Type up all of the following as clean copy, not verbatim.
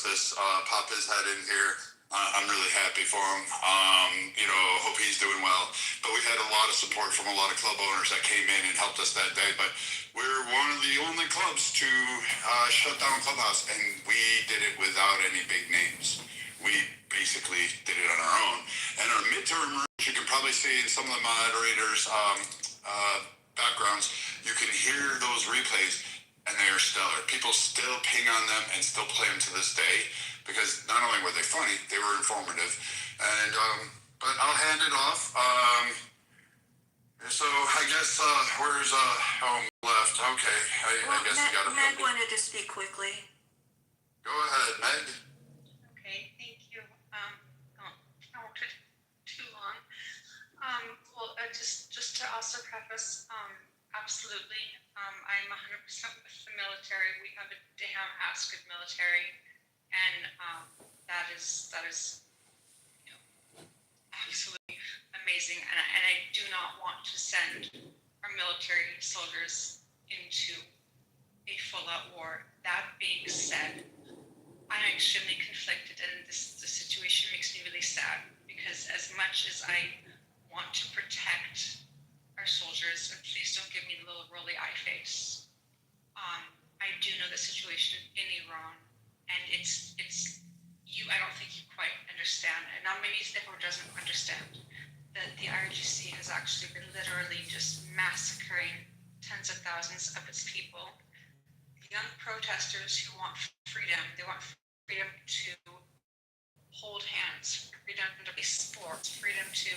Justice pop his head in here. I'm really happy for him. Hope he's doing well. But we had a lot of support from a lot of club owners that came in and helped us that day. But we're one of the only clubs to shut down Clubhouse, and we did it without any big names. We basically did it on our own. And our midterm rooms, you can probably see in some of the moderators' backgrounds, you can hear those replays, and they are stellar. People still ping on them and still play them to this day, because not only were they funny, they were informative. And but I'll hand it off. So I guess where's left? Okay, I guess you got to. Meg wanted to speak quickly. Go ahead, Meg. Okay, thank you. I won't take too long. Just to also preface, absolutely, I'm 100% with the military. We have a damn ass good military, and that is absolutely amazing. And I do not want to send our military soldiers into a full-out war. That being said, I'm extremely conflicted, and the situation makes me really sad, because as much as I want to protect our soldiers, and please don't give me the little rolly eye face, I do know the situation in Iran, and it's I don't think you quite understand it. Now maybe everyone doesn't understand that the IRGC has actually been literally just massacring tens of thousands of its people. Young protesters who want freedom. They want freedom to hold hands, freedom to play sports, freedom to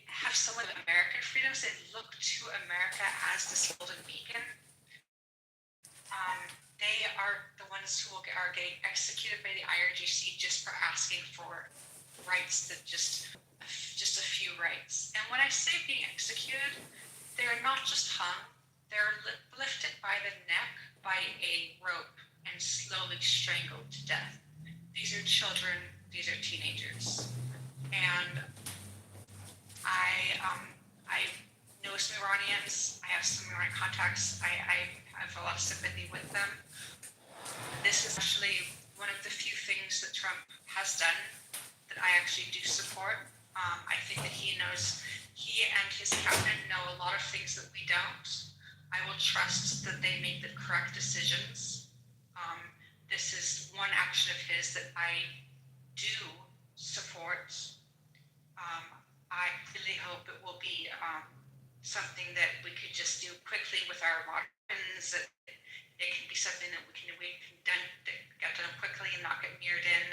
have some of American freedoms. They look to America as this golden beacon. They are the ones who are getting executed by the IRGC just for asking for rights that just a few rights. And when I say being executed, they are not just hung. They're lifted by the neck by a rope and slowly strangled to death. These are children. These are teenagers. And I know some Iranians. I have some Iranian contacts. I have a lot of sympathy with them. This is actually one of the few things that Trump has done that I actually do support. I think that he and his cabinet know a lot of things that we don't. I will trust that they make the correct decisions. This is one action of his that I do support. I really hope it will be something that we could just do quickly with our weapons. That it can be something that we can get done quickly and not get mirrored in.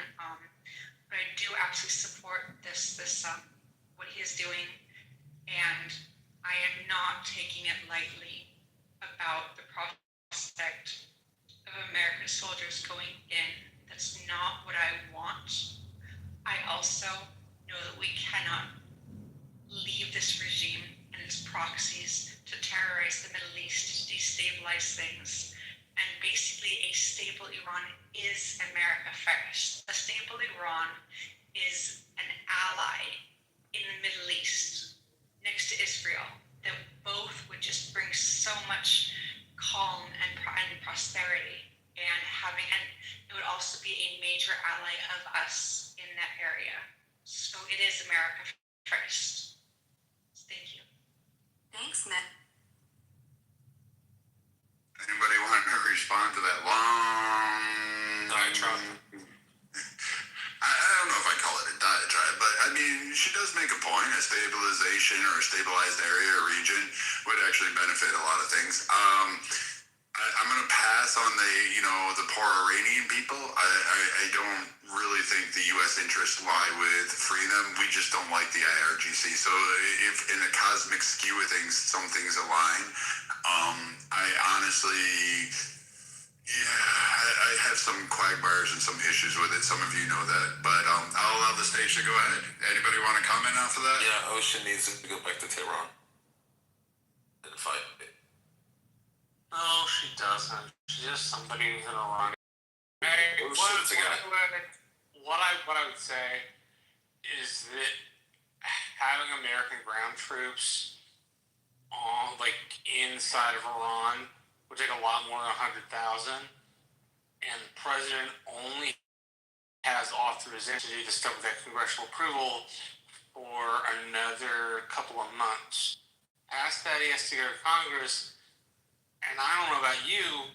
But I do actually support this what he is doing, and I am not taking it lightly about the prospect of American soldiers going in. That's not what I want. I also know that we cannot leave this regime and its proxies to terrorize the Middle East, to destabilize things. And basically, a stable Iran is America first. A stable Iran is an ally in the Middle East next to Israel that both would just bring so much calm and prosperity, and it would also be a major ally of us in that area. So it is America first. Thank you. Thanks, Matt. Anybody want to respond to that long diatribe? I don't know if I call it a diatribe, but I mean, she does make a point. A stabilization or a stabilized area or region would actually benefit a lot of things. I'm going to pass on the poor Iranian people. I don't really think the U.S. interests lie with freeing them. We just don't like the IRGC. So if in the cosmic skew of things, some things align. I honestly, I have some quagmires and some issues with it. Some of you know that, but I'll allow the stage to go ahead. Anybody want to comment after that? Yeah, Ocean needs to go back to Tehran and fight. No, she doesn't. She's just somebody who's in Iran. What I would say is that having American ground troops inside of Iran would take a lot more than 100,000, and president only has authorization to do this stuff without congressional approval for another couple of months. Past that, he has to go to Congress, and I don't know about you,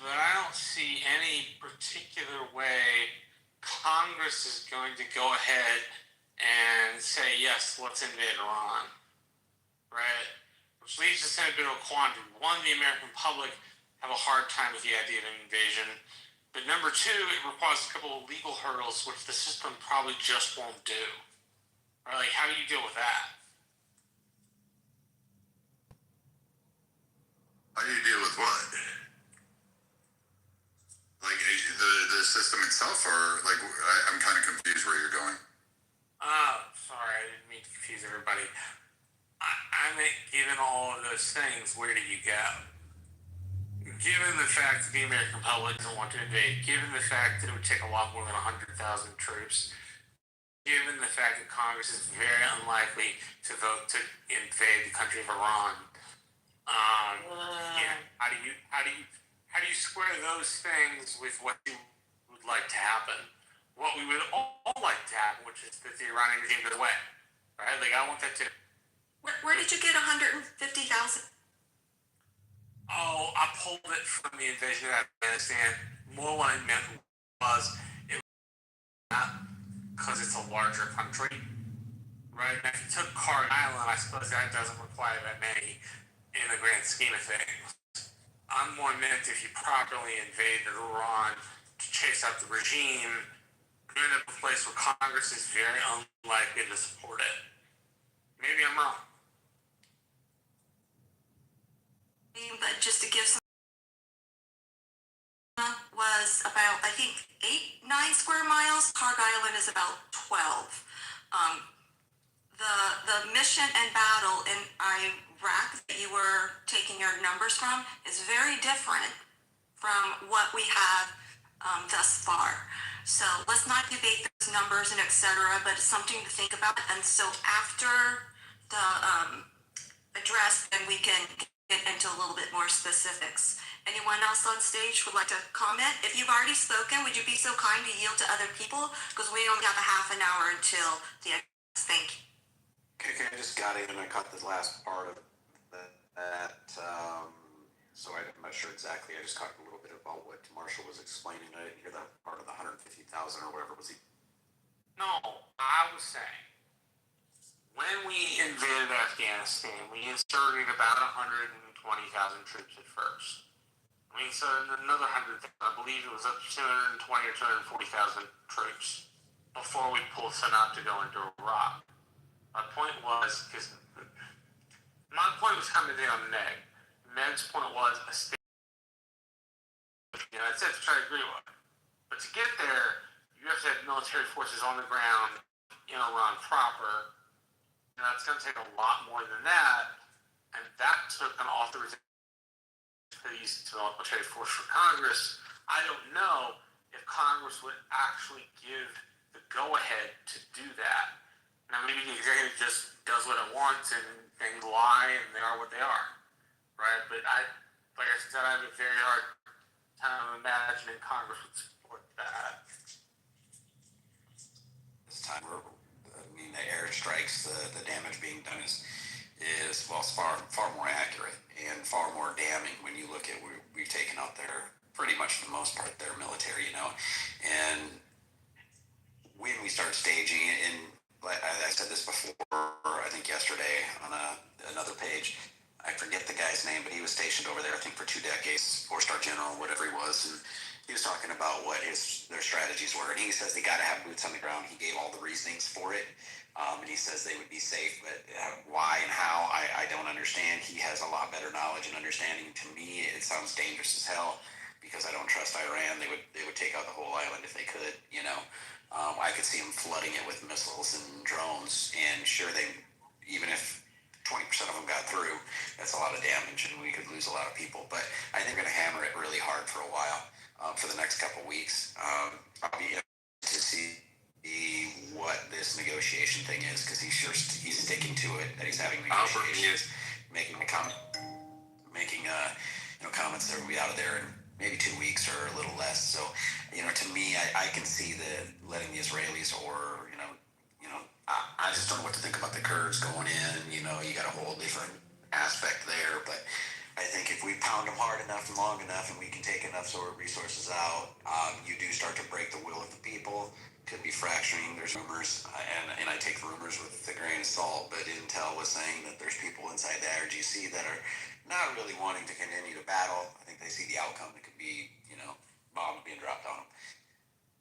but I don't see any particular way Congress is going to go ahead and say, yes, let's invade Iran, right? Which leaves us in a bit of a quandary. One, the American public have a hard time with the idea of an invasion. But number two, it requires a couple of legal hurdles, which the system probably just won't do. Right? Like, how do you deal with that? How do you deal with what? Like the system itself, or like I'm kind of confused where you're going. Sorry, I didn't mean to confuse everybody. I mean, given all of those things, where do you go? Given the fact that the American public doesn't want to invade, given the fact that it would take a lot more than 100,000 troops, given the fact that Congress is very unlikely to vote to invade the country of Iran, how do you square those things with what you would like to happen? What we would all like to happen, which is that the Iranian regime goes away, right? Like, I want that to. Where did you get 150,000? Oh, I pulled it from the invasion of Afghanistan. More what I meant was it was not because it's a larger country, right? And if you took Card Island, I suppose that doesn't require that many in the grand scheme of things. I'm more meant if you properly invaded Iran to chase out the regime, you're in a place where Congress is very unlikely to support it. Maybe I'm wrong. But just to give some, was about, I think, 8-9 square miles. Targ Island is about 12. The mission and battle in Iraq that you were taking your numbers from is very different from what we have thus far. So let's not debate those numbers and etc., but it's something to think about. And so after the address, then we can get into a little bit more specifics. Anyone else on stage would like to comment? If you've already spoken, would you be so kind to yield to other people? Because we only have a half an hour until the address. Thank you. Okay, I just got in and I caught the last part of that. So I'm not sure exactly. I just caught a little bit about what Marshall was explaining. I didn't hear that part of the 150,000 or whatever was he. No, I was saying, when we invaded Afghanistan, we inserted about 120,000 troops at first. We inserted another 100,000, I believe it was up to 220 or 240,000 troops before we pulled some out to go into Iraq. My point was, because my point was coming in on Meg. Meg's point was a state. I said to try to agree with it. But to get there, you have to have military forces on the ground in Iran proper. And that's going to take a lot more than that. And that took an authorization for these military force for Congress. I don't know if Congress would actually give the go-ahead to do that. Now, maybe the executive just does what it wants and things lie and they are what they are, right? But like I said, I have a very hard time imagining Congress would support that. This time, the airstrikes, the damage being done is well, it's far more accurate and far more damning when you look at we've taken out their pretty much for the most part their military, and when we start staging it, and I said this before, I think yesterday on another page. I forget the guy's name, but he was stationed over there, I think, for 2 decades, 4-star general, whatever he was, and he was talking about what their strategies were, and he says they got to have boots on the ground. He gave all the reasonings for it, and he says they would be safe, but why and how, I don't understand. He has a lot better knowledge and understanding. To me, it sounds dangerous as hell, because I don't trust Iran. They would take out the whole island if they could, I could see them flooding it with missiles and drones, and sure, even if 20% of them got through, that's a lot of damage, and we could lose a lot of people. But I think they're going to hammer it really hard for a while, for the next couple weeks. I'll be interested to see what this negotiation thing is, because he's sticking to it, that he's having negotiations, making comments that will be out of there in maybe 2 weeks or a little less. So I can see that letting the Israelis or I just don't know what to think about the Kurds going in. You got a whole different aspect there, but I think if we pound them hard enough and long enough, and we can take enough sort of resources out, you do start to break the will of the people. Could be fracturing. There's rumors, and I take rumors with a grain of salt, but Intel was saying that there's people inside the IRGC that are not really wanting to continue to battle. I think they see the outcome. It could be, bombs being dropped on them.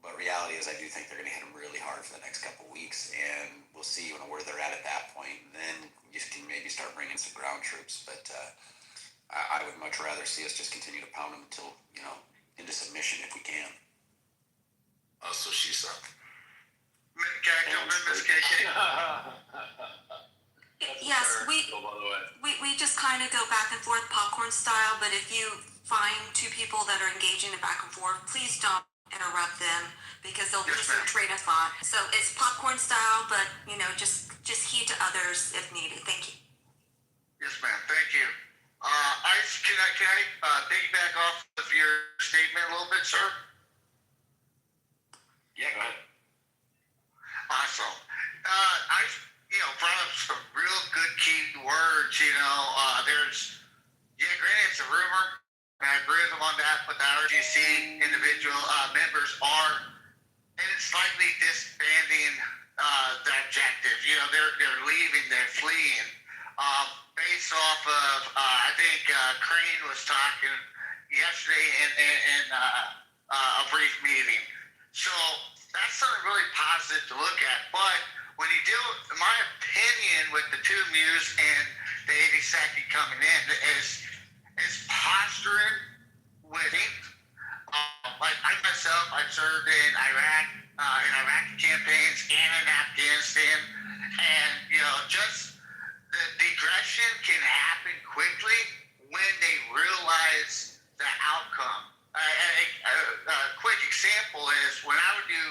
But reality is, I do think they're going to hit them really hard for the next couple of weeks, and we'll see where they're at that point. And then you can maybe start bringing some ground troops. But I would much rather see us just continue to pound them until, into submission if we can. So she said. Can I jump in, Miss KK? Yes, we just kind of go back and forth popcorn style, but if you find two people that are engaging in back and forth, please don't interrupt them because they'll lose their train of thought. So it's popcorn style, but just heed to others if needed. Thank you. Yes, ma'am. Thank you. Can I piggyback off of your statement a little bit, sir? Yeah, go ahead. Awesome. I brought up some real good key words. Granted, it's a rumor, and I agree with them on that, but the RGC individual members are, and it's slightly disbanding the objective. They're leaving, they're fleeing. Based off of, I think Crane was talking yesterday in a brief meeting. So that's something really positive to look at. But when you deal, in my opinion, with the two Mews and the 82nd coming in, is posturing with like I myself, I've served in Iraq, in Iraqi campaigns and in Afghanistan, and just the aggression can happen quickly when they realize the outcome. A quick example is when I would do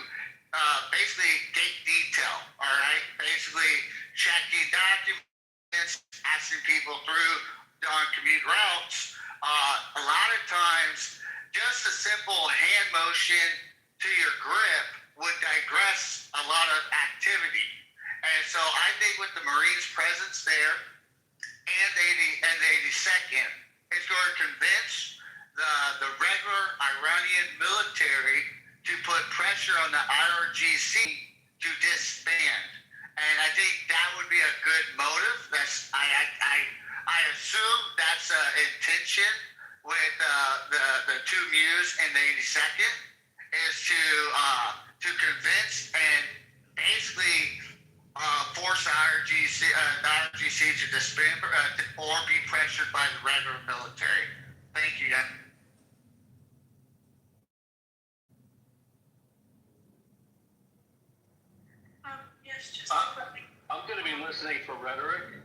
basically gate detail, all right? Basically checking documents, asking people through on commute routes. A lot of times, just a simple hand motion to your grip would digress a lot of activity. And so I think with the Marines' presence there and the 82nd, it's going to convince the regular Iranian military to put pressure on the IRGC to disband. And I think that would be a good motive. I assume that's an intention with the two Mews and the 82nd is to convince and basically force the IRGC to disband or be pressured by the regular military. Thank you, guys. Yes, just I'm going to be listening for rhetoric,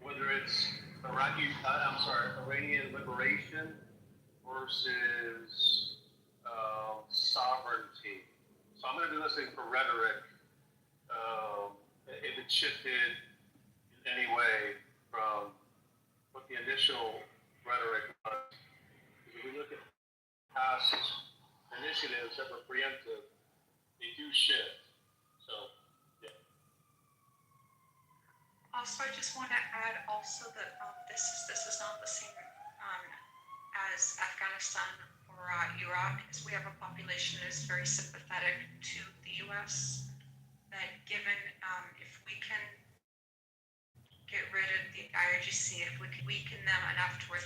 whether it's Iranian liberation versus sovereignty. So I'm going to be listening for rhetoric. If it shifted in any way from what the initial rhetoric was. If we look at past initiatives that were preemptive, they do shift. So, yeah. Also, I just want to add also that this is not the same as Afghanistan or Iraq, as we have a population that is very sympathetic to the U.S. That given if we can get rid of the IRGC, if we can weaken them enough to where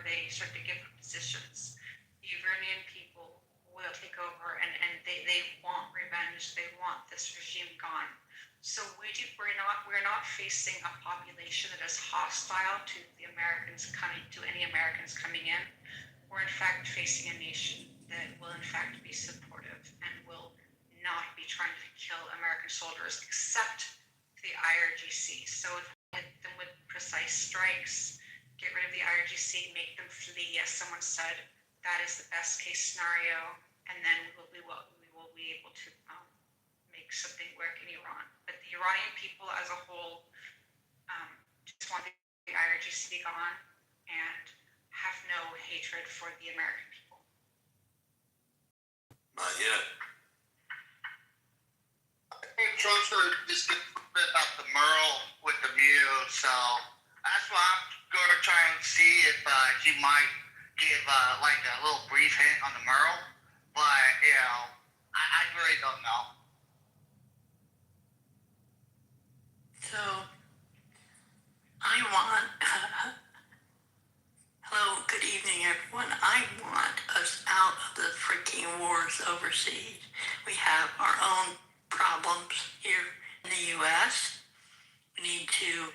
they start to give positions, the Iranian people will take over, and they want revenge. They want this regime gone. So we're not facing a population that is hostile to the Americans any Americans coming in. We're in fact facing a nation that will in fact be supportive and will not be trying to kill American soldiers except the IRGC. So if we hit them with precise strikes, get rid of the IRGC, make them flee, as someone said, that is the best case scenario, and then we will be able to make something work in Iran. But the Iranian people as a whole just want the IRGC gone and have no hatred for the American people. just a little bit about the Merle with the Mew. So that's why I'm going to try and see if he might give like a little brief hint on the Merle. But, you know, I really don't know. So, I want, hello, good evening everyone. I want us out of the freaking wars overseas. We have our own problems here in the U.S. We need to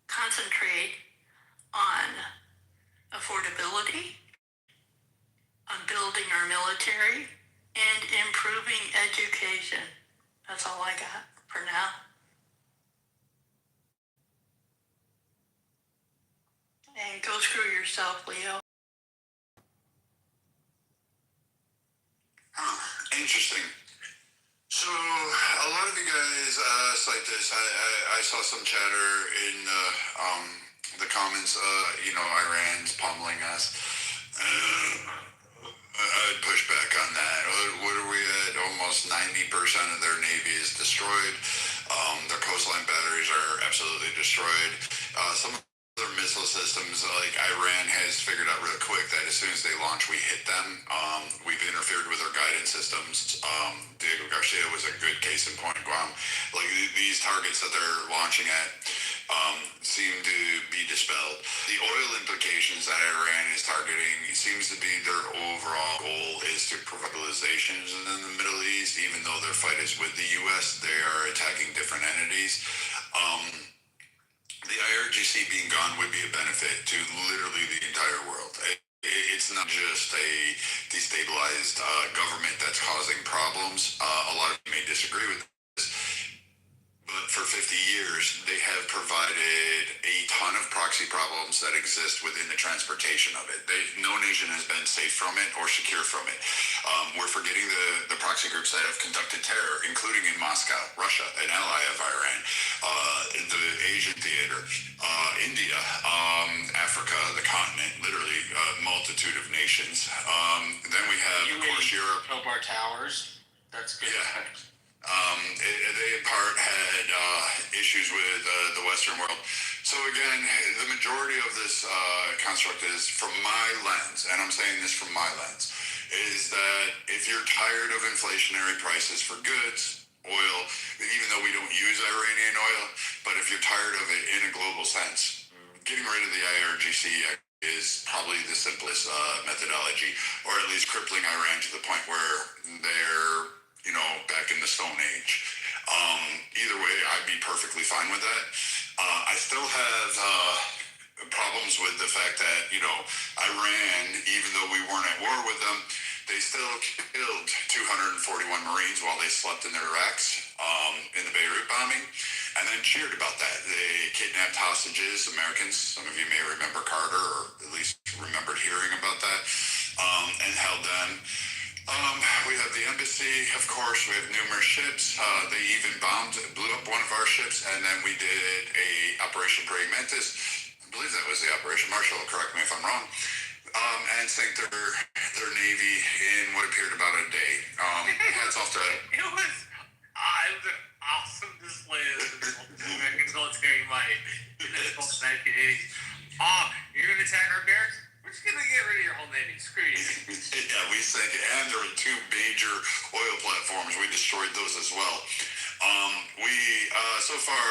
concentrate on affordability, on building our military, and improving education. That's all I got for now. And go screw yourself, Leo. Interesting. So a lot of you guys cite this. I saw some chatter in the comments. Iran's pummeling us. I'd push back on that. What are we at? Almost 90% of their navy is destroyed. Their coastline batteries are absolutely destroyed. Some of their missile systems, like Iran has figured out real quick that as soon as they launch, we hit them. We've interfered with their guidance systems. Diego Garcia was a good case in point. Guam, like these targets that they're launching at, seem to be dispelled. The oil implications that Iran is targeting seems to be their overall goal is to provide civilizations in the Middle East. Even though their fight is with the U.S., they are attacking different entities. The IRGC being gone would be a benefit to literally the entire world. It's not just a destabilized government that's causing problems. A lot of you may disagree with this, but for 50 years, they have provided a ton of proxy problems that exist within the transportation of it. No nation has been safe from it or secure from it. We're forgetting the proxy groups that have conducted terror, including in Moscow, Russia, an ally of Iran, the Asian theater, India, Africa, the continent, literally a multitude of nations. Then we have, of course, Europe. Our towers. That's good. Yeah. They in part had issues with the Western world. So again, the majority of this construct is from my lens, and I'm saying this from my lens, is that if you're tired of inflationary prices for goods, oil, even though we don't use Iranian oil, but if you're tired of it in a global sense, getting rid of the IRGC is probably the simplest methodology, or at least crippling Iran to the point where they're back in the Stone Age. Either way, I'd be perfectly fine with that. I still have problems with the fact that, Iran, even though we weren't at war with them, they still killed 241 Marines while they slept in their racks in the Beirut bombing, and then cheered about that. They kidnapped hostages, Americans. Some of you may remember Carter, or at least remembered hearing about that, and held them. We have the embassy, of course. We have numerous ships. They even blew up one of our ships, and then we did a Operation Praying Mantis. I believe that was the Operation Marshall. Correct me if I'm wrong. And sank their navy in what appeared about a day. Hats off to It was an awesome display of American military might in the 1980s. You're going to attack our barracks? We're just going to get rid of your whole navy. Screw you. Yeah, we sank it. And there were two major oil platforms. We destroyed those as well. So far,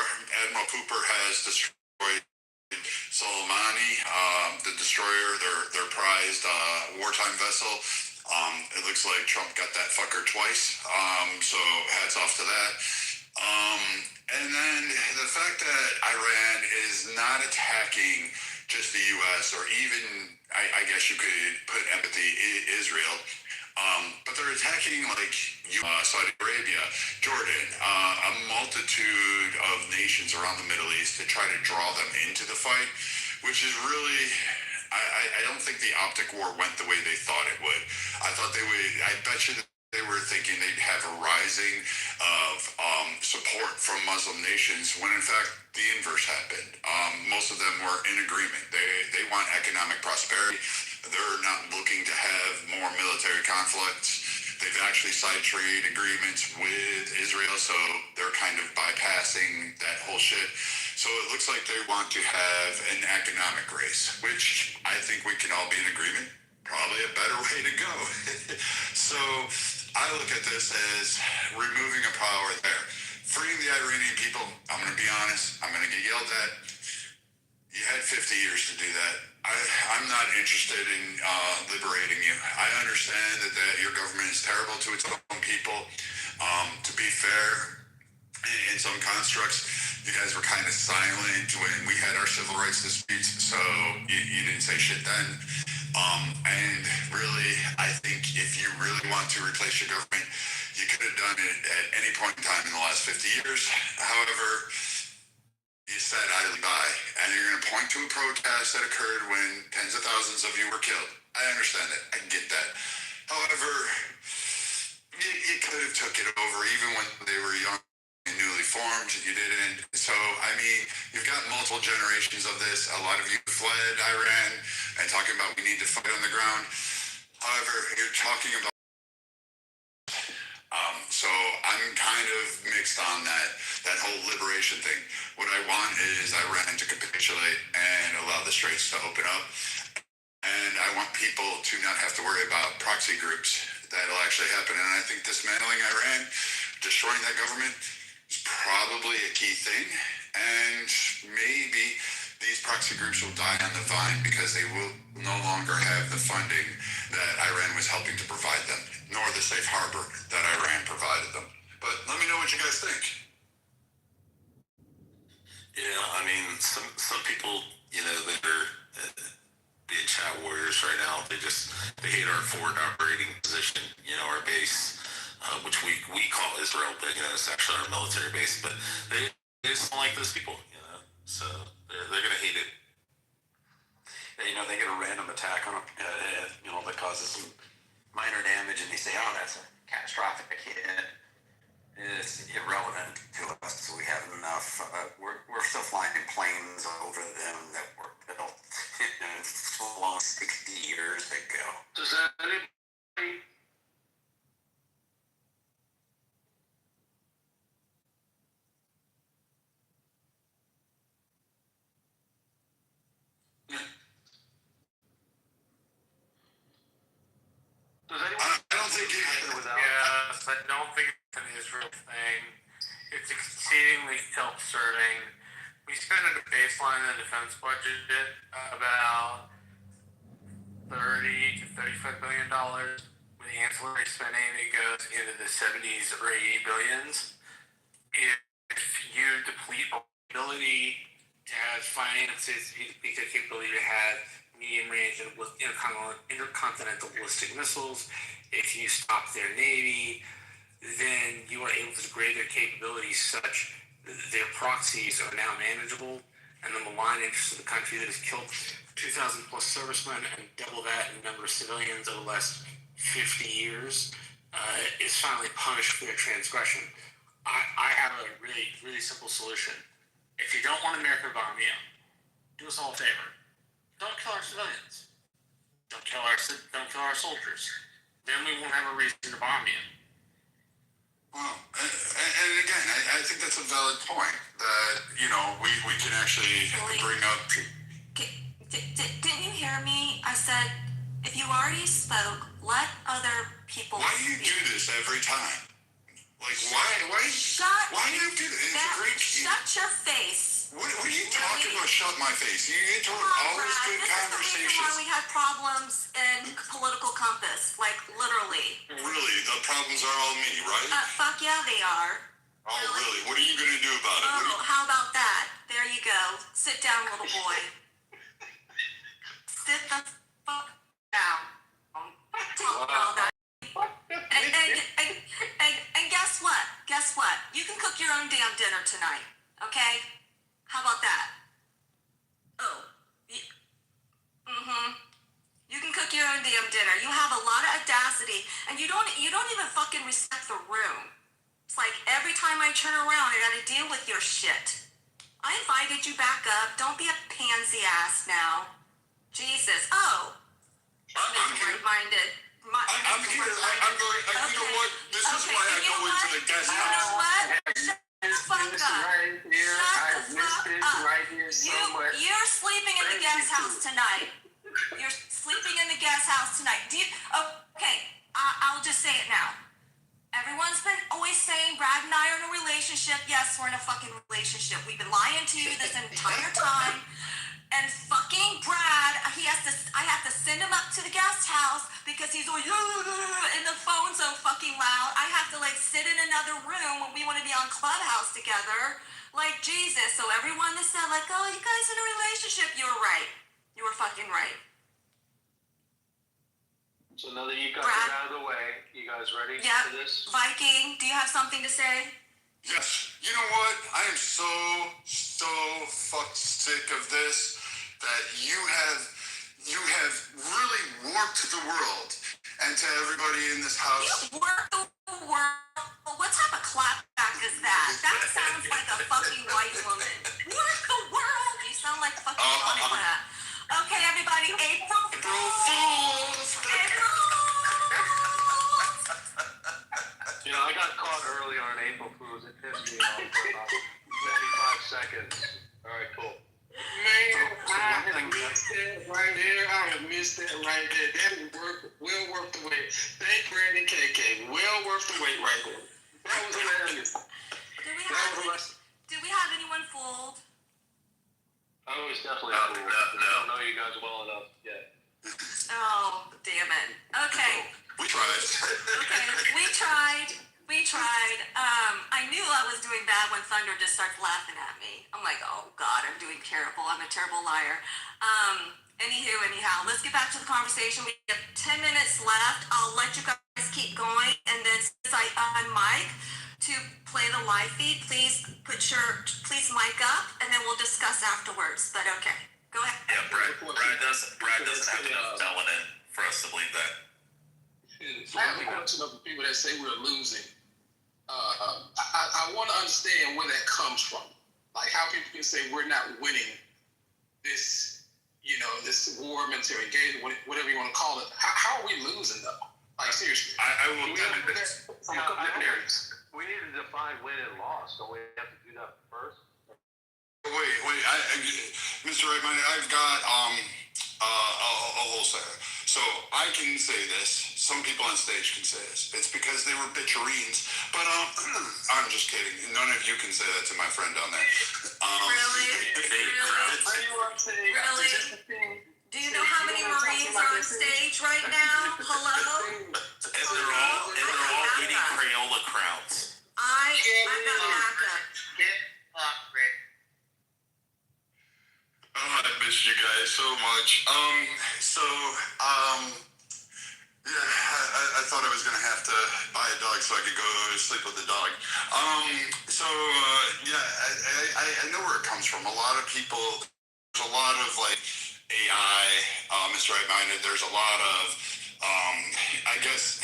Admiral Cooper has destroyed Soleimani, the destroyer, their prized wartime vessel. It looks like Trump got that fucker twice. So hats off to that. And then the fact that Iran is not attacking just the U.S. or even, I guess you could put empathy, Israel, but they're attacking like Saudi Arabia, Jordan, a multitude of nations around the Middle East to try to draw them into the fight, which is really, I don't think the optic war went the way they thought it would. I thought they would, I bet you that they were thinking they'd have a rising of support from Muslim nations when in fact the inverse happened. Most of them were in agreement. They want economic prosperity. They're not looking to have more military conflicts. They've actually signed trade agreements with Israel, so they're kind of bypassing that whole shit. So it looks like they want to have an economic race, which I think we can all be in agreement. Probably a better way to go. So I look at this as removing a power there. Freeing the Iranian people, I'm going to be honest, I'm going to get yelled at. You had 50 years to do that. I'm not interested in liberating you. I understand that your government is terrible to its own people. To be fair, in some constructs, you guys were kind of silent when we had our civil rights disputes, so you didn't say shit then. And really, I think if you really want to replace your government, you could have done it at any point in time in the last 50 years. However, you said idly by, and you're going to point to a protest that occurred when tens of thousands of you were killed. I understand that. I get that. However, you could have took it over even when they were young and newly formed. You didn't. So, I mean, you've got multiple generations of this. A lot of you fled Iran and talking about we need to fight on the ground. However, you're talking about so I'm kind of mixed on that whole liberation thing. What I want is Iran to capitulate and allow the straits to open up. And I want people to not have to worry about proxy groups. That'll actually happen. And I think dismantling Iran, destroying that government is probably a key thing. And maybe these proxy groups will die on the vine because they will no longer have the funding that Iran was helping to provide them, nor the safe harbor that Iran provided them. But let me know what you guys think. Yeah, I mean, some people, you know, that are being chat warriors right now, they hate our forward operating position, you know, our base, which we call Israel, but, you know, it's actually our military base. But they just don't like those people, you know, so they're going to hate it. You know, they get a random attack on you know, that causes some minor damage, and they say, oh, that's a catastrophic hit. It's irrelevant to us. We have enough. We're still flying planes over them that were built long 60 years ago. Does anybody I don't think you Yes, I don't think it's an Israel thing. It's exceedingly self-serving. We spend at a baseline in the defense budget about $30 to $35 billion. With ancillary spending, it goes into the 70s or 80 billions. If you deplete our ability to have finances, the capability to have medium range and intercontinental ballistic missiles, if you stop their navy, then you are able to degrade their capabilities such that their proxies are now manageable, and the malign interest of the country that has killed 2,000 plus servicemen and double that in number of civilians over the last 50 years is finally punished for their transgression. I have a really, really simple solution. If you don't want America to bomb you, do us all a favor. Don't kill our civilians. Don't kill our soldiers. Then we won't have a reason to bomb you. Well, and again, I think that's a valid point that, you know, we can actually bring up. Didn't you hear me? I said, if you already spoke, let other people Why do you speak. do this every time? Like, why do you do this? It's a great. Shut your face. What are you talking about? Shut my face. You interrupt all this good This is the reason why conversations. we had problems in political compass. Like, literally. Really, the problems are all me, right? Fuck yeah, they are. Oh, really? What are you going to do about it? Oh, how about that? There you go. Sit down, little boy. Sit the fuck down. Talk about that. And guess what? Guess what? You can cook your own damn dinner tonight. Okay? How about that? Oh. You can cook your own damn dinner. You have a lot of audacity, and you don't even fucking respect the room. It's like every time I turn around, I gotta deal with your shit. I invited you back up. Don't be a pansy ass now. Jesus. Oh. I'm here. Minded. I'm here. I'm going. You relationship? Yes, we're in a fucking relationship. We've been lying to you this entire time. And fucking Brad, I have to send him up to the guest house because he's going, and the phone's so fucking loud. I have to like sit in another room when we want to be on Clubhouse together. Like Jesus. So everyone that said like, oh, you guys in a relationship, you were right. You were fucking right. So now that you got Brad. that out of the way, you guys ready Yep. for this? Viking, do you have something to say? Yes. You know what? I am so fucked sick of this that you have really warped the world, and to everybody in this house. You work the world. What type of clapback is that? That sounds like a fucking white woman. Work the world. You sound like fucking Johnny Clap. Okay, everybody. April Fools. April Fools. You know, I got caught earlier on April Fools. It pissed me off for about 55 seconds. All right, cool. Man, I have missed that right there. I have missed that right there. That is well worth the wait. Thank Randy KK. Well worth the wait right there. That was hilarious. Do we have anyone fooled? I was definitely cool. I don't know you guys well enough yet. Oh, damn it. Okay. We tried. Okay, we tried. I knew I was doing bad when Thunder just starts laughing at me. I'm like, oh God, I'm doing terrible. I'm a terrible liar. Anyhow, let's get back to the conversation. We have 10 minutes left. I'll let you guys keep going, and then since I unmic to play the live feed, please mic up, and then we'll discuss afterwards. But okay, go ahead. Yeah, Brad doesn't have enough melanin for us to believe that. I have a question of the people that say we're losing. I want to understand where that comes from. Like how people can say we're not winning this, this war, military engagement, whatever you want to call it. How are we losing though? Like seriously. I will tell you this. We need to define win and loss. Don't we have to do that first? Wait, Mr. Redmond, I've got a whole set. So I can say this. Some people on stage can say this. It's because they were bitchereens. But I'm just kidding. None of you can say that to my friend down there. Really? Do you know how many Marines are on stage right now? Hello? And they're all eating Crayola crowns. I've got backup. Get up, Rick. Oh, I miss you guys so much. I thought I was gonna have to buy a dog so I could go sleep with the dog. I know where it comes from. A lot of people, there's a lot of like AI, Mr. Right-Minded. There's a lot of, I guess,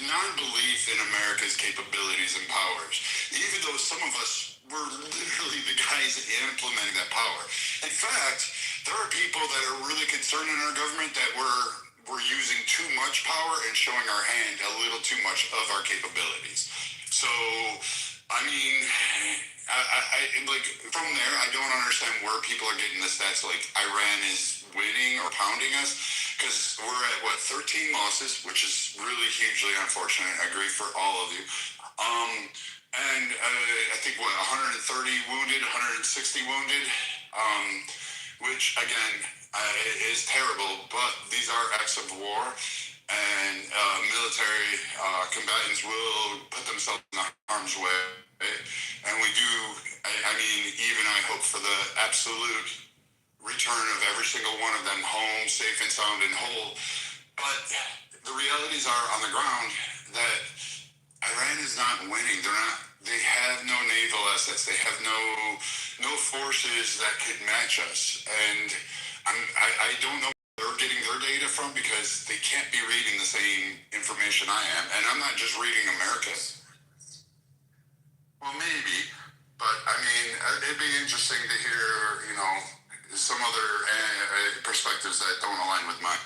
non-belief in America's capabilities and powers. Even though some of us were literally the guys implementing that power. In fact, there are people that are really concerned in our government that we're using too much power and showing our hand a little too much of our capabilities. So, I mean, I like from there, I don't understand where people are getting the stats like Iran is winning or pounding us, because we're at 13 losses, which is really hugely unfortunate. I agree for all of you. And I think 130 wounded, 160 wounded, which again is terrible. But these are acts of war, and military combatants will put themselves in harm's way. And we do. I mean, even I hope for the absolute return of every single one of them home, safe and sound and whole. But the realities are on the ground that Iran is not winning. They have no naval assets. They have no forces that could match us. And I don't know where they're getting their data from, because they can't be reading the same information I am. And I'm not just reading America's. Well, maybe, but I mean, it'd be interesting to hear, some other perspectives that don't align with mine.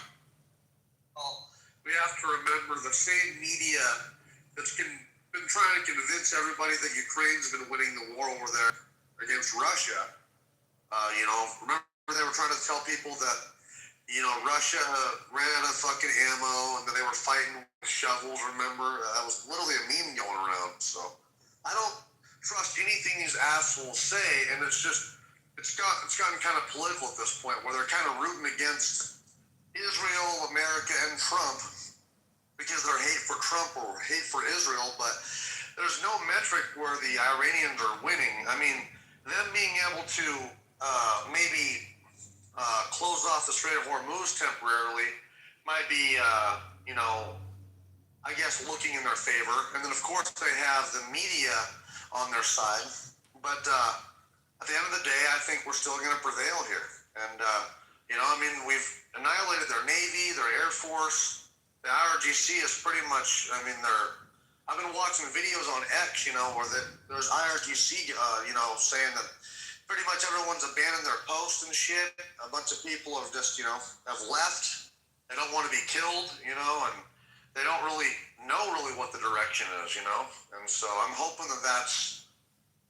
Well, we have to remember the same media that's been trying to convince everybody that Ukraine's been winning the war over there against Russia. Remember they were trying to tell people that, Russia ran out of fucking ammo and that they were fighting with shovels, remember? That was literally a meme going around. So I don't trust anything these assholes say, and it's gotten kind of political at this point, where they're kind of rooting against Israel, America, and Trump because they're hate for Trump or hate for Israel, but there's no metric where the Iranians are winning. I mean, them being able to maybe close off the Strait of Hormuz temporarily might be, I guess, looking in their favor. And then, of course, they have the media on their side. But at the end of the day, I think we're still going to prevail here. And, we've annihilated their Navy, their Air Force. The IRGC is pretty much, I've been watching videos on X, where there's IRGC, saying that pretty much everyone's abandoned their posts and shit. A bunch of people have just, have left. They don't want to be killed, and they don't really know what the direction is, And so I'm hoping that that's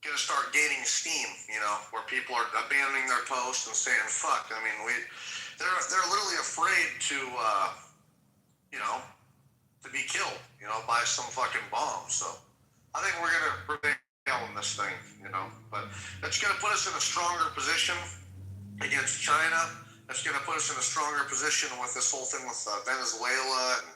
going to start gaining steam, where people are abandoning their posts and saying, fuck. They're literally afraid to be killed, by some fucking bomb. So I think we're going to prevail in this thing, but that's going to put us in a stronger position against China. That's going to put us in a stronger position with this whole thing with Venezuela and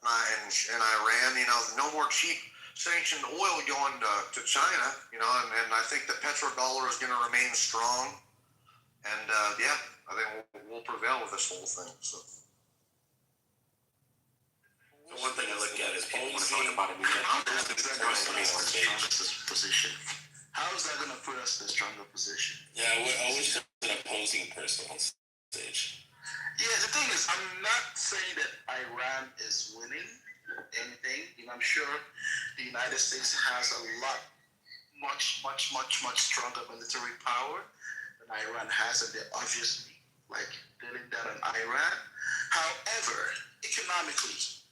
Iran. No more cheap sanctioned oil going to China, and I think the petrodollar is going to remain strong. And I think we'll prevail with this whole thing. So. The one thing I look at is people want to talk about it. How is that going to put us in a stronger position? How is that going to put us in a stronger position? Yeah, I wish an opposing person on stage. Yeah, the thing is, I'm not saying that Iran is winning anything. I'm sure the United States has a lot, much stronger military power than Iran has, and they're obviously dealing that on Iran. However, economically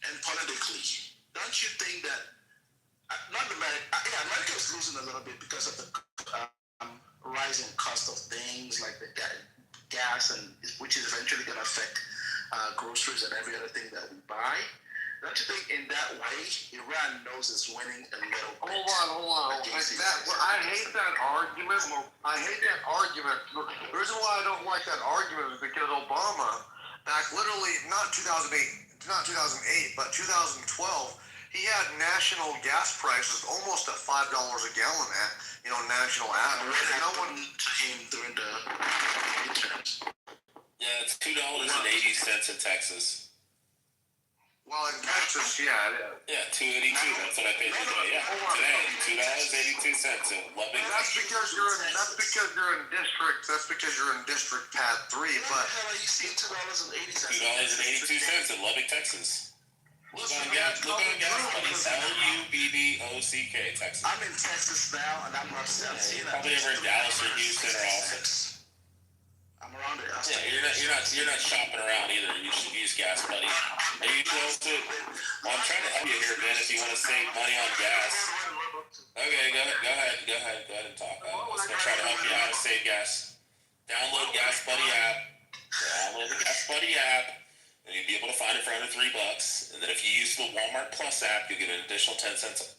and politically, don't you think that America is losing a little bit because of the rising cost of things like the gas, and which is eventually going to affect groceries and every other thing that we buy? Don't you think in that way, Iran knows it's winning a little bit? Hold on. I hate that argument. The reason why I don't like that argument is because Obama, back literally not 2008, but 2012, he had national gas prices almost at $5 a gallon at, national average. What happened to him during the midterms? Yeah, it's $2.80 in Texas. Well, in Texas, yeah. Yeah, $2.82. That's what I paid today. Yeah, today, $2.82 in Lubbock. That's because you're in district. That's because you're in District Pad 3. But how are you seeing $2.80? $2.82 in Lubbock, Texas. Look on gas, buddy. LUBBOCK, Texas. I'm in Texas now, and I'm seeing probably over in Dallas or Houston or Austin. I'm around there. You're not shopping around either. You should use gas, buddy. Are you close to? Well, I'm trying to help you here, Ben. If you want to save money on gas. Okay, go ahead and talk. I was gonna try to help you how to save gas. Download Gas Buddy app. Download the Gas Buddy app, and you'll be able to find it for under $3. And then if you use the Walmart Plus app, you'll get an additional 10 cents.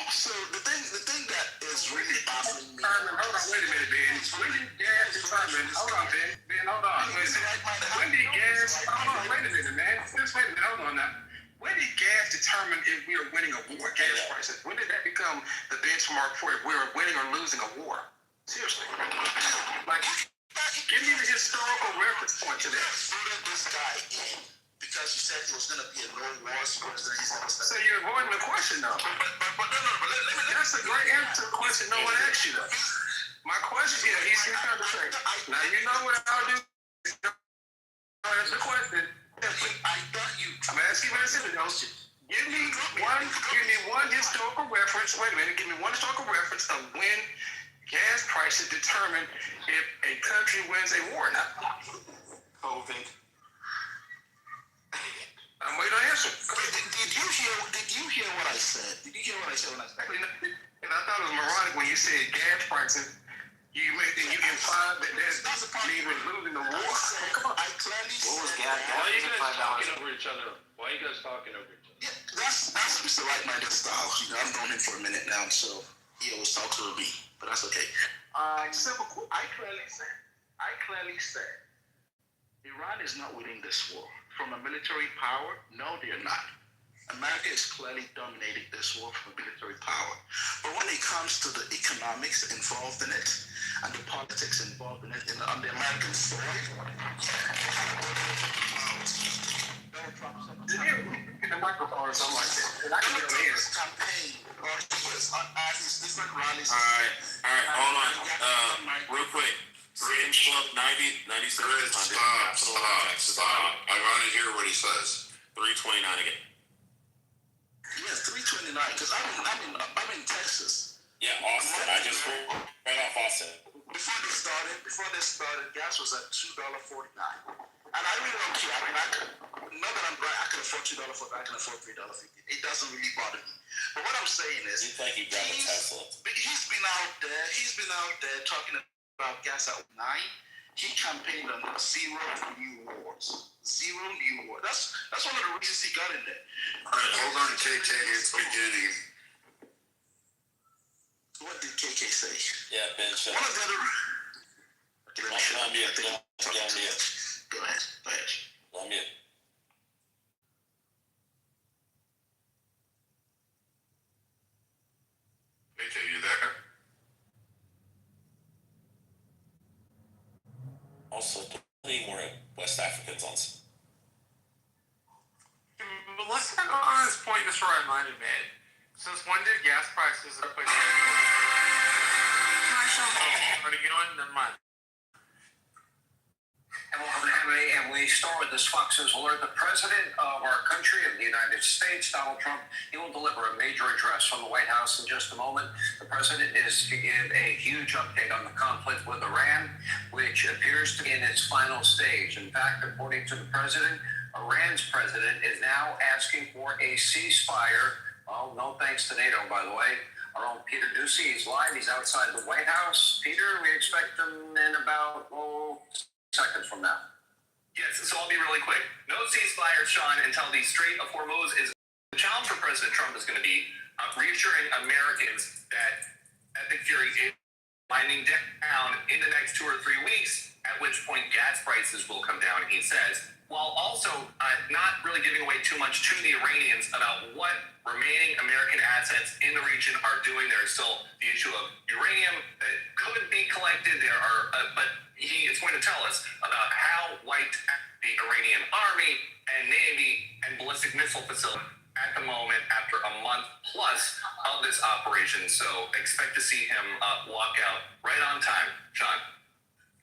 So the thing that is really baffling me. Hold on, wait a minute, Ben. When did gas determine? Hold on, Ben. Hold on. When did gas? Hold on, wait a minute, man. Just wait a minute. Hold on now. When did gas determine if we are winning a war? Gas prices. When did that become the benchmark for if we are winning or losing a war? Seriously. Give me the historical reference point to that. Voted this guy in because you said he was going to be a no-wars president. So you're avoiding the question, though. But That's a great answer to the question no one asked you, though. My question, he's trying to say. Now, you know what I'll do? Answer the question. I thought you. I'm asking you what it is. Give me one historical reference. Wait a minute. Give me one historical reference of when gas prices determine if a country wins a war or not. COVID. I'm waiting on answer. Did you hear what I said? Did you hear what I said when I said? And I thought it was moronic when you said gas prices. You implied that that's means we're losing the war. I clearly said. Why are you guys talking over each other? Yeah, that's that's Mr. Right-minded style. You know, I've known him for a minute now, so he always talks over me, but that's okay. Simple. I clearly said, Iran is not winning this war. From a military power, no, they're not. America is clearly dominating this war from a military power. But when it comes to the economics involved in it and the politics involved in it on the American soil, In the microphone or something like that. And I can go here. campaign or at his different rallies. All right, hold on. Real quick. Rich Club 97. Stop. I want to hear what he says. 329 again. Yes, 329. Because I'm in Texas. Yeah, Austin. I just read off Austin. Before they started, gas was at $2.49, and I really don't care. I mean, not that I'm right. I can afford $2 for that. I can afford $3.50. It doesn't really bother me. But what I'm saying is, You think you drive a Tesla? He's been out there talking about gas at 9. He campaigned on zero new wars. Zero new wars. That's one of the reasons he got in there. All right, hold on, KK. It's beginning. What did KK say? Yeah, Ben. Shut One up. of the other. Okay, let me shut up. Let me I think I'm talking let too me much. Go ahead. Let me. KK, you there? Also, any more West Africans on. But let's not go on this point just for a reminder, man. Since when did gas prices are put Marshall. already going? Never mind. And welcome to MMA, and we start with this Fox News alert. The president of our country, of the United States, Donald Trump, he will deliver a major address from the White House in just a moment. The president is to give a huge update on the conflict with Iran, which appears to be in its final stage. In fact, according to the president, Iran's president is now asking for a ceasefire. Well, no thanks to NATO, by the way. Our own Peter Ducey, he's live. He's outside the White House. Peter, we expect him in about, seconds from now. Yes, so I'll be really quick. No ceasefire, Sean, until the Strait of Hormuz is. The challenge for President Trump is going to be reassuring Americans that Epic Fury is winding down in the next 2 or 3 weeks, at which point gas prices will come down, he says, while also not really giving away too much to the Iranians about what remaining American assets in the region are doing. There is still the issue of uranium that could be collected. There are, but he is going to tell us about how wiped the Iranian army and navy and ballistic missile facility at the moment after a month plus of this operation. So expect to see him walk out right on time, Sean.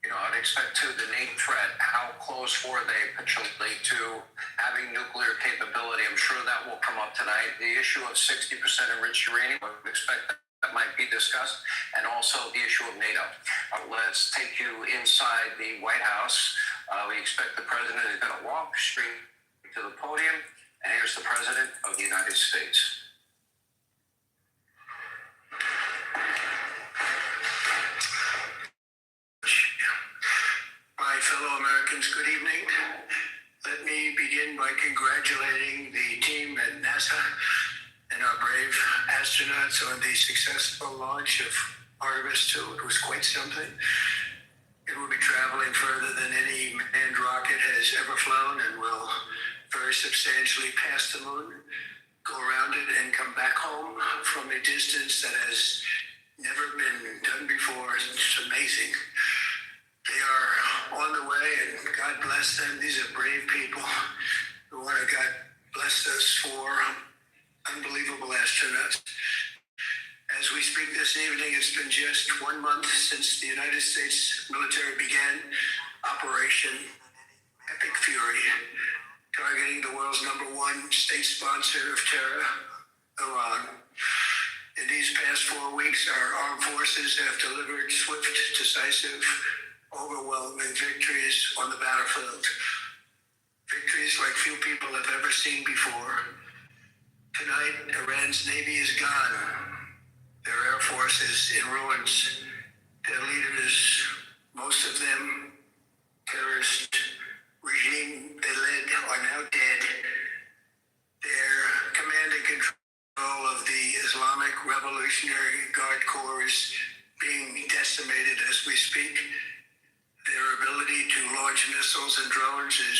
You know, I'd expect to the NATO threat, how close were they potentially to having nuclear capability? I'm sure that will come up tonight. The issue of 60% enriched uranium, I would expect that might be discussed, and also the issue of NATO. Let's take you inside the White House. We expect the president is going to walk straight to the podium, and here's the president of the United States. My fellow Americans, good evening. Let me begin by congratulating the team at NASA and our brave astronauts on the successful launch of Artemis 2. It was quite something. It will be traveling further than any manned rocket has ever flown and will very substantially pass the moon, go around it, and come back home from a distance that has never been done before. It's amazing. They are on the way, and God bless them. These are brave people who want to God bless us for unbelievable astronauts. As we speak this evening, it's been just 1 month since the United States military began Operation Epic Fury, targeting the world's #1 state sponsor of terror, Iran. In these past 4 weeks, our armed forces have delivered swift, decisive, overwhelming victories on the battlefield. Victories like few people have ever seen before. Tonight, Iran's navy is gone. Their air force is in ruins. Their leaders, most of them terrorist regime they led, are now dead. Their commanding Revolutionary Guard Corps is being decimated as we speak. Their ability to launch missiles and drones is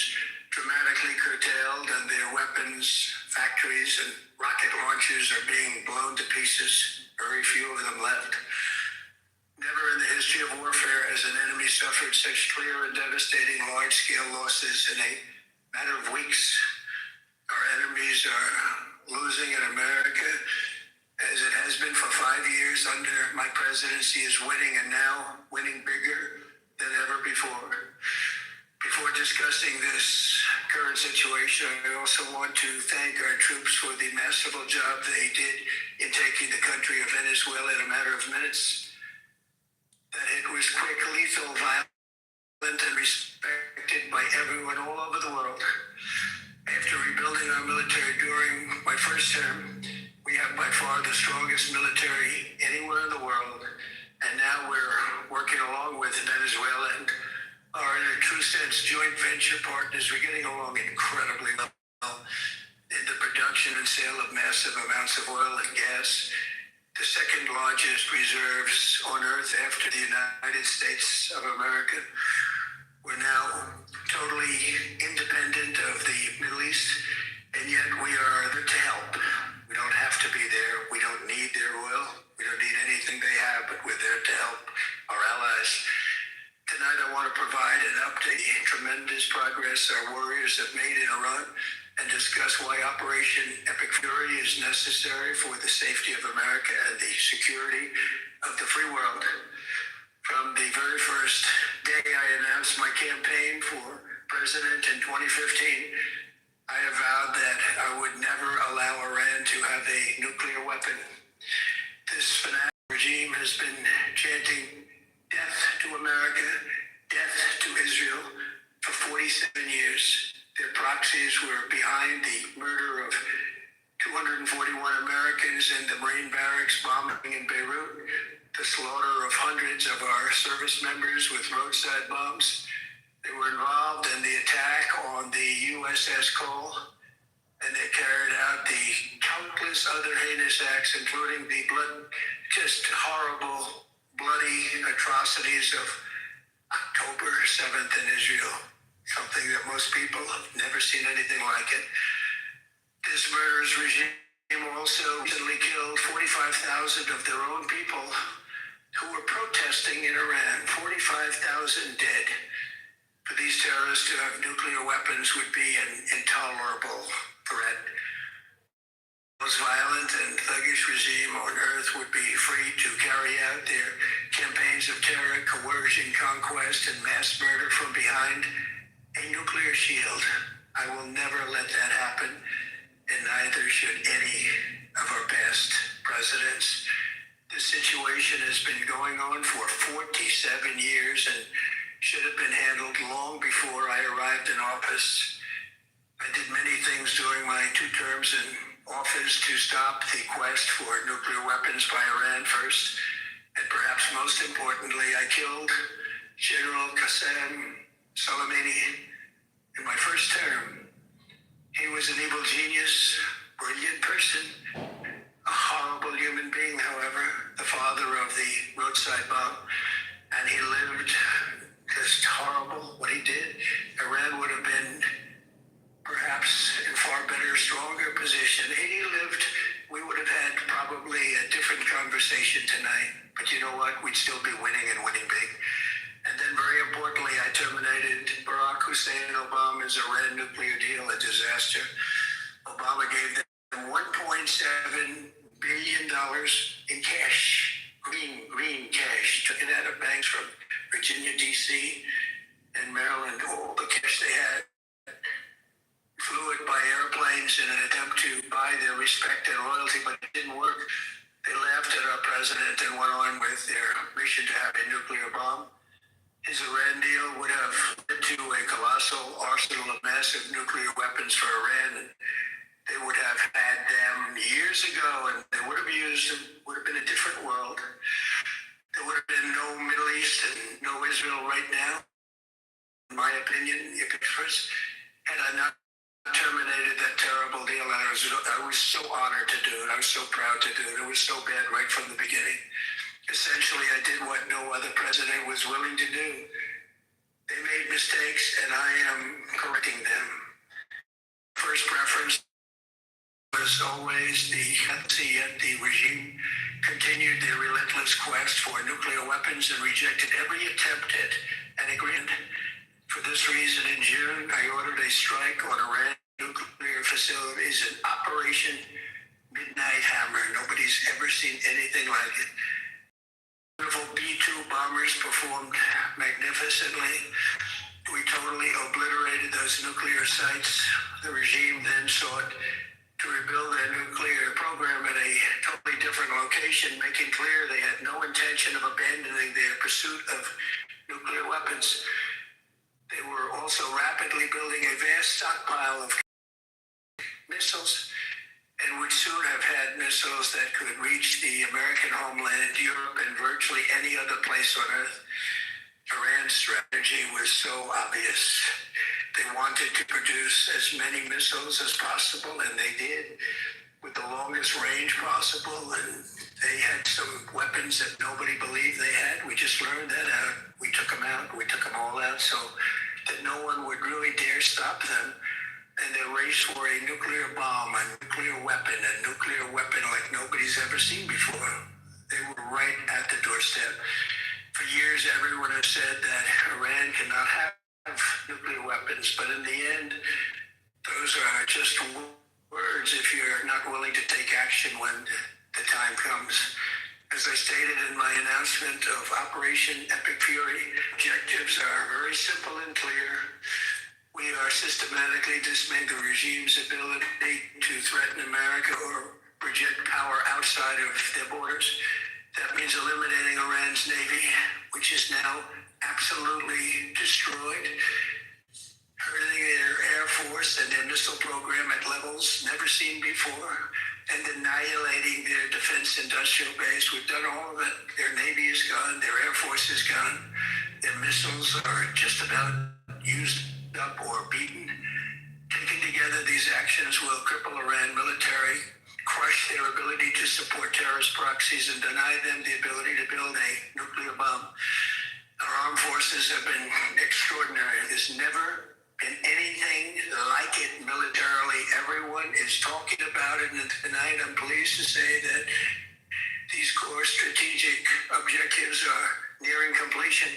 dramatically curtailed, and their weapons, factories, and rocket launchers are being blown to pieces. Very few of them left. Never in the history of warfare has an enemy suffered such clear and devastating large-scale losses in a matter of weeks. Our enemies are losing in America, as it has been for 5 years under my presidency, is winning, and now winning bigger than ever before. Before discussing this current situation, I also want to thank our troops for the masterful job they did in taking the country of Venezuela in a matter of minutes. That it was quick, lethal, violent, and respected by everyone all over the world. After rebuilding our military during my first term, we have by far the strongest military anywhere in the world. And now we're working along with Venezuela and are in a true sense joint venture partners. We're getting along incredibly well in the production and sale of massive amounts of oil and gas, the second largest reserves on earth after the United States of America. We're now totally independent of the Middle East, and yet we are there to help. We don't have to be there. We don't need their oil. We don't need anything they have, but we're there to help our allies. Tonight I want to provide an update on the tremendous progress our warriors have made in Iran and discuss why Operation Epic Fury is necessary for the safety of America and the security of the free world. From the very first day I announced my campaign for president in 2015, I have vowed that I would never allow Iran to have a nuclear weapon. This fanatic regime has been chanting death to America, death to Israel for 47 years. Their proxies were behind the murder of 241 Americans in the Marine barracks bombing in Beirut, the slaughter of hundreds of our service members with roadside bombs. They were involved in the attack on the USS Cole, and they carried out the countless other heinous acts, including the just horrible, bloody atrocities of October 7th in Israel, something that most people have never seen anything like it. This murderous regime also recently killed 45,000 of their own people who were protesting in Iran. 45,000 dead. For these terrorists to have nuclear weapons would be an intolerable threat. The most violent and thuggish regime on earth would be free to carry out their campaigns of terror, coercion, conquest, and mass murder from behind a nuclear shield. I will never let that happen, and neither should any of our past presidents. This situation has been going on for 47 years and should have been handled long before I arrived in office. I did many things during my 2 terms in office to stop the quest for nuclear weapons by Iran first, and perhaps most importantly, I killed General Qasem Soleimani in my first term. He was an evil genius, brilliant person, a horrible human being, however, the father of the roadside bomb, and he lived just horrible what he did. Iran would have been perhaps in far better, stronger position. Had he lived, we would have had probably a different conversation tonight. But you know what? We'd still be winning and winning big. And then very importantly, I terminated Barack Hussein Obama's Iran nuclear deal, a disaster. Obama gave them $1.7 billion in cash, green cash, took it out of banks from Virginia, D.C., and Maryland, all the cash they had, flew it by airplanes in an attempt to buy their respect and loyalty, but it didn't work. They laughed at our president and went on with their mission to have a nuclear bomb. His Iran deal would have led to a colossal arsenal of massive nuclear weapons for Iran, and they would have had them years ago, and they would have used them, would have been a different world. There would have been no Middle East and no Israel right now, in my opinion, if it was, had I not terminated that terrible deal. And I I was so honored to do it. I was so proud to do it. It was so bad right from the beginning. Essentially, I did what no other president was willing to do. They made mistakes, and I am correcting them. First preference was always the regime continued their relentless quest for nuclear weapons and rejected every attempt at an agreement. For this reason, in June, I ordered a strike on Iran nuclear facilities in Operation Midnight Hammer. Nobody's ever seen anything like it. Beautiful B-2 bombers performed magnificently. We totally obliterated those nuclear sites. The regime then sought to rebuild their nuclear program at a totally different location, making clear they had no intention of abandoning their pursuit of nuclear weapons. They were also rapidly building a vast stockpile of missiles and would soon have had missiles that could reach the American homeland, Europe, and virtually any other place on Earth. Iran's strategy was so obvious. They wanted to produce as many missiles as possible, and they did, with the longest range possible. And they had some weapons that nobody believed they had. We just learned that out. We took them out. We took them all out so that no one would really dare stop them. And they raced for a nuclear bomb, a nuclear weapon like nobody's ever seen before. They were right at the doorstep. For years, everyone has said that Iran cannot have nuclear weapons, but in the end, those are just words if you're not willing to take action when the time comes. As I stated in my announcement of Operation Epic Fury, objectives are very simple and clear. We are systematically dismantling the regime's ability to threaten America or project power outside of their borders. That means eliminating Iran's Navy, which is now absolutely destroyed, hurting their Air Force and their missile program at levels never seen before, and annihilating their defense industrial base. We've done all of it. Their Navy is gone, their Air Force is gone, their missiles are just about used up or beaten. Taken together, these actions will cripple Iran military, crush their ability to support terrorist proxies, and deny them the ability to build a nuclear bomb. Our armed forces have been extraordinary. There's never been anything like it militarily. Everyone is talking about it, and tonight I'm pleased to say that these core strategic objectives are nearing completion.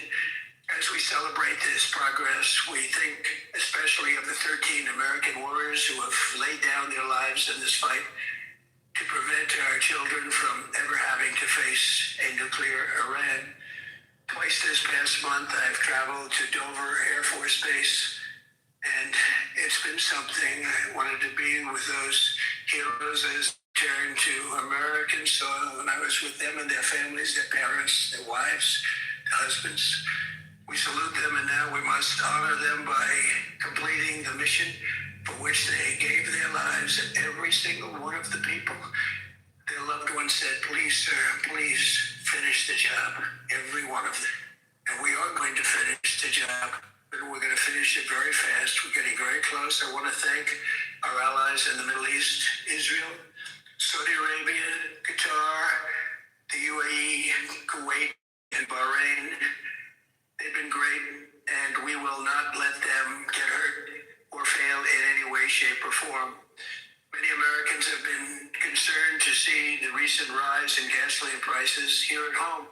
As we celebrate this progress, we think especially of the 13 American warriors who have laid down their lives in this fight to prevent our children from ever having to face a nuclear Iran. Twice this past month, I've traveled to Dover Air Force Base, and it's been something. I wanted to be with those heroes as they returned to American soil, and I was with them and their families, their parents, their wives, their husbands. We salute them, and now we must honor them by completing the mission for which they gave their lives. And every single one of the people, their loved ones said, "Please, sir, please finish the job." Every one of them. And we are going to finish the job, but we're going to finish it very fast. We're getting very close. I want to thank our allies in the Middle East, Israel, Saudi Arabia, Qatar, the UAE, Kuwait, and Bahrain. They've been great, and we will not let them get hurt or fail in any way, shape, or form. Many Americans have been concerned to see the recent rise in gasoline prices here at home.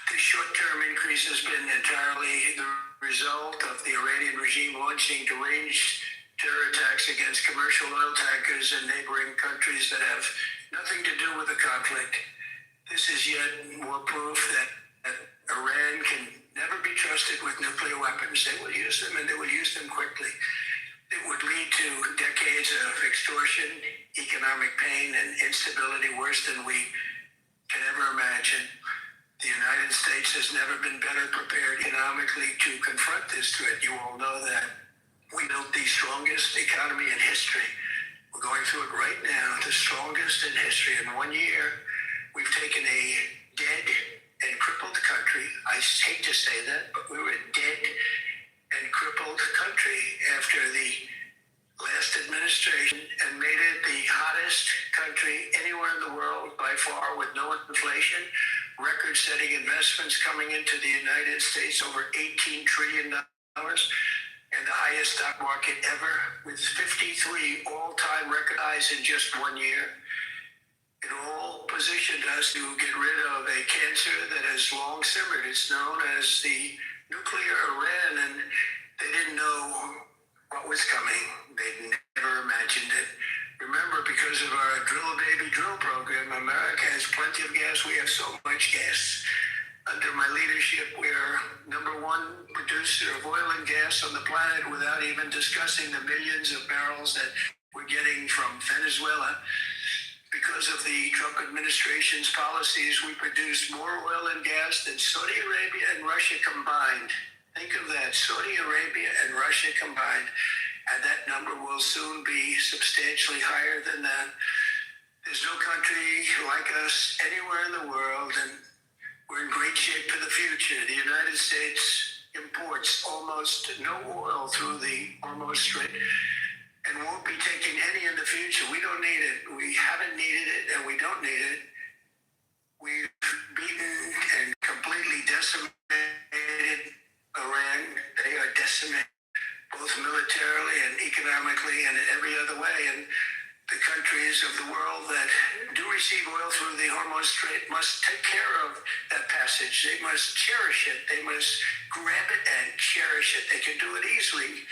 The short-term increase has been entirely the result of the Iranian regime launching deranged terror attacks against commercial oil tankers in neighboring countries that have nothing to do with the conflict. This is yet more proof that Iran can never be trusted with nuclear weapons. They will use them, and they will use them quickly. It would lead to decades of extortion, economic pain, and instability worse than we can ever imagine. The United States has never been better prepared economically to confront this threat. You all know that. We built the strongest economy in history. We're going through it right now, the strongest in history. In 1 year, we've taken a dead and crippled country. I hate to say that, but we were a dead and crippled country after the last administration and made it hottest country anywhere in the world by far, with no inflation, record-setting investments coming into the United States, over $18 trillion, and the highest stock market ever, with 53 all-time record highs in just 1 year. It all positioned us to get rid of a cancer that has long simmered. It's known as the nuclear Iran, and they didn't know what was coming. They'd never imagined it. Remember, because of our Drill Baby Drill program, America has plenty of gas. We have so much gas. Under my leadership, we're #1 producer of oil and gas on the planet, without even discussing the millions of barrels that we're getting from Venezuela. Because of the Trump administration's policies, we produce more oil and gas than Saudi Arabia and Russia combined. Think of that, Saudi Arabia and Russia combined. And that number will soon be substantially higher than that. There's no country like us anywhere in the world, and we're in great shape for the future. The United States imports almost no oil through the Hormuz Strait, and won't be taking any in the future. We don't need it. We haven't needed it, and we don't need it. We've beaten and completely decimated Iran. They are decimated, both militarily and economically and in every other way. And the countries of the world that do receive oil through the Hormuz Strait must take care of that passage. They must cherish it. They must grab it and cherish it. They can do it easily.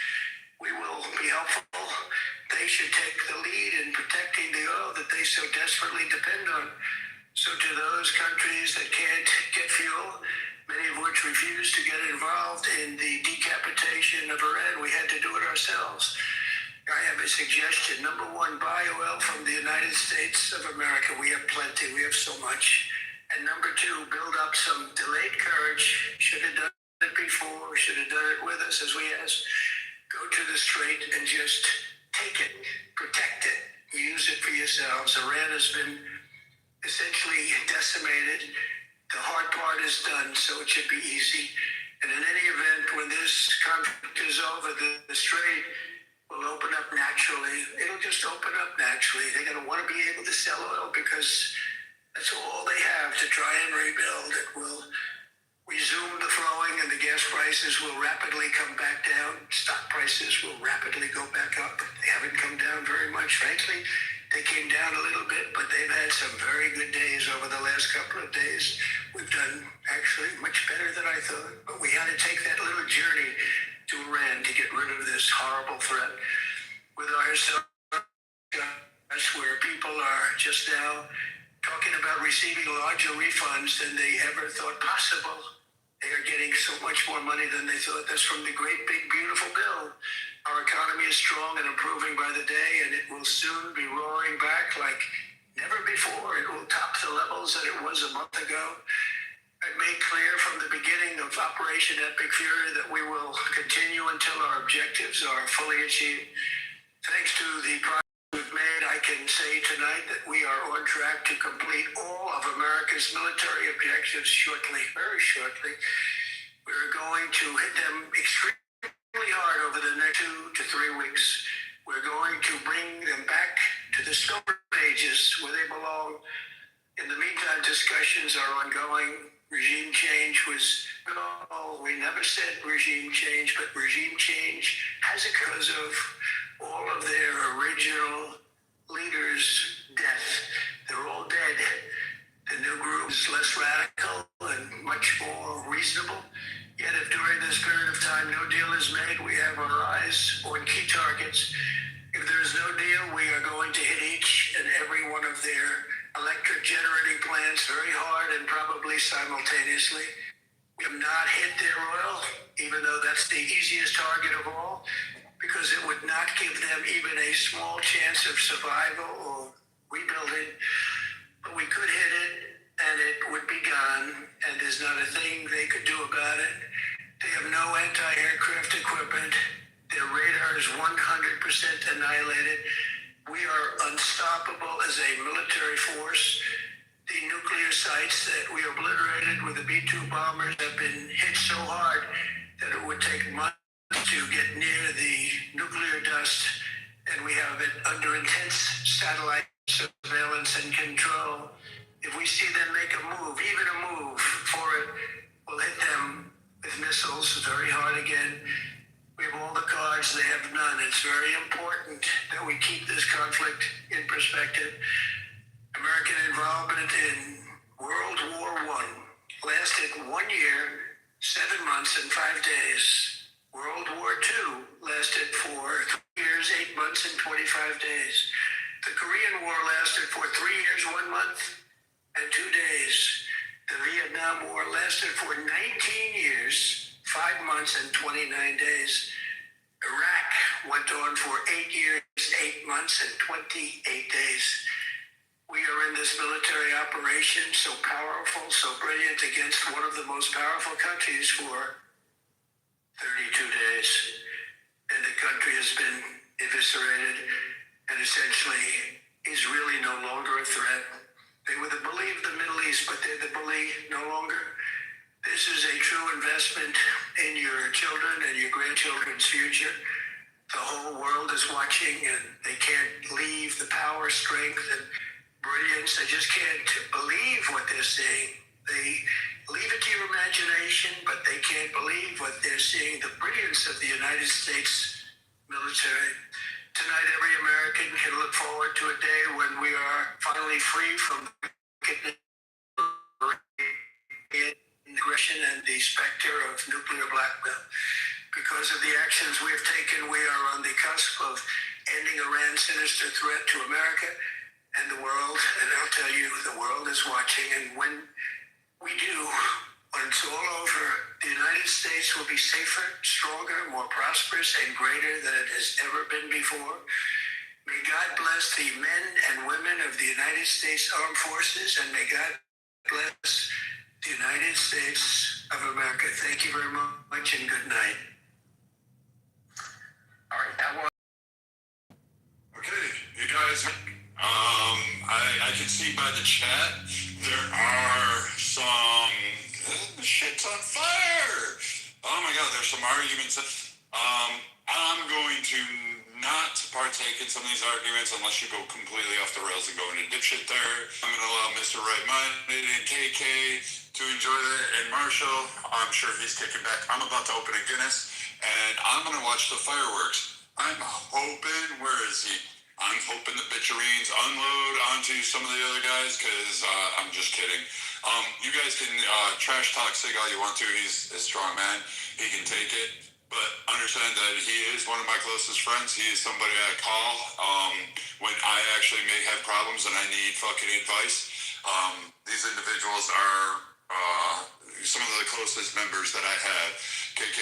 We will be helpful. They should take the lead in protecting the oil that they so desperately depend on. So to those countries that can't get fuel, many of which refuse to get involved in the decapitation of Iran, we had to do it ourselves. I have a suggestion. #1, buy oil from the United States of America. We have plenty. We have so much. And #2, build up some delayed courage. Should have done it before. Should have done it with us, as we asked. Go to the Strait and just take it, protect it, use it for yourselves. Iran has been essentially decimated. The hard part is done, so it should be easy. And in any event, when this conflict is over, the Strait will open up naturally. It'll just open up naturally. They're going to want to be able to sell oil because that's all they have to try and rebuild. It will resume the flowing, and the gas prices will rapidly come back down. Stock prices will rapidly go back up. They haven't come down very much, frankly. They came down a little bit, but they've had some very good days over the last couple of days. We've done actually much better than I thought, but we had to take that little journey to Iran to get rid of this horrible threat. With our historic, where people are just now talking about receiving larger refunds than they ever thought possible. They are getting so much more money than they thought. That's from the great, big, beautiful bill. Our economy is strong and improving by the day, and it will soon be roaring back like never before. It will top the levels that it was a month ago. I made clear from the beginning of Operation Epic Fury that we will continue until our objectives are fully achieved. Thanks to the progress we've made, I can say tonight that we are on track to complete all of America's military objectives shortly, very shortly. We're going to hit them extremely hard over the next 2 to 3 weeks. We're going to bring them back to the Stone Ages where they belong. In the meantime, discussions are ongoing. Regime change was, we never said regime change, but regime change has occurred because of all of their original leaders' death. They're all dead. The new group is less radical and much more reasonable. Yet if during this period of time no deal is made, we have our eyes on key targets. If there is no deal, we are going to hit each and every one of their electric generating plants very hard and probably simultaneously. We have not hit their oil, even though that's the easiest target of all, because it would not give them even a small chance of survival or rebuilding. But we could hit it, and it would be gone, and there's not a thing they could do about it. They have no anti-aircraft equipment. Their radar is 100% annihilated. We are unstoppable as a military force. The nuclear sites that we obliterated with the B-2 bombers have been hit so hard that it would take months to get near the nuclear dust. and we have it under intense satellite surveillance and control. If we see them make a move, even a move for it, we'll hit them with missiles very hard again. We have all the cards, they have none. It's very important that we keep this conflict in perspective. American involvement in World War I lasted 1 year, 7 months, and 5 days. World War II lasted for 3 years, 8 months, and 25 days. The Korean War lasted for 3 years, 1 month, and 2 days. The Vietnam War lasted for 19 years, 5 months, and 29 days. Iraq went on for 8 years, 8 months, and 28 days. We are in this military operation so powerful, so brilliant against one of the most powerful countries for 32 days. And the country has been eviscerated and essentially is really no longer a threat. They were the bully of the Middle East, but they're the bully no longer. This is a true investment in your children and your grandchildren's future. The whole world is watching, and they can't leave the power, strength, and brilliance. They just can't believe what they're seeing. They leave it to your imagination, but they can't believe what they're seeing, the brilliance of the United States military. Tonight, every American can look forward to a day when we are finally free from aggression and the specter of nuclear blackmail. Because of the actions we have taken, we are on the cusp of ending Iran's sinister threat to America and the world. And I'll tell you, the world is watching. And when we do, when it's all over, the United States will be safer, stronger, more prosperous, and greater than it has ever been before. May God bless the men and women of the United States Armed Forces, and may God bless the United States of America. Thank you very much, and good night. All right, that was. Okay, you guys, I can see by the chat there are some shit's on fire. Oh my God, there's some arguments. I'm going to not partake in some of these arguments unless you go completely off the rails and go into dipshit there. I'm going to allow Mr. Right-Minded and KK to enjoy that, and Marshall, I'm sure he's kicking back. I'm about to open a Guinness, and I'm going to watch the fireworks. I'm hoping, where is he? I'm hoping the bitchereens unload onto some of the other guys, because I'm just kidding. You guys can trash talk Sig all you want to. He's a strong man. He can take it. But understand that he is one of my closest friends. He is somebody I call when I actually may have problems and I need fucking advice. These individuals are some of the closest members that I have. KK,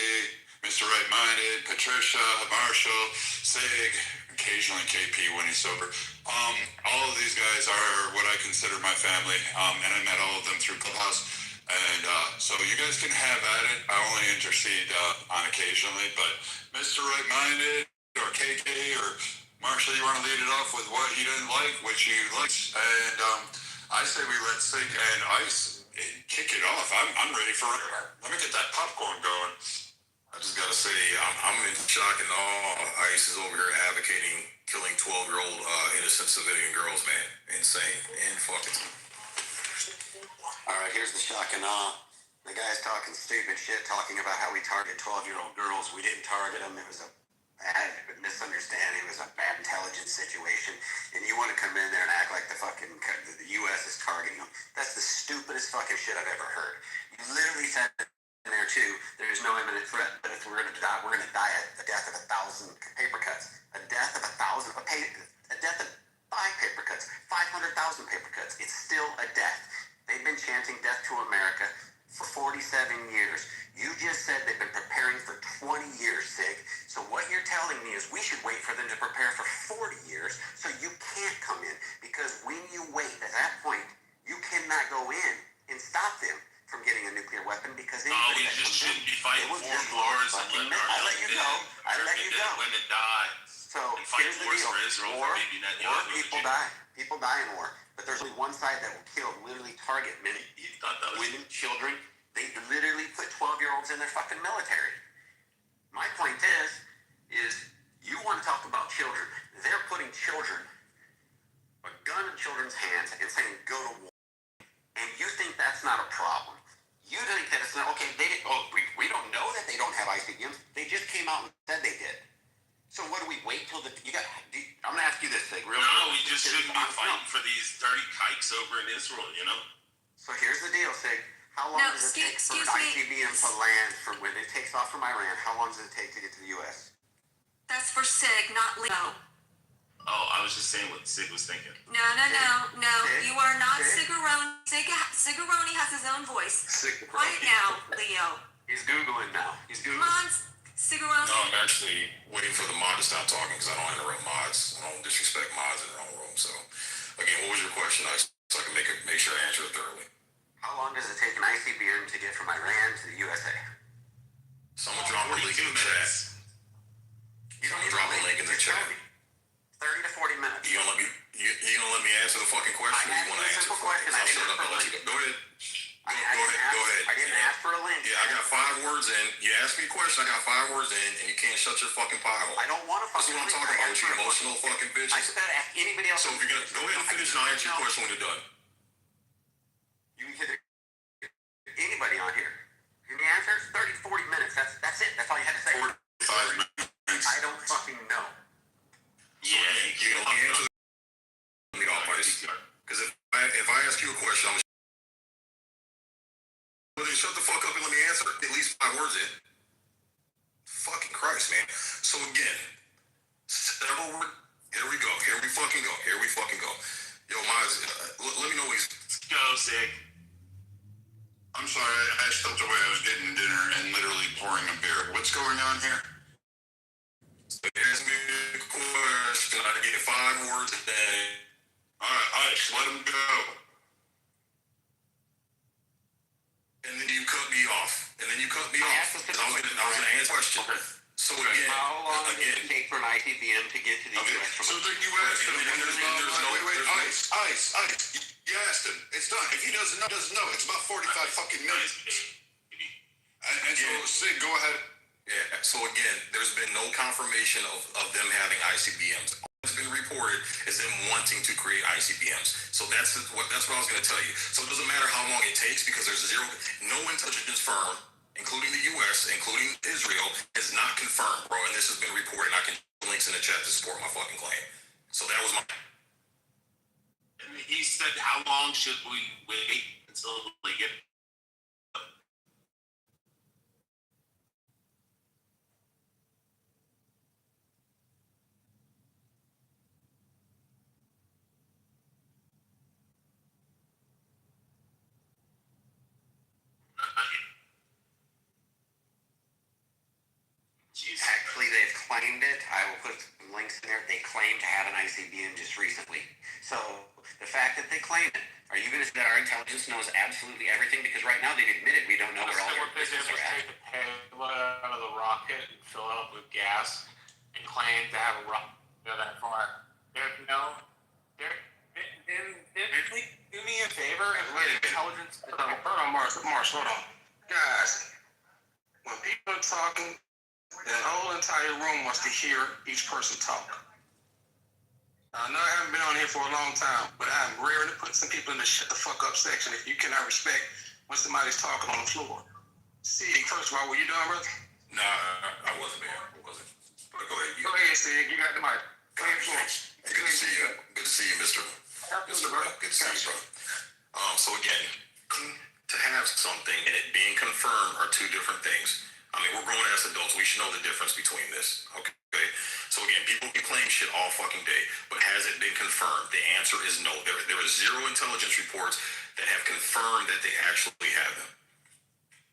Mr. Right-Minded, Patricia, Marshall, Sig, occasionally KP when he's sober. All of these guys are what I consider my family, and I met all of them through Clubhouse. And so you guys can have at it. I only intercede on occasionally, but Mr. Right-Minded or KK or Marshall, you want to lead it off with what you didn't like, which you liked, and I say we let Sig and Ice kick it off. I'm ready for it. Let me get that popcorn going. I just gotta say, I'm in shock and awe. Ice is over here advocating killing 12-year-old innocent civilian girls, man. Insane. And fucking. All right, here's the shock and awe. The guy's talking stupid shit, talking about how we target 12-year-old girls. We didn't target them. It was a bad misunderstanding. It was a bad intelligence situation. And you want to come in there and act like the U.S. is targeting them. That's the stupidest fucking shit I've ever heard. You literally said in there too, there's no imminent threat. But if we're going to die, we're going to die a death of 1,000 paper cuts. A death of 1,000, a death of 5 paper cuts, 500,000 paper cuts. It's still a death. They've been chanting death to America for 47 years. You just said they've been preparing for 20 years, Sig. So what you're telling me is we should wait for them to prepare for 40 years so you can't come in. Because when you wait at that point, you cannot go in and stop them from getting a nuclear weapon because anybody that comes in, they will just wars and I let you go. I let you go. Women die. So here's the deal. War, people die. People die in war. But there's only one side that will kill, literally target men, women, children. They literally put 12-year-olds in their fucking military. My point is You want to talk about children. They're putting children, a gun in children's hands and saying, go to war. And you think that's not a problem. You think that it's not, okay, we don't know that they don't have ICBMs. They just came out and said they did. So what do we wait till I'm going to ask you this, Sig, real quick. No, we just shouldn't be fighting for these dirty kikes over in Israel, you know? So here's the deal, Sig. How long does it take for an ICBM to land from when it takes off from Iran? How long does it take to get to the U.S.? That's for Sig, not Leo. Oh, I was just saying what Sig was thinking. No. Sig? You are not Sig? Sigaroni. Sigaroni has his own voice. Quiet now, Leo. He's Googling now. Come on, Sigaroni. No, I'm actually waiting for the mod to stop talking because I don't interrupt mods. I don't disrespect mods in their own room. So, again, what was your question? So I can make sure I answer it thoroughly. How long does it take an ICBM to get from Iran to the USA? Someone drop a link in the chat. Someone drop a link in the chat. 30 to 40 minutes. You gonna let me answer the fucking question, or you want to answer the question? I'll shut up and let you go. Go ahead. Go ahead. I didn't ask for a link. Yeah, I got 5 words in. You asked me a question, I got 5 words in, and you can't shut your fucking pile. I don't want to fucking. That's what I'm talking about with you emotional fucking bitches. I just gotta ask anybody else. So if you're gonna go ahead and finish, and I'll answer your question when you're done. You can hit anybody on here. Give me answers. 30 to 40 minutes. That's it. That's all you had to say. 45 minutes. I don't fucking know. Yeah, you know, answer me off, buddy. Because if I ask you a question, I'm well, then shut the fuck up and let me answer at least 5 words in. Fucking Christ, man. So again, here we go. Here we fucking go. Yo, Miles, let me know what he's. Go, Sig. I'm sorry, I stepped away. I was getting dinner and literally pouring a beer. What's going on here? Ask me a question. I get 5 words a day. All right, let him go. And then you cut me off. Because I was gonna answer the question. So again, how long does it take for an ICBM to get to the U.S. So then you asked him, and there's no ice. You asked him. It's done. If he doesn't know. It's about 45 fucking minutes. And so, Sig, go ahead. Yeah. So again, there's been no confirmation of them having ICBMs. What's been reported is them wanting to create ICBMs. So that's what I was going to tell you. So it doesn't matter how long it takes because there's no intelligence firm, including the U.S., including Israel, is not confirmed, bro. And this has been reported. I can put links in the chat to support my fucking claim. So that was my. He said, how long should we wait until we get? Actually, they've claimed it. I will put links in there. They claim to have an ICBM just recently. So the fact that they claim it, are you going to say that our intelligence knows absolutely everything? Because right now they've admitted we don't know where all their business are at. Take the payload out of the rocket and fill it up with gas and claim to have a rocket go that far. There's no. Do me a favor and let intelligence. Hold on, Mars, hold on. Guys, when people are talking, the whole entire room wants to hear each person talk. I know I haven't been on here for a long time, but I'm rare to put some people in the shut the fuck up section if you cannot respect when somebody's talking on the floor. Sig, first of all, were you done, brother? Nah, I wasn't there. I wasn't. But go ahead. Go ahead, Sig. You got the mic. Go ahead, floor. Good to see you. Good to see you, Mr. Good to see you, bro. So again, to have something and it being confirmed are 2 different things. I mean, we're grown ass adults. We should know the difference between this. Okay. So again, people can claim shit all fucking day, but has it been confirmed? The answer is no. There are 0 intelligence reports that have confirmed that they actually have them.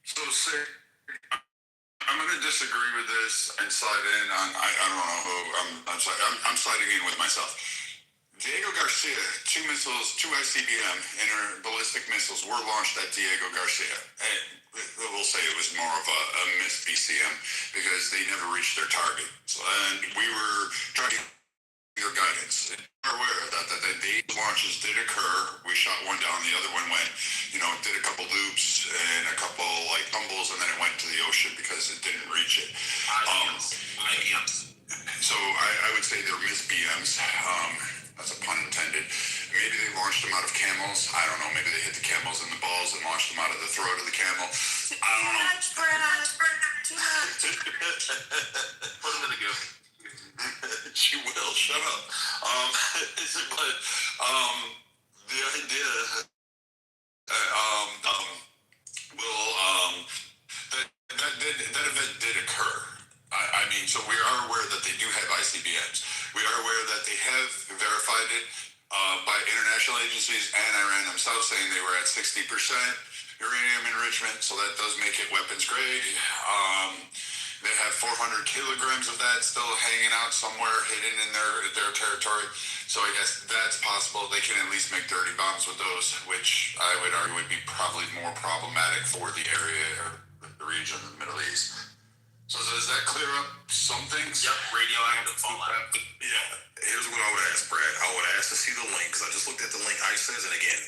So, Sig, I'm going to disagree with this and slide in on, I don't know who, I'm sliding in with myself. Diego Garcia, 2 missiles, 2 ICBM, ballistic missiles were launched at Diego Garcia. And we'll say it was more of a missed BCM because they never reached their target. So, and we were trying to get your guidance. We're aware that the launches did occur. We shot one down, the other one went, did a couple loops and a couple tumbles, and then it went to the ocean because it didn't reach it. IBMs. So I would say they're missed BMs. That's a pun intended. Maybe they launched them out of camels. I don't know. Maybe they hit the camels in the balls and launched them out of the throat of the camel. I don't know. Too much. Put them in the gift. She will. Shut up. But the idea that event did occur. I mean, so we are aware that they do have ICBMs. We are aware that they have verified it by international agencies and Iran themselves, saying they were at 60% uranium enrichment. So that does make it weapons grade. They have 400 kilograms of that still hanging out somewhere hidden in their territory. So I guess that's possible. They can at least make dirty bombs with those, which I would argue would be probably more problematic for the area or the region of the Middle East. So does that clear up some things? Yep, radioactive fallout. Yeah. Here's what I would ask, Brad. I would ask to see the link, because I just looked at the link ICE says, and again,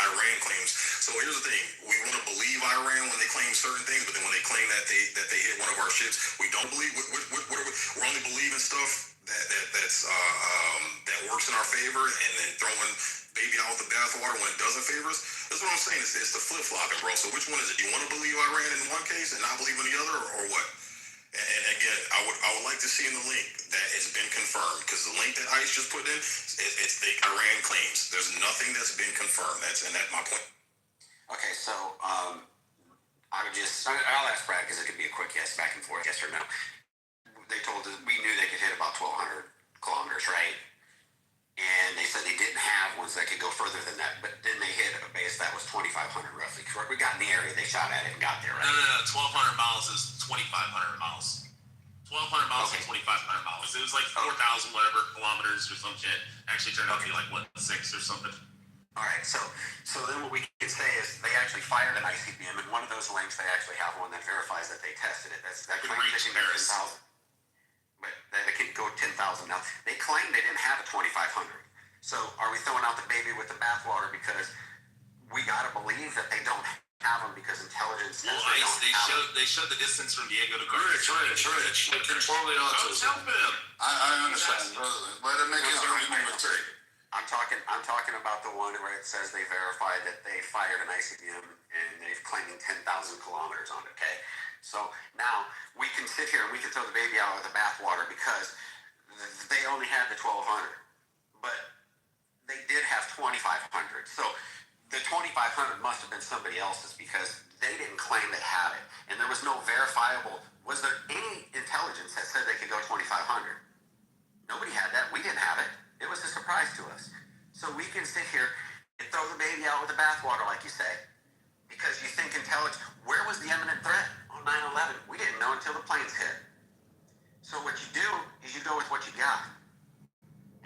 Iran claims. So here's the thing: we want to believe Iran when they claim certain things, but then when they claim that they hit one of our ships, we don't believe. We're only believing stuff that works in our favor, and then throwing baby out with the bathwater when it doesn't favor us. That's what I'm saying. It's the flip flopping, bro. So which one is it? Do you want to believe Iran in one case and not believe in the other, or what? And again, I would like to see in the link that it's been confirmed, because the link that ICE just put in, it's the Iran claims. There's nothing that's been confirmed. That's my point. Okay, so I'll ask Brad, because it could be a quick yes, back and forth, yes or no. They told us, we knew they could hit about 1,200 kilometers, right? And they said they didn't have ones that could go further than that, but then they hit a base that was 2,500 roughly. Correct? We got in the area, they shot at it and got there, right? No. 1,200 miles is 2,500 miles. 1,200 miles is 2,500 miles. It was like 4,000 whatever kilometers or some shit. Actually turned out to be like, what, 6 or something. All right, so then what we can say is they actually fired an ICBM, and one of those links, they actually have one that verifies that they tested it. That claims they can go 10,000. But they can go 10,000 now. They claim they didn't have a 2,500. So are we throwing out the baby with the bathwater because we got to believe that they don't have them because intelligence says they showed the distance from Diego to Garden. Rich. Control the autism. Help him. I understand. Let him make his argument with Tate. I'm talking about the one where it says they verified that they fired an ICBM and they've claiming 10,000 kilometers on it, okay? So now we can sit here and we can throw the baby out with the bathwater because they only had the 1,200, but they did have 2,500. So the 2,500 must have been somebody else's because they didn't claim they had it. And there was no verifiable, was there any intelligence that said they could go 2,500? Nobody had that. We didn't have it. It was a surprise to us. So we can sit here and throw the baby out with the bathwater, like you say, because you think intelligence, where was the imminent threat on 9/11? We didn't know until the planes hit. So what you do is you go with what you got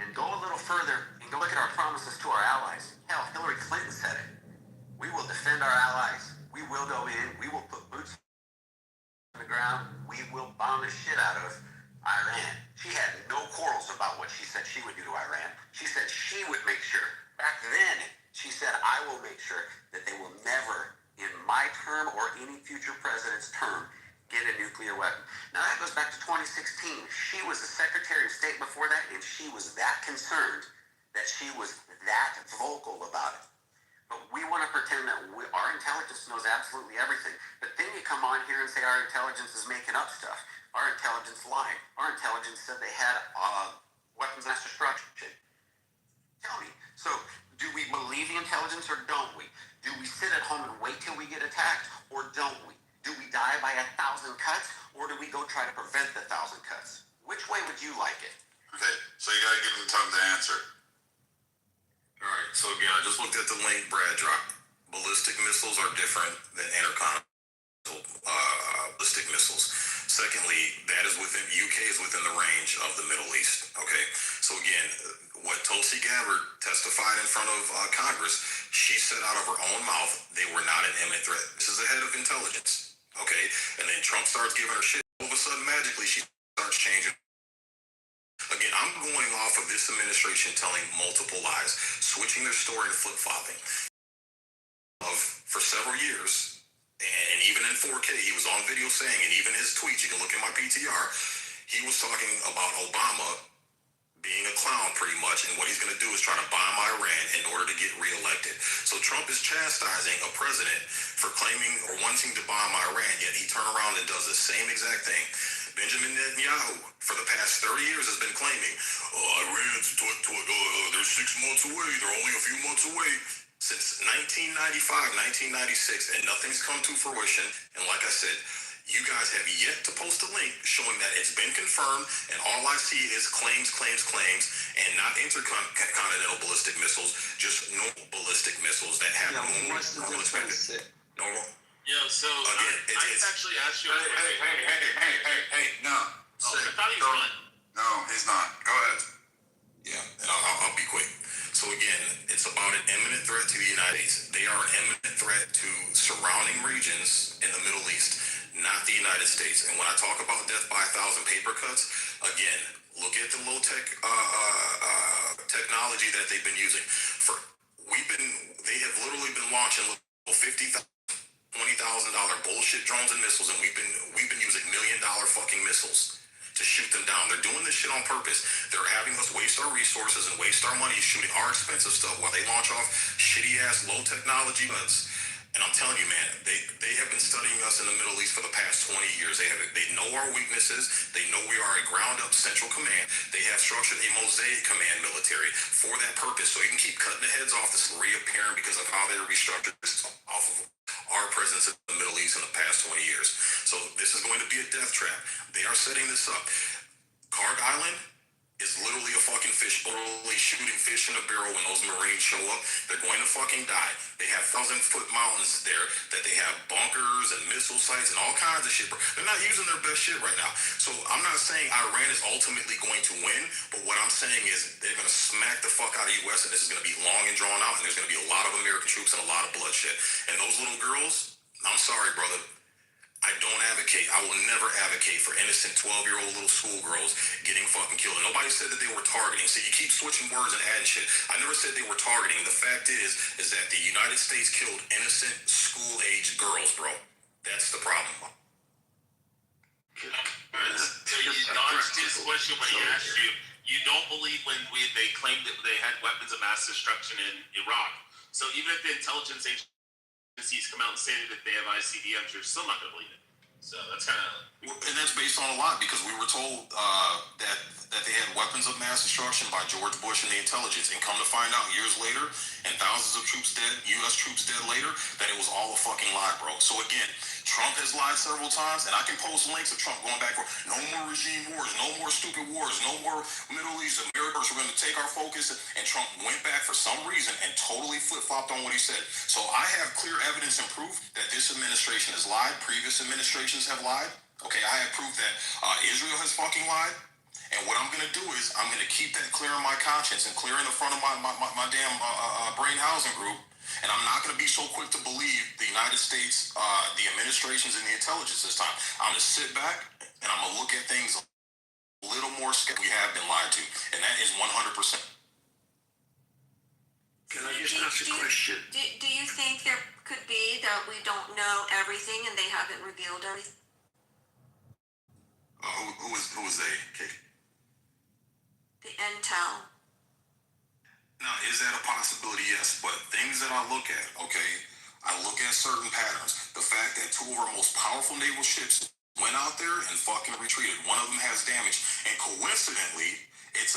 and go a little further and go look at our promises to our allies. Hell, Hillary Clinton said it. We will defend our allies. We will go in. We will put boots on the ground. We will bomb the shit out of Iran. She had no quarrels about what she said she would do to Iran. She said she would make sure. Back then, she said, I will make sure that they will never, in my term or any future president's term, get a nuclear weapon. Now, that goes back to 2016. She was the Secretary of State before that, and she was that concerned that she was that vocal about it. But we want to pretend that our intelligence knows absolutely everything. But then you come on here and say our intelligence is making up stuff. Our intelligence lied. Our intelligence said they had weapons of mass destruction. Tell me, so do we believe the intelligence or don't we? Do we sit at home and wait till we get attacked or don't we? Do we die by 1,000 cuts or do we go try to prevent the 1,000 cuts? Which way would you like it? Okay, so you gotta give them time to answer. All right, so again, I just looked at the link Brad dropped. Ballistic missiles are different than intercontinental ballistic missiles. Secondly, that is UK is within the range of the Middle East. Okay, so again, what Tulsi Gabbard testified in front of Congress, she said out of her own mouth they were not an imminent threat. This is the head of intelligence. Okay, and then Trump starts giving her shit. All of a sudden, magically, she starts changing. Again, I'm going off of this administration telling multiple lies, switching their story and flip-flopping. For several years, and even in 4K, he was on video saying, and even his tweets, you can look at my PTR, He was talking about Obama being a clown pretty much, and what he's going to do is try to bomb Iran in order to get reelected. So Trump is chastising a president for claiming or wanting to bomb Iran, yet he turned around and does the same exact thing. Benjamin Netanyahu, for the past 30 years, has been claiming, Iran's, they're 6 months away, they're only a few months away. Since 1995, 1996, and nothing's come to fruition. And like I said, you guys have yet to post a link showing that it's been confirmed, and all I see is claims, and not intercontinental ballistic missiles, just normal ballistic missiles that have normal expected. Normal. Yeah, so Again, I actually asked you. Hey, no. Oh, I thought he was done. No, he's not. Go ahead. Yeah, and I'll be quick. So again, it's about an imminent threat to the United States. They are an imminent threat to surrounding regions in the Middle East, not the United States. And when I talk about death by 1,000 paper cuts, again, look at the low-tech technology that they've been using. They have literally been launching little $50,000, $20,000 bullshit drones and missiles, and we've been using $1 million fucking missiles to shoot them down. They're doing this shit on purpose. They're having us waste our resources and waste our money shooting our expensive stuff while they launch off shitty ass low technology guns. And I'm telling you, man, they have been studying us in the Middle East for the past 20 years. They know our weaknesses. They know we are a ground up central command. They have structured a mosaic command military for that purpose, so you can keep cutting the heads off this reappearing because of how they restructured this off of our presence in the Middle East in the past 20 years. So this is going to be a death trap. They are setting this up. Karg Island is literally a fucking fish bowl, literally shooting fish in a barrel when those Marines show up. They're going to fucking die. They have 1,000-foot mountains there that they have bunkers and missile sites and all kinds of shit, bro. They're not using their best shit right now. So I'm not saying Iran is ultimately going to win, but what I'm saying is they're going to smack the fuck out of the U.S. and this is going to be long and drawn out, and there's going to be a lot of American troops and a lot of bloodshed. And those little girls, I'm sorry, brother, I don't advocate. I will never advocate for innocent 12-year-old little schoolgirls getting fucking killed. Nobody said that they were targeting. So you keep switching words and adding shit. I never said they were targeting. The fact is that the United States killed innocent school-aged girls, bro. That's the problem. So you dodged his question when he asked you. You don't believe when they claimed that they had weapons of mass destruction in Iraq. So even if the intelligence agencies come out and say that they have ICBMs, you're still not going to believe it. So that's kind of... And that's based on a lot because we were told that they had weapons of mass destruction by George Bush and the intelligence, and come to find out years later, and thousands of troops dead, U.S. troops dead later, that it was all a fucking lie, bro. So again, Trump has lied several times, and I can post links of Trump going back for no more regime wars, no more stupid wars, no more Middle East. Americans were going to take our focus, and Trump went back for some reason and totally flip-flopped on what he said. So I have clear evidence and proof that this administration has lied. Previous administrations have lied. Okay, I have proof that Israel has fucking lied. And what I'm going to do is I'm going to keep that clear in my conscience and clear in the front of my damn brain housing group. And I'm not going to be so quick to believe the United States, the administrations, and the intelligence this time. I'm going to sit back and I'm going to look at things a little more skeptical. We have been lied to, and that is 100%. Can I just ask a question? Do you think there could be that we don't know everything and they haven't revealed everything? Who is they, Katie? The intel. Now, is that a possibility? Yes, but things that I look at, okay, I look at certain patterns. The fact that two of our most powerful naval ships went out there and fucking retreated. One of them has damage, and coincidentally, it's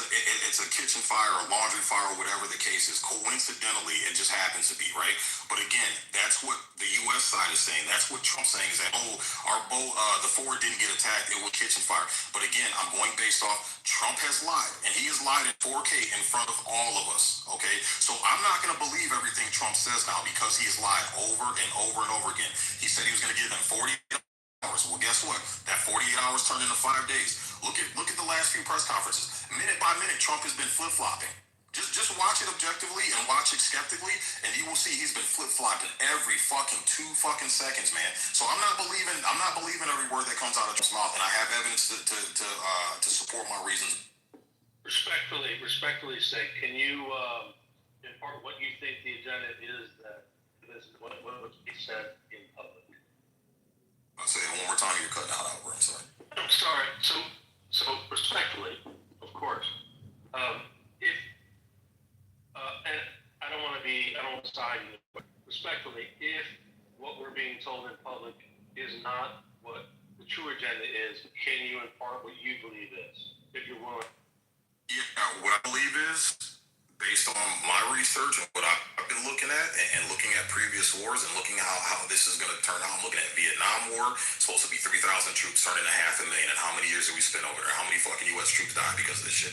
a kitchen fire or laundry fire or whatever the case is. Coincidentally, it just happens to be, right? But again, that's what the U.S. side is saying. That's what Trump's saying is that, our boat, the Ford didn't get attacked. It was kitchen fire. But again, I'm going based off Trump has lied, and he has lied in 4K in front of all of us, okay? So I'm not going to believe everything Trump says now because he has lied over and over and over again. He said he was going to give them 40 hours. Well, guess what? That 48 hours turned into 5 days. Look at the last few press conferences. Minute by minute, Trump has been flip-flopping. Just watch it objectively and watch it skeptically, and you will see he's been flip-flopping every fucking 2 fucking seconds, man. So I'm not believing every word that comes out of Trump's mouth, and I have evidence to support my reasons. Respectfully say, can you impart what you think the agenda is that this what he said in public? I'll say it one more time. You're cutting out, Albert. I'm sorry. I'm sorry. So So respectfully, of course, if and I don't want to side you, but respectfully, if what we're being told in public is not what the true agenda is, can you impart what you believe is, if you're willing? Yeah, what I believe is, based on my research and what I've been looking at and looking at previous wars and looking at how this is going to turn out, I'm looking at Vietnam War, supposed to be 3,000 troops, turning to 500,000, and how many years did we spend over there? How many fucking U.S. troops died because of this shit?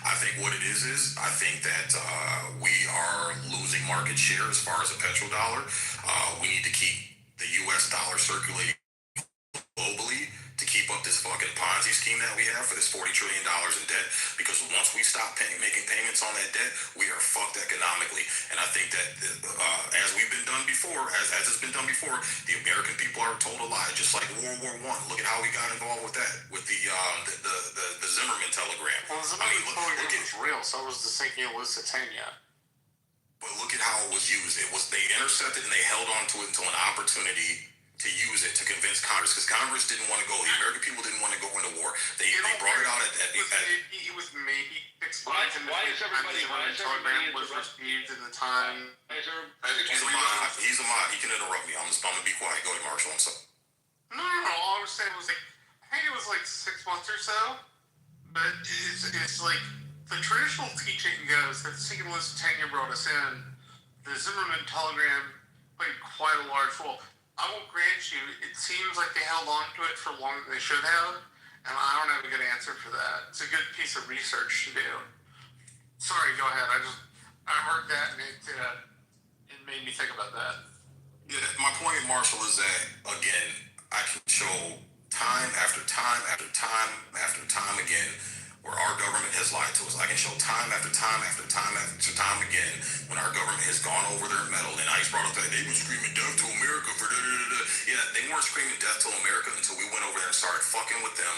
I think what it is I think that we are losing market share as far as the petrodollar. We need to keep the U.S. dollar circulating globally to keep up this fucking Ponzi scheme that we have for this $40 trillion in debt, because once we stop making payments on that debt, we are fucked economically. And I think that as we've been done before, as it's been done before, the American people are told a lie, just like World War I. Look at how we got involved with that, with the Zimmerman telegram. Well, the Zimmerman telegram was real, so was the sinking of Lusitania. But look at how it was used. They intercepted and they held on to it until an opportunity to use it to convince Congress, because Congress didn't want to go. The American people didn't want to go into war. They brought it out at it was maybe 6 months. Why is everybody was received in the time? He's a mod. He's a mod. He can interrupt me. I'm gonna be quiet. Go ahead, Marshall. I'm sorry. No. All I was saying was I think it was 6 months or so. But it's like the traditional teaching goes that the sinking of Lusitania brought us in. The Zimmerman telegram played quite a large role. I will grant you, it seems like they held on to it for longer than they should have, and I don't have a good answer for that. It's a good piece of research to do. Sorry, go ahead. I heard that, and it made me think about that. Yeah, my point, Marshall, is that, again, I can show time after time after time after time again where our government has lied to us. I can show time after time after time after time again when our government has gone over their metal. And I just brought up that they were screaming death to America for da-da-da-da. Yeah, they weren't screaming death to America until we went over there and started fucking with them.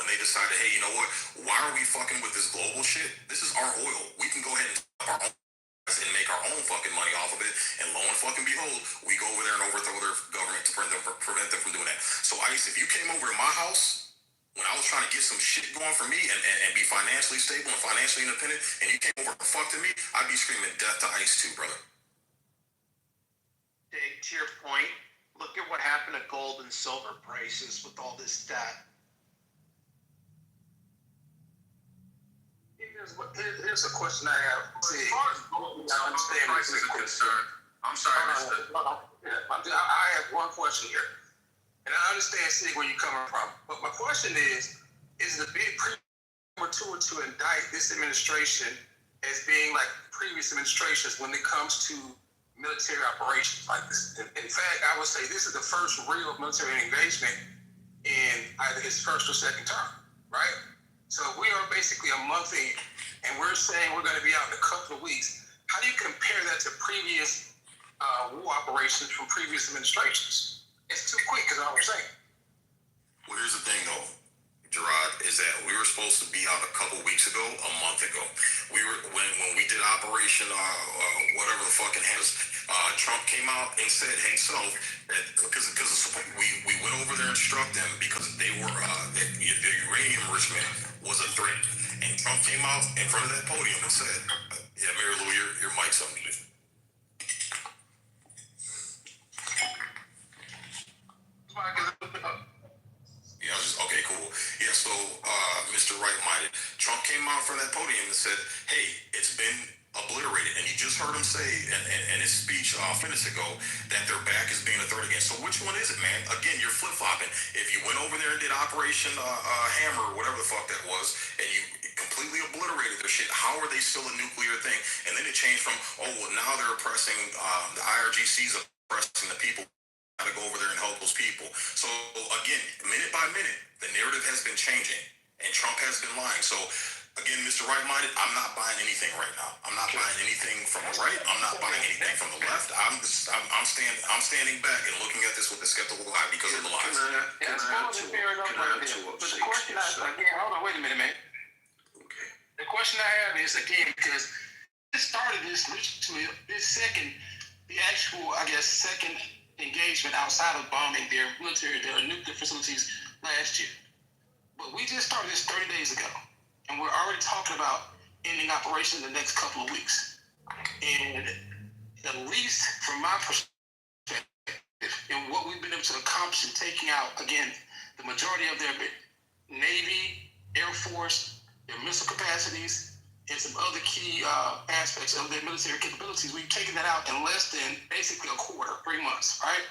When they decided, hey, you know what? Why are we fucking with this global shit? This is our oil. We can go ahead and stop our own and make our own fucking money off of it. And lo and fucking behold, we go over there and overthrow their government to prevent them from doing that. So ICE, if you came over to my house when I was trying to get some shit going for me and be financially stable and financially independent, and you came over and fucked me, I'd be screaming death to ICE too, brother. Dave, to your point, look at what happened to gold and silver prices with all this debt. Here's a question I have. See, as far as gold and silver prices are concerned, I'm sorry, I have one question here. And I understand, see, where you're coming from. But my question is it a bit premature to indict this administration as being like previous administrations when it comes to military operations like this? In fact, I would say this is the first real military engagement in either his first or second term, right? So we are basically a month in, and we're saying we're going to be out in a couple of weeks. How do you compare that to previous war operations from previous administrations? It's too quick, is all I'm saying. Well, here's the thing, though, Gerard, is that we were supposed to be out a couple weeks ago, a month ago. We were when we did Operation whatever the fucking has. Trump came out and said, "Hey, so because we went over there and struck them because they were the uranium enrichment was a threat." And Trump came out in front of that podium and said, "Yeah, Mary Lou, your mic's on mute." Yeah, okay, cool. Yeah, so Mr. Right-Minded, Trump came out from that podium and said, "Hey, it's been obliterated." And you just heard him say in his speech minutes ago that their back is being a threat again. So which one is it, man? Again, you're flip-flopping. If you went over there and did Operation Hammer or whatever the fuck that was, and you completely obliterated their shit, how are they still a nuclear thing? And then it changed from, oh, well, now they're oppressing, the IRGC's oppressing the people. Got to go over there and help those people. So again, minute by minute, the narrative has been changing, and Trump has been lying. So again, Mr. Right-Minded, I'm not buying anything right now. I'm not buying anything from the right. I'm not buying anything from the left. I'm standing back and looking at this with a skeptical eye because of the lies. But the question hold on, wait a minute, man. Okay. The question I have is, again, because it started this second, the actual, I guess, second engagement outside of bombing their military, their nuclear facilities last year. But we just started this 30 days ago, and we're already talking about ending operation in the next couple of weeks. And at least from my perspective, and what we've been able to accomplish in taking out, again, the majority of their Navy, Air Force, their missile capacities, and some other key aspects of their military capabilities, we've taken that out in less than basically a quarter, 3 months, right?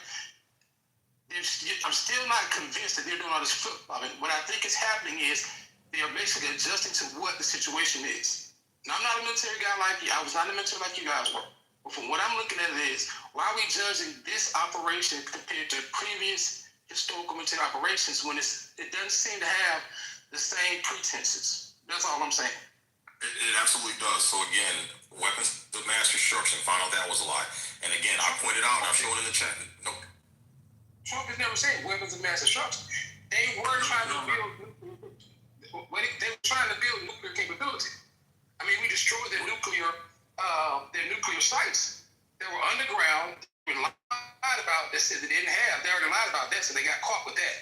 I'm still not convinced that they're doing all this flip-flopping. What I think is happening is they are basically adjusting to what the situation is. Now, I'm not a military guy like you. I was not a military like you guys were. But from what I'm looking at it is, why are we judging this operation compared to previous historical military operations when it doesn't seem to have the same pretenses? That's all I'm saying. It absolutely does. So again, weapons of mass destruction, found out that was a lie. And again, I pointed out, and I'll show it in the chat. No. Trump has never said weapons of mass destruction. They were trying to build nuclear capability. I mean, we destroyed their nuclear sites. They were underground. They were lied about. They said they didn't have. They already lied about that, so they got caught with that.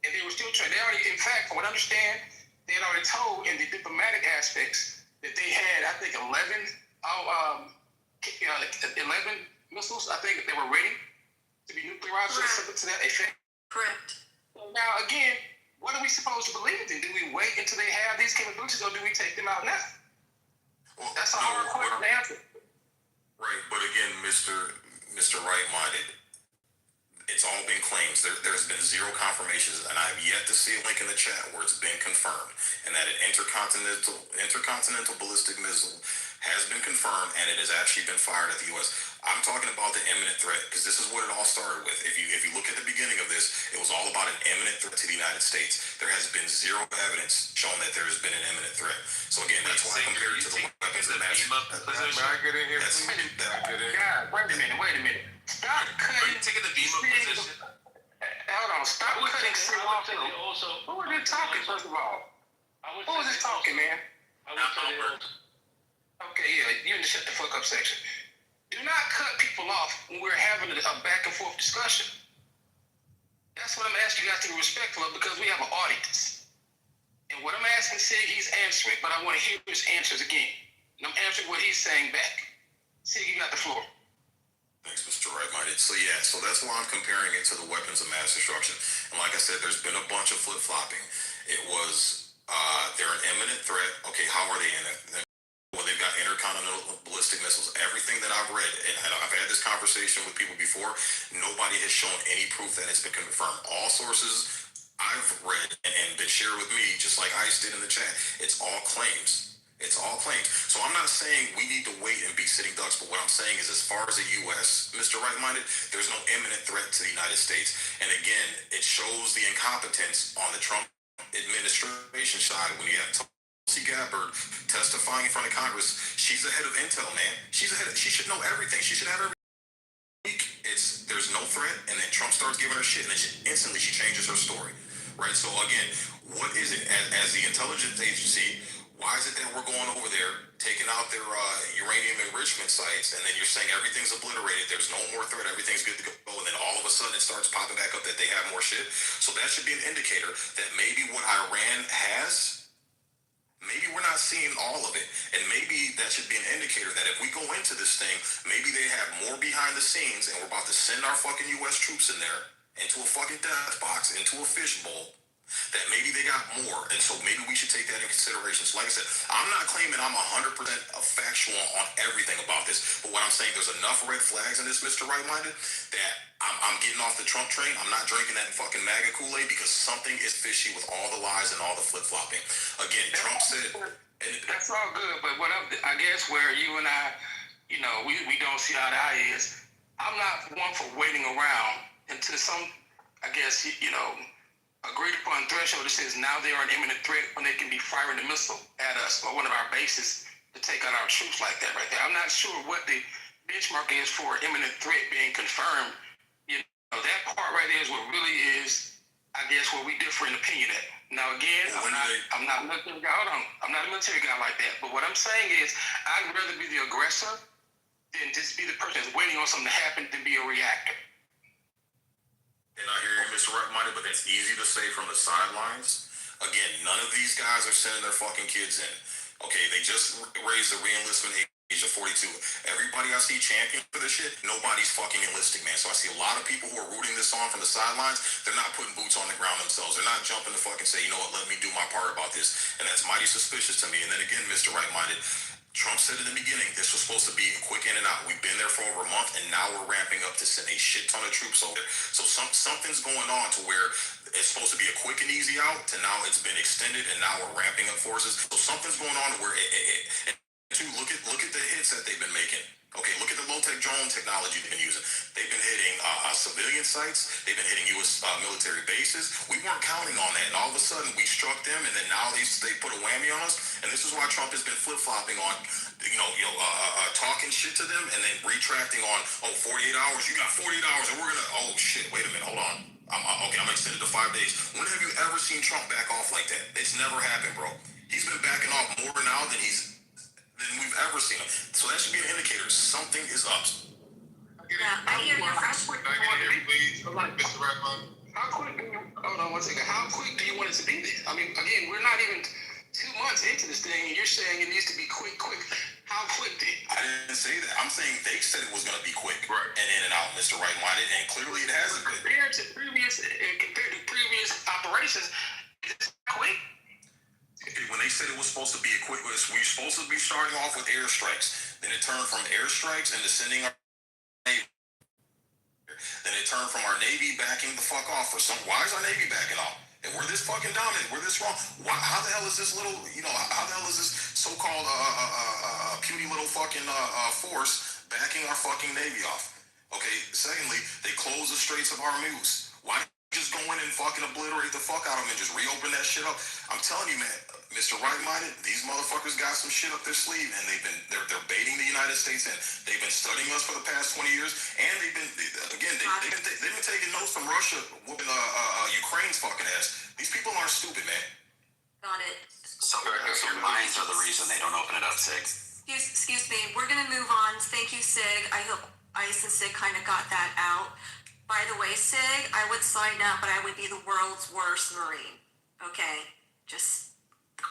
And they were still trying. They already, in fact, from what I understand, they had already told in the diplomatic aspects that they had, I think, 11 missiles. I think that they were ready to be nuclearized or something to that effect. Correct. So now, again, what are we supposed to believe in? Do we wait until they have these capabilities, or do we take them out now? Well, that's a hard question to answer. Right, but again, Mr. Right-minded, it's all been claims. There's been zero confirmations, and I've yet to see a link in the chat where it's been confirmed, and that an intercontinental ballistic missile has been confirmed, and it has actually been fired at the U.S. I'm talking about the imminent threat, because this is what it all started with. If you look at the beginning of this, it was all about an imminent threat to the United States. There has been zero evidence showing that there has been an imminent threat. So again, that's why I compare it to the weapons of mass destruction. May I get in here, please? God, wait a minute. Stop cutting. Are you taking the beam up position? Hold on. Stop cutting. Who was this talking, first of all? Who was this talking, man? Okay, yeah, you in the shut the fuck up section. Do not cut people off when we're having a back and forth discussion. That's what I'm asking you guys to be respectful of, because we have an audience. And what I'm asking, Sig, he's answering, but I want to hear his answers again. And I'm answering what he's saying back. Sig, you got the floor. Thanks, Mr. Right-minded. So yeah, so that's why I'm comparing it to the weapons of mass destruction. And like I said, there's been a bunch of flip-flopping. It was, they're an imminent threat. Okay, how are they in it? Well, they've got intercontinental ballistic missiles. Everything that I've read, and I've had this conversation with people before, nobody has shown any proof that it's been confirmed. All sources I've read and been shared with me, just like ICE did in the chat, it's all claims. It's all claims. So I'm not saying we need to wait and be sitting ducks, but what I'm saying is, as far as the U.S., Mr. Right-minded, there's no imminent threat to the United States. And again, it shows the incompetence on the Trump administration side when you have Tulsi Gabbard testifying in front of Congress. She's the head of intel, man. She should know everything. She should have everything. There's no threat, and then Trump starts giving her shit, and then instantly she changes her story, right? So again, what is it as the intelligence agency? Why is it that we're going over there, taking out their uranium enrichment sites, and then you're saying everything's obliterated, there's no more threat, everything's good to go, and then all of a sudden it starts popping back up that they have more shit? So that should be an indicator that maybe what Iran has, maybe we're not seeing all of it. And maybe that should be an indicator that if we go into this thing, maybe they have more behind the scenes, and we're about to send our fucking U.S. troops in there, into a fucking death box, into a fishbowl, that maybe they got more. And so maybe we should take that in consideration. So like I said, I'm not claiming I'm 100% factual on everything about this, but what I'm saying, there's enough red flags in this, Mr. Right-minded, that I'm getting off the Trump train. I'm not drinking that fucking MAGA Kool-Aid, because something is fishy with all the lies and all the flip-flopping. Again, Trump said... That's all good, but I guess where you and I, we don't see eye to eye is, I'm not one for waiting around until some, I guess, agreed upon threshold that says now they are an imminent threat when they can be firing a missile at us or one of our bases to take out our troops like that right there. I'm not sure what the benchmark is for imminent threat being confirmed. That part right there is what really is, I guess, where we differ in opinion at. Now again, I'm not a military guy. Hold on. I'm not a military guy like that. But what I'm saying is, I'd rather be the aggressor than just be the person that's waiting on something to happen than be a reactor. And I hear you, Mr. Right-minded, but that's easy to say from the sidelines. Again, none of these guys are sending their fucking kids in. Okay, they just raised the re-enlistment age of 42. Everybody I see champion for this shit, nobody's fucking enlisting, man. So I see a lot of people who are rooting this on from the sidelines. They're not putting boots on the ground themselves. They're not jumping to fucking say, you know what, let me do my part about this. And that's mighty suspicious to me. And then again, Mr. Right-Minded, Trump said in the beginning, this was supposed to be a quick in and out. We've been there for over a month, and now we're ramping up to send a shit ton of troops over there. So something's going on to where it's supposed to be a quick and easy out to now it's been extended, and now we're ramping up forces. So something's going on to where look at the hits that they've been making. Okay, look at the low-tech drone technology they've been using. They've been hitting civilian sites. They've been hitting U.S. Military bases. We weren't counting on that, and all of a sudden we struck them, and then now they put a whammy on us. And this is why Trump has been flip-flopping on, talking shit to them, and then retracting on, 48 hours. You got 48 hours, and we're gonna. Oh shit! Wait a minute. Hold on. I'm extended to 5 days. When have you ever seen Trump back off like that? It's never happened, bro. He's been backing off more now than we've ever seen him. So that should be an indicator. Something is up. Yeah, I hear you. Can I get here, please, Mr. Redmond? How quick do you, hold on one second, how quick do you want it to be there? I mean, again, we're not even 2 months into this thing, and you're saying it needs to be quick. How quick did? I didn't say that. I'm saying they said it was going to be quick and in and out, Mr. Right-Minded, and clearly it hasn't been. Compared to previous operations, it's quick. When they said it was supposed to be we were supposed to be starting off with airstrikes. Then it turned from airstrikes into sending our Navy. Then it turned from our Navy backing the fuck off for some. Why is our Navy backing off? And we're this fucking dominant. We're this wrong. How the hell is this little, how the hell is this so-called puny little fucking force backing our fucking Navy off? Okay, secondly, they closed the Straits of Hormuz. Why don't you just go in and fucking obliterate the fuck out of them and just reopen that shit up? I'm telling you, man, Mr. Right-Minded, these motherfuckers got some shit up their sleeve, and they're baiting the United States in. They've been studying us for the past 20 years, and they've been taking notes from Russia whooping Ukraine's fucking ass. These people aren't stupid, man. Got it. So your minds are the reason they don't open it up, Sig. Excuse me. We're going to move on. Thank you, Sig. I hope Ice and Sig kind of got that out. By the way, Sig, I would sign up, but I would be the world's worst Marine. Okay?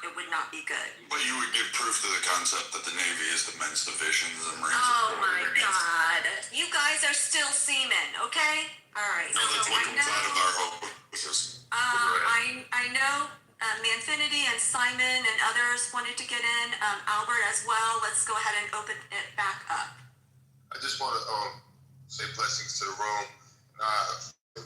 It would not be good. But you would give proof to the concept that the Navy is the men's division, the Marines. Oh my God. You guys are still seamen, okay? All right. No, that's what comes out of our hopes. I know Manfinity and Simon and others wanted to get in. Albert as well. Let's go ahead and open it back up. I just want to say blessings to the room.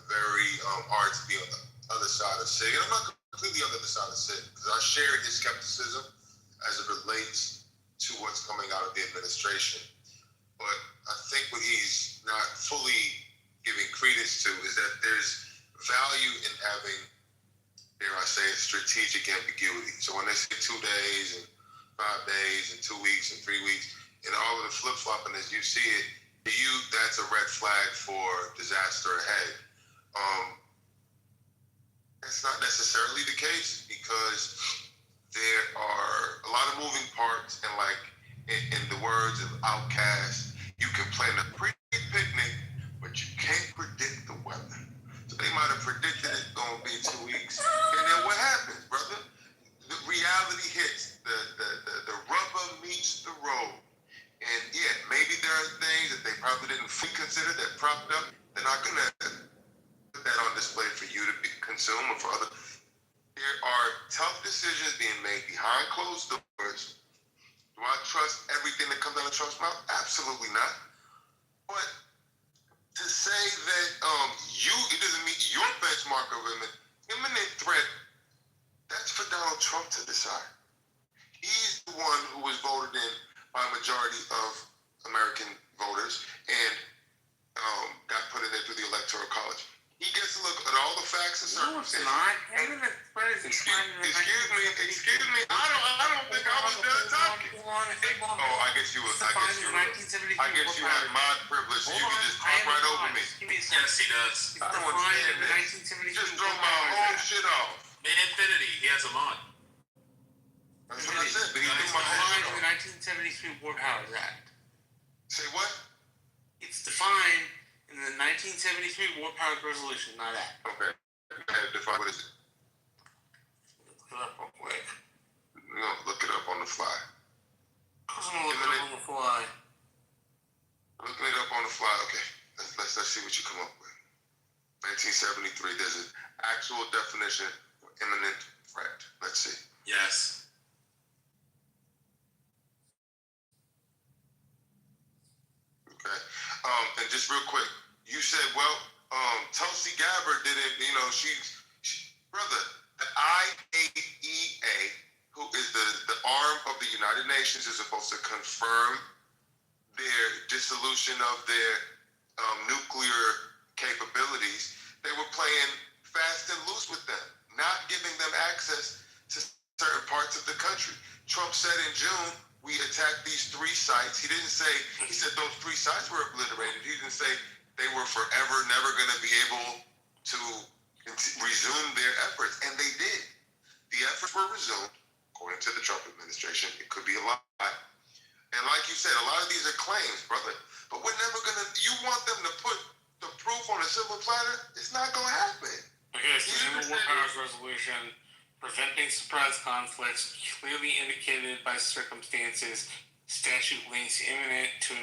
Very hard to be on the other side of Sig. And I'm not completely on the other side of Sig, because I share his skepticism as it relates to what's coming out of the administration. But I think what he's not fully giving credence to is that there's value in having, dare I say, strategic ambiguity. So when they say 2 days and 5 days and 2 weeks and 3 weeks, and all of the flip-flopping as you see it, to you, that's a red flag for disaster ahead. That's not necessarily the case, because there are a lot of moving parts, and like in the words of Outkast, you can plan a pretty picnic, but you can't predict the weather. So they might have predicted it's going to be 2 weeks, and then what happens, brother? The reality hits. The rubber meets the road. And yeah, maybe there are things that they probably didn't consider that propped up. They're not going to put that on display for you to consume or for others. There are tough decisions being made behind closed doors. Do I trust everything that comes out of Trump's mouth? Absolutely not. But to say that it doesn't meet your benchmark of an imminent threat, that's for Donald Trump to decide. He's the one who was voted in by a majority of American voters and got put in there through the Electoral College. He gets to look at all the facts and circumstances. Excuse me. I don't think I was done talking. Oh, I guess you had my privilege, so you can just talk right over me. Yes, he does. I don't understand this. Just throw my whole shit off. Infinity, he has a mod. That's what I said, but he threw my whole shit off. The 1973 War Powers Act. Say what? It's defined in the 1973 War Powers Resolution, not Act. Okay. Define what is it? Look it up real quick. No, look it up on the fly. I'm gonna look it up on the fly. Looking it up on the fly. Okay, let's see what you come up with. 1973. There's an actual definition for imminent threat. Let's see. Yes. Okay. And just real quick, you said, well, Tulsi Gabbard didn't, she brother, the IAEA, who is the arm of the United Nations, is supposed to confirm their dissolution of their nuclear capabilities. They were playing fast and loose with them, not giving them access to certain parts of the country. Trump said in June, we attacked these 3 sites. He said those 3 sites were obliterated. He didn't say they were forever, never going to be able to resume their efforts. And they did. The efforts were resumed, according to the Trump administration. It could be a lie. And like you said, a lot of these are claims, brother. But we're never going to, you want them to put the proof on a silver platter? It's not going to happen. Okay, so in the War Powers Resolution, preventing surprise conflicts clearly indicated by circumstances, statute links imminent to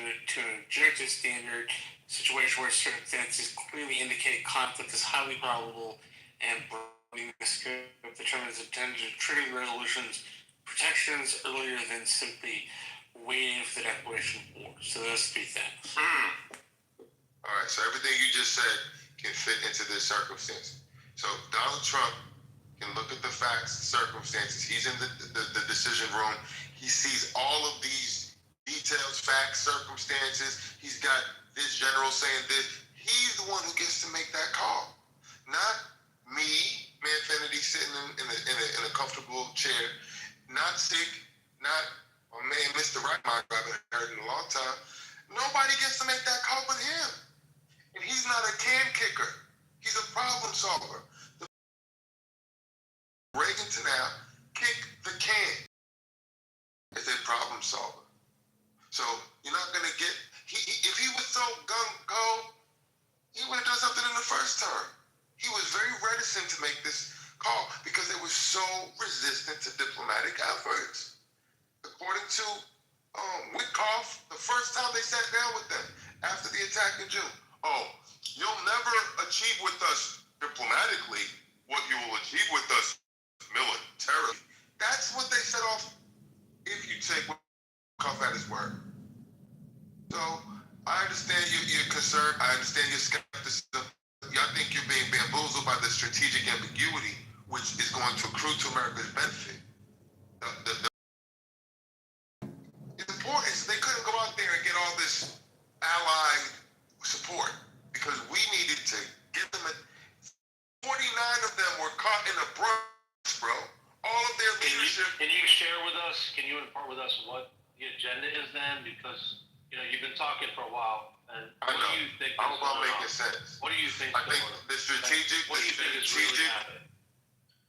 an objective standard, situation where circumstances clearly indicate conflict is highly probable, and broadening the scope determines intended to trigger the resolution's protections earlier than simply waiting for the declaration of war. So those 3 things. All right, so everything you just said can fit into this circumstance. So Donald Trump can look at the facts, circumstances. He's in the decision room. He sees all of these details, facts, circumstances. He's got this general saying this. He's the one who gets to make that call, not me, Manfinity, sitting in a comfortable chair, not sick, not my man, Mr. Right Mind, I haven't heard in a long time. Nobody gets to make that call but him. And he's not a can kicker. He's a problem solver. Reagan to now, kick the can as a problem solver. So you're not going to get, if he was so gung-ho, he would have done something in the first term. He was very reticent to make this call because they were so resistant to diplomatic efforts. According to Witkoff, the first time they sat down with them after the attack in June, you'll never achieve with us diplomatically what you will achieve with us militarily. That's what they set off if you take Witkoff at his word. So I understand your concern. I understand your skepticism. I think you're being bamboozled by the strategic ambiguity, which is going to accrue to America's benefit. It's important. They couldn't go out there and get all this allied support because we needed to get them. 49 of them were caught in a brush, bro. All of their leadership. Can you share with us? Can you impart with us what the agenda is then? Because you've been talking for a while, and I know. Do you think? I hope I'm making sense. What do you think? I think the strategic. What do you think is really happening?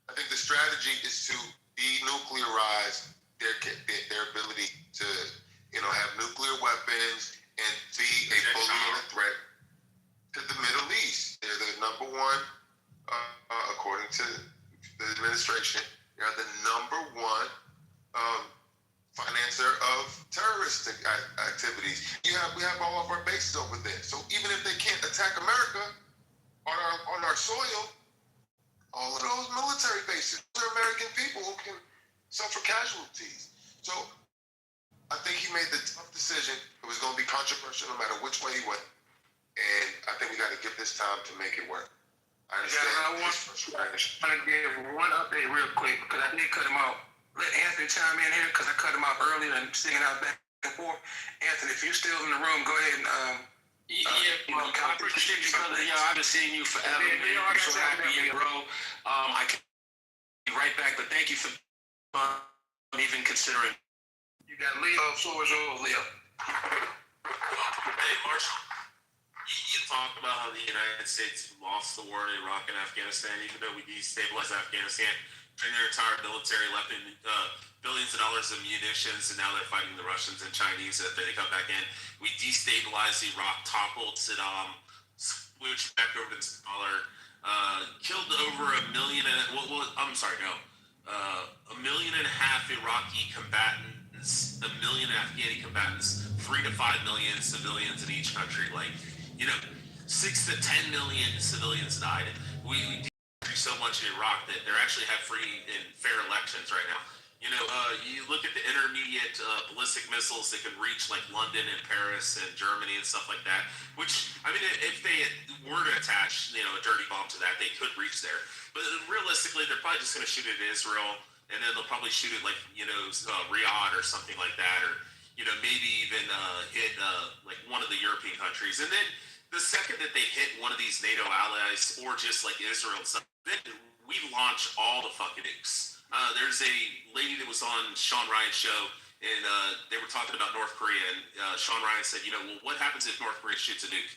I think the strategy is to denuclearize their ability to, have nuclear weapons and be a bully and a threat to the Middle East. They're the number one, according to the administration, they're the number one financer of terrorist activities. We have all of our bases over there. So even if they can't attack America on our soil, all of those military bases are American people who can suffer casualties. So I think he made the tough decision. It was going to be controversial no matter which way he went. And I think we got to give this time to make it work. I understand. I want to give one update real quick because I did cut him out. Let Anthony chime in here because I cut him out earlier and singing out back and forth. Anthony, if you're still in the room, go ahead and I appreciate you, brother. I've been seeing you forever, man. I'm so happy you, bro. I can be right back, but thank you for even considering. You got Leo, floor is yours, Leo. Hey, Marshall, you talk about how the United States lost the war in Iraq and Afghanistan, even though we destabilized Afghanistan, and their entire military left in billions of dollars of munitions, and now they're fighting the Russians and Chinese that they come back in. We destabilized Iraq, toppled Saddam, switched back over to Scholar, killed over 1 million. I'm sorry, no. 1.5 million Iraqi combatants, 1 million Afghani combatants, 3 to 5 million civilians in each country. Like, 6 to 10 million civilians died. We do so much in Iraq that they're actually have free and fair elections right now. You look at the intermediate ballistic missiles that can reach like London and Paris and Germany and stuff like that. Which, I mean, if they were to attach, a dirty bomb to that, they could reach there. But realistically, they're probably just going to shoot it at Israel, and then they'll probably shoot it like Riyadh or something like that, or maybe even hit like one of the European countries. And then the second that they hit one of these NATO allies or just like Israel and stuff, then we launch all the fucking nukes. There's a lady that was on Sean Ryan's show, and they were talking about North Korea, and Sean Ryan said, well, what happens if North Korea shoots a nuke?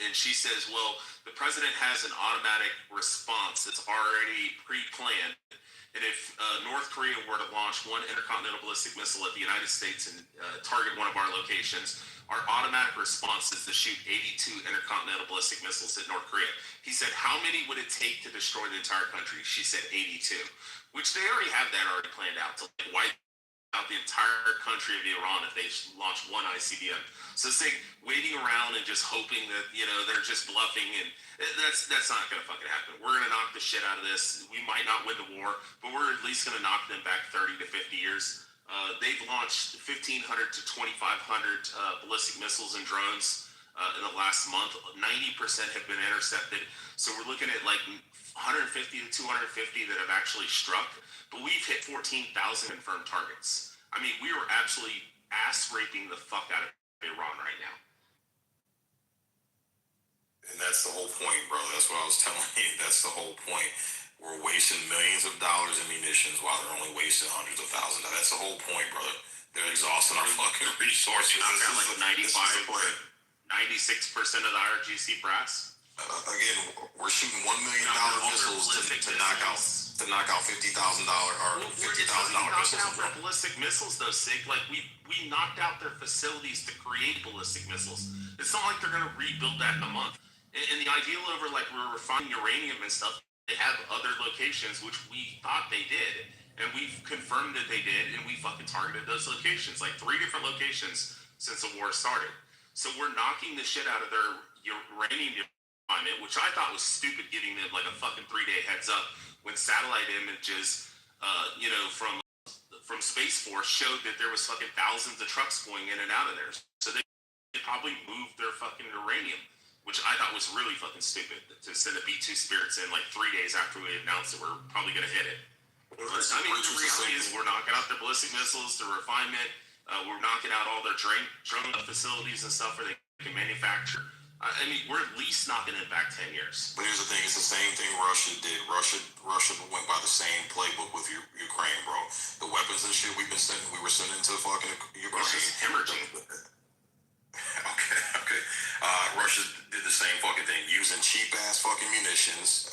And she says, well, the president has an automatic response that's already pre-planned. And if North Korea were to launch one intercontinental ballistic missile at the United States and target one of our locations, our automatic response is to shoot 82 intercontinental ballistic missiles at North Korea. He said, how many would it take to destroy the entire country? She said 82, which they already have that already planned out to wipe out the entire country of Iran if they launch one ICBM. So it's like waiting around and just hoping that, they're just bluffing, and that's not going to fucking happen. We're going to knock the shit out of this. We might not win the war, but we're at least going to knock them back 30 to 50 years. They've launched 1,500 to 2,500 ballistic missiles and drones in the last month. 90% have been intercepted. So we're looking at like 150 to 250 that have actually struck, but we've hit 14,000 confirmed targets. I mean, we are absolutely ass raping the fuck out of Iran right now. And that's the whole point, brother. That's what I was telling you. That's the whole point. We're wasting millions of dollars in munitions while they're only wasting hundreds of thousands. That's the whole point, brother. They're exhausting our fucking resources. This is like 96% of the IRGC brass. Again, we're shooting $1 million missiles to knock out $50,000 or $50,000 missiles. Out ballistic missiles, though, Sig. Like we knocked out their facilities to create ballistic missiles. It's not like they're going to rebuild that in a month. And the ideal over like we're refining uranium and stuff, they have other locations which we thought they did, and we've confirmed that they did, and we fucking targeted those locations, like 3 different locations since the war started. So we're knocking the shit out of their uranium deployment, which I thought was stupid, giving them like a fucking 3-day heads up when satellite images, from Space Force showed that there was fucking thousands of trucks going in and out of there. So they probably moved their fucking uranium, which I thought was really fucking stupid to send a B-2 Spirits in like 3 days after we announced that we're probably going to hit it. I mean, the reality is we're knocking out their ballistic missiles, their refinement. We're knocking out all their drone facilities and stuff where they can manufacture. I mean, we're at least knocking it back 10 years. But here's the thing, it's the same thing Russia did. Russia went by the same playbook with Ukraine, bro. The weapons and shit we were sending to fucking Ukraine. Russia's hemorrhaging. Okay. Russia did the same fucking thing, using cheap ass fucking munitions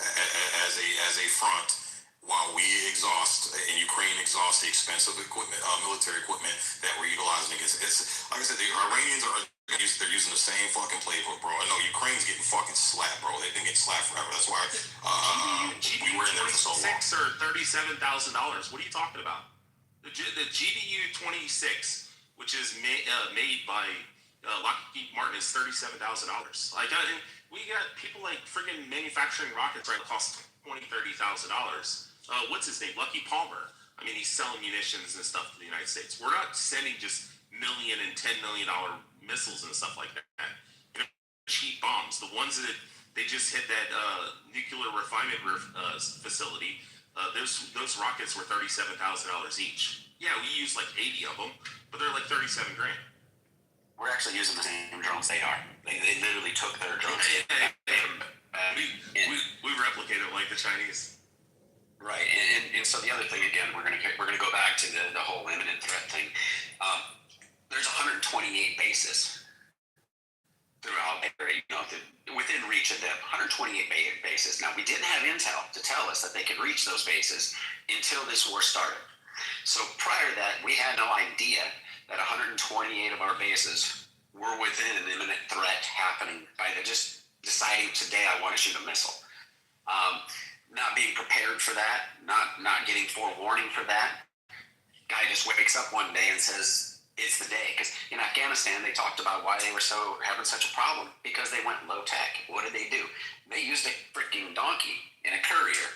as a front while we exhaust and Ukraine exhausts the expensive equipment, military equipment that we're utilizing against. It's like I said, the Iranians they're using the same fucking playbook, bro. I know Ukraine's getting fucking slapped, bro. They've been getting slapped forever. That's why we were in there for so long. Or $37,000. What are you talking about? The GDU 26, which is made by Lockheed Martin, is $37,000. Like, we got people like freaking manufacturing rockets right that cost $20,000-$30,000. What's his name? Lucky Palmer. I mean, he's selling munitions and stuff to the United States. We're not sending just $1 million and $10 million missiles and stuff like that. Cheap bombs. The ones that they just hit that nuclear refinement facility. Those rockets were $37,000 each. Yeah, we used like 80 of them, but they're like $37,000. We're actually using the same drones they are. They literally took their drones. We replicate it like the Chinese. Right, and so the other thing again, we're gonna go back to the whole imminent threat thing. There's 128 bases throughout, within reach of them. 128 bases. Now, we didn't have intel to tell us that they could reach those bases until this war started. So prior to that, we had no idea that 128 of our bases were within an imminent threat happening by just deciding today I want to shoot a missile. not being prepared for that, not getting forewarning for that. Guy just wakes up one day and says it's the day. Because in Afghanistan, they talked about why they were having such a problem, because they went low tech. What did they do? They used a freaking donkey and a courier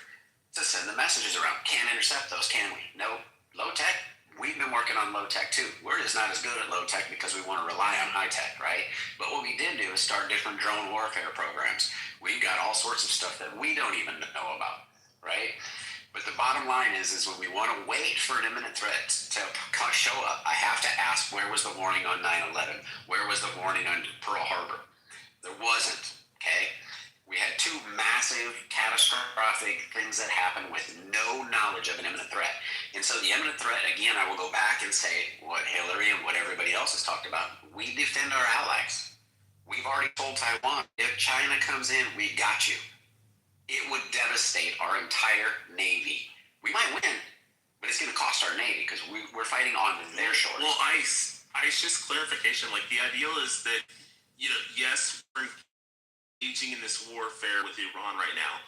to send the messages around. Can't intercept those, can we? No. Low tech? We've been working on low tech too. We're just not as good at low tech because we want to rely on high tech, right? But what we did do is start different drone warfare programs. We've got all sorts of stuff that we don't even know about, right? But the bottom line is when we want to wait for an imminent threat to show up, I have to ask, where was the warning on 9/11? Where was the warning on Pearl Harbor? There wasn't, okay? We had two massive, catastrophic things that happened with no knowledge of an imminent threat. And so the imminent threat, again, I will go back and say what Hillary and what everybody else has talked about. We defend our allies. We've already told Taiwan, if China comes in, we got you. It would devastate our entire Navy. We might win, but it's going to cost our Navy because we're fighting on their shores. Well, ICE, just clarification. Like, the ideal is that, yes, we're engaging in this warfare with Iran right now.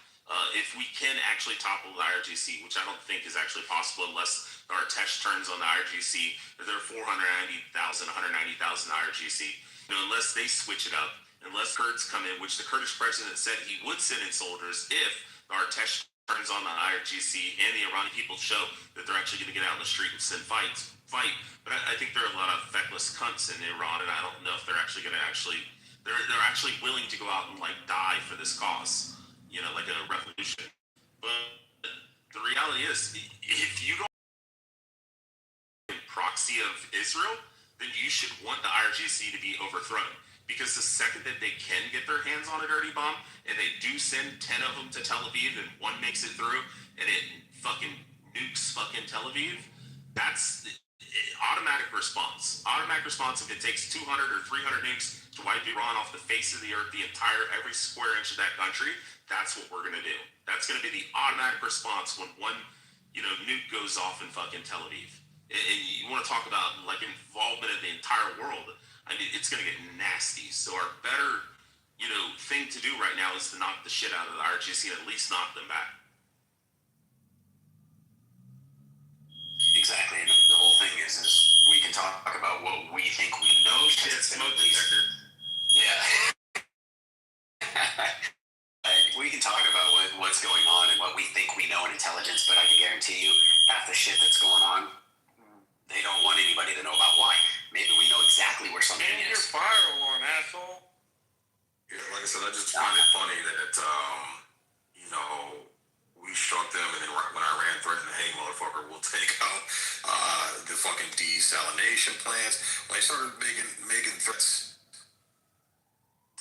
If we can actually topple the IRGC, which I don't think is actually possible unless our test turns on the IRGC, there are 190,000 IRGC. Unless they switch it up, unless Kurds come in, which the Kurdish president said he would send in soldiers if our test turns on the IRGC and the Iranian people show that they're actually going to get out in the street and fight. But I think there are a lot of feckless cunts in Iran, and I don't know if they're actually going to they're actually willing to go out and die for this cause, like a revolution. But the reality is, if you don't proxy of Israel, then you should want the IRGC to be overthrown. Because the second that they can get their hands on a dirty bomb, and they do send 10 of them to Tel Aviv, and one makes it through, and it fucking nukes fucking Tel Aviv, that's automatic response. Automatic response if it takes 200 or 300 nukes to wipe Iran off the face of the earth, every square inch of that country, that's what we're going to do. That's going to be the automatic response when one, nuke goes off in fucking Tel Aviv. And you want to talk about, involvement of the entire world. I mean, it's going to get nasty. So our better, thing to do right now is to knock the shit out of the IRGC and at least knock them back. Exactly. And the whole thing is we can talk about what we think we know. Oh shit, smoke detector. Yeah. We can talk about what's going on and what we think we know in intelligence, but I can guarantee you half the shit that's going on, they don't want anybody to know about why. Maybe we know exactly where something is. Your fire alarm, asshole. Yeah, like I said, I just find it funny that, we struck them, and then when Iran threatened, hey, motherfucker, we'll take out the fucking desalination plants. When they started making threats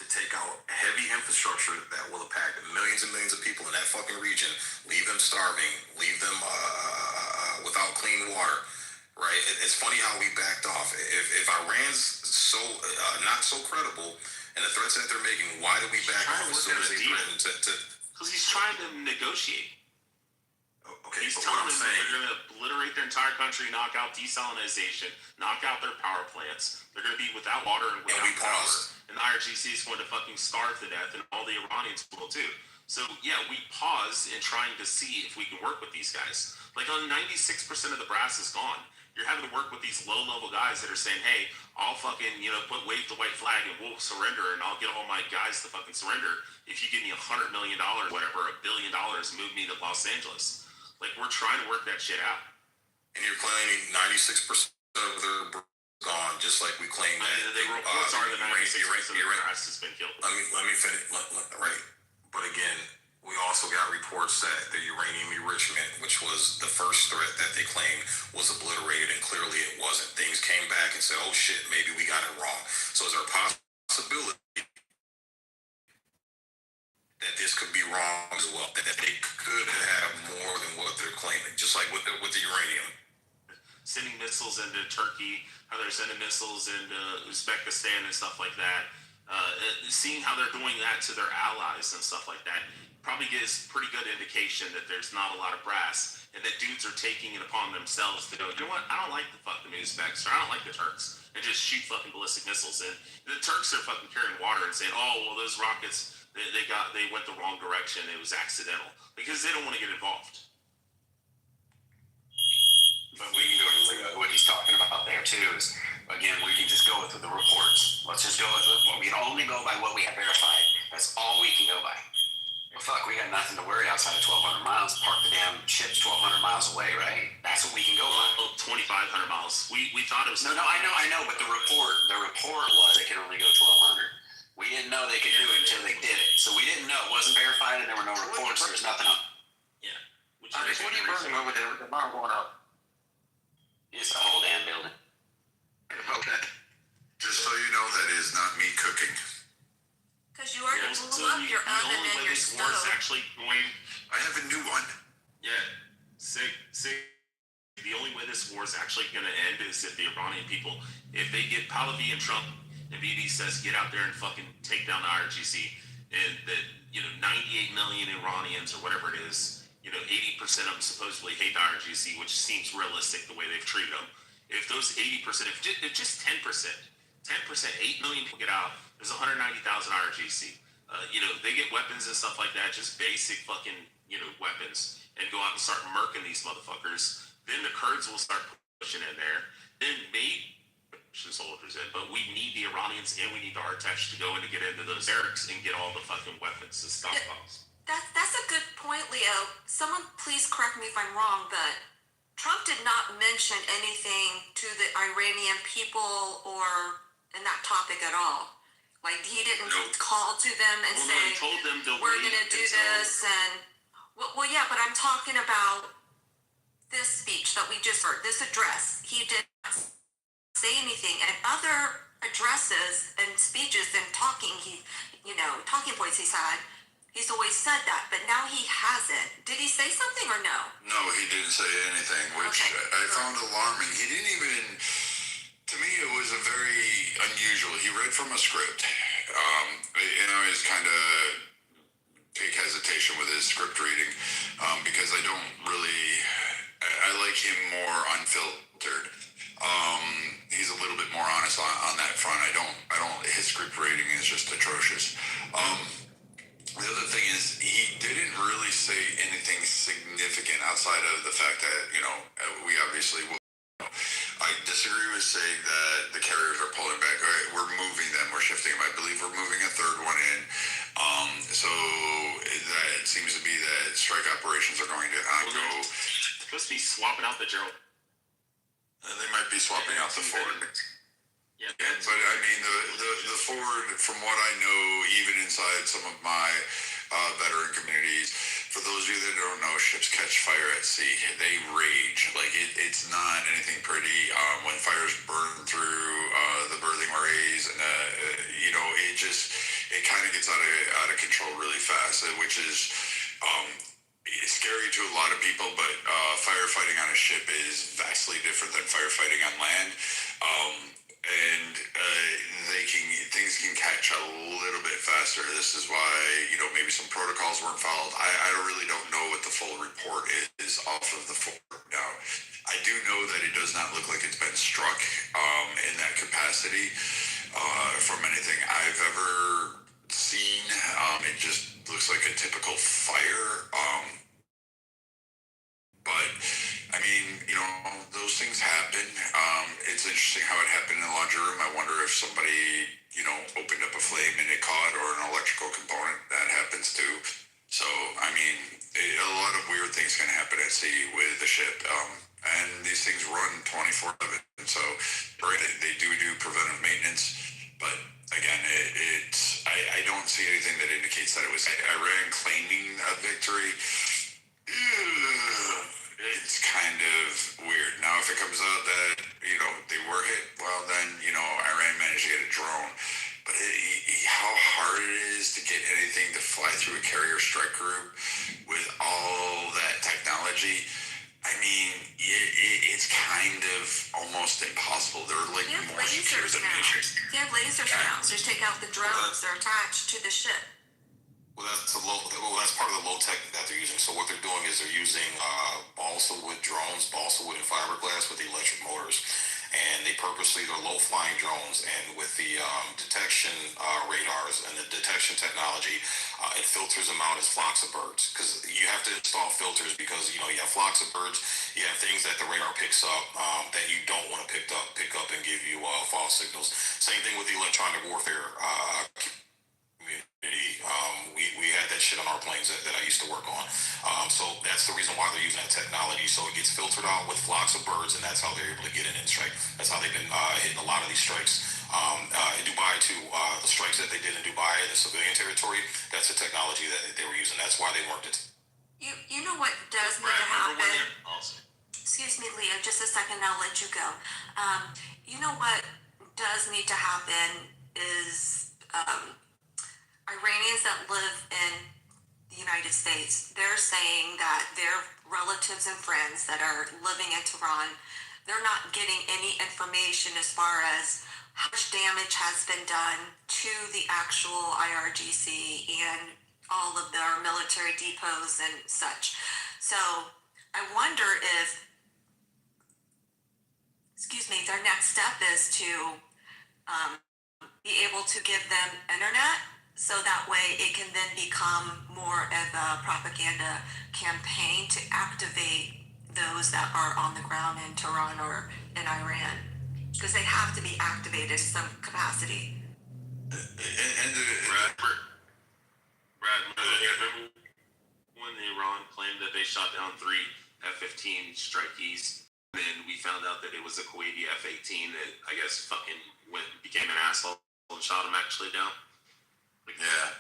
to take out heavy infrastructure that will impact millions and millions of people in that fucking region, leave them starving, leave them without clean water, right? It's funny how we backed off. If Iran's so not so credible and the threats that they're making, why do we back off as soon as they threaten to? Because he's trying to negotiate. Okay, he's but telling what I'm them saying, that they're going to obliterate their entire country, knock out desalination, knock out their power plants. They're going to be without water and without power. And the IRGC is going to fucking starve to death, and all the Iranians will too. So yeah, we pause in trying to see if we can work with these guys. Like, on 96% of the brass is gone. You're having to work with these low-level guys that are saying, hey, I'll fucking, wave the white flag and we'll surrender, and I'll get all my guys to fucking surrender if you give me $100 million, whatever, $1 billion, move me to Los Angeles. Like, we're trying to work that shit out. And you're claiming 96% of their gone, just like we claim that. The reports are that 96% of the brass has been killed. Let me finish. Right. But again, we also got reports that the uranium enrichment, which was the first threat that they claimed, was obliterated, and clearly it wasn't. Things came back and said, oh shit, maybe we got it wrong. So is there a possibility that this could be wrong as well, that they could have more than what they're claiming, just like with the uranium? Sending missiles into Turkey, how they're sending missiles into Uzbekistan and stuff like that. Seeing how they're doing that to their allies and stuff like that probably gives pretty good indication that there's not a lot of brass, and that dudes are taking it upon themselves to go, you know what, I don't like the fucking Uzbeks, or I don't like the Turks, and just shoot fucking ballistic missiles in. The Turks are fucking carrying water and saying, oh, well, those rockets They went the wrong direction. It was accidental because they don't want to get involved. But we can go to what he's talking about there too is, again, we can just go with the reports. Let's just go with we can only go by what we have verified. That's all we can go by. Well, fuck, we got nothing to worry outside of 1,200 miles. Park the damn ship's 1,200 miles away, right? That's what we can go by. 2,500 miles. We thought it was. No, I know, but the report was they can only go 1,200. We didn't know they could do it until they did it. So we didn't know. It wasn't verified and there were no reports. There's nothing up. Yeah. What are you burning over there with the bomb going up? It's the whole damn building. Okay. Just so you know, that is not me cooking. Because you already blew up your oven and your stove. Actually going. I have a new one. Yeah. The only way this war is actually going to end is if the Iranian people, if they get Pahlavi and Trump, and Bibi says get out there and fucking take down the IRGC, and that 98 million Iranians or whatever it is. 80% of them supposedly hate the IRGC, which seems realistic the way they've treated them. If those 80%, if just 10%, 8 million people get out, there's 190,000 IRGC. They get weapons and stuff like that, just basic fucking, weapons, and go out and start murking these motherfuckers. Then the Kurds will start pushing in there. Then maybe soldiers in, but we need the Iranians and we need the Artex to go in to get into those barracks and get all the fucking weapons and stockpiles. That's a good point, Leo. Someone please correct me if I'm wrong, but Trump did not mention anything to the Iranian people or in that topic at all. Like he didn't call to them and say, he told them we're going to do this. And well, yeah, but I'm talking about this speech that we just heard, this address. He did not say anything. And other addresses and speeches and talking points he's had, he's always said that, but now he hasn't. Did he say something or no? No, he didn't say anything, which I found alarming. He didn't even, to me, it was a very unusual. He read from a script. He's kind of take hesitation with his script reading because I don't really, I like him more unfiltered. He's a little bit more honest on that front. His script reading is just atrocious. The other thing is, he didn't really say anything significant outside of the fact that, we obviously will. I disagree with saying that the carriers are pulling back. We're moving them, we're shifting them. I believe we're moving a third one in. So that seems to be that strike operations are going to go. Supposed to be swapping out the Gerald. They might be swapping out the Ford. Yeah, but I mean, the Ford, from what I know, even inside some of my veteran communities, for those of you that don't know, ships catch fire at sea. They rage. Like, it's not anything pretty. When fires burn through the berthing arrays, and it kind of gets out of control really fast, which is it's scary to a lot of people. But firefighting on a ship is vastly different than firefighting on land. Things can catch a little bit faster. This is why, maybe some protocols weren't followed. I really don't know what the full report is off of the Ford. Now, I do know that it does not look like it's been struck in that capacity from anything I've ever seen. It just looks like a typical fire. But I mean, those things happen. It's interesting how it happened in the laundry room. I wonder if somebody, opened up a flame and it caught, or an electrical component. That happens too. So, I mean, a lot of weird things can happen at sea with the ship. And these things run 24/7. So, they do preventive maintenance. But again, I don't see anything that indicates that it was Iran claiming a victory. It's kind of weird. Now, if it comes out that, they were hit, well, then, Iran managed to get a drone. But how hard it is to get anything to fly through a carrier strike group with all that technology, I mean, it's kind of almost impossible. They're like more secure than nature. They have lasers now. Just take out the drones that are attached to the ship. Well, that's part of the low tech that they're using. So what they're doing is they're using balsa wood drones, balsa wood and fiberglass with the electric motors, and they're low flying drones, and with the detection radars and the detection technology It filters them out as flocks of birds, because you have to install filters because you have flocks of birds, you have things that the radar picks up that you don't want to pick up and give you false signals. Same thing with the electronic warfare community. We had that shit on our planes that I used to work on. So that's the reason why they're using that technology. So it gets filtered out with flocks of birds, and that's how they're able to get in and strike. That's how they've been hitting a lot of these strikes. In Dubai too, the strikes that they did in Dubai in the civilian territory, that's the technology that they were using. That's why they worked it. You know what does need to happen? Excuse me, Leah, just a second, I'll let you go. You know what does need to happen is Iranians that live in the United States, they're saying that their relatives and friends that are living in Tehran, they're not getting any information as far as how much damage has been done to the actual IRGC and all of their military depots and such. So I wonder if, their next step is to be able to give them internet, so that way it can then become more of a propaganda campaign to activate those that are on the ground in Tehran or in Iran, because they have to be activated in some capacity. Brad, remember when Iran claimed that they shot down 3 F-15 strikees? Then we found out that it was a Kuwaiti F-18 that I guess fucking became an asshole and shot him actually down. Yeah.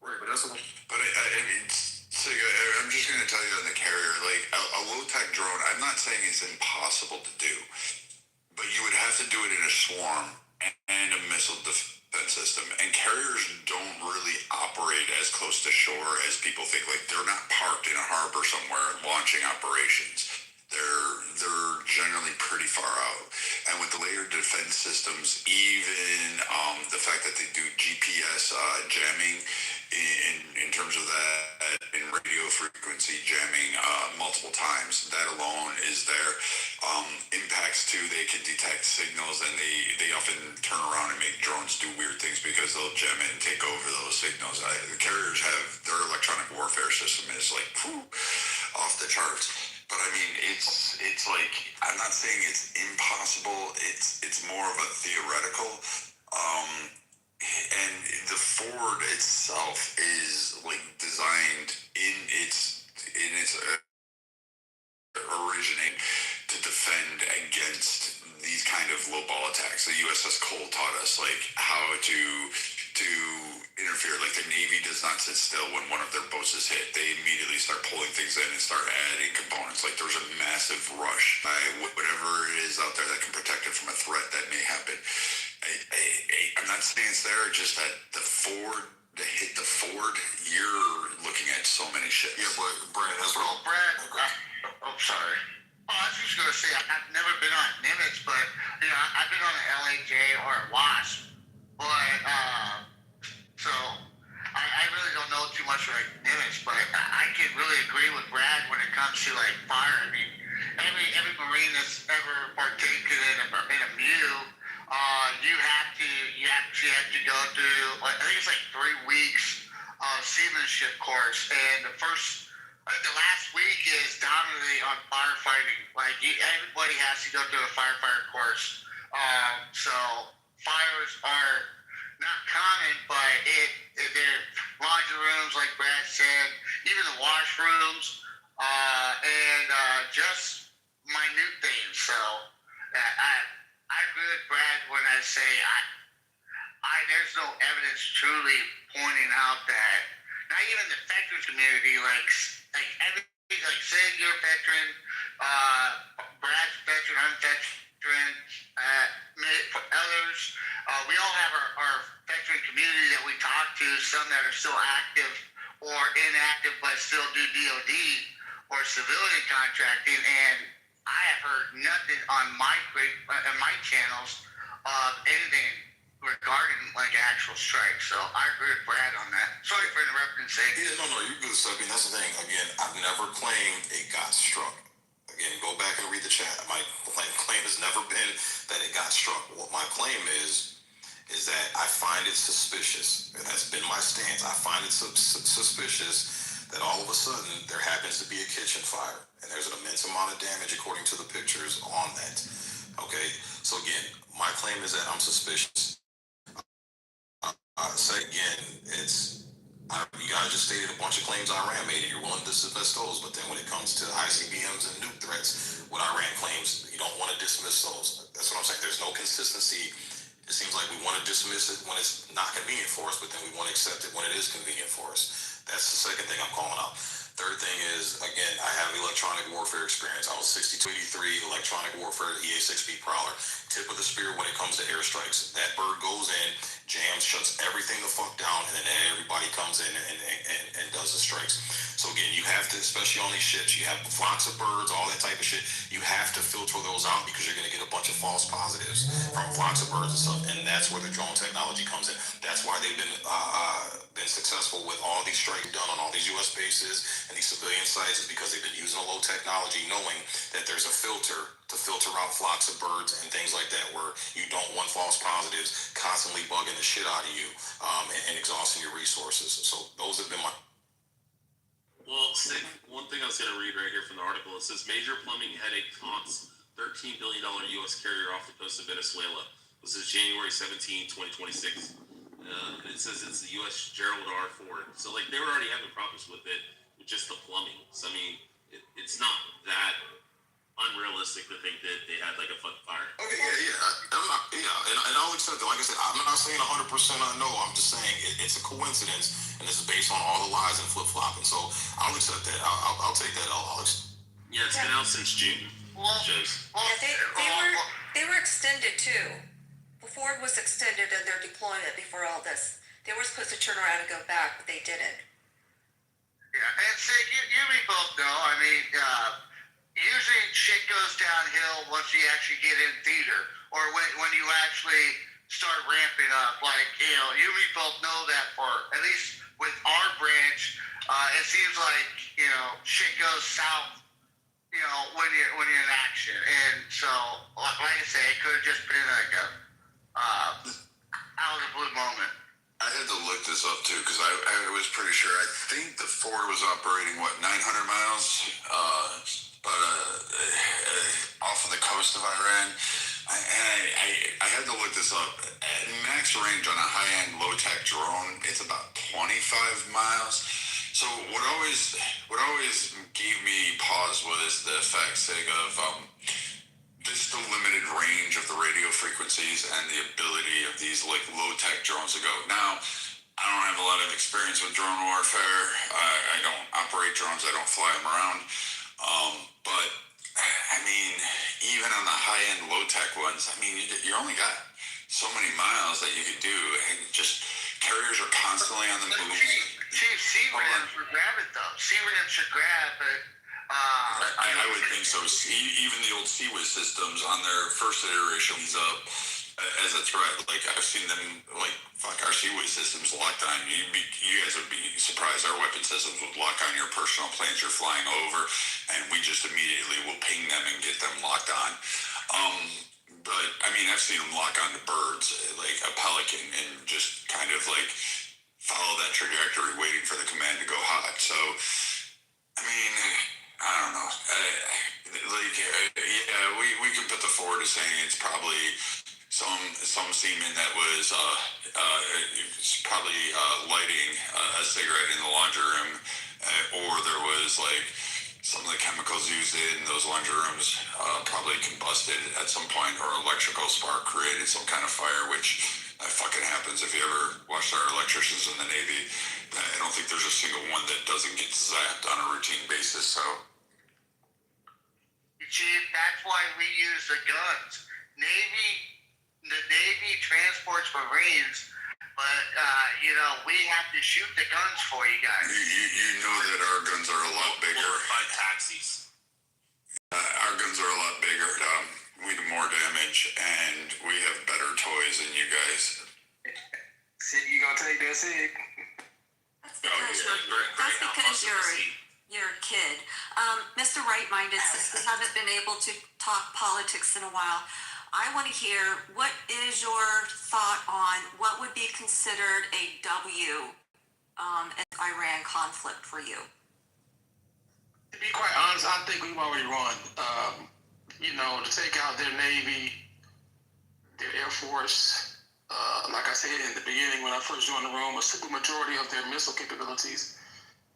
Right, but that's I'm just gonna tell you on the carrier, like a low-tech drone, I'm not saying it's impossible to do, but you would have to do it in a swarm and a missile defense system. And carriers don't really operate as close to shore as people think. Like, they're not parked in a harbor somewhere launching operations. They're generally pretty far out. And with the layered defense systems, even the fact that they do GPS jamming in terms of that, in radio frequency jamming multiple times, that alone is there. Impacts too, they can detect signals, and they often turn around and make drones do weird things because they'll jam it and take over those signals. The carriers have their electronic warfare system is like off the charts. But I mean, it's like, I'm not saying it's impossible. It's more of a theoretical. And the Ford itself is like designed in its originating to defend against these kind of low ball attacks. The USS Cole taught us like how to interfere. Like, the Navy does not sit still when one of their boats is hit. They immediately start pulling things in and start adding components. Like, there's a massive rush by whatever it is out there that can protect it from a threat that may happen. I'm not saying it's there, just that to hit the Ford, you're looking at so many ships. Yeah, but Brad, that's what. Brad, sorry. Oh, I was just going to say, I've never been on Nimitz, but, I've been on an LAJ or a WASP. But, so, I really don't know too much like Nimitz, but I can really agree with Brad when it comes to, like, fire. I mean, every Marine that's ever partaken in a MEU, you actually have to go through, I think it's like 3 weeks of seamanship course, and I think the last week is dominantly on firefighting. Like, everybody has to go through a firefighter course. So fires are not common, but they're laundry rooms, like Brad said, even the washrooms, and just minute things. So I agree with Brad when I say there's no evidence truly pointing out that not even the veteran community, like everything, like say you're a veteran, Brad's a veteran, I'm a veteran, others, we all have our veteran community that we talk to, some that are still active or inactive but still do DOD or civilian contracting, and I have heard nothing on my channels of anything regarding like actual strike. So I agree with Brad on that. Sorry for interrupting, Zach. Yeah, no, you're good, Subby. That's the thing. Again, I've never claimed it got struck. Again, go back and read the chat. My claim has never been that it got struck. What my claim is is that I find it suspicious, and that's been my stance. I find it suspicious that all of a sudden there happens to be a kitchen fire, and there's an immense amount of damage according to the pictures on that. Okay, so again, my claim is that I'm suspicious. Say again, you guys just stated a bunch of claims Iran made, and you're willing to dismiss those. But then when it comes to ICBMs and nuke threats, what Iran claims, you don't want to dismiss those. That's what I'm saying. There's no consistency. It seems like we want to dismiss it when it's not convenient for us, but then we want to accept it when it is convenient for us. That's the second thing I'm calling out. Third thing is, again, I have electronic warfare experience. I was 6283 electronic warfare EA-6B Prowler. Tip of the spear when it comes to airstrikes. That bird goes in, jams, shuts everything the fuck down, and then everybody comes in and does the strikes. So again, you have to, especially on these ships, you have flocks of birds, all that type of shit. You have to filter those out because you're going to get a bunch of false positives from flocks of birds and stuff. And that's where the drone technology comes in. That's why they've been successful with all these strikes done on all these U.S. bases and these civilian sites, is because they've been using a low technology, knowing that there's a filter to filter out flocks of birds and things like that, where you don't want false positives constantly bugging the shit out of you and exhausting your resources. So those have been my... Well, one thing I was going to read right here from the article, it says major plumbing headache taunts $13 billion U.S. carrier off the coast of Venezuela. This is January 17, 2026. It says it's the U.S. Gerald R. Ford. So, like, they were already having problems with it, with just the plumbing. So, I mean, it's not that unrealistic to think that they had, like, a fucking fire. Okay, and I'll accept it. Like I said, I'm not saying 100% I know. I'm just saying it's a coincidence, and this is based on all the lies and flip-flopping. So, I'll accept that. I'll take that. Yeah, it's been out since June. They were extended too. Ford was extended in their deployment before all this. They were supposed to turn around and go back, but they didn't. Yeah, and see, you we both know. I mean, usually shit goes downhill once you actually get in theater, or when you actually start ramping up. Like, you know, you we both know that for at least with our branch, it seems like, you know, shit goes south, you know, when you're in action. And so, like I say, it could have just been like a out of the blue moment. I had to look this up too, because I was pretty sure. I think the Ford was operating 900 miles, off of the coast of Iran. I had to look this up. At max range on a high-end low-tech drone, it's about 25 miles. So what always gave me pause was the fact of just the limited range of the radio frequencies and the ability of these like low-tech drones to go. Now, I don't have a lot of experience with drone warfare. I don't operate drones. I don't fly them around. But I mean, even on the high-end low-tech ones, I mean, you only got so many miles that you could do, and just carriers are constantly on the move. Chief, C-Rams would grab it though. C-Rams should grab it. I would think so. Even the old Seawiz systems on their first iterations as a threat, like I've seen them, like, fuck, our Seawiz systems locked on. You guys would be surprised. Our weapon systems would lock on your personal planes you're flying over, and we just immediately will ping them and get them locked on. But I mean, I've seen them lock onto birds, like a pelican, and just kind of like follow that trajectory, waiting for the command to go hot. So, I mean, I don't know. We can put the Ford as saying it's probably some seaman that was probably lighting a cigarette in the laundry room, or there was like some of the chemicals used in those laundry rooms probably combusted at some point, or electrical spark created some kind of fire, which that fucking happens. If you ever watched our electricians in the Navy, I don't think there's a single one that doesn't get zapped on a routine basis. So, Chief, that's why we use the guns. The Navy transports Marines, but you know, we have to shoot the guns for you guys. You know that our guns are a lot bigger. Glorified taxis. Our guns are a lot bigger. We do more damage, and we have better toys than you guys. Sid, you gonna take that, Sid? That's because you're a kid. Mr. Right-Minded, since we haven't been able to talk politics in a while, I want to hear, what is your thought on what would be considered a W in the Iran conflict for you? To be quite honest, I think we've already won. To take out their Navy, their Air Force, like I said in the beginning when I first joined the room, a super majority of their missile capabilities,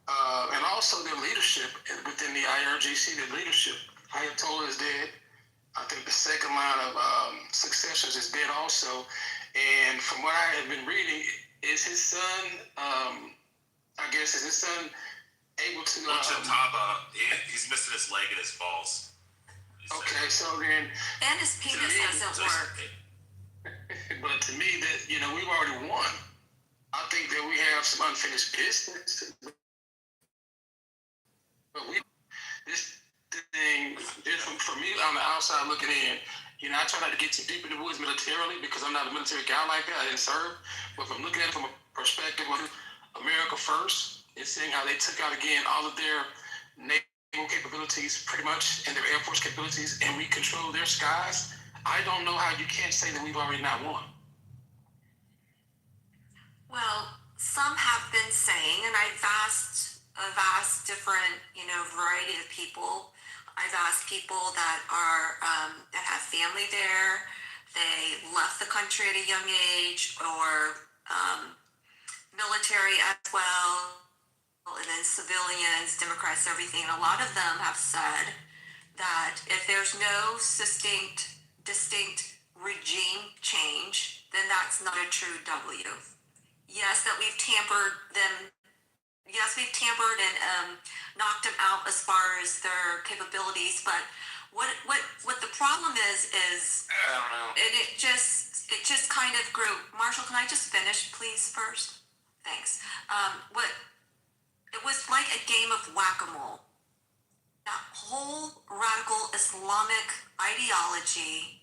and also their leadership within the IRGC, their leadership. Ayatollah is dead. I think the second line of successors is dead also. And from what I have been reading, is his son, is his son able to... he's missing his leg and his balls. Okay, so then... And his penis doesn't work. But to me, that we've already won. I think that we have some unfinished business. But this thing, for me on the outside looking in, I try not to get too deep in the woods militarily because I'm not a military guy like that. I didn't serve. But if I'm looking at it from a perspective of America first, and seeing how they took out again all of their naval capabilities pretty much and their Air Force capabilities, and we control their skies, I don't know how you can't say that we've already not won. Well, some have been saying, and I've asked different, variety of people. I've asked people that are that have family there. They left the country at a young age, or military as well, and then civilians, Democrats, everything. And a lot of them have said that if there's no distinct regime change, then that's not a true W. Yes, that we've tampered them. Yes, we've tampered and knocked them out as far as their capabilities. But what the problem is I don't know. and it just kind of grew. Marshall, can I just finish, please, first? Thanks. It was like a game of whack-a-mole. That whole radical Islamic ideology,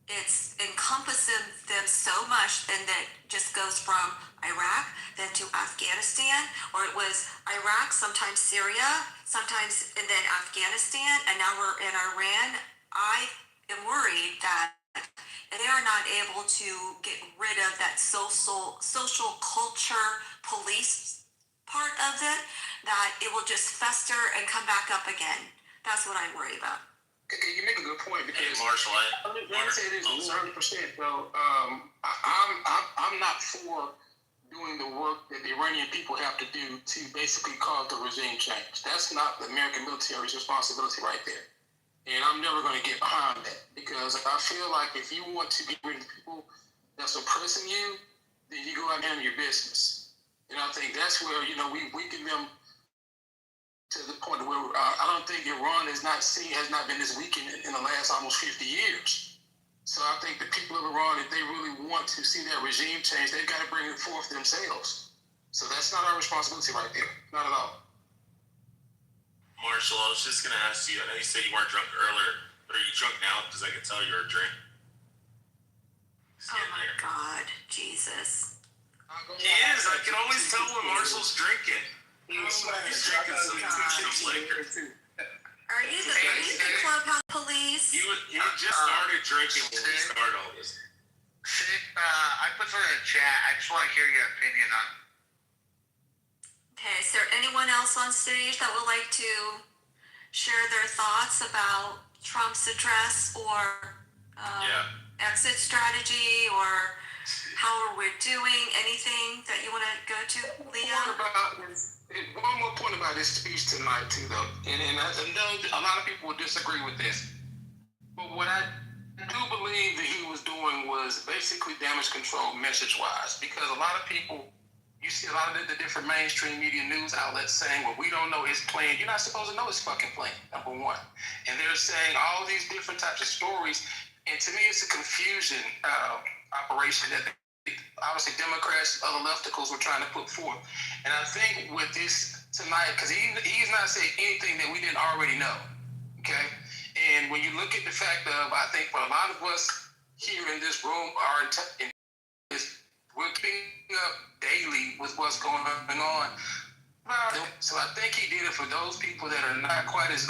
it's encompassing them so much, and that just goes from Iraq then to Afghanistan, or it was Iraq, sometimes Syria, sometimes, and then Afghanistan, and now we're in Iran. I am worried that they are not able to get rid of that social culture police part of it, that it will just fester and come back up again. That's what I'm worried about. Okay, you make a good point because Marshall, let me say this 100%, bro. I'm not for doing the work that the Iranian people have to do to basically cause the regime change. That's not the American military's responsibility right there. And I'm never going to get behind that because I feel like if you want to get rid of the people that's oppressing you, then you go out and handle your business. And I think that's where, we weaken them to the point where I don't think Iran has not been this weakened in the last almost 50 years. So I think the people of Iran, if they really want to see that regime change, they've got to bring it forth themselves. So that's not our responsibility right there. Not at all. Marshall, I was just going to ask you, I know you said you weren't drunk earlier, but are you drunk now? Because I can tell you're a drink. Oh my God, Jesus. He is. I can always tell when Marshall's drinking. He's drinking some liquor. Are you the clubhouse police? He just started drinking when we started all this. Sid, I put something in the chat. I just want to hear your opinion on. Okay, is there anyone else on stage that would like to share their thoughts about Trump's address or exit strategy, or how are we doing? Anything that you want to go to, Leah? One more point about this speech tonight, too, though. And I know a lot of people will disagree with this. But what I do believe that he was doing was basically damage control message-wise. Because a lot of people, you see a lot of the different mainstream media news outlets saying, well, we don't know his plan. You're not supposed to know his fucking plan, number one. And they're saying all these different types of stories. And to me, it's a confusion operation that obviously Democrats, other lefticals were trying to put forth. And I think with this tonight, because he's not saying anything that we didn't already know, okay? And when you look at the fact of, I think for a lot of us here in this room, we're keeping up daily with what's going on. So I think he did it for those people that are not quite as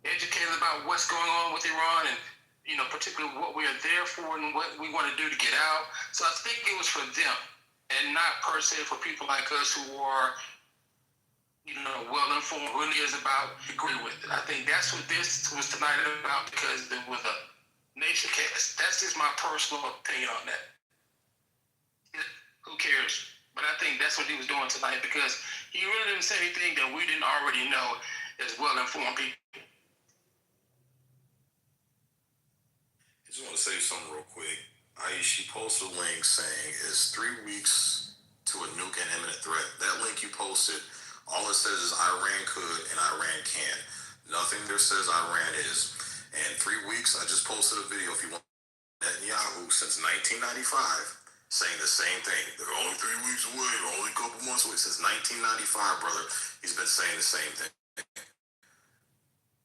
educated about what's going on with Iran and, particularly what we are there for and what we want to do to get out. So I think it was for them and not per se for people like us who are, well-informed, really is about, agree with it. I think that's what this was tonight about because it was a nation cast. That's just my personal opinion on that. Who cares? But I think that's what he was doing tonight because he really didn't say anything that we didn't already know as well-informed people. I just want to say something real quick. She posted a link saying it's 3 weeks to a nuke and imminent threat. That link you posted, all it says is Iran could and Iran can. Nothing there says Iran is. And 3 weeks, I just posted a video if you want. Netanyahu since 1995 saying the same thing. They're only 3 weeks away, they're only a couple months away. Since 1995, brother, he's been saying the same thing.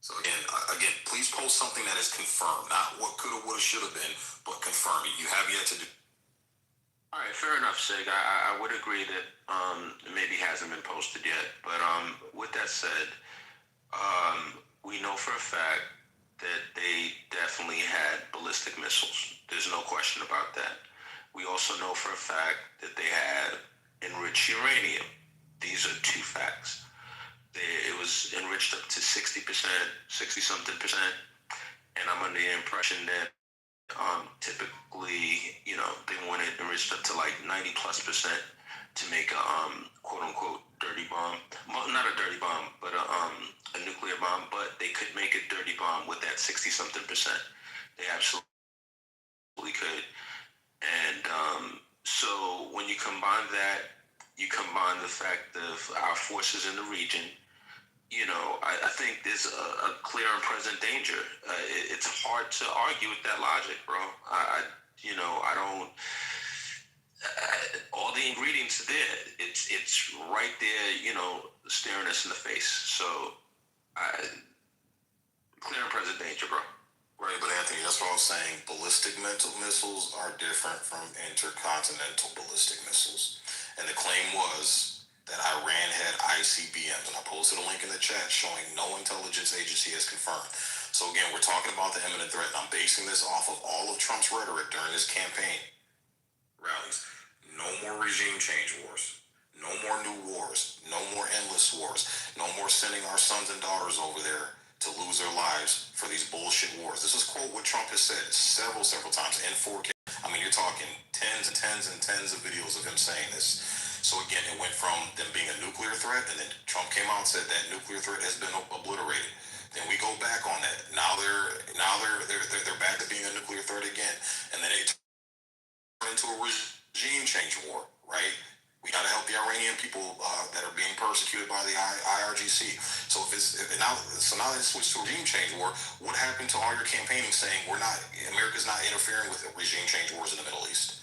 So again, please post something that is confirmed, not what could have, would have, should have been, but confirm it. You have yet to do. All right, fair enough, Sig. I would agree that maybe hasn't been posted yet. But with that said, we know for a fact that they definitely had ballistic missiles. There's no question about that. We also know for a fact that they had enriched uranium. These are two facts. It was enriched up to 60%, 60-something percent. And I'm under the impression that typically, they want it enriched up to like 90+% to make a quote unquote dirty bomb. Well, not a dirty bomb, but a nuclear bomb. But they could make a dirty bomb with that 60-something percent. They absolutely could. And so when you combine that, you combine the fact of our forces in the region. I think there's a clear and present danger. It's hard to argue with that logic, bro. I don't. All the ingredients are there. It's right there. Staring us in the face. So, clear and present danger, bro. Right, but Anthony, that's what I was saying. Ballistic missiles are different from intercontinental ballistic missiles. And the claim was that Iran had ICBMs, and I posted a link in the chat showing no intelligence agency has confirmed. So again, we're talking about the imminent threat, and I'm basing this off of all of Trump's rhetoric during his campaign rallies. No more regime change wars. No more new wars. No more endless wars. No more sending our sons and daughters over there to lose their lives for these bullshit wars. This is quote what Trump has said several times in 4K. I mean, you're talking tens of videos of him saying this. So again, it went from them being a nuclear threat, and then Trump came out and said that nuclear threat has been obliterated. Then we go back on that. Now they're back to being a nuclear threat again, and then it turned into a regime change war, right? We got to help the Iranian people that are being persecuted by the IRGC. So now that it's switched to a regime change war, what happened to all your campaigning saying America's not interfering with regime change wars in the Middle East?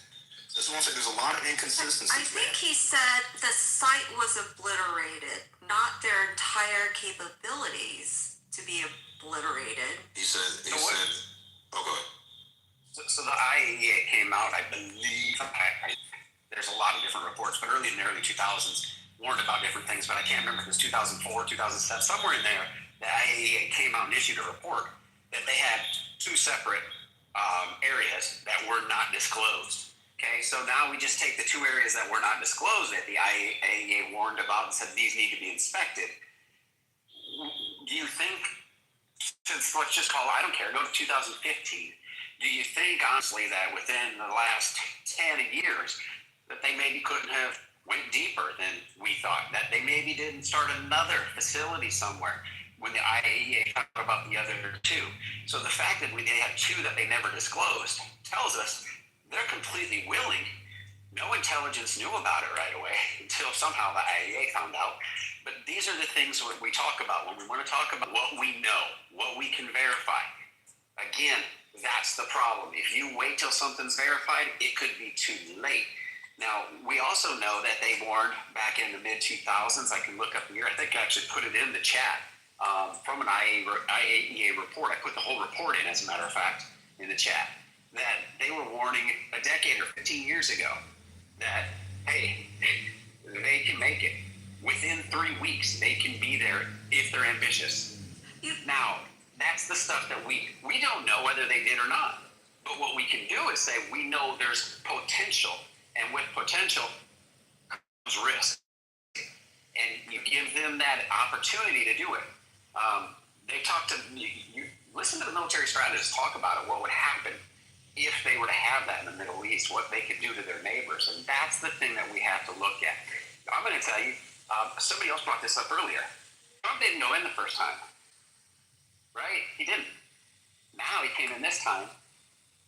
This is what I'm saying. There's a lot of inconsistencies. I think he said the site was obliterated, not their entire capabilities to be obliterated. He said. Oh, go ahead. So the IAEA came out, I believe. There's a lot of different reports, but in the early 2000s, warned about different things. But I can't remember if it was 2004, 2007, somewhere in there. The IAEA came out and issued a report that they had two separate areas that were not disclosed. Okay, so now we just take the two areas that were not disclosed that the IAEA warned about and said these need to be inspected. Do you think, let's just call, I don't care, go to 2015. Do you think, honestly, that within the last 10 years, that they maybe couldn't have went deeper than we thought, that they maybe didn't start another facility somewhere when the IAEA talked about the other two? So the fact that they have two that they never disclosed tells us they're completely willing. No intelligence knew about it right away until somehow the IAEA found out. But these are the things that we talk about when we want to talk about what we know, what we can verify. Again, that's the problem. If you wait till something's verified, it could be too late. Now, we also know that they warned back in the mid-2000s. I can look up here. I think I actually put it in the chat from an IAEA report. I put the whole report in, as a matter of fact, in the chat, that they were warning a decade or 15 years ago that, hey, they can make it. Within 3 weeks, they can be there if they're ambitious. Now, That's the stuff that we don't know whether they did or not. But what we can do is say we know there's potential, and with potential comes risk. And you give them that opportunity to do it. They talk to you listen to the military strategists talk about it, what would happen if they were to have that in the Middle East, what they could do to their neighbors. And that's the thing that we have to look at. I'm going to tell you, somebody else brought this up earlier. Trump didn't go in the first time, right? He didn't. Now he came in this time,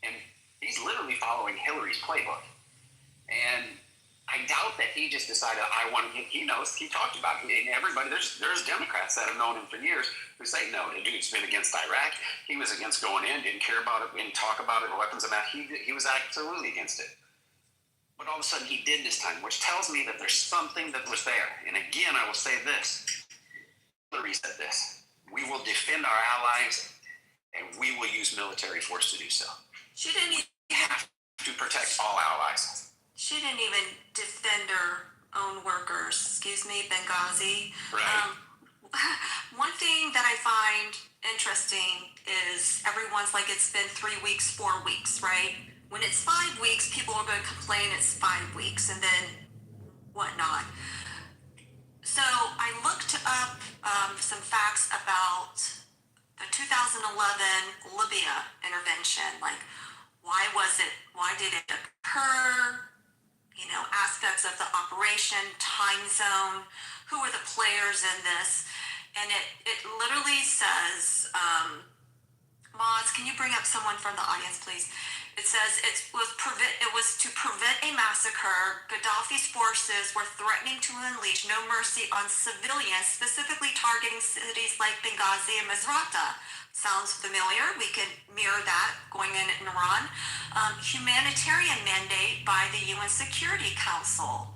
and he's literally following Hillary's playbook. And I doubt that he just decided, he knows, he talked about it. And everybody, there's Democrats that have known him for years who say, no, the dude's been against Iraq. He was against going in, didn't care about it, didn't talk about it, or weapons of mass. He was absolutely against it. But all of a sudden he did this time, which tells me that there's something that was there. And again, I will say this. Hillary said this. We will defend our allies, and we will use military force to do so. She didn't even have to protect all allies. She didn't even defend her own workers. Excuse me, Benghazi. Right. One thing that I find interesting is everyone's like, it's been 3 weeks, 4 weeks, right? When it's 5 weeks, people are going to complain it's 5 weeks and then whatnot. So I looked up some facts about the 2011 Libya intervention. Like, why did it occur? You know, aspects of the operation, time zone, who are the players in this? And it literally says, Moz, can you bring up someone from the audience, please? It says it was to prevent a massacre. Gaddafi's forces were threatening to unleash no mercy on civilians, specifically targeting cities like Benghazi and Misrata. Sounds familiar. We can mirror that going in Iran. Humanitarian mandate by the UN Security Council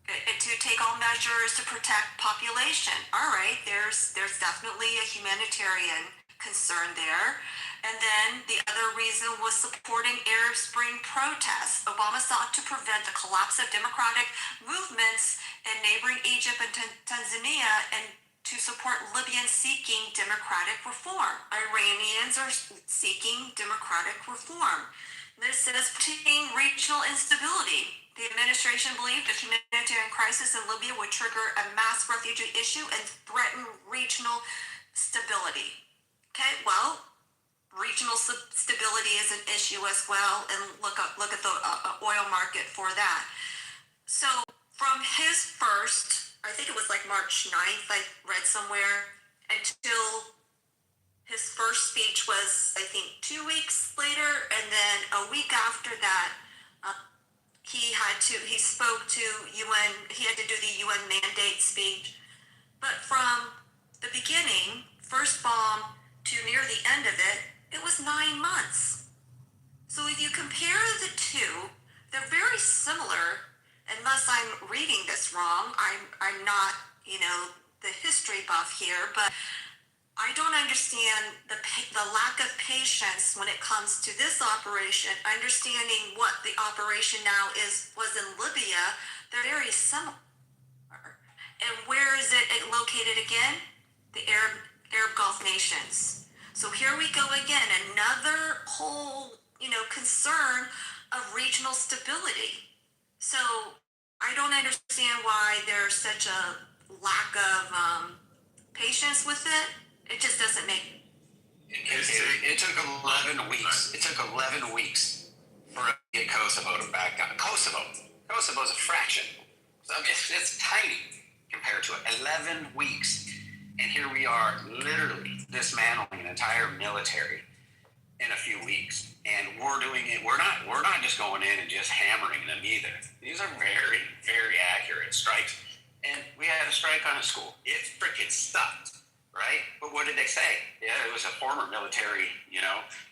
to take all measures to protect population. All right, there's definitely a humanitarian concern there. And then the other reason was supporting Arab Spring protests. Obama sought to prevent the collapse of democratic movements in neighboring Egypt and Tanzania and to support Libyans seeking democratic reform. Iranians are seeking democratic reform. This says protecting regional instability. The administration believed a humanitarian crisis in Libya would trigger a mass refugee issue and threaten regional stability. Okay, well, regional stability is an issue as well, and look at the oil market for that. So from his first, I think it was like March 9th, I read somewhere, until his first speech was, I think, 2 weeks later, and then a week after that, he spoke to UN, he had to do the UN mandate speech. But from the beginning, first bomb to near the end of it, it was 9 months. So if you compare the two, they're very similar, unless I'm reading this wrong. I'm not, the history buff here, but I don't understand the lack of patience when it comes to this operation. Understanding what the operation now was in Libya, they're very similar. And where is it located again? The Arab Gulf nations. So here we go again, another whole, concern of regional stability. So I don't understand why there's such a lack of patience with it. It just doesn't make. It took 11 weeks. It took 11 weeks for us to get Kosovo to back up. Kosovo's a fraction. So it's tiny compared to it. 11 weeks. And here we are literally dismantling an entire military in a few weeks. And we're doing it. We're not just going in and just hammering them either. These are very, very accurate strikes. And we had a strike on a school. It freaking stopped. Right? But what did they say? Yeah, it was a former military,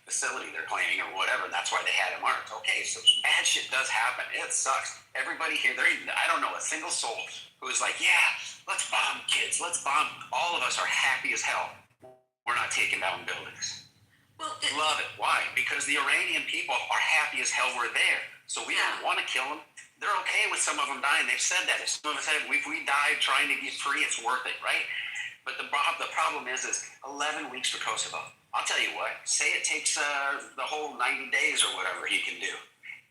facility they're claiming or whatever. And that's why they had it marked. Okay, so bad shit does happen. It sucks. Everybody here, I don't know a single soul who is like, yeah, let's bomb kids. Let's bomb. All of us are happy as hell. We're not taking down buildings. Love it. Why? Because the Iranian people are happy as hell we're there. So we don't want to kill them. They're okay with some of them dying. They've said that. Some of them said, if we die trying to get free, it's worth it, right? But the problem is 11 weeks for Kosovo. I'll tell you what, say it takes the whole 90 days or whatever he can do.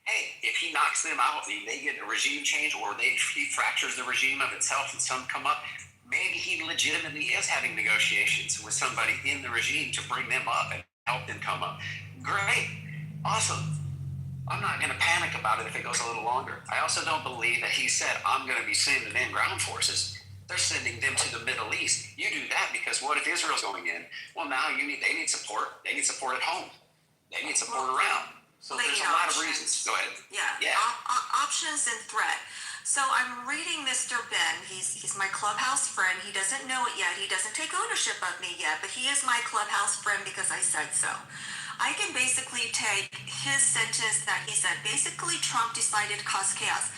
Hey, if he knocks them out, they get a regime change, or he fractures the regime of itself and some come up, maybe he legitimately is having negotiations with somebody in the regime to bring them up and help them come up. Great. Awesome. I'm not going to panic about it if it goes a little longer. I also don't believe that he said, I'm going to be sending in ground forces. They're sending them to the Middle East. You do that because what if Israel's going in? Well, now they need support. They need support at home. They need support around. So there's a lot of reasons. Go ahead. Yeah. Options and threat. So I'm reading Mr. Ben. He's my clubhouse friend. He doesn't know it yet. He doesn't take ownership of me yet, but he is my clubhouse friend because I said so. I can basically take his sentence that he said. Basically, Trump decided to cause chaos.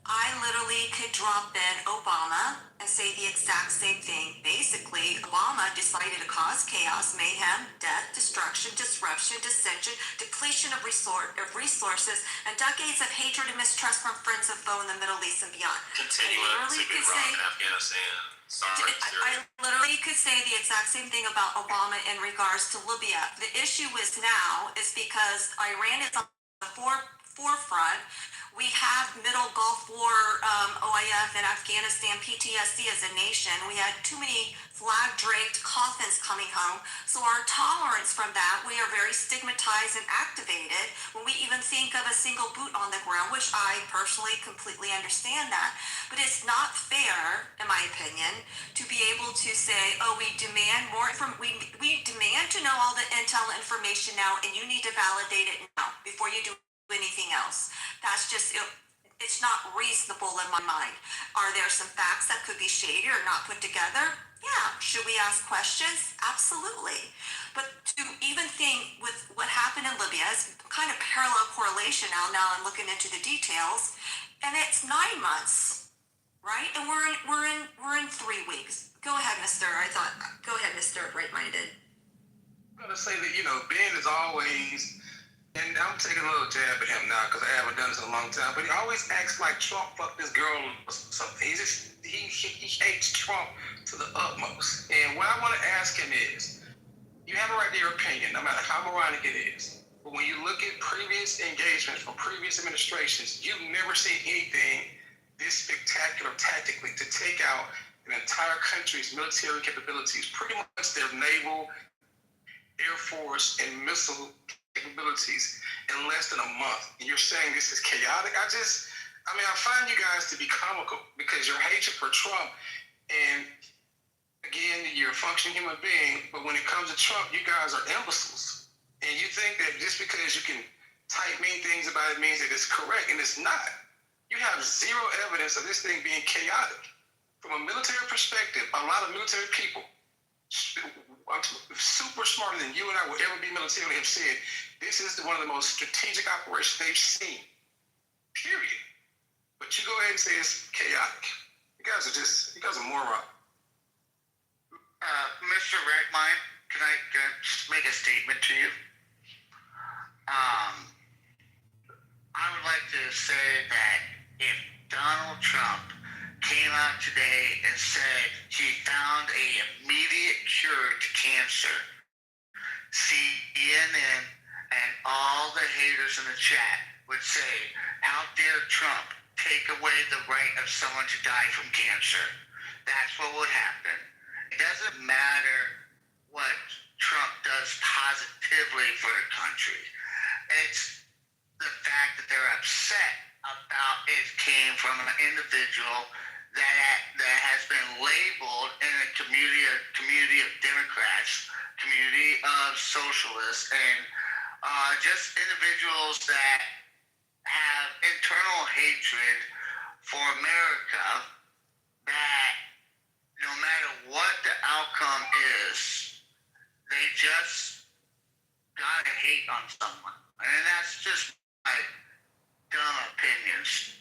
I literally could drop in Obama and say the exact same thing. Basically, Obama decided to cause chaos, mayhem, death, destruction, disruption, dissension, depletion of resources, and decades of hatred and mistrust from friends and foe in the Middle East and beyond. Continuing to be Iraq and Afghanistan. I literally could say the exact same thing about Obama in regards to Libya. The issue is because Iran is on the forefront. We have Middle Gulf War, OIF, and Afghanistan PTSD as a nation. We had too many flag-draped coffins coming home. So our tolerance from that, we are very stigmatized and activated when we even think of a single boot on the ground, which I personally completely understand that. But it's not fair, in my opinion, to be able to say, oh, we demand more we demand to know all the intel information now, and you need to validate it now before you do anything else. That's just it's not reasonable in my mind. Are there some facts that could be shady or not put together? Yeah. Should we ask questions? Absolutely. But to even think with what happened in Libya is kind of parallel correlation now I'm looking into the details, and it's 9 months, right? And we're in 3 weeks. Go ahead, Mr. Right-minded. I'm gonna say that Ben is always. And I'm taking a little jab at him now because I haven't done this in a long time. But he always acts like Trump fucked this girl or something. He hates Trump to the utmost. And what I want to ask him is, you have a right to your opinion, no matter how moronic it is. But when you look at previous engagements from previous administrations, you've never seen anything this spectacular tactically to take out an entire country's military capabilities, pretty much their naval, air force, and missile capabilities in less than a month. And you're saying this is chaotic? I find you guys to be comical because your hatred for Trump, and again, you're a functioning human being, but when it comes to Trump, you guys are imbeciles. And you think that just because you can type mean things about it means that it's correct, and it's not. You have zero evidence of this thing being chaotic. From a military perspective, a lot of military people, super smarter than you and I will ever be militarily, have said this is one of the most strategic operations they've seen. Period. But you go ahead and say it's chaotic. You guys are morons. Mr. Redmine, can I just make a statement to you? I would like to say that if Donald Trump came out today and said he found an immediate cure to cancer, CNN and all the haters in the chat would say, how dare Trump take away the right of someone to die from cancer? That's what would happen. It doesn't matter what Trump does positively for the country. It's the fact that they're upset about it came from an individual that has been labeled in a community of Democrats, community of socialists, and just individuals that have internal hatred for America, that no matter what the outcome is, they just gotta hate on someone. And that's just my dumb opinions.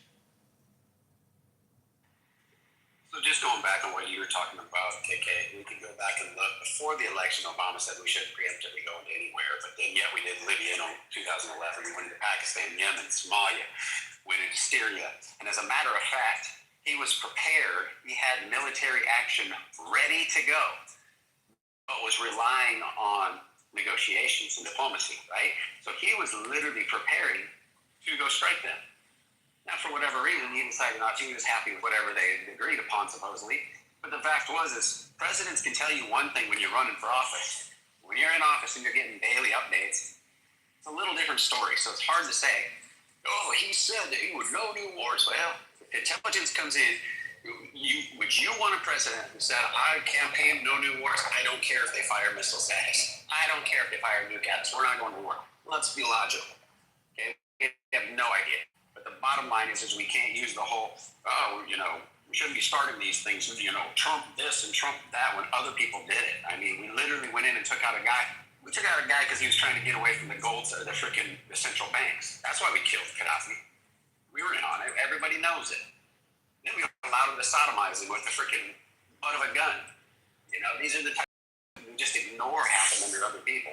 So just going back on what you were talking about, KK, we can go back and look. Before the election, Obama said we shouldn't preemptively go into anywhere, but then yet we did Libya in 2011. We went into Pakistan, Yemen, Somalia, went into Syria. And as a matter of fact, He was prepared. He had military action ready to go, but was relying on negotiations and diplomacy, right? So he was literally preparing to go strike them. Now, for whatever reason, he decided not to. He was happy with whatever they agreed upon, supposedly. But the fact is presidents can tell you one thing when you're running for office. When you're in office and you're getting daily updates, it's a little different story. So it's hard to say, oh, he said that he would no new wars. Well, intelligence comes in. Would you want a president who said, I campaign no new wars? I don't care if they fire missiles at us. I don't care if they fire nuke at us. We're not going to war. Let's be logical. Okay? We have no idea. But the bottom line is we can't use the whole, we shouldn't be starting these things, Trump this and Trump that when other people did it. I mean, we literally went in and took out a guy. We took out a guy because he was trying to get away from the the central banks. That's why we killed Gaddafi. We were in on it. Everybody knows it. Then we allowed him to sodomize him with the freaking butt of a gun. These are the types we just ignore happen under other people.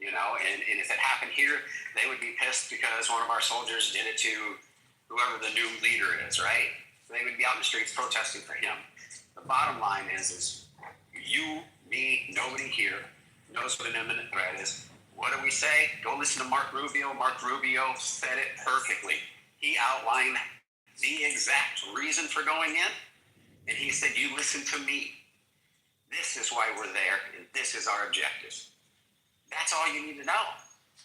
And if it happened here, they would be pissed because one of our soldiers did it to whoever the new leader is, right? So they would be out in the streets protesting for him. The bottom line is you, me, nobody here knows what an imminent threat is. What do we say? Go listen to Mark Rubio. Mark Rubio said it perfectly. He outlined the exact reason for going in, and he said, you listen to me. This is why we're there, and this is our objectives. That's all you need to know,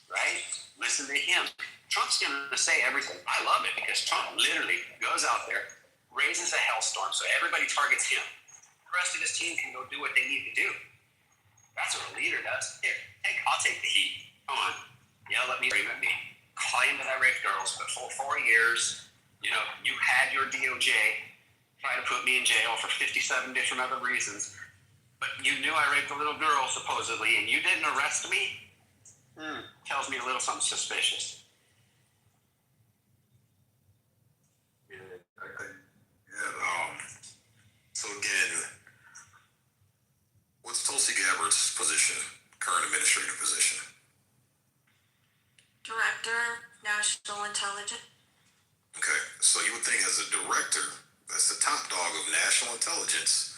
right? Listen to him. Trump's going to say everything. I love it because Trump literally goes out there, raises a hellstorm, so everybody targets him. The rest of his team can go do what they need to do. That's what a leader does. Here, I'll take the heat. Come on. Yell at me, scream at me. Claim that I raped girls, but for 4 years, you had your DOJ try to put me in jail for 57 different other reasons. But you knew I raped a little girl, supposedly, and you didn't arrest me? Tells me a little something suspicious. So again, what's Tulsi Gabbard's position, current administrative position? Director, National Intelligence. Okay, so you would think as a director, that's the top dog of national intelligence,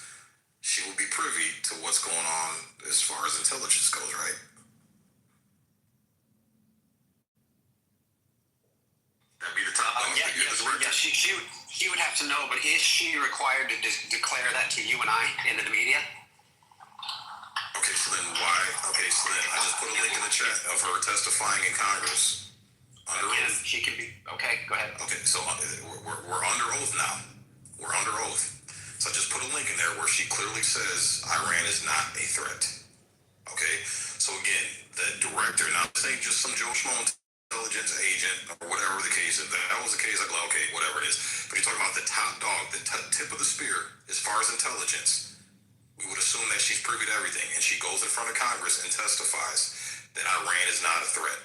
she will be privy to what's going on as far as intelligence goes, right? That'd be the top dog. Yeah, she would have to know, but is she required to declare that to you and I and the media? Okay, so then why? Okay, so then I just put a link in the chat of her testifying in Congress. Under oath. She can be, okay, go ahead. Okay, so we're under oath now. We're under oath. So I just put a link in there where she clearly says Iran is not a threat. Okay, so again, the director, now this ain't just some Joe Schmo intelligence agent or whatever the case is. If that was the case, I'd go, okay, whatever it is. But you're talking about the top dog, the tip of the spear as far as intelligence. We would assume that she's privy to everything, and she goes in front of Congress and testifies that Iran is not a threat.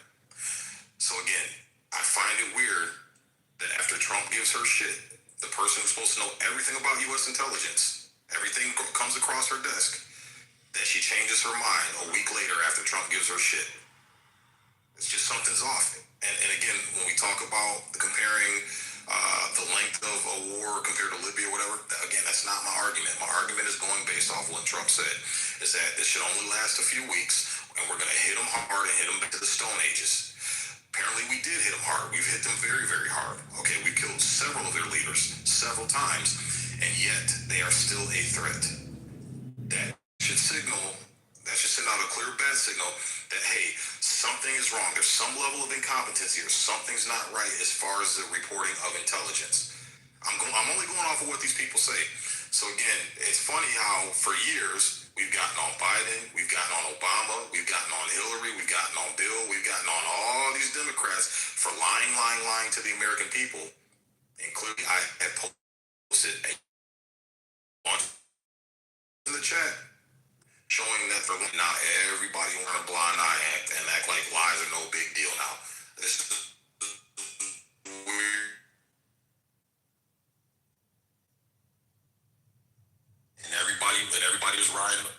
So again, I find it weird that after Trump gives her shit, the person who's supposed to know everything about U.S. intelligence, everything comes across her desk, that she changes her mind a week later after Trump gives her shit. It's just something's off. And again, when we talk about comparing the length of a war compared to Libya or whatever, again, that's not my argument. My argument is going based off what Trump said, is that this should only last a few weeks, and we're going to hit them hard and hit them back to the Stone Ages. Apparently we did hit them hard. We've hit them very, very hard. Okay, we killed several of their leaders several times, and yet they are still a threat. That should send out a clear bad signal that, hey, something is wrong. There's some level of incompetence here. Something's not right as far as the reporting of intelligence. I'm only going off of what these people say. So again, it's funny how for years we've gotten on Biden, we've gotten on Obama, we've gotten on Hillary, we've gotten on Bill, we've gotten on all these Democrats for lying to the American people. Including, I have posted a bunch in the chat showing that for now everybody want a blind eye and act like lies are no big deal now. This is weird. And everybody was riding.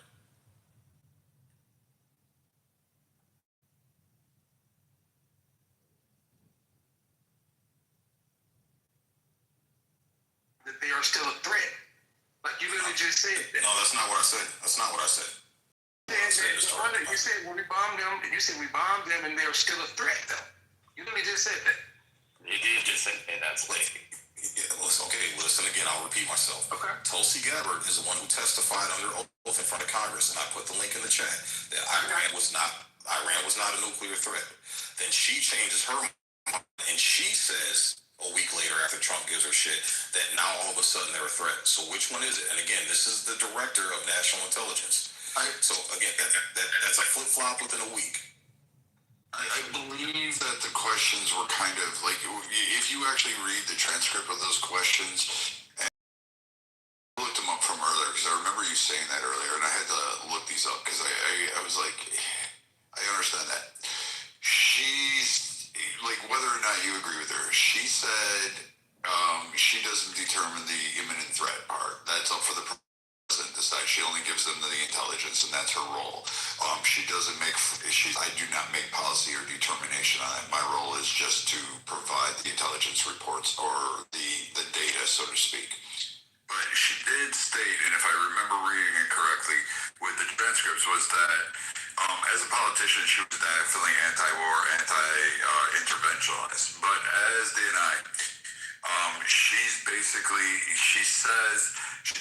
That they are are still a threat. Like you literally just said that. No, that's not what I said. That's not what I said. You said when we bombed them, and you said we bombed them, and they're still a threat, though. You literally just said that. You did just say that's like. Yeah, listen again. I'll repeat myself. Okay. Tulsi Gabbard is the one who testified under oath in front of Congress, and I put the link in the chat that Iran was not a nuclear threat. Then she changes her mind, and she says a week later, after Trump gives her shit, that now all of a sudden they're a threat. So which one is it? And again, this is the director of national intelligence. So again, that's a flip flop within a week. I believe that the questions were kind of like, if you actually read the transcript of those questions, and I looked them up from earlier because I remember you saying that earlier, and I had to look these up because I was like, I understand that. She's like, whether or not you agree with her, she said she doesn't determine the imminent threat part. That's up for the president to decide. She only gives them the intelligence, and that's her role. She doesn't make. I do not make policy or determination on it. My role is just to provide the intelligence reports or the data, so to speak. But she did state, and if I remember reading it correctly, with the transcripts, was that as a politician, she was definitely anti-war, anti-interventionist. But as DNI, she's basically, she says she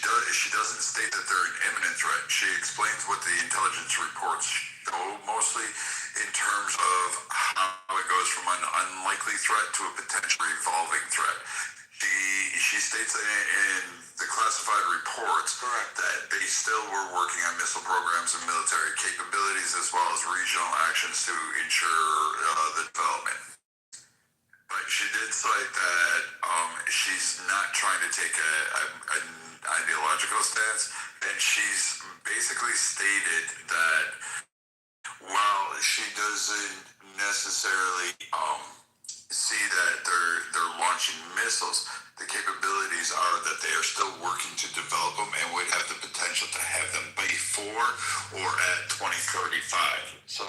doesn't state that they're an imminent threat. She explains what the intelligence reports show, mostly in terms of how it goes from an unlikely threat to a potentially evolving threat. She states in the classified reports that they still were working on missile programs and military capabilities, as well as regional actions to ensure the development. But she did cite that she's not trying to take an ideological stance, and she's basically stated that while she doesn't necessarily see that they're launching missiles, the capabilities are that they are still working to develop them and would have the potential to have them before or at 2035. So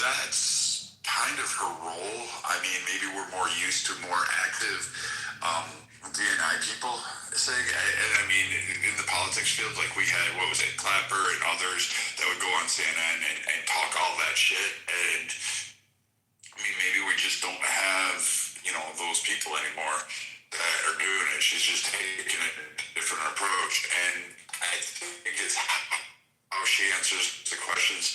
that's kind of her role. I mean, maybe we're more used to more active DNI people saying, and I mean, in the politics field, like we had, what was it, Clapper and others that would go on CNN and talk all that shit. And I mean, maybe we just don't have, those people anymore that are doing it. She's just taking a different approach. And I think it's how she answers the questions.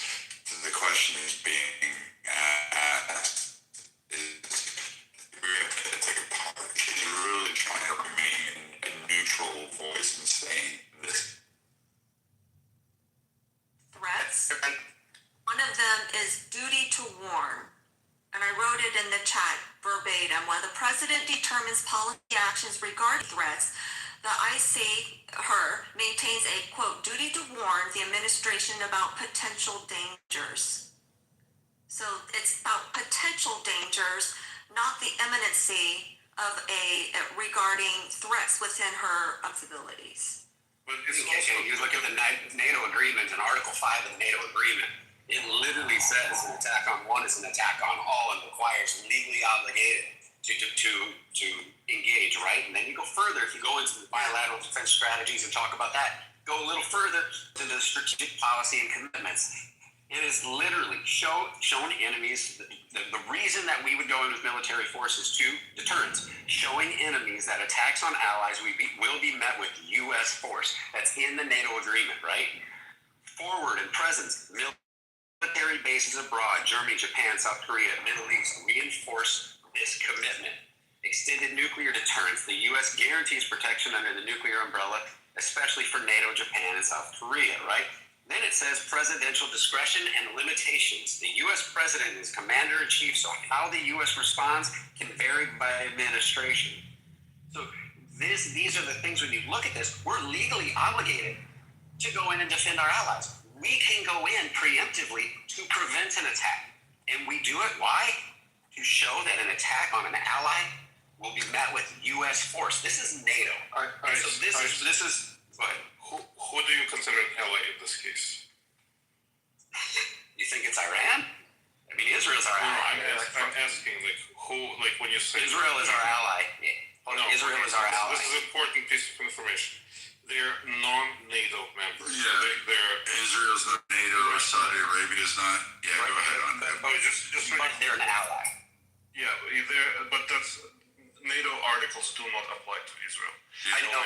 The question is being asked she's really trying to remain a neutral voice and saying this. Threats. One of them is duty to warn. And I wrote it in the chat verbatim. While the president determines policy actions regarding threats, the IC, maintains a, quote, duty to warn the administration about potential dangers. So it's about potential dangers, not the imminency of regarding threats within her abilities. But it's also, you look at the NATO agreement and Article 5 of the NATO agreement, it literally says an attack on one is an attack on all and requires legally obligated to engage, right? And then you go further, if you go into the bilateral defense strategies and talk about that, go a little further to the strategic policy and commitments. It is literally shown enemies, the reason that we would go in with military forces to deterrence, showing enemies that attacks on allies will be met with U.S. force. That's in the NATO agreement, right? Forward and presence, military bases abroad, Germany, Japan, South Korea, Middle East, reinforce this commitment. Extended nuclear deterrence, the U.S. guarantees protection under the nuclear umbrella, especially for NATO, Japan, and South Korea, right? Then it says presidential discretion and limitations. The U.S. president is commander-in-chief, so how the U.S. responds can vary by administration. So these are the things when you look at this, we're legally obligated to go in and defend our allies. We can go in preemptively to prevent an attack. And we do it, why? To show that an attack on an ally will be met with U.S. force. This is NATO. So this is, go ahead. Who do you consider an ally in this case? You think it's Iran? I mean, Israel's our ally. I'm asking, like, who, like, when you say Israel is our ally. Oh, no, Israel is our ally. This is an important piece of information. They're non-NATO members. Yeah, So they're Israel's not NATO or Saudi Arabia's not. Yeah, go ahead on that. Oh, just But they're an ally. yeah, but that's NATO articles do not apply to Israel. I know.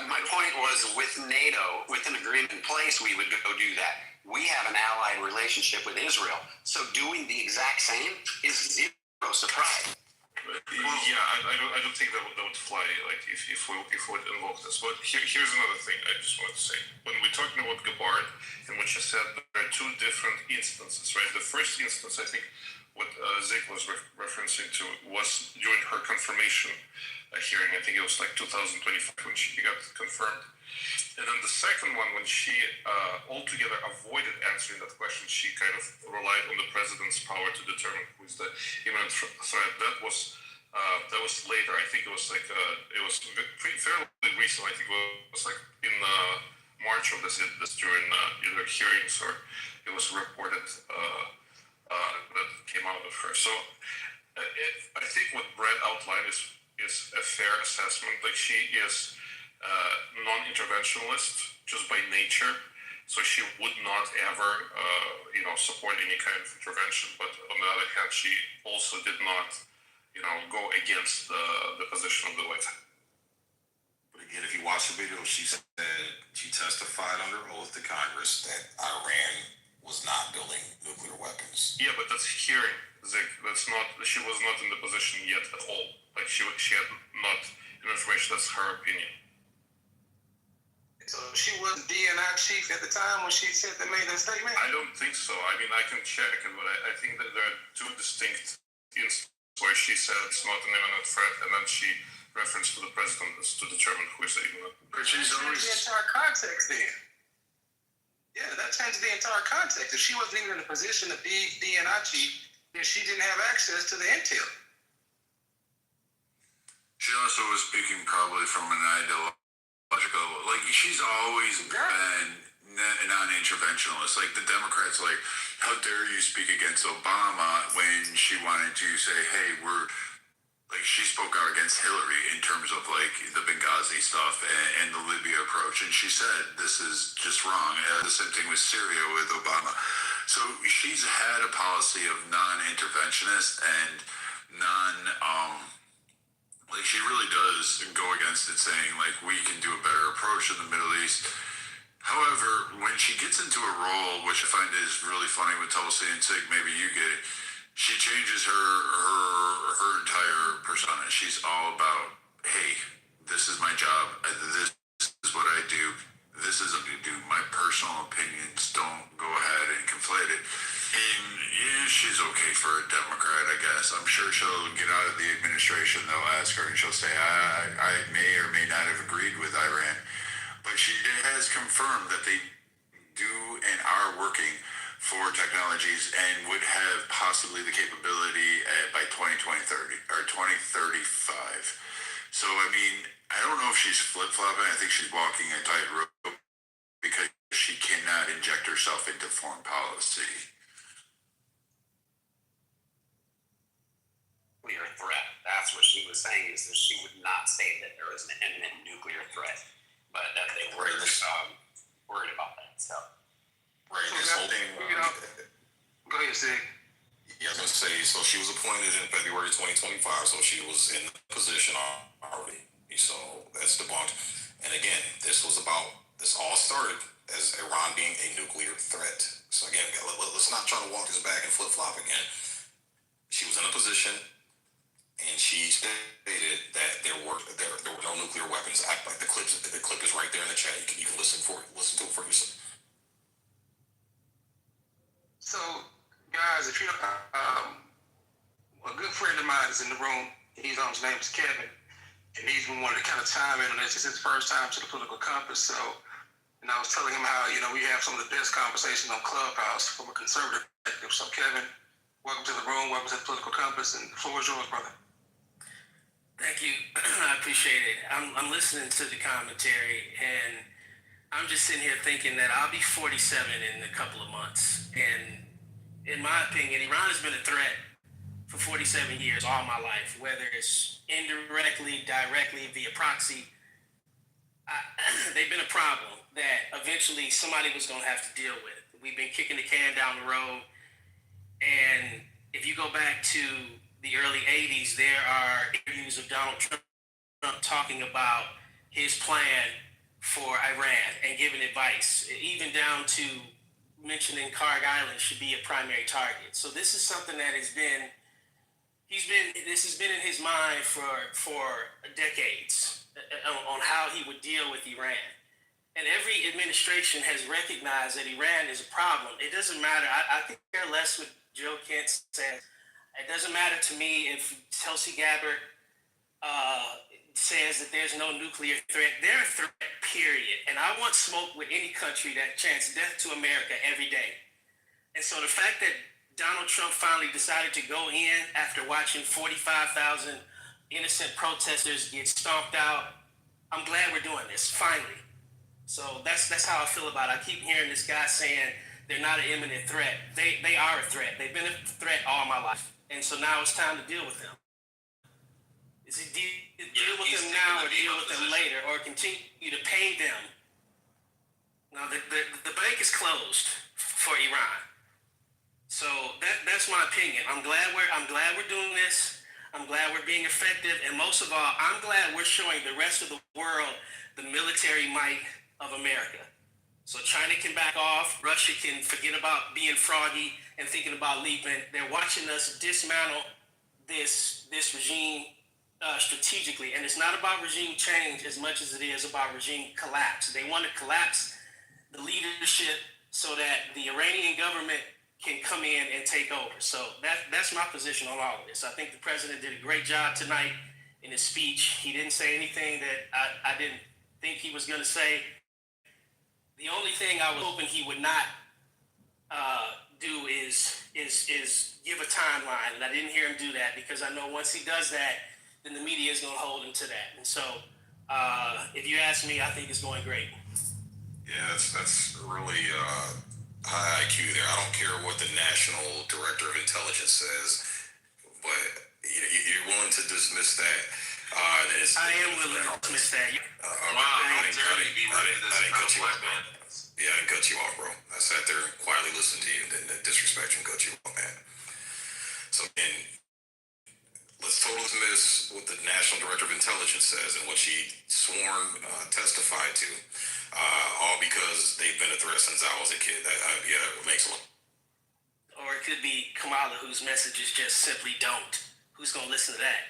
My point was, with NATO, with an agreement in place, we would go do that. We have an allied relationship with Israel, so doing the exact same is zero surprise. Yeah, I don't think that would fly. Like if we would invoke this. But here's another thing I just wanted to say. When we're talking about Gabbard and what you said, there are two different instances, right? The first instance, I think, what Zig was referencing to was during her confirmation hearing. I think it was like 2025 when she got confirmed. And then the second one, when she altogether avoided answering that question, she kind of relied on the president's power to determine who is the imminent threat. That was later. I think it was like it was fairly recent. I think it was like in March of this during either hearings or it was reported that came out of her. So I think what Brett outlined is a fair assessment. Like she is non-interventionalist just by nature, so she would not ever support any kind of intervention, but on the other hand she also did not go against the position of the White House. But again, if you watch the video, she said she testified under oath to Congress that Iran was not building nuclear weapons. Yeah, but that's hearing, Zig. That's not. She was not in the position yet at all. Like she had not information. That's her opinion. So she was DNI chief at the time when she said that made that statement? I don't think so. I mean, I can check it, but I think that there are two distinct instances where she said it's not an imminent threat, and then she referenced to the president to determine who is the imminent. But she's always the entire context then. Yeah, that changed the entire context. If she wasn't even in a position to be DNI chief, then she didn't have access to the intel. She also was speaking probably from an ideological, like she's always been non-interventionalist. Like the Democrats, like, how dare you speak against Obama when she wanted to say, hey, like she spoke out against Hillary in terms of like the Benghazi stuff and the Libya approach, and she said this is just wrong. The same thing with Syria with Obama. So she's had a policy of non-interventionist and like she really does go against it, saying like we can do a better approach in the Middle East. However, when she gets into a role, which I find is really funny with Tulsi and Sig, maybe you get it, she changes her entire persona. She's all about, hey, this is my job, this is what I do, this is what I do, my personal opinions don't go ahead and conflate it. And yeah, she's okay for a Democrat, I guess. I'm sure she'll get out of the administration, they'll ask her and she'll say, I may or may not have agreed with Iran. But she has confirmed that they do and are working for technologies and would have possibly the capability by 2030 or 2035. So, I mean, I don't know if she's flip-flopping. I think she's walking a tightrope because she cannot inject herself into foreign policy. Nuclear threat. That's what she was saying, is that she would not say that there was an imminent nuclear threat, but that they were worried about that. So, right, this whole thing. Go ahead, Sig. Yeah, I was gonna say, so she was appointed in February 2025, so she was in the position already. So that's debunked. And again, this all started as Iran being a nuclear threat. So again, let's not try to walk this back and flip-flop again. She was in a position, and she stated that there were no nuclear weapons. Like the clip is right there in the chat. You can listen to it for yourself. So, guys, if you a good friend of mine is in the room. His name is Kevin, and he's been wanting to kind of chime in on this. It's his first time to the political compass. So, and I was telling him how we have some of the best conversations on Clubhouse from a conservative perspective. So, Kevin, welcome to the room. Welcome to the political compass, and the floor is yours, brother. Thank you. I appreciate it. I'm listening to the commentary, and I'm just sitting here thinking that I'll be 47 in a couple of months. And in my opinion, Iran has been a threat for 47 years, all my life, whether it's indirectly, directly, via proxy. They've been a problem that eventually somebody was going to have to deal with. We've been kicking the can down the road. And if you go back to the early 80s, there are interviews of Donald Trump talking about his plan for Iran and giving advice, even down to mentioning Karg Island should be a primary target. So this is something that this has been in his mind for decades on how he would deal with Iran. And every administration has recognized that Iran is a problem. It doesn't matter. I think care less what Joe Kent says. It doesn't matter to me if Tulsi Gabbard says that there's no nuclear threat. They're a threat, period. And I want smoke with any country that chants death to America every day. And so the fact that Donald Trump finally decided to go in after watching 45,000 innocent protesters get stomped out, I'm glad we're doing this, finally. So that's how I feel about it. I keep hearing this guy saying they're not an imminent threat. They are a threat. They've been a threat all my life. And so now it's time to deal with them. Is it deal with them now or deal with them later, or continue to pay them? Now, the bank is closed for Iran. So that's my opinion. I'm glad we're doing this. I'm glad we're being effective. And most of all, I'm glad we're showing the rest of the world the military might of America. So China can back off. Russia can forget about being froggy and thinking about leaping. They're watching us dismantle this regime strategically. And it's not about regime change as much as it is about regime collapse. They want to collapse the leadership so that the Iranian government can come in and take over. So that's my position on all of this. I think the president did a great job tonight in his speech. He didn't say anything that I didn't think he was going to say. The only thing I was hoping he would not do is give a timeline, and I didn't hear him do that, because I know once he does that, then the media is going to hold him to that. And so, if you ask me, I think it's going great. Yeah, that's really high IQ there. I don't care what the National Director of Intelligence says, but you're willing to dismiss that. I am willing to dismiss that. I didn't cut you off, man. Yeah, I didn't cut you off, bro. I sat there and quietly listened to you and didn't disrespect you and cut you off, man. So, again, let's totally dismiss what the National Director of Intelligence says and what she testified to, all because they've been a threat since I was a kid. That makes a lot. Or it could be Kamala, whose message is just simply don't. Who's going to listen to that?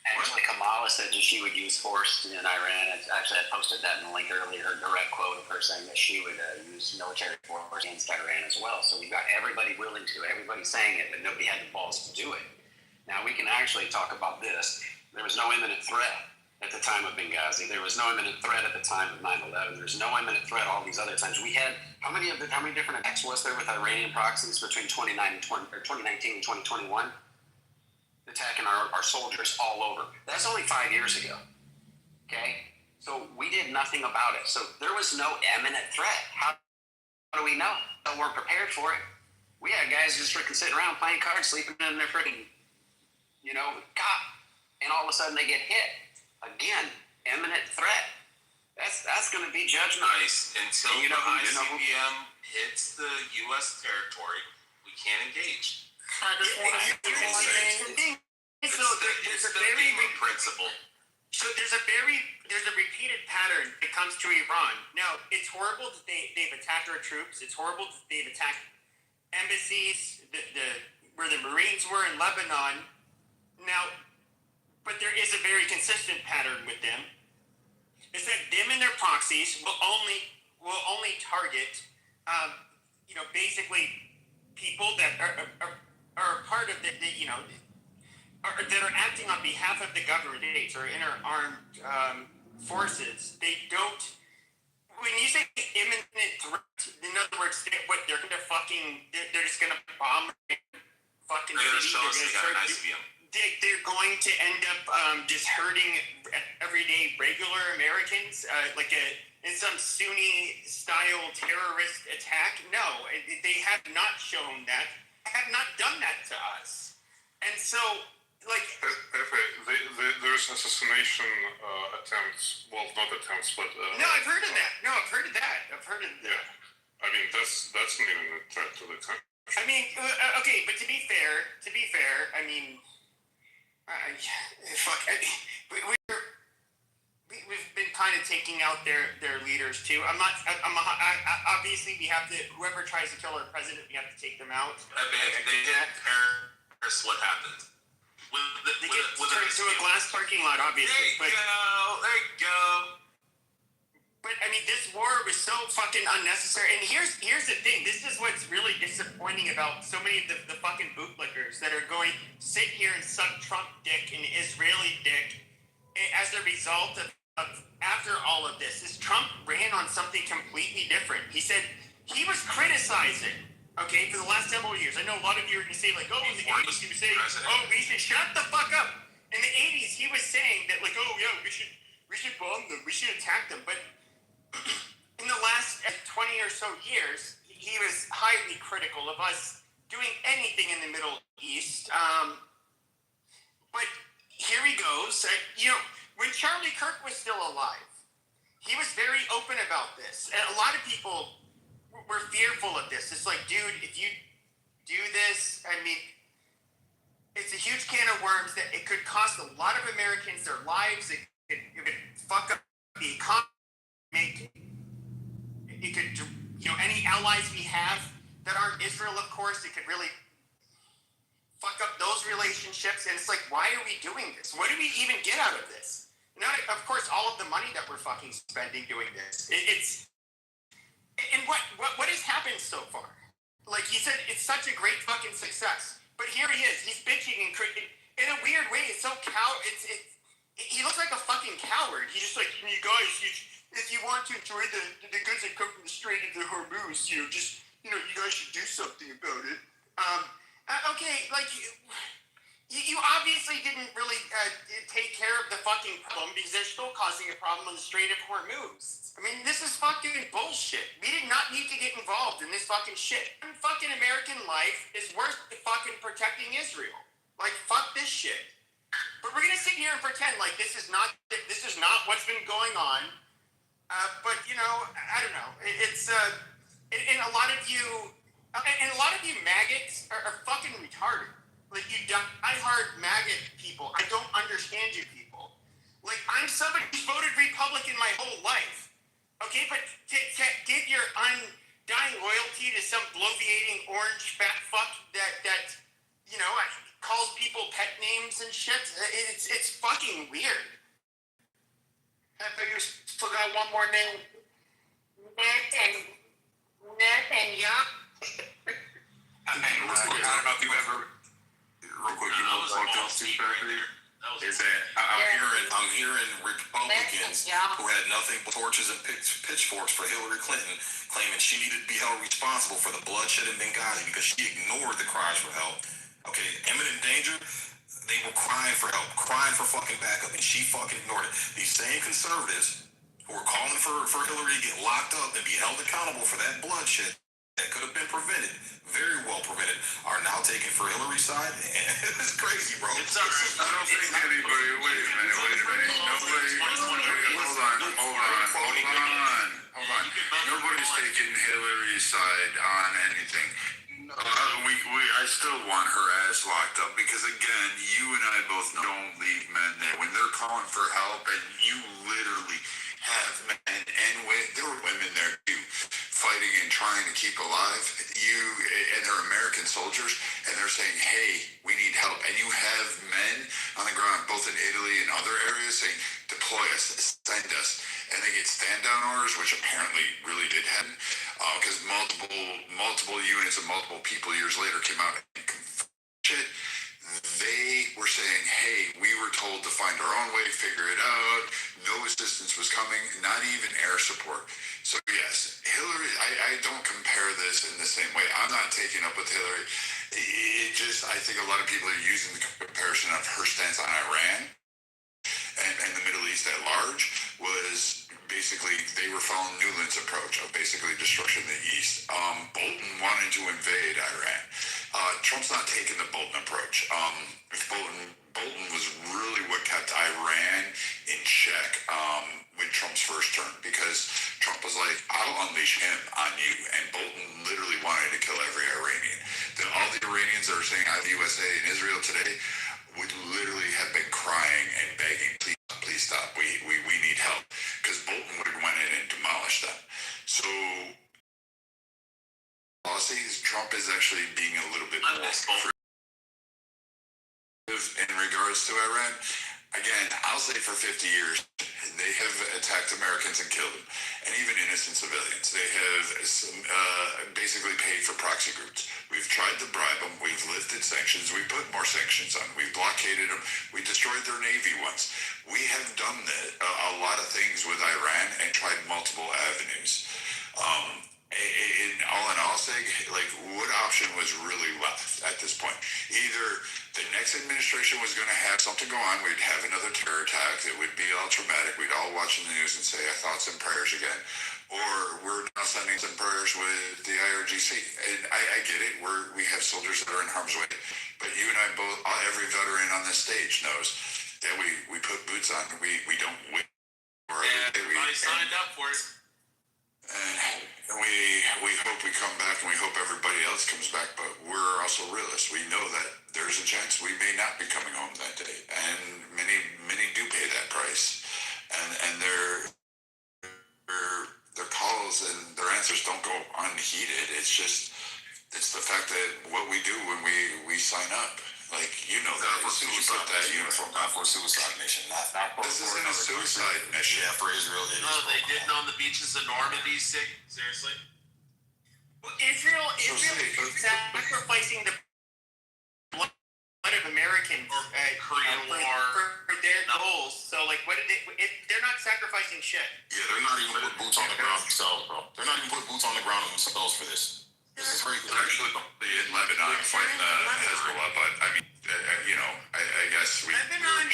Actually, Kamala said that she would use force in Iran. Actually, I posted that in the link earlier, her direct quote of her saying that she would use military force against Iran as well. So we've got everybody willing to, everybody saying it, but nobody had the balls to do it. Now, we can actually talk about this. There was no imminent threat at the time of Benghazi. There was no imminent threat at the time of 9/11. There's no imminent threat all these other times. We had, how many different attacks was there with Iranian proxies between 2019 and 2021? Attacking our soldiers all over. That's only 5 years ago. Okay? So we did nothing about it. So there was no imminent threat. How do we know? So we're prepared for it. We had guys just freaking sitting around playing cards, sleeping in their freaking, cot, and all of a sudden they get hit. Again, imminent threat. That's going to be judgment. Nice. Until the ICBM hits the U.S. territory, we can't engage. So there's a very principle. So there's a repeated pattern that comes to Iran. Now, it's horrible that they've attacked our troops. It's horrible that they've attacked embassies, where the Marines were in Lebanon. Now, but there is a very consistent pattern with them. Is that them and their proxies will only target, basically people that are part of that are acting on behalf of the government states or inter-armed forces. They don't. When you say imminent threat, in other words, they're just gonna bomb fucking city. They're going to end up just hurting everyday regular Americans, in some Sunni-style terrorist attack. No, they have not shown that. Have not done that to us. And so, like, there's assassination attempts. Well, not attempts, but no, I've heard of that. No, I've heard of that. Yeah, I mean that's not even a threat to the country. I mean, okay, but to be fair, I mean, we've been kind of taking out their leaders too. Obviously we have to, whoever tries to kill our president, we have to take them out. I mean, they did Paris. What happened? They get turned into a glass parking lot, obviously. There you go. But I mean, this war was so fucking unnecessary. And here's the thing. This is what's really disappointing about so many of the fucking bootlickers that are going sit here and suck Trump dick and Israeli dick as a result of after all of this. Is Trump ran on something completely different. He said he was criticizing, okay, for the last several years. I know a lot of you are going to say like, oh, in the 80s he was saying, oh, we should shut the fuck up. In the 80s he was saying that like, oh yeah, we should bomb them, we should attack them. But in the last 20 or so years, he was highly critical of us doing anything in the Middle East. But here he goes. When Charlie Kirk was still alive, he was very open about this. And a lot of people were fearful of this. It's like, dude, if you do this, I mean, it's a huge can of worms that it could cost a lot of Americans their lives. It could fuck up the economy. It could, any allies we have that aren't Israel, of course, it could really fuck up those relationships. And it's like, why are we doing this? What do we even get out of this? Not, of course, all of the money that we're fucking spending doing this. And what has happened so far? Like he said, it's such a great fucking success. But here he is. He's bitching and in a weird way. It's so he looks like a fucking coward. He's just like, you guys, if you want to enjoy the goods that come from the Strait of the Hormuz, you guys should do something about it. Okay, like you obviously didn't really take care of the fucking problem because they're still causing a problem on the Strait of Hormuz. I mean, this is fucking bullshit. We did not need to get involved in this fucking shit. Fucking American life is worth fucking protecting Israel. Like, fuck this shit. But we're gonna sit here and pretend like this is not what's been going on. But I don't know. It's and a lot of you maggots are fucking retarded. Like you die-hard maggot people. I don't understand you people. Like I'm somebody who's voted Republican my whole life. Okay, but to give your undying loyalty to some bloviating orange fat fuck that calls people pet names and shit, it's fucking weird. You forgot one more name. Netanyahu. I don't know if you ever, real quick, what else is back there? Is that I'm hearing Republicans who had nothing but torches and pitchforks for Hillary Clinton claiming she needed to be held responsible for the bloodshed in Benghazi because she ignored the cries for help. Okay, imminent danger. They were crying for help, crying for fucking backup, and she fucking ignored it. These same conservatives who were calling for Hillary to get locked up and be held accountable for that bloodshed that could have been prevented, very well prevented, are now taking for Hillary's side. It's crazy, bro. It's all right. I don't think anybody. Wait a minute. Nobody. Hold on. Nobody's taking Hillary's side on anything. I still want her ass locked up because again, you and I both know don't leave men there when they're calling for help, and you literally have men and there were women there too, fighting and trying to keep alive. You and they're American soldiers, and they're saying, "Hey, we need help." And you have men on the ground, both in Italy and other areas, saying, "Deploy us, send us." And they get stand-down orders, which apparently really did happen, because multiple units of multiple people years later came out and confirmed it. They were saying, "Hey, we were told to find our own way, figure it out. No assistance was coming, not even air support." So yes, Hillary, I don't compare this in the same way. I'm not taking up with Hillary. I think a lot of people are using the comparison of her stance on Iran and the Middle East at large was basically they were following Newland's approach of basically destruction in the East. Bolton wanted to invade Iran. Trump's not taking the Bolton approach. If Bolton was really what kept Iran in check when Trump's first term, because Trump was like, I'll unleash him on you, and Bolton literally wanted to kill every Iranian. All the Iranians that are saying I love the USA and Israel today would literally have been crying and begging, please stop, we need help, because Bolton would have went in and demolished them. So policies, Trump is actually being a little bit more in regards to Iran. Again, I'll say for 50 years, they have attacked Americans and killed them, and even innocent civilians. They have basically paid for proxy groups. We've tried to bribe them. We've lifted sanctions. We put more sanctions on. We've blockaded them. We destroyed their navy once. We have done a lot of things with Iran and tried multiple avenues. All in all, like, what option was really left at this point? Either the next administration was going to have something go on, we'd have another terror attack, it would be all traumatic, we'd all watch the news and say our thoughts and prayers again, or we're now sending some prayers with the IRGC. And I get it, we have soldiers that are in harm's way, but you and I both, every veteran on this stage knows that we put boots on, we don't win. Everybody signed up for it. And we hope we come back, and we hope everybody else comes back, but we're also realists. We know that there's a chance we may not be coming home that day, and many do pay that price, and their calls and their answers don't go unheeded. It's the fact that what we do when we sign up. Like, you know that as soon as you put that uniform. Not for a suicide mission. Not for this isn't a suicide mission. Yeah, for Israel. No, they didn't on the beaches of Normandy. Seriously. Well, Israel is sacrificing the blood of Americans Korean War for their goals. So, like, what did they're not sacrificing shit. Yeah, they're not even putting boots on the ground themselves, bro. They're not even putting boots on the ground themselves for this. This is crazy. They're actually in Lebanon fighting Hezbollah, but I mean, I guess Lebanon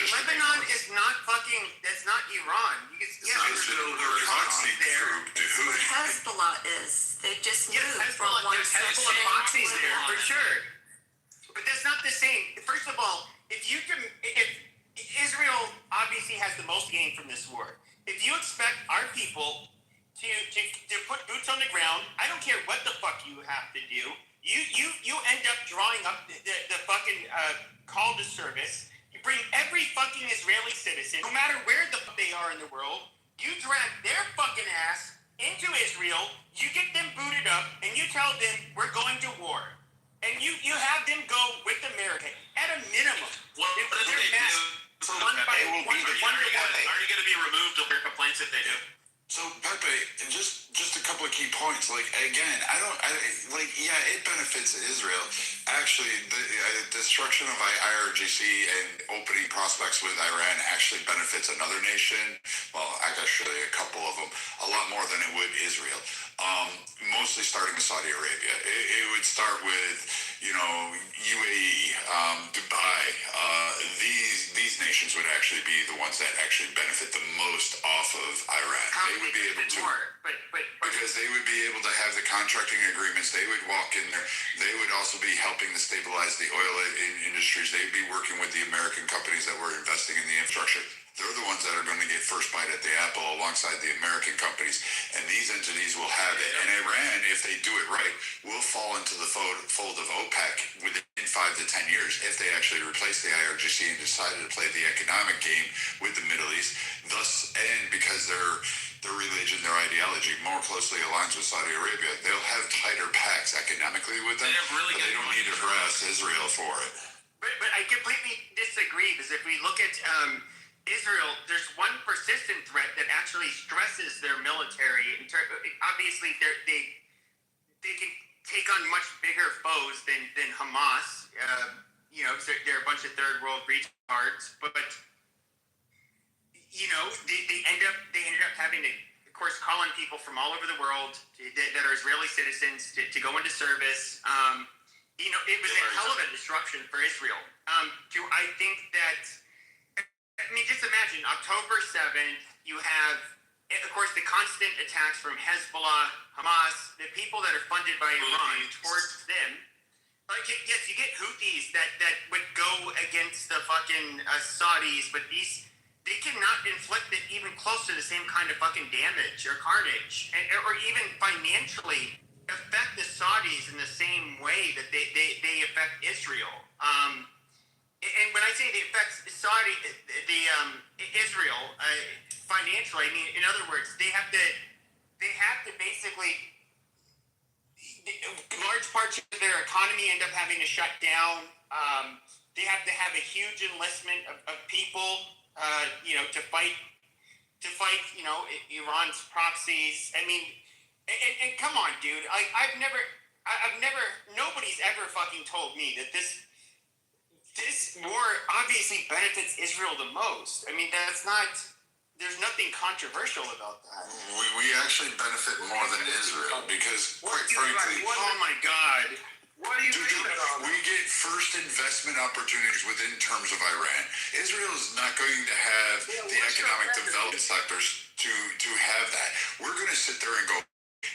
is not fucking. That's not Iran. You can, their proxy group. Hezbollah is. They just moved from Hezbollah, one there's section Hezbollah proxies to there for another. sure. But that's not the same. First of all, if Israel obviously has the most gain from this war, if you expect our people to put boots on the ground, I don't care what the fuck you have to do. You end up drawing up the fucking call to service. You bring every fucking Israeli citizen, no matter where the fuck they are in the world, you drag their fucking ass into Israel, you get them booted up, and you tell them we're going to war. And you have them go with America at a minimum. What do they do? One by one. Are you going to be removed of your complaints if they do? So Pepe, just a couple of key points. Like, again, it benefits Israel. Actually, the destruction of IRGC and opening prospects with Iran actually benefits another nation. Well, actually a couple of them, a lot more than it would Israel. Mostly starting with Saudi Arabia. It would start with, UAE, Dubai. These nations would actually be the ones that actually benefit the most off of Iran. They would be able to, because they would be able to have the contracting agreements. They would walk in there. They would also be helping to stabilize the oil industries. They'd be working with the American companies that were investing in the infrastructure. They're the ones that are going to get first bite at the apple alongside the American companies, and these entities will have it. And Iran, if they do it right, will fall into the fold of OPEC within 5 to 10 years if they actually replace the IRGC and decided to play the economic game with the Middle East. Thus, and because their religion, their ideology more closely aligns with Saudi Arabia, they'll have tighter pacts economically with them, but they don't need to harass Israel for it. But I completely disagree, because if we look at Israel, there's one persistent threat that actually stresses their military. Obviously, they can take on much bigger foes than Hamas. They're a bunch of third world retards, but they ended up having to, of course, call on people from all over the world that are Israeli citizens to go into service. It was a hell of a disruption for Israel. Do I think that? I mean, just imagine October 7th, you have, of course, the constant attacks from Hezbollah, Hamas, the people that are funded by Iran towards them. Like, yes, you get Houthis that would go against the fucking Saudis, but they cannot inflict it even close to the same kind of fucking damage or carnage, or even financially affect the Saudis in the same way that they affect Israel. And when I say they affect Israel financially, I mean, in other words, they have to basically, large parts of their economy end up having to shut down. They have to have a huge enlistment of people, to fight, Iran's proxies. I mean, and come on, dude. Nobody's ever fucking told me that this war obviously benefits Israel the most. I mean, there's nothing controversial about that. We actually benefit more than Israel because, quite frankly, oh my God. What do you mean? We get first investment opportunities within terms of Iran. Israel is not going to have the economic development sectors to have that. We're going to sit there and go,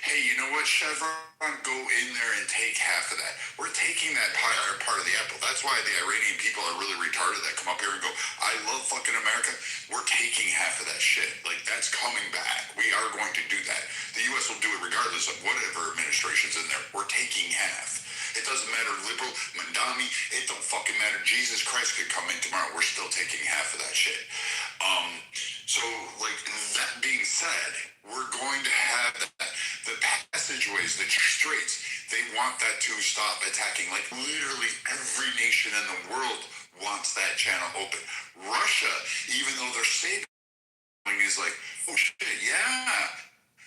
hey, you know what, Chevron, go in there and take half of that. We're taking that part of the apple. That's why the Iranian people are really retarded that come up here and go, I love fucking America. We're taking half of that shit. Like, that's coming back. We are going to do that. The U.S. will do it regardless of whatever administration's in there. We're taking half. It doesn't matter, liberal, Mandami, it don't fucking matter. Jesus Christ could come in tomorrow. We're still taking half of that shit. So, like, that being said, we're going to have that. The passageways, the straits, they want that to stop attacking. Like, literally every nation in the world wants that channel open. Russia, even though they're saving, is like, oh shit, yeah.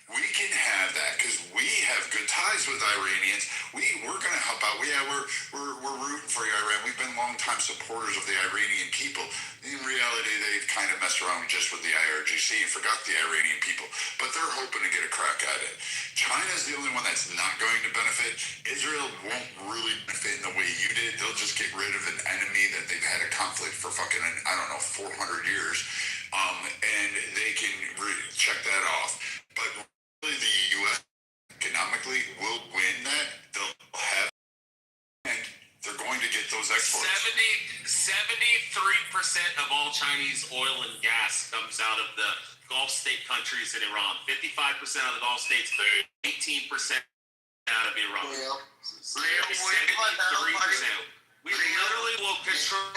We can have that because we have good ties with Iranians. We're going to help out. We're rooting for you, Iran. We've been longtime supporters of the Iranian people. In reality, they've kind of messed around just with the IRGC and forgot the Iranian people. But they're hoping to get a crack at it. China's the only one that's not going to benefit. Israel won't really benefit in the way you did. They'll just get rid of an enemy that they've had a conflict for fucking, 400 years. And they can check that off. But really, the U.S. economically will win that. They'll have, and they're going to get those exports. 73% of all Chinese oil and gas comes out of the Gulf state countries in Iran. 55% of the Gulf states, 18% out of Iran. 73%. We literally will control.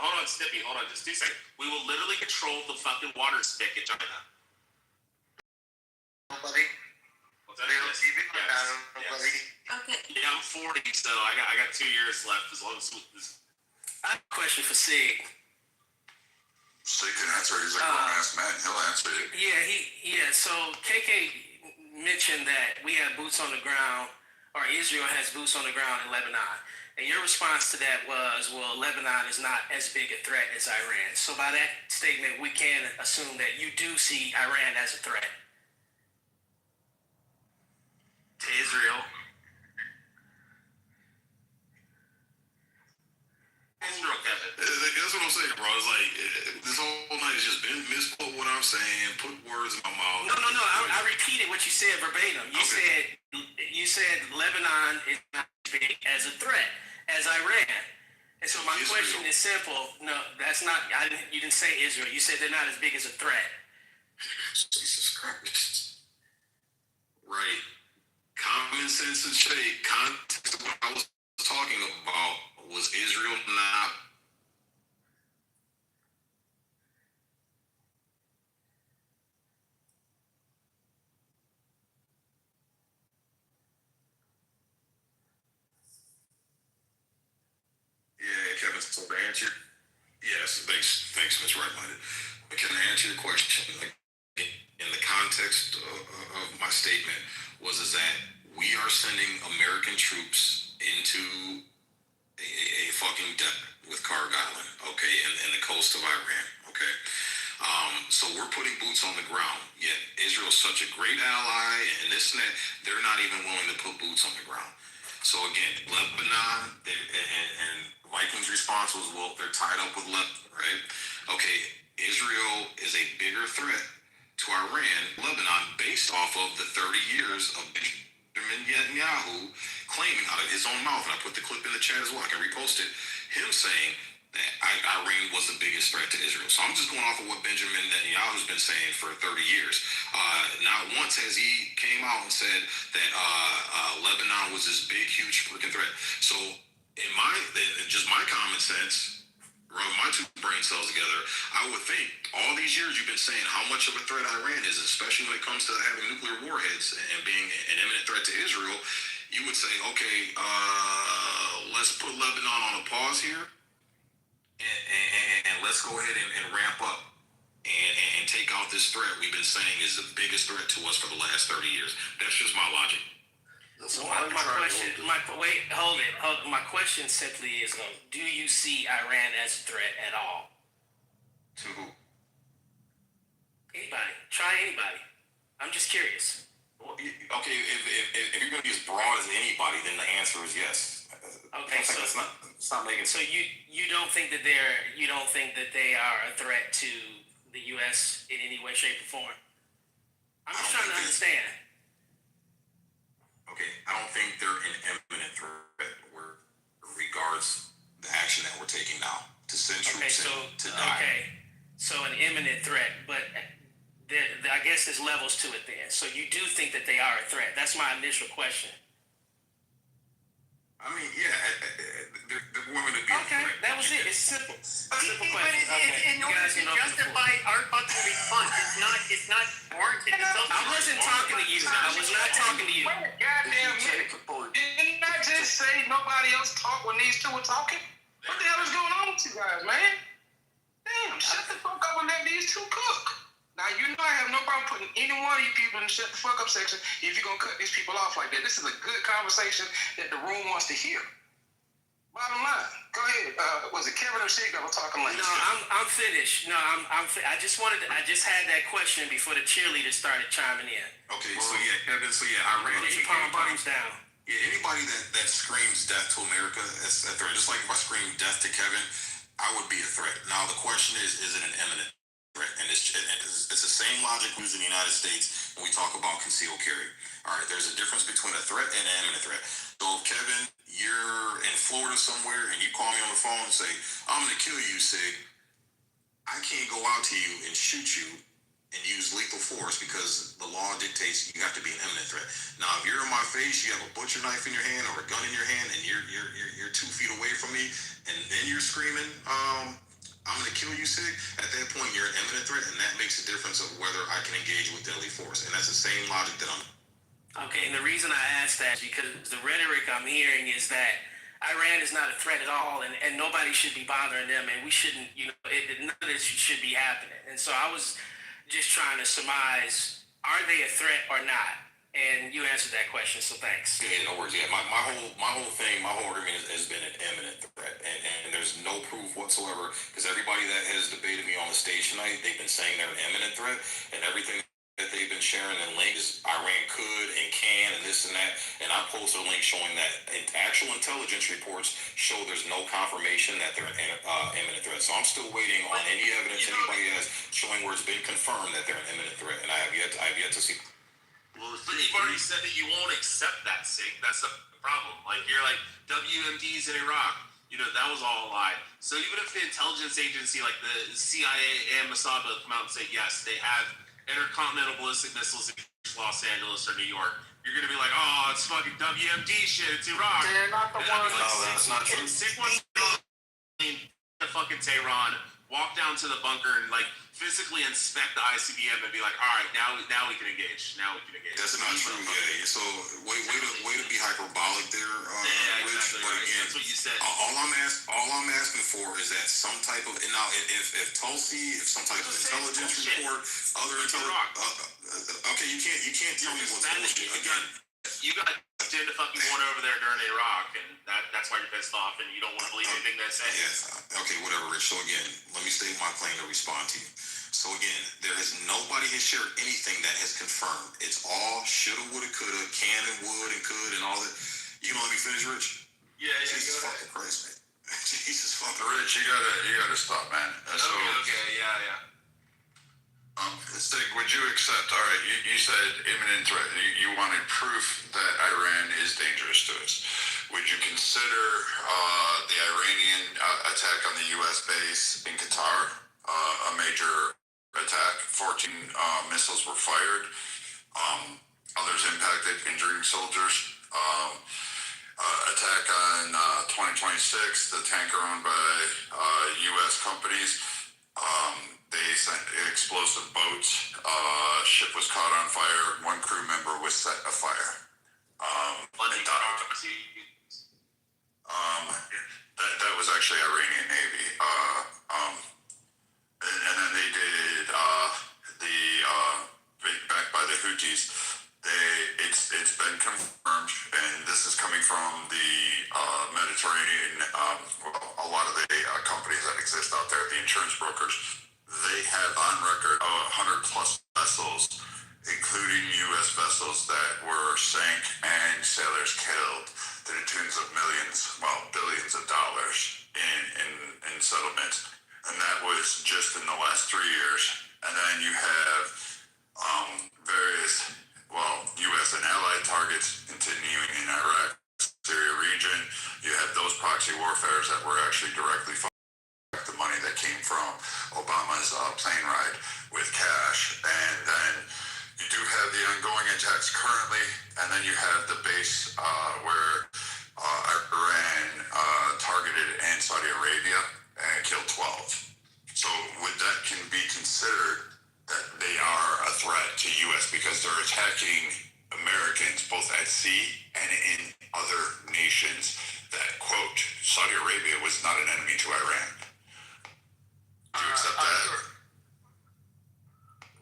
Hold on, Stippy. Hold on, just 2 seconds. We will literally control the fucking water spigot in China. Nobody. What's that? Yes. Okay. Yeah, I'm 40, so I got 2 years left as long as this. I have a question for Sig. Sig can answer it. He's a grown-ass man. He'll answer it. Yeah. So KK mentioned that we have boots on the ground, or Israel has boots on the ground in Lebanon. And your response to that was, well, Lebanon is not as big a threat as Iran. So by that statement, we can assume that you do see Iran as a threat to Israel. Israel, Kevin. That's what I'm saying, bro. It's like, this whole night has just been misquote what I'm saying, put words in my mouth. No. I repeated what you said verbatim. You said Lebanon is not as big as a threat as Iran. And so my question is simple. No, that's not. You didn't say Israel. You said they're not as big as a threat. Jesus Christ. Right. Common sense and shade. Context of what I was talking about was Israel not. Yeah, Kevin, so to answer. Yes, thanks, Mr. Right-Minded. Can I answer your question? Like, in the context of my statement is that we are sending American troops into a fucking desert with Karg Island, okay, in the coast of Iran, okay? So we're putting boots on the ground, yet Israel's such a great ally and this and that, they're not even willing to put boots on the ground. So again, Lebanon, and Vikings' response was, well, they're tied up with Lebanon, right? Okay, Israel is a bigger threat to Iran, Lebanon, based off of the 30 years of Benjamin Netanyahu claiming out of his own mouth, and I put the clip in the chat as well, I can repost it, him saying that Iran was the biggest threat to Israel. So I'm just going off of what Benjamin Netanyahu's been saying for 30 years. Not once has he came out and said that Lebanon was this big, huge freaking threat. So in just my common sense, rub my two brain cells together, I would think all these years you've been saying how much of a threat Iran is, especially when it comes to having nuclear warheads and being an imminent threat to Israel, you would say, okay, let's put Lebanon on a pause here, and let's go ahead and ramp up and take out this threat we've been saying is the biggest threat to us for the last 30 years. That's just my logic. So my question, hold it. My question simply is, do you see Iran as a threat at all? To who? Anybody. Try anybody. I'm just curious. Well, okay, if you're going to be as broad as anybody, then the answer is yes. Okay, so it's not making sense. So you don't think that they are a threat to the U.S. in any way, shape, or form? I'm just trying to understand. Okay, I don't think they're an imminent threat regards the action that we're taking now to send troops to die. Okay, so an imminent threat, but I guess there's levels to it then. So you do think that they are a threat? That's my initial question. I mean, yeah, they're going to be a okay, threat. That was it. It's simple. Simple But question. in order to justify our fucking response, it's not warranted. I wasn't talking to you. I was not talking to you. Wait a goddamn minute. Didn't I just say nobody else talked when these two were talking? What the hell is going on with you guys, man? Damn, shut the fuck up and let these two cook. Now, you know I have no problem putting any one of you people in the shut the fuck up section if you're going to cut these people off like that. This is a good conversation that the room wants to hear. Bottom line, go ahead. Was it Kevin or Sig that was talking like No, I'm finished. No, I just had that question before the cheerleaders started chiming in. Okay, so yeah, Kevin, Iran. Put your palm bottoms down. Yeah, anybody that screams death to America, that's a threat. Just like if I scream death to Kevin, I would be a threat. Now, the question is it an imminent threat? And it's the same logic we use in the United States when we talk about concealed carry. All right, there's a difference between a threat and an imminent threat. So if Kevin, you're in Florida somewhere and you call me on the phone and say, I'm going to kill you, Sig, I can't go out to you and shoot you and use lethal force because the law dictates you have to be an imminent threat. Now, if you're in my face, you have a butcher knife in your hand or a gun in your hand, and you're 2 feet away from me, and then you're screaming, I'm going to kill you, Sig. At that point, you're an imminent threat, and that makes a difference of whether I can engage with deadly force. And that's the same logic that I'm. Okay, and the reason I asked that is because the rhetoric I'm hearing is that Iran is not a threat at all, and nobody should be bothering them, and we shouldn't, none of this should be happening. And so I was just trying to surmise, are they a threat or not? And you answered that question, so thanks. Yeah, no worries. Yeah, my whole argument has been an imminent threat, and there's no proof whatsoever, because everybody that has debated me on the stage tonight, they've been saying they're an imminent threat, and everything that they've been sharing in links is Iran could and can and this and that, and I posted a link showing that actual intelligence reports show there's no confirmation that they're an imminent threat. So I'm still waiting on any evidence anybody has showing where it's been confirmed that they're an imminent threat, and I have yet to see. Well, you've already said that you won't accept that, Sig. That's the problem. Like, you're like, WMDs in Iraq, that was all a lie. So even if the intelligence agency like the CIA and Mossad come out and say, yes, they have intercontinental ballistic missiles in Los Angeles or New York, you're going to be like, oh, it's fucking WMD shit, it's Iraq. They're not the ones. No, that's not true. Sig wants to fucking Tehran, walk down to the bunker and physically inspect the ICBM and be like, all right, now we can engage. That's not true. Yeah. So way to be hyperbolic there, Rich. Exactly. But again, that's what you said. All I'm asking for is that some type of if Tulsi, if some type of intelligence report, other intelligence. Okay, you can't tell me what's bullshit again. You got into fucking war over there during Iraq, and that's why you're pissed off, and you don't want to believe anything they say. Yeah. Okay, whatever, Rich. So again, let me state my claim to respond to you. So again, nobody has shared anything that has confirmed. It's all shoulda, woulda, coulda, can and would and could and all that. You gonna let me finish, Rich? Yeah. Jesus fucking Christ, man. Jesus fucking Rich, you gotta stop, man. Okay, yeah. Stig, would you accept? All right, you said imminent threat. You wanted proof that Iran is dangerous to us. Would you consider the Iranian attack on the U.S. base in Qatar a major attack? 14 missiles were fired. Others impacted, injuring soldiers. Attack on 2026, the tanker owned by U.S. companies. They sent explosive boats. Ship was caught on fire. One crew member was set afire. That was actually Iranian Navy. And then they did backed by the Houthis. It's been confirmed, and this is coming from the Mediterranean. A lot of the companies that exist out there, the insurance brokers, they have on record 100 plus vessels, including U.S. vessels that were sank and sailors killed to the tunes of millions, well, billions of dollars in settlements. And that was just in the last 3 years. And then you have various, U.S. and allied targets continuing in Iraq, Syria region. You have those proxy warfares that were actually directly the money that came from Obama's plane ride with cash. And then you do have the ongoing attacks currently, and then you have the base where Iran targeted in Saudi Arabia and killed 12. So would that can be considered that they are a threat to U.S. because they're attacking Americans both at sea and in other nations that, quote, Saudi Arabia was not an enemy to Iran? Do you accept that?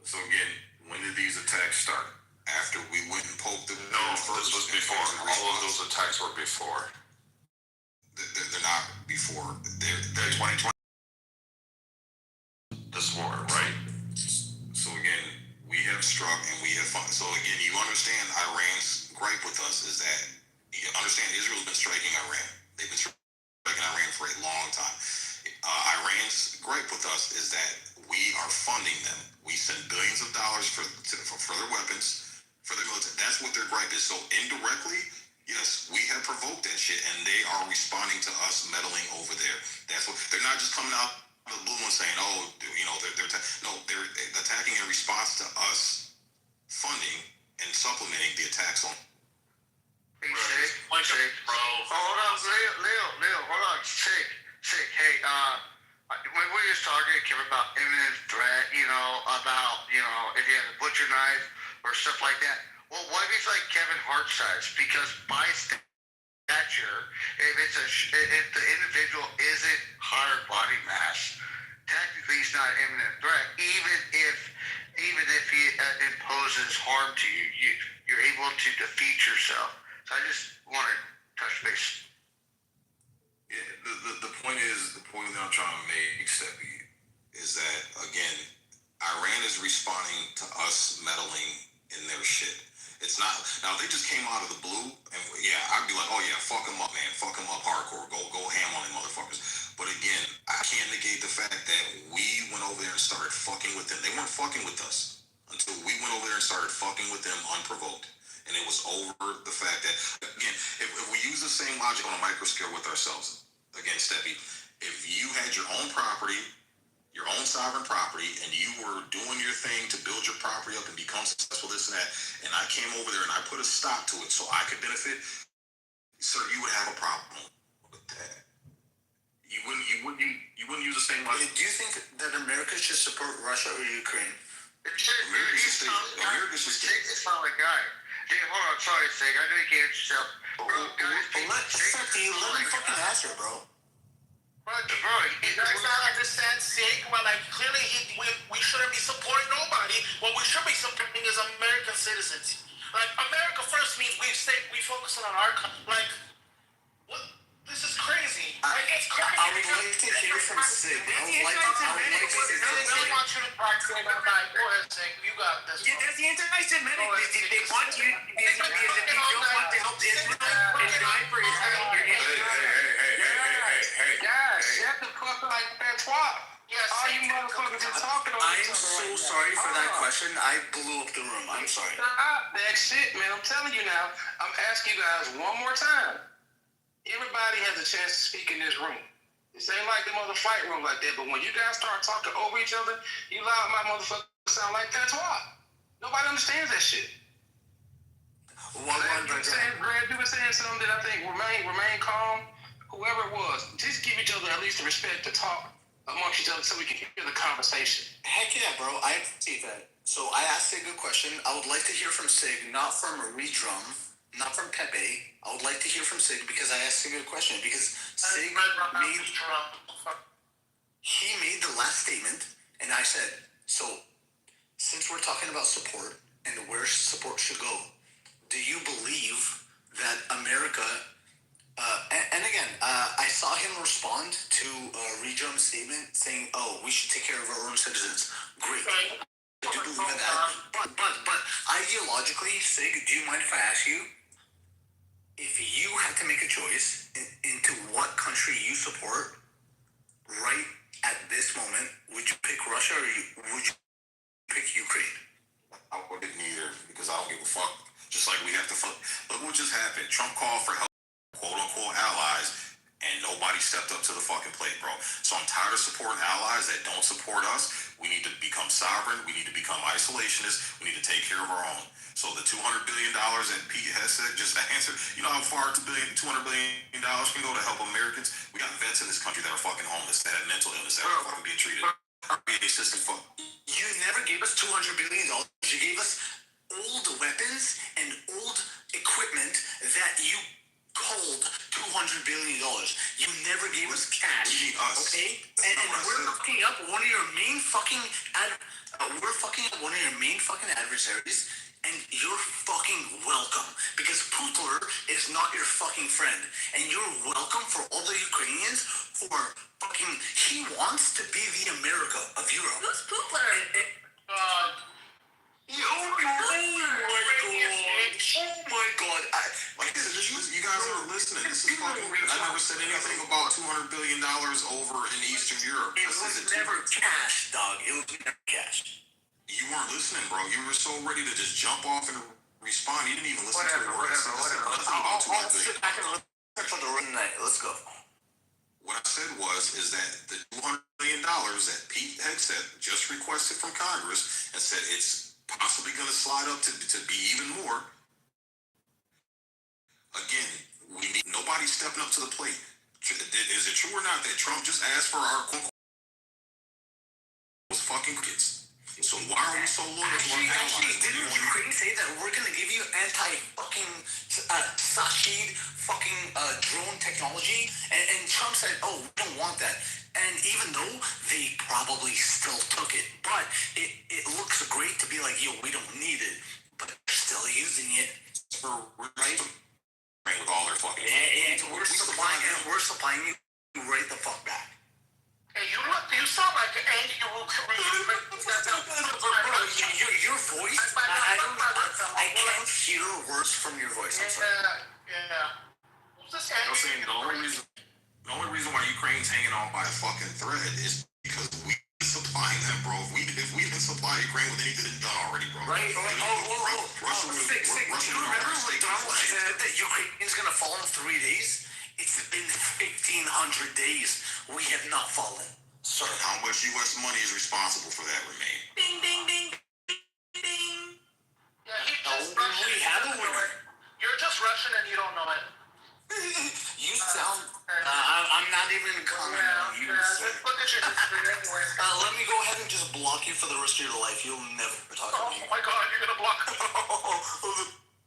So again, when did these attacks start? After we went and poked the... No, this was before. All of those attacks were before. They're not before. They're 2020. This war, right? So again, we have struck and we have fought. So again, you understand Iran's gripe with us is that you understand Israel's been striking Iran. They've been striking Iran for a long time. Iran's gripe with us is that we are funding them. We send billions of dollars for their weapons, for their military. That's what their gripe is. So indirectly, yes, we have provoked that shit, and they are responding to us meddling over there. That's what they're not just coming out of the blue and saying, "Oh, they're attacking in response to us funding and supplementing the attacks on." Hey, Shake, bro. Hold on, Leo, hold on, Shake. Hey, when we just talking to Kim about imminent threat, about, if you have a butcher knife or stuff like that, well, what if it's like Kevin Hart size? Because by stature, if the individual isn't higher body mass, technically he's not an imminent threat. Even if he imposes harm to you, you're able to defeat yourself. So I just want to touch base. Yeah, the point that I'm trying to make, Steppy, is that again, Iran is responding to us meddling in their shit. It's not now they just came out of the blue, and yeah, I'd be like, oh yeah, fuck them up, man, fuck them up hardcore, go ham on them motherfuckers. But again, I can't negate the fact that we went over there and started fucking with them. They weren't fucking with us until we went over there and started fucking with them unprovoked. And it was over the fact that, again, if we use the same logic on a micro scale with ourselves, again, Steppy, if you had your own property, your own sovereign property, and you were doing your thing to build your property up and become successful, this and that, and I came over there and I put a stop to it so I could benefit, sir, you would have a problem with that. You wouldn't use the same logic. Do you think that America should support Russia or Ukraine? America should stay. This not a guy. Hey, hold on, sorry, Sig. I know you can't yourself. Let me fucking answer, bro. Bro, You guys not understand, Sig? Well, clearly we shouldn't be supporting nobody. What we should be supporting is American citizens. America first means we focus on our what? This is crazy. It's crazy. I would like to hear from Sig. I would like to really want you to talk to me tonight. Go ahead, Sig. You got this. Yeah, there's the anti-Semitic. They want you to be as a individual, want to help Israel and die for Israel. Yeah, shut the fuck like that twat. Yes, all you motherfuckers are talking about. I am so sorry for that question. I blew up the room. I'm sorry. That shit, man. I'm telling you now. I'm asking you guys one more time. Everybody has a chance to speak in this room. This ain't like the mother fight room like that, but when you guys start talking over each other, you loud my motherfucker sound like that's why. Nobody understands that shit. Grant, you were saying something that I think remain calm. Whoever it was, just give each other at least the respect to talk amongst each other so we can hear the conversation. Heck yeah, bro. I appreciate that. So I asked Sig a question. I would like to hear from Sig, not from a redrum, not from Pepe. I would like to hear from Sig because I asked Sig a question because Sig made the last statement, and I said, so since we're talking about support and where support should go, do you believe that America, and again, I saw him respond to Redrum's statement saying, oh, we should take care of our own citizens. Great. I do believe in that. But ideologically, Sig, do you mind if I ask you, if you had to make a choice into what country you support right at this moment, would you pick Russia or would you pick Ukraine? I wouldn't either because I don't give a fuck. Just like we have to fuck. Look what just happened. Trump called for help, quote unquote allies, and nobody stepped up to the fucking plate, bro. So I'm tired of supporting allies that don't support us. We need to become sovereign. We need to become isolationists. We need to take care of our own. So the $200 billion that Pete has said just answered, you know how far $200 billion can go to help Americans? We got vets in this country that are fucking homeless, that have mental illness, that are fucking being treated. You never gave us $200 billion. You gave us old weapons and old equipment that you called $200 billion. You never gave us cash. We need us. Okay? And we're fucking up one of your main fucking adversaries. And you're fucking welcome because Putler is not your fucking friend. And you're welcome for all the Ukrainians for fucking, he wants to be the America of Europe. Who's Putler? Oh my god. You guys aren't listening. This is fucking weird. I never said anything about $200 billion over in Eastern Europe. It was never cash, dog. It was never cash. You weren't listening, bro. You were so ready to just jump off and respond. You didn't even listen to what I said. I'll sit back and listen for the rest of the night. Let's go. What I said is that the $200 million that Pete Hegseth just requested from Congress and said it's possibly going to slide up to be even more. Again, we need nobody stepping up to the plate. Is it true or not that Trump just asked for our fucking kids? So why are we so loyal to our allies? Didn't Ukraine say that we're going to give you anti-fucking Sashid fucking drone technology? And Trump said, oh, we don't want that. And even though they probably still took it, but it looks great to be like, yo, we don't need it, but they're still using it for right with all their fucking. And we're supplying you right the fuck back. Hey, you sound like an angry Your voice, I can't hear words from your voice. I'm sorry. Yeah. The only reason why Ukraine's hanging on by a fucking thread is because we supplying them, bro. If we didn't supply Ukraine with anything done already, bro. Right? Russia would have. You remember when Donald said that Ukraine's gonna fall in 3 days? It's been 1,500 days. We have not fallen. Sir. How much U.S. money is responsible for that remain? Ding, ding, ding, ding. Yeah, we have a winner. You're just Russian and you don't know it. You sound. I'm not even commenting on you. Look at your history anyway. Let me go ahead and just block you for the rest of your life. You'll never talk to me. Oh my god, you're gonna block me.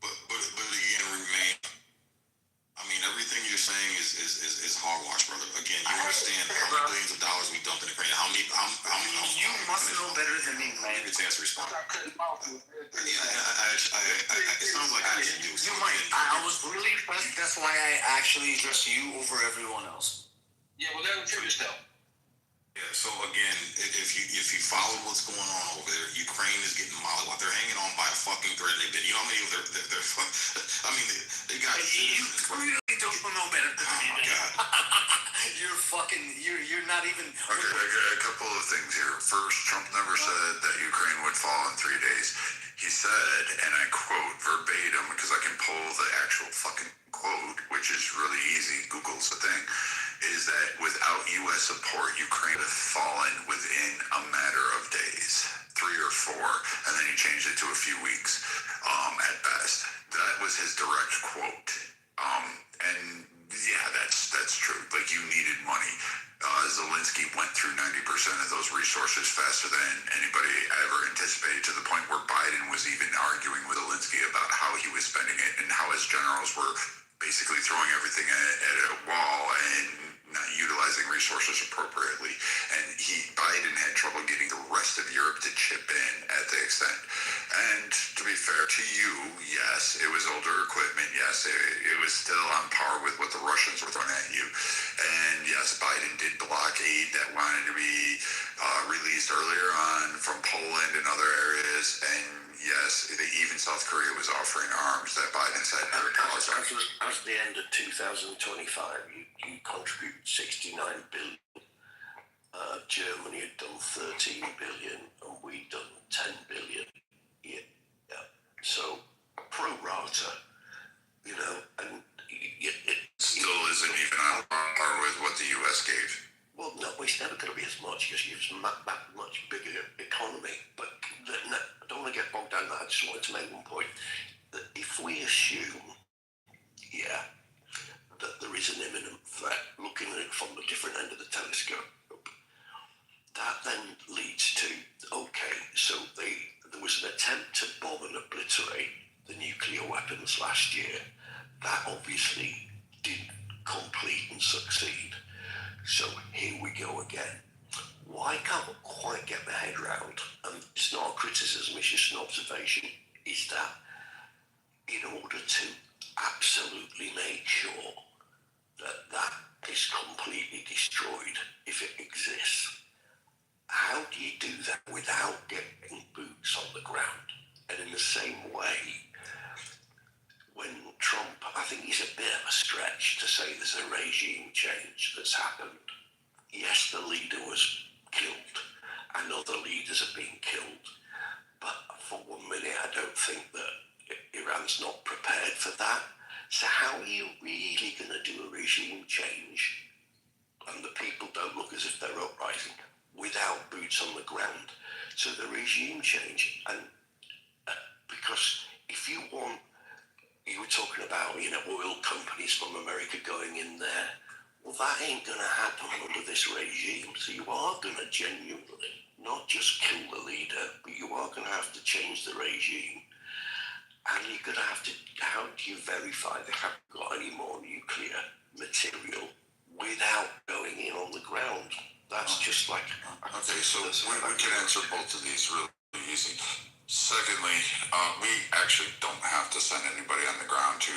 But again, remain. I mean, everything you're saying is hogwash, brother. Again, you understand how many billions of dollars we dumped in Ukraine. How many? You must know better than me, man. It's answer response. It sounds like I didn't do something. You might. I was really impressed. That's why I actually addressed you over everyone else. Yeah, well, let me finish though. Yeah, so again, if you follow what's going on over there, Ukraine is getting mollywopped. They're hanging on by a fucking thread. They've been, you know how many of they're I mean, they got. You really don't know better than me. Oh my god. You're not even. Okay, a couple of things here. First, Trump never said that Ukraine would fall in 3 days. He said, and I quote verbatim, because I can pull the actual fucking quote, which is really easy, Google's the thing, is that without U.S. support, Ukraine would have fallen within a matter of days, 3 or 4, and then he changed it to a few weeks at best. That was his direct quote. And yeah, that's true. Like, you needed money. Zelensky went through 90% of those resources faster than anybody ever anticipated, to the point where Biden was even arguing with Zelensky about how he was spending it and how his generals were basically throwing everything at a wall and not utilizing resources appropriately. And Biden had trouble getting the rest of Europe to chip in at the extent. And to be fair to you, yes, it was older equipment. Yes, it was still on par with what the Russians were throwing at you. And yes, Biden did block aid that wanted to be released earlier on from Poland and other areas. And yes, even South Korea was offering arms that Biden said would cause. As the end of 2025, you contribute 69 billion. Germany had done 13 billion, and we'd done 10 billion. Yeah. So pro rata, and it still isn't even on par with what the U.S. gave. Well, no, it's never going to be as much because it's a much bigger economy. But I don't want to get bogged down in that. I just wanted to make one point. That if we assume, that there is an imminent threat, looking at it from the different end of the telescope, that then leads to, so there was an attempt to bomb and obliterate the nuclear weapons last year. That obviously didn't complete and succeed. So here we go again. Why can't I quite get my head round, and it's not a criticism, it's just an observation, is that in order to absolutely make sure that is completely destroyed, if it exists, how do you do that without getting boots on the ground? And in the same way, when Trump, I think he's a bit of a stretch to say there's a regime change that's happened. Yes, the leader was killed, and other leaders have been killed. But for 1 minute, I don't think that Iran's not prepared for that. So how are you really going to do a regime change, and the people don't look as if they're uprising, without boots on the ground? So the regime change, and because if you want, you were talking about, oil companies from America going in there. Well, that ain't going to happen under this regime. So you are going to genuinely not just kill the leader, but you are going to have to change the regime. And you're going to have to, how do you verify they haven't got any more nuclear material without going in on the ground? That's just like... Okay, so we can answer both of these really easy. Secondly, we actually don't have to send anybody on the ground to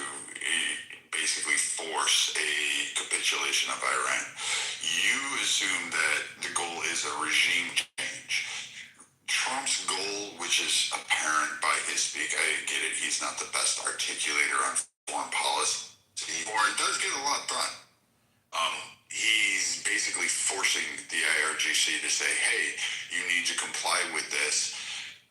basically force a capitulation of Iran. You assume that the goal is a regime change. Trump's goal, which is apparent by his speak, I get it, he's not the best articulator on foreign policy, or it does get a lot done. He's basically forcing the IRGC to say, hey, you need to comply with this,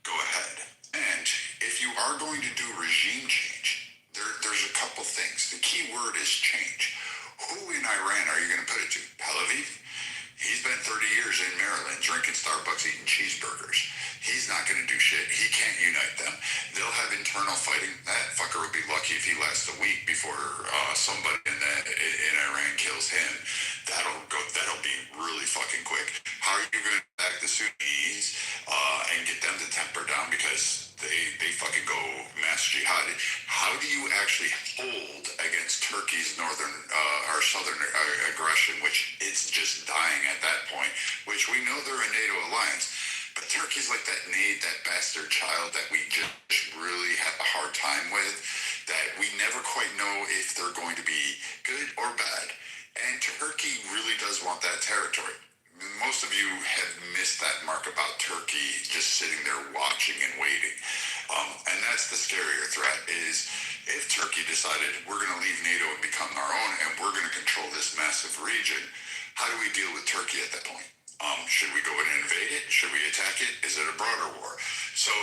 go ahead. And if you are going to do regime change, there's a couple things. The key word is change. Who in Iran are you going to put it to? Pahlavi? He's been 30 years in Maryland drinking Starbucks, eating cheeseburgers. He's not going to do shit. He can't unite them. They'll have internal fighting. That fucker would be lucky if he lasts a week before somebody in Iran kills him. That'll be really fucking quick. How are you going to attack the Sunnis and get them to temper down because they fucking go mass jihad? How do you actually hold against Turkey's southern aggression, which it's just dying at that point, which we know they're a NATO alliance, but Turkey's like that bastard child that we just really have a hard time with, that we never quite know if they're going to be good or bad. And Turkey really does want that territory. Most of you have missed that mark about Turkey just sitting there watching and waiting. And that's the scarier threat, is if Turkey decided we're going to leave NATO and become our own and we're going to control this massive region, how do we deal with Turkey at that point? Should we go in and invade it? Should we attack it? Is it a broader war? So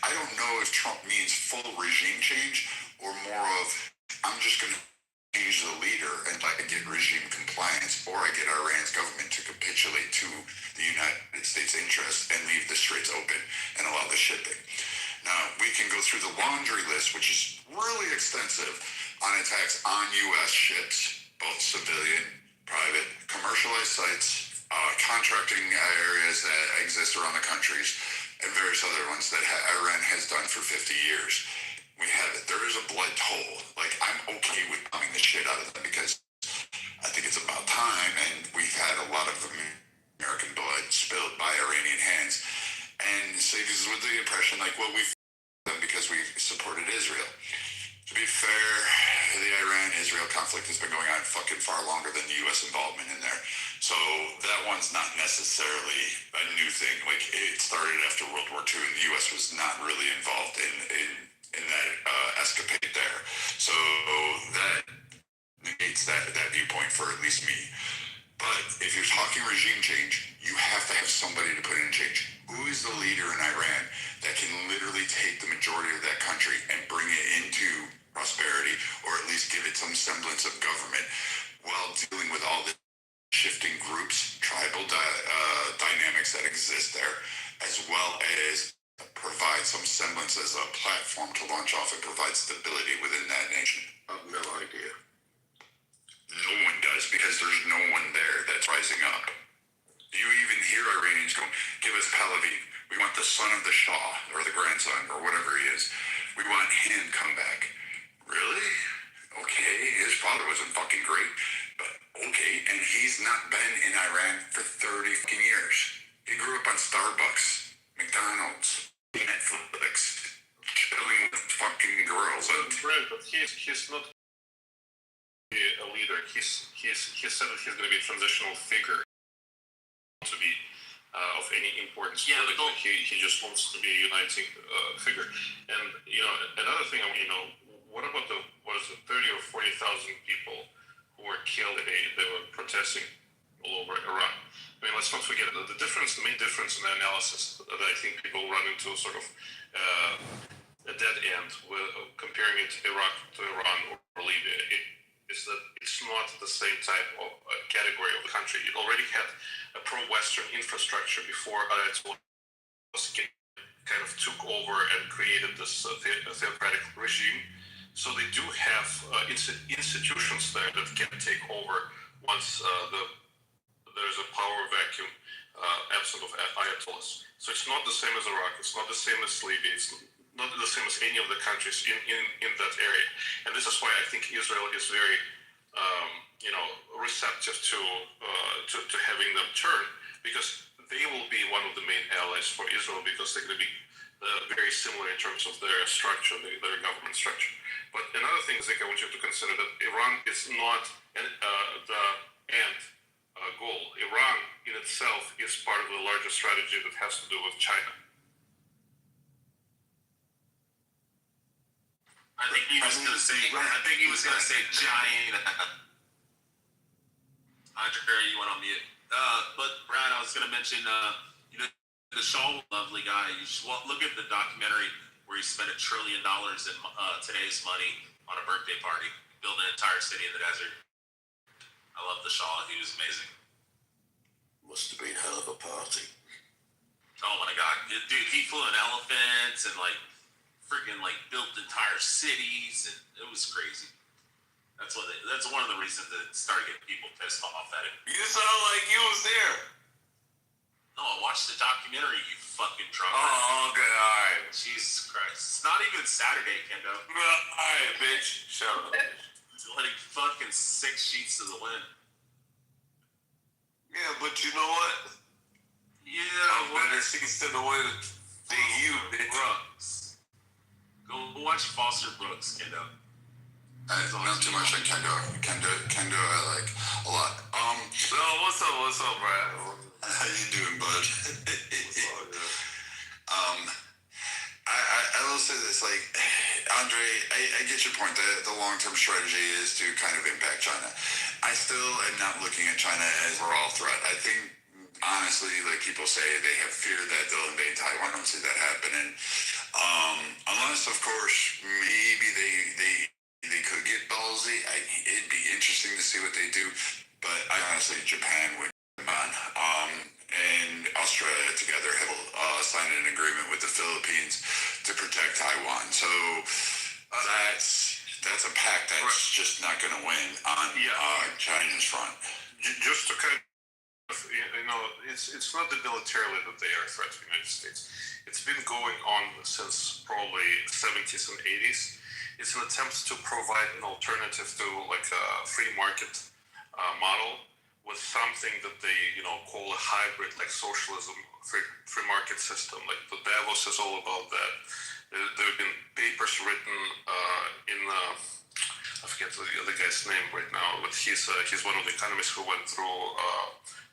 I don't know if Trump means full regime change or more of I'm just going to change the leader and I get regime compliance, or I get Iran's government to capitulate to the United States interest and leave the straits open and allow the shipping. Now, we can go through the laundry list, which is really extensive, on attacks on U.S. ships, both civilian, private, commercialized sites, contracting areas that exist around the countries, and various other ones that Iran has done for 50 years. We have it. There is a blood toll. Like, I'm okay with bombing the shit out of them because I think it's about time, and we've had a lot of American blood spilled by Iranian hands. And cities with the impression, like, well, we them because we supported Israel. To be fair, the Iran-Israel conflict has been going on fucking far longer than the U.S. involvement in there. So that one's not necessarily a new thing. Like, it started after World War II, and the U.S. was not really involved in that escapade there. So that negates that viewpoint for at least me. But if you're talking regime change, you have to have somebody to put in change. Who is the leader in Iran that can literally take the majority of that country and bring it into prosperity, or at least give it some semblance of government, while dealing with all the shifting groups, tribal dynamics that exist there, as well as provide some semblance as a platform to launch off and provide stability within that nation? I have no idea. No one does, because there's no one there that's rising up. You even hear Iranians going, give us Pahlavi. We want the son of the Shah, or the grandson, or whatever he is. We want him come back. Really? Okay, his father wasn't fucking great, but okay. And he's not been in Iran for 30 fucking years. He grew up on Starbucks, McDonald's, Netflix, chilling with fucking girls. Right, but he's not a leader. He said that he's going to be a transitional figure to be of any importance. Yeah, he just wants to be a uniting figure. And another thing, what about the 30 or 40,000 people who were killed? They were protesting all over Iraq. I mean, let's not forget the main difference in the analysis that I think people run into sort of a dead end with comparing it to Iraq to Iran or Libya. Is that it's not the same type of category of the country. It already had a pro-Western infrastructure before Ayatollah kind of took over and created this theocratic regime. So they do have institutions there that can take over once there's a power vacuum absent of ayatollahs. So it's not the same as Iraq. It's not the same as Libya. It's not the same as any of the countries in that area. And this is why I think Israel is very, receptive to having them turn, because they will be one of the main allies for Israel, because they're going to be very similar in terms of their structure, their government structure. But another thing, Zik, I want you to consider that Iran is not the end goal. Iran in itself is part of the larger strategy that has to do with China. I think he was going to say China. Andre, you went on mute. But Brad, I was going to mention, the Shaw, lovely guy. You should look at the documentary where he spent $1 trillion in today's money on a birthday party, build an entire city in the desert. I love the Shaw. He was amazing. Must have been a hell of a party. Oh my God, dude! He flew in elephants and freaking built entire cities, and it was crazy. That's one of the reasons that it started getting people pissed off at it. You sound like you was there. No, I watched the documentary, you fucking drunk. Oh, okay, alright. Jesus Christ. It's not even Saturday, Kendo. Alright, bitch. Shut up, bitch. It's fucking 6 sheets to the wind. Yeah, but you know what? Yeah, I'm better sheets to the wind than you, bitch. Brooks. Go watch Foster Brooks, Kendo. Not too much on Kendo. Kendo I like a lot. No, what's up, Brad? How you doing, bud? I will say this, Andre, I get your point that the long-term strategy is to kind of impact China. I still am not looking at China as a overall threat. I think, honestly, like people say, they have fear that they'll invade Taiwan. I don't see that happening. Unless, of course, maybe they could get ballsy. It'd be interesting to see what they do. But I honestly, Japan would come on. And Australia together have signed an agreement with the Philippines to protect Taiwan. So that's a pact that's just not going to win on China's front. Just to kind of, it's not that militarily that they are a threat to the United States. It's been going on since probably 70s and 80s. It's an attempt to provide an alternative to like a free market model with something that they call a hybrid, like socialism, free market system. Like the Davos is all about that. There have been papers written in I forget the other guy's name right now, but he's one of the economists who went through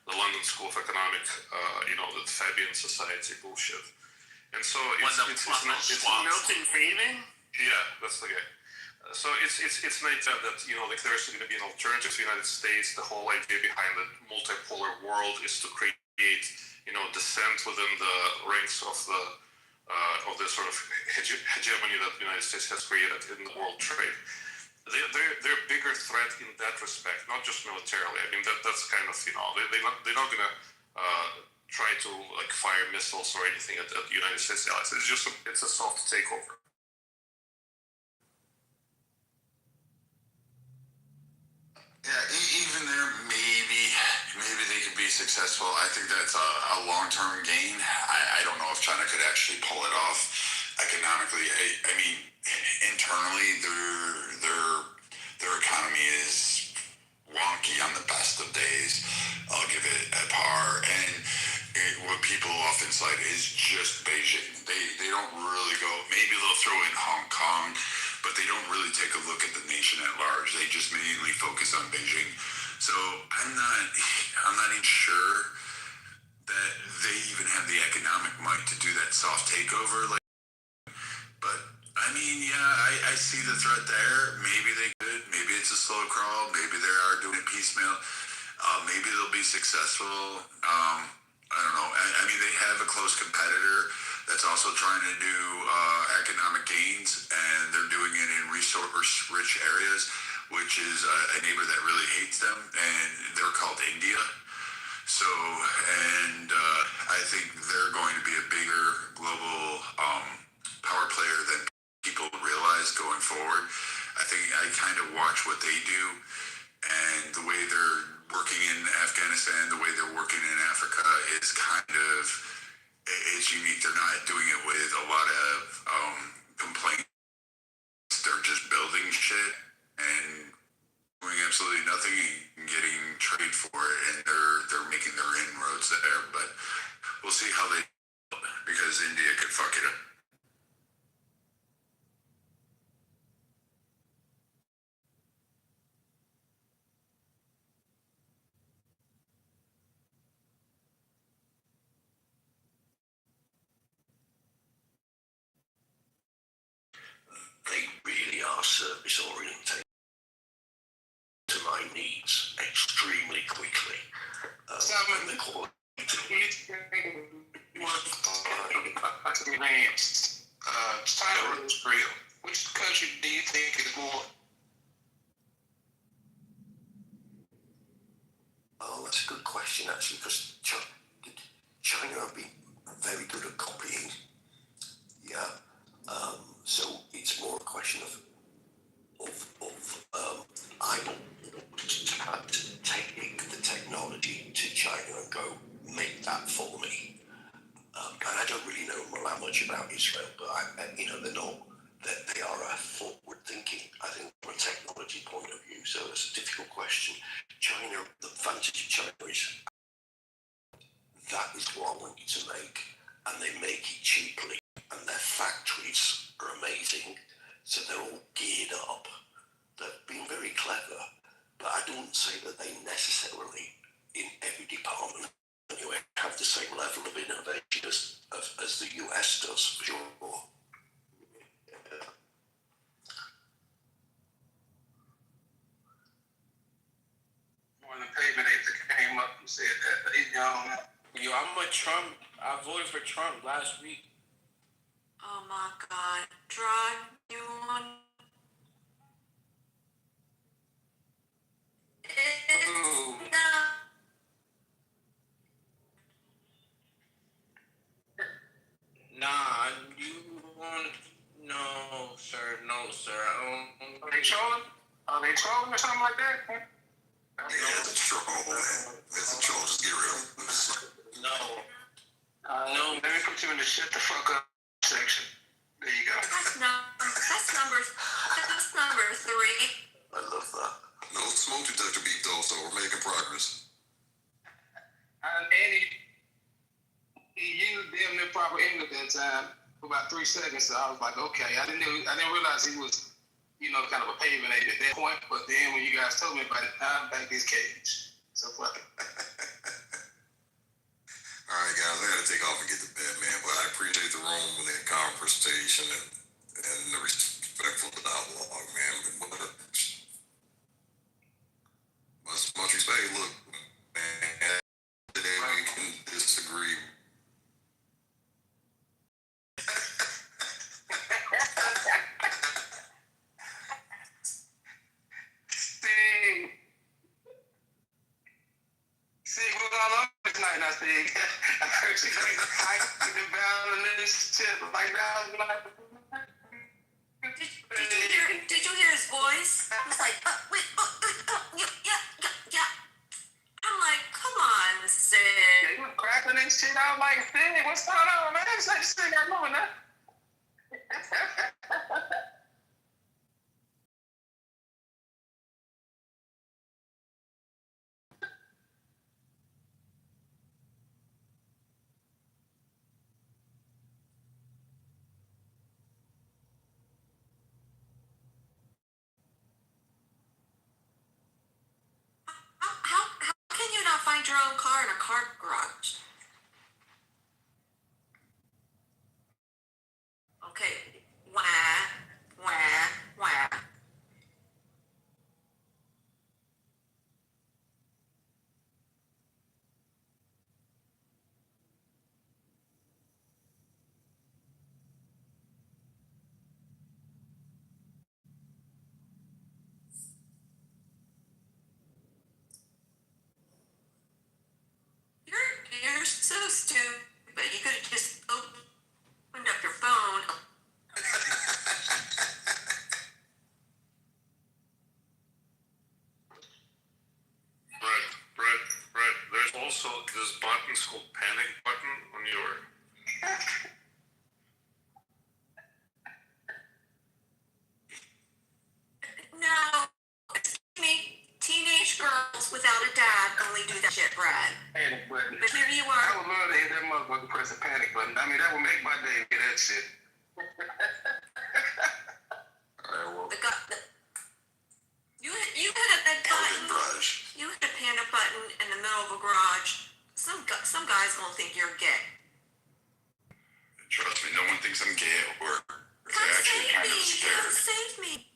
the London School of Economics, the Fabian Society bullshit. And so it's Milton Friedman. Yeah, that's the guy. So it's an idea that like there's going to be an alternative to the United States. The whole idea behind the multipolar world is to create dissent within the ranks of the sort of hegemony that the United States has created in the world trade. They're a bigger threat in that respect, not just militarily. I mean that's kind of they're not going to try to like fire missiles or anything at the United States allies. It's a soft takeover. Yeah, even there, maybe they could be successful. I think that's a long-term gain. I don't know if China could actually pull it off economically. I mean, internally, their economy is wonky on the best of days. I'll give it a par. And what people often cite is just Beijing. They don't really go. Maybe they'll throw in Hong Kong, but they don't really take a look at the nation at large. They just mainly focus on Beijing. So I'm not even sure that they even have the economic might to do that soft takeover. But I mean, yeah, I see the threat there. Maybe they could. Maybe it's a slow crawl. Maybe they are doing it piecemeal. Maybe they'll be successful. I don't know. I mean, they have a close competitor that's also trying to do economic gains, and they're doing it in resource-rich areas, which is a neighbor that really hates them, and they're called India. So, and I think they're going to be a bigger global power player than people realize going forward. I think I kind of watch what they do, and the way they're working in Afghanistan, the way they're working in Africa is kind of, it's unique. They're not doing it with a lot of complaints. They're just building shit and doing absolutely nothing and getting trade for it, and they're making their inroads there. But we'll see how they do it, because India could fuck it up. They really are service oriented to my needs extremely quickly. And the quality China is real. Which country do you think is more? Oh, that's a good question, actually, because China have been very good at copying. Yeah. So it's more a question of I want to take the technology to China and go make that for me. And I don't really know that much about Israel, but they are forward thinking, I think, from a technology point of view. So it's a difficult question. China, the advantage of China is that is what I want you to make, and they make it cheaply, and their factories are amazing, so they're all geared up. They've been very clever, but I don't say that they necessarily, in every department, anyway, have the same level of innovation as the US does, for sure. for Trump. I voted for Trump last week. Oh my God, drug you on? Nah, you want? No, sir. No, sir. Are they trolling? Are they trolling or something like that? Yeah, it's a troll, man. It's a troll. Just get rid of him. No. No. Let me put you in the shut the fuck up section. There you go. That's number 3. I love that. No smoke detector beep though, so we're making progress. And he used damn near proper English that time for about 3 seconds. So I was like, okay. I didn't realize he was, kind of a pavement at that point. But then when you guys told me about it, I'm back his cage. So fuck it. All right, guys, I gotta take off and get to bed, man. But I appreciate the room and the conversation and the respectful dialogue, man. Much respect. Look, man, today we can disagree. See, what's all up tonight, I see. I heard you like the fight and battle and this shit like that. Did you hear his voice? He was like, wait, yeah. I'm like, come on, Sid. He was cracking and shit. I was like, Sid, what's going on, man? It's like Sid got going, huh? How can you not find your own car in a car garage? Okay, wah. You're so stupid. You could have just opened up your phone. Brett, there's also this button called panic button on your. No, excuse me. Teenage girls without a dad only do that shit, Brad. Panic button. But here you are. I would love to hit that motherfucker press a panic button. I mean, that would make my day get that shit. You hit a button. You hit a panic button in the middle of a garage. Some guys won't think you're gay. Trust me, no one thinks I'm gay at work. They're actually kind of scared. Come save me.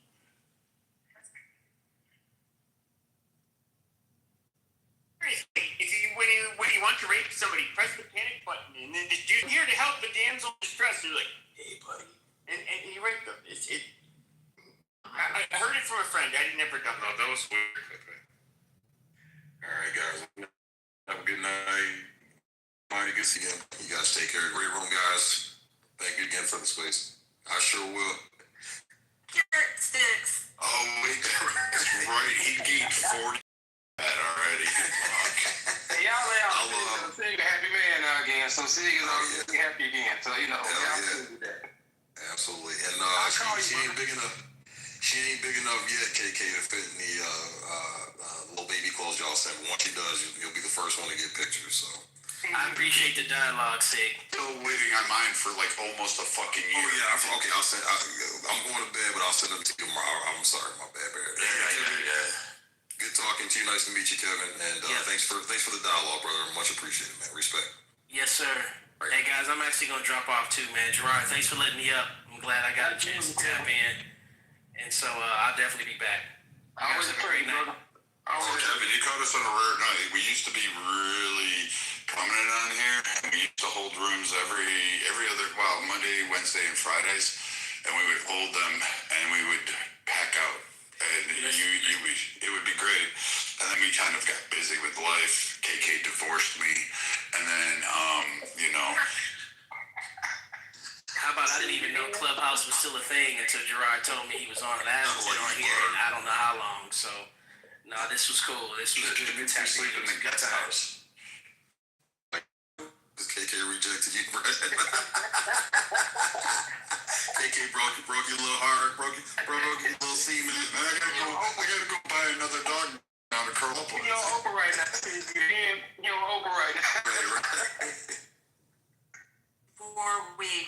When you want to rape somebody, press the panic button, and then you're here to help the damsel in distress. You're like, hey, buddy, and you rape them. I heard it from a friend. I never done that. That was weird. All right, guys. Have a good night. Mighty good to see you. You guys take care. Great room, guys. Thank you again for the space. I sure will. Carrot sticks. Oh, wait, that's right. He gained 40 that already. Hey, y'all out. Sig a happy man now again. So Sig is happy again. So, Absolutely. And she ain't big enough. She ain't big enough yet, KK, to fit in the little baby clothes y'all sent. But once she does, you'll be the first one to get pictures. So I appreciate the dialogue, Sig. Still waiting on mine for like almost a fucking year. Oh yeah, okay. I'll send. I'm going to bed, but I'll send them to you tomorrow. I'm sorry, my bad, Barry. Yeah. Good talking to you. Nice to meet you, Kevin. And thanks for the dialogue, brother. Much appreciated, man. Respect. Yes, sir. Right. Hey guys, I'm actually gonna drop off too, man. Gerard, thanks for letting me up. I'm glad I got a chance to tap in, and so I'll definitely be back. Always a great night. Kevin, you caught us on a rare night. We used to be really prominent on here, and we used to hold rooms every other, well, Monday, Wednesday, and Fridays, and we would hold them, and we would pack out, and it would be great. And then we kind of got busy with life. KK divorced me, and then How about I didn't even know Clubhouse was still a thing until Gerard told me he was on it. I haven't been on here in I don't know how long. So, no, this was cool. This was good. You sleep in the guest house. This KK rejected you, Brad. KK broke your little heart, broke your little semen. I gotta go buy another dog now to curl up on. You're on Oprah right now. You're on Oprah right now. Right. Before we,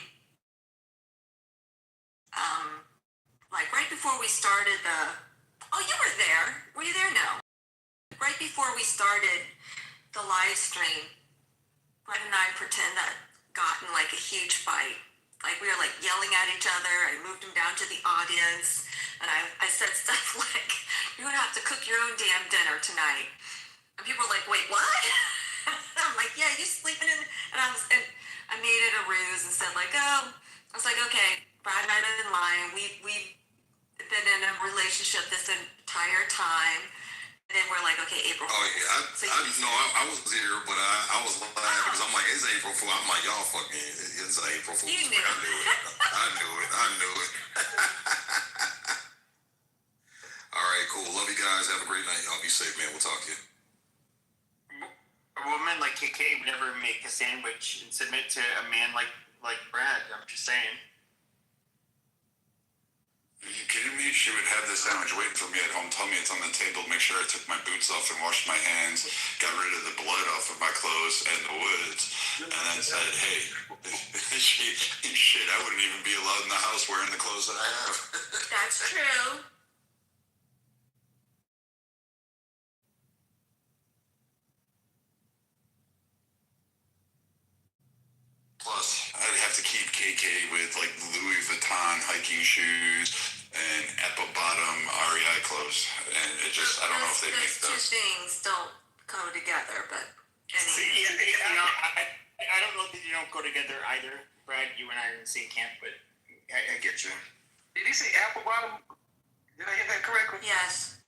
like right before we started you were there. Were you there? No. Right before we started the live stream, Brett and I pretend that gotten like a huge fight. Like we were like yelling at each other. I moved him down to the audience, and I said stuff like, "You're gonna have to cook your own damn dinner tonight." And people were like, "Wait, what?" I'm like, "Yeah, you sleeping in?" And I made it a ruse and said like, "Oh," I was like, "Okay, Brad and I have been lying. We've been in a relationship this entire time." And then we're like, "Okay, April." Oh yeah, I was here, but I was laughing because I'm like, it's April Fool. I'm like, y'all fucking, it's April Fool. You knew. I knew it. All right, cool. Love you guys. Have a great night. Y'all be safe, man. We'll talk to you. A woman like KK would never make a sandwich and submit to a man like Brad. I'm just saying. Are you kidding me? She would have the sandwich waiting for me at home, tell me it's on the table, make sure I took my boots off and washed my hands, got rid of the blood off of my clothes and the woods, and then said, "Hey, shit, I wouldn't even be allowed in the house wearing the clothes that I have." That's true. Plus, I'd have to keep KK with like Louis Vuitton hiking shoes and apple bottom REI clothes, and it just, I don't know if they make those. Two things don't go together, but See, I don't know that you don't go together either, Brad. You and I are in the same camp, but I get you. Did he say apple bottom? Did I get that correctly? Yes.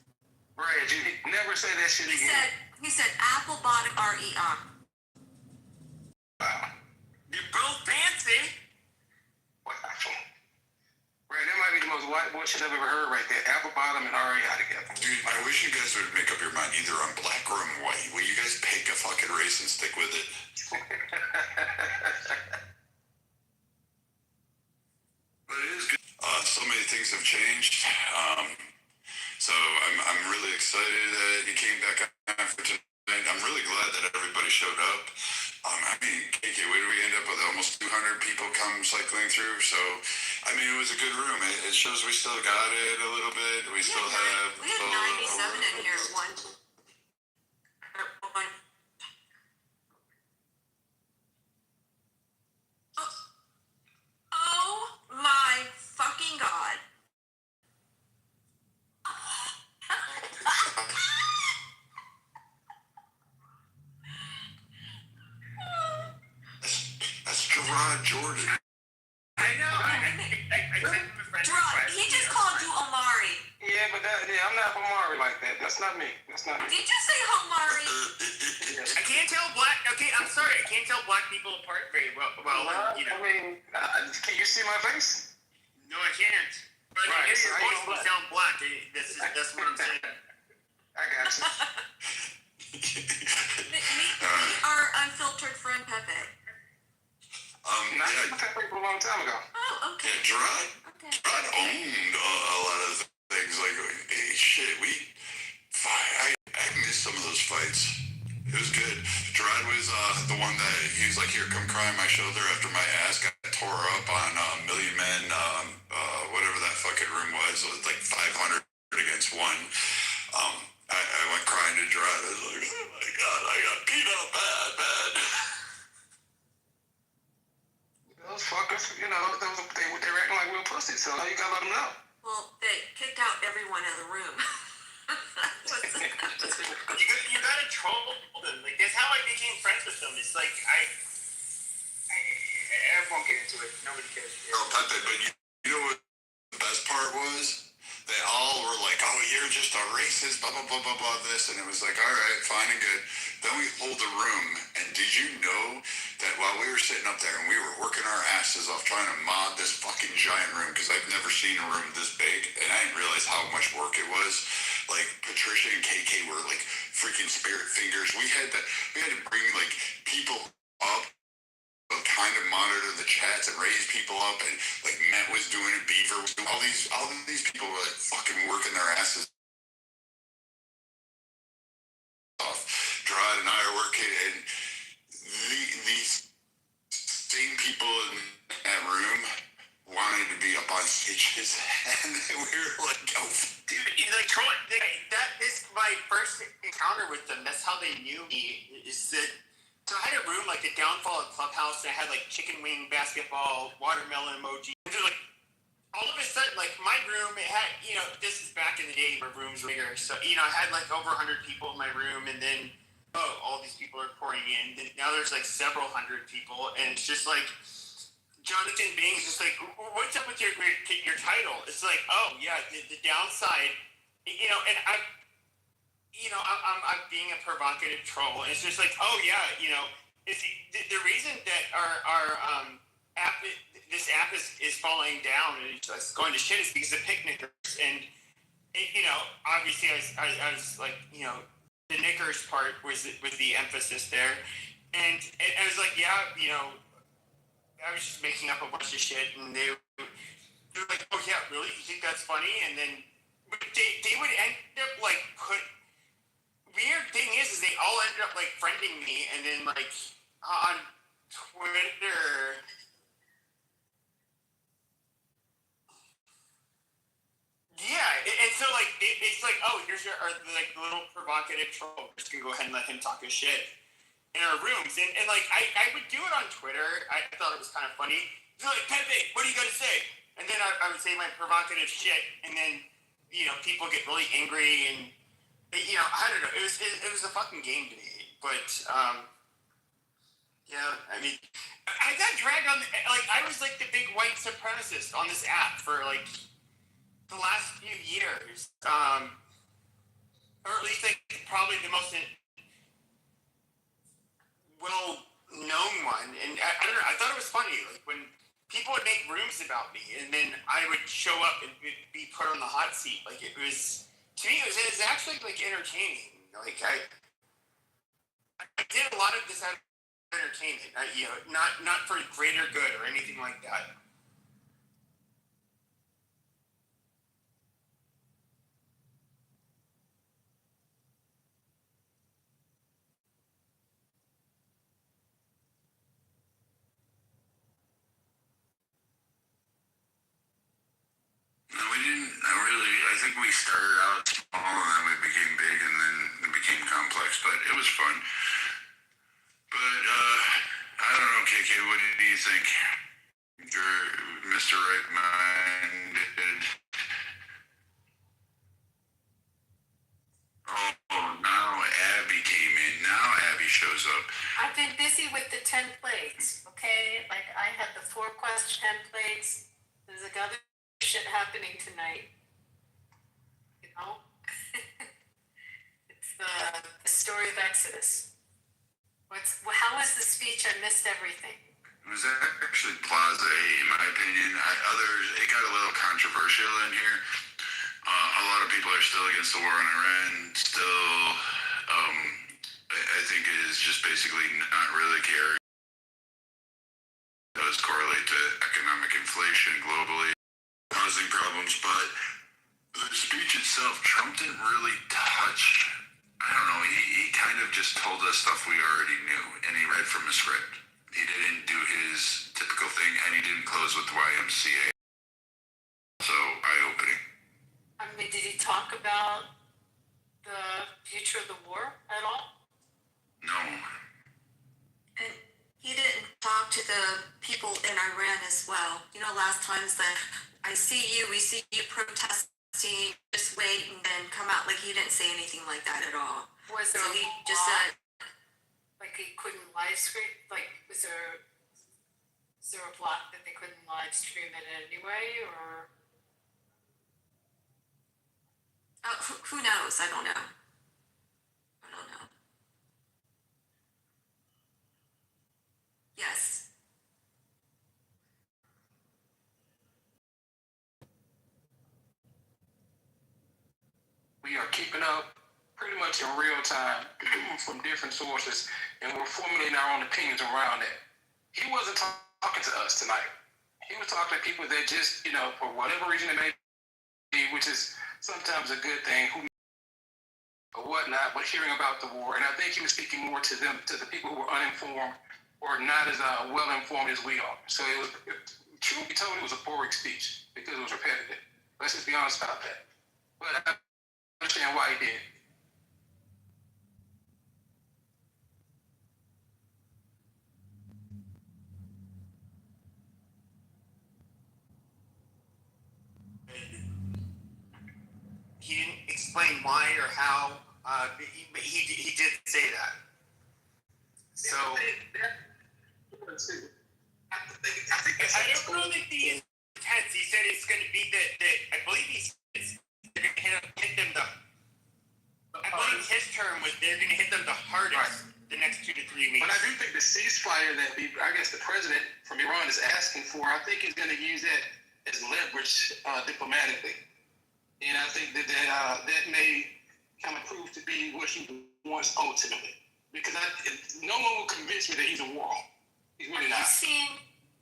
Brad, you never say that shit again. He said apple bottom REI. Wow. You're both fancy. Wow. Brad, that might be the most white boy shit I've ever heard right there. Apple bottom and REI together. Dude, I wish you guys would make up your mind. Either I'm black or I'm white. Will you guys pick a fucking race and stick with it? But it is good. So many things have changed. So I'm really excited that you came back on for tonight. I'm really glad that everybody showed up. I mean, KK, where did we end up with? Almost 200 people come cycling through. So, I mean, it was a good room. It shows we still got it a little bit. We still have. We had 97 in here at one. Oh my fucking god. That's Gerard Jordan. I know. I sent him a friend Gerard, request. he just called you Omari. Yeah, but I'm not Omari like that. That's not me. Did you say Omari? I can't tell black. Okay, I'm sorry. I can't tell black people apart very well. You know. I mean, can you see my face? No, I can't. But Right, I hear so your I voice. don't You sound black. That's what I'm saying. I got you. Meet our unfiltered friend Pepe. I met people a long time ago. Oh, okay. Yeah, Gerard. Okay. Gerard owned a lot of things. Like, hey, shit, I missed some of those fights. It was good. Gerard was the one that he was like, "Here, come cry on my shoulder," after my ass got tore up on Million Men, whatever that fucking room was. It was like 500 against one. I went crying to Gerard. I was like, "Oh my god, I got beat up bad." Those fuckers, they were acting like real pussies, so you gotta let them know. Well, they kicked out everyone in the room. You gotta troll them. Like that's how I became friends with them. It's like I won't get into it. Nobody cares. No, Pepe, but you know what the best part was? They all were like, "Oh, you're just a racist," blah blah blah blah blah. This, and it was like, "All right, fine and good." Then we hold the room, and did you know that while we were sitting up there and we were working our asses off trying to mod this fucking giant room, because I've never seen a room this big, and I didn't realize how much work it was. Like Patricia and KK were like freaking spirit fingers. We had to bring like people up, kind of monitor the chats and raise people up, and like Matt was doing it, Beaver was doing all these people were like fucking working their asses off. Gerard and I are working, and these same people in that room wanted to be up on stages, and we were like, "Oh, dude, like Troy, that is my first encounter with them. That's how they knew me. Is that so? I had a room like the downfall of Clubhouse, and I had like chicken wing, basketball, watermelon emoji. And like all of a sudden, like my room, it had this is back in the day where rooms were bigger. So I had like over 100 people in my room, and then all these people are pouring in. Then now there's like several hundred people, and it's just like. Jonathan Bing's just like, what's up with your title? It's like, oh yeah, the downside, and I'm being a provocative troll, and it's just like, oh yeah, it's the reason that our app, this app is falling down and it's going to shit is because of picnickers, and obviously I was like, the knickers part was the emphasis there, and I was like, yeah, I was just making up a bunch of shit, and they're like, "Oh yeah, really? You think that's funny?" And then, but they would end up like Weird thing is they all ended up like friending me, and then like on Twitter. Yeah, and so like it's like, oh, here's your like little provocative troll. We're just gonna go ahead and let him talk his shit in our rooms, and like I would do it on Twitter. I thought it was kind of funny. They're like, Pepe, what do you got to say? And then I would say my provocative shit, and then people get really angry, and I don't know. It was a fucking game to me, but yeah, I mean, I got dragged on. Like I was like the big white supremacist on this app for like the last few years, or at least like probably the most well-known one, and I don't know. I thought it was funny, like when people would make rooms about me, and then I would show up and be put on the hot seat. Like it was to me, it was actually like entertaining. Like I did a lot of this out of entertainment, not for greater good or anything like that. No, we didn't really. I think we started out small and then we became big and then it became complex, but it was fun. But I don't know, KK, what do you think? You're Mr. Right-Minded. Oh, now Abby came in. Now Abby shows up. I've been busy with the 10 plates, okay? Like I had the 4-quest templates. There's other shit happening tonight. It's the story of Exodus. How was the speech? I missed everything. It was actually blasé, in my opinion. It got a little controversial in here. A lot of people are still against the war on Iran. Still, I think it is just basically not really caring. It does correlate to economic inflation globally, causing problems. But the speech itself, Trump didn't really touch. I don't know. He kind of just told us stuff we already knew, and he read from a script. He didn't do his typical thing, and he didn't close with the YMCA. So eye-opening. I mean, did he talk about the future of the war at all? No. And he didn't talk to the people in Iran as well. Last times that we see you protesting, just just wait and then come out. Like, he didn't say anything like that at all. Was there So he a just block? said, Like he couldn't live stream? Like, is there a block that they couldn't live stream it anyway, or? who knows? I don't know. Yes. We are keeping up pretty much in real time from different sources, and we're formulating our own opinions around it. He wasn't talking to us tonight. He was talking to people that just, for whatever reason it may be, which is sometimes a good thing, or whatnot, but hearing about the war. And I think he was speaking more to them, to the people who were uninformed or not as well informed as we are. So truth be told, it was a boring speech because it was repetitive. Let's just be honest about that. But I understand why he did. He didn't explain why or how, but he did say that. So I don't know that the intense. He said it's going to be that I believe he said they're going to hit them I believe his term was they're going to hit them the hardest the next 2 to 3 weeks. But I do think the ceasefire that I guess the president from Iran is asking for, I think he's going to use that as leverage diplomatically. And I think that may kind of prove to be what he wants ultimately. Because no one will convince me that he's a war. He's really not.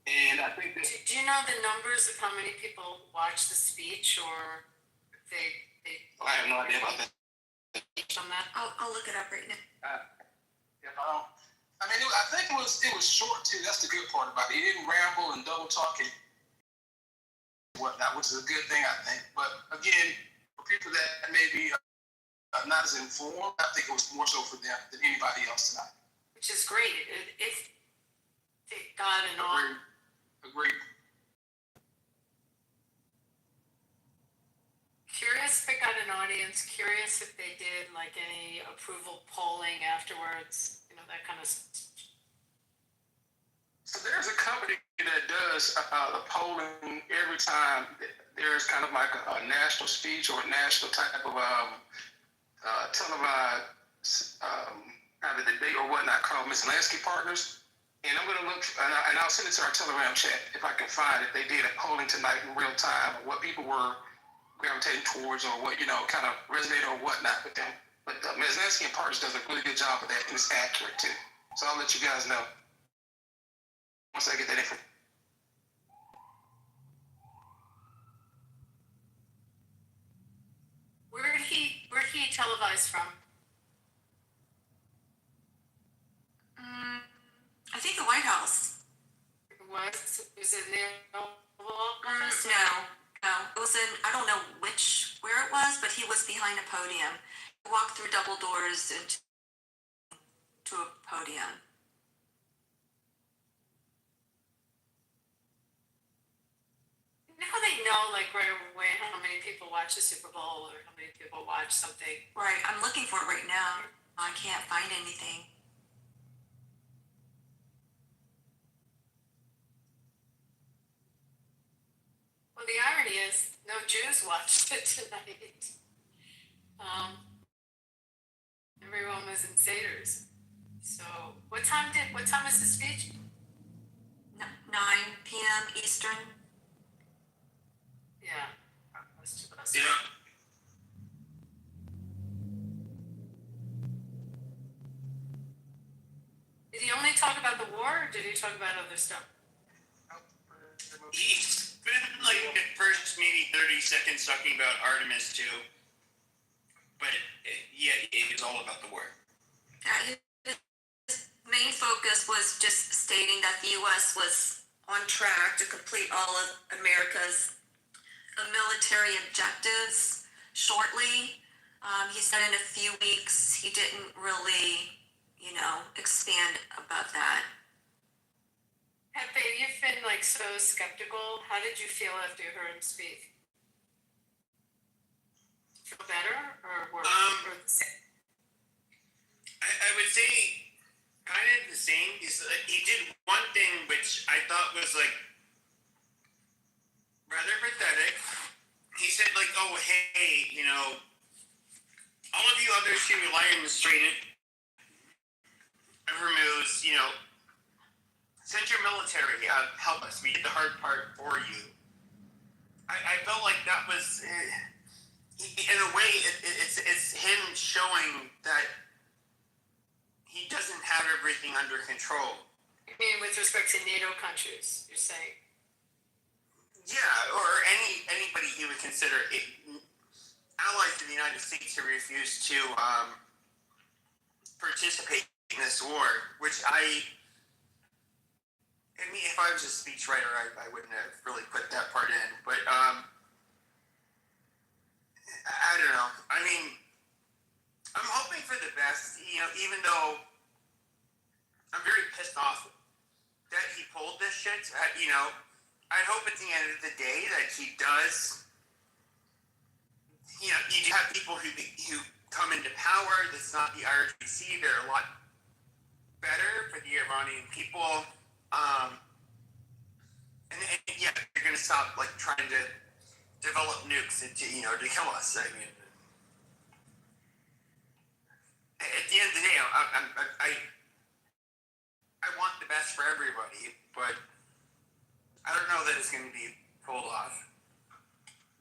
And I think that. Do you know the numbers of how many people watch the speech, or they I have no idea about that. On that? I'll look it up right now. I mean, I think it was short too. That's the good part about it. He didn't ramble and double talk and whatnot, which is a good thing, I think. But again, for people that may be not as informed, I think it was more so for them than anybody else tonight. Which is great. If they got an on. Agreed. Curious if they got an audience. Curious if they did like any approval polling afterwards. That kind of. So there's a company that does the polling every time there's kind of like a national speech or a national type of televised kind of debate or whatnot called Mislansky Partners. And I'm going to look, and I'll send it to our Telegram chat if I can find it. They did a polling tonight in real time, what people were gravitating towards or what, kind of resonated or whatnot with them. But Mislansky Partners does a really good job of that, and it's accurate too. So I'll let you guys know once I get that information. Where did he televise from? I think the White House. Was it near Oval Office? No. It was in, I don't know where it was, but he was behind a podium. He walked through double doors into a podium. How they know, like, right away how many people watch the Super Bowl or how many people watch something? Right, I'm looking for it right now. I can't find anything. Well, the irony is, no Jews watched it tonight. Everyone was in Seder's. So, what time is the speech? 9 p.m. Eastern. Yeah. Most of us. Yeah. Did he only talk about the war, or did he talk about other stuff? He spent like the first maybe 30 seconds talking about Artemis too. But it was all about the war. His main focus was just stating that the U.S. was on track to complete all of America's military objectives shortly. He said in a few weeks. He didn't really, expand above that. Pepe, you've been like so skeptical. How did you feel after you heard him speak? feel better or worse? Or the same? I would say kind of the same. He did one thing which I thought was like rather pathetic. He said like, "Oh hey, you know, all of you others who rely on the straight removes, you know, send your military, help us. We did the hard part for you." I felt like that was, in a way, it's him showing that he doesn't have everything under control. You mean with respect to NATO countries, you're saying? Yeah, or anybody he would consider allies of the United States who refuse to participate in this war, which I mean, if I was a speechwriter, I wouldn't have really put that part in. But I don't know. I mean, I'm hoping for the best. You know, even though I'm very pissed off that he pulled this shit. You know, I hope at the end of the day that he does. You know, you have people who come into power. That's not the RGC. They're a lot better for the Iranian people. And yeah, they're going to stop like trying to develop nukes and to kill us. I mean, at the end of the day, I want the best for everybody, but I don't know that it's going to be pulled off.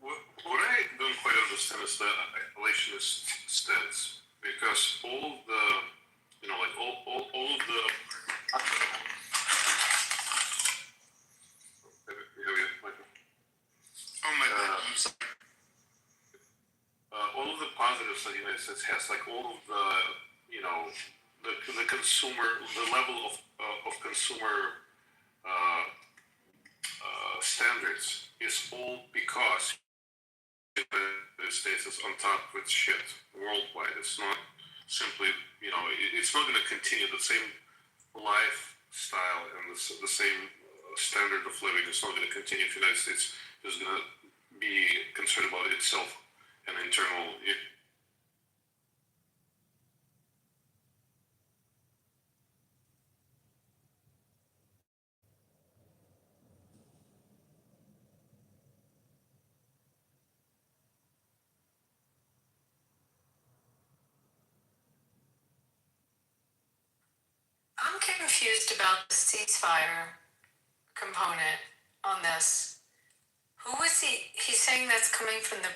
What I don't quite understand is the isolationist stance, because all of the, you know, like all of the. Oh my God! I'm sorry. All of the positives that the United States has, like all of the, you know, the consumer, the level of consumer standards is all because the United States is on top with shit worldwide. It's not simply, you know, it's not going to continue the same lifestyle and the same standard of living. It's not going to continue if the United States is going to be concerned about itself and internal. I'm confused about the ceasefire component on this. Who was he? He's saying that's coming from the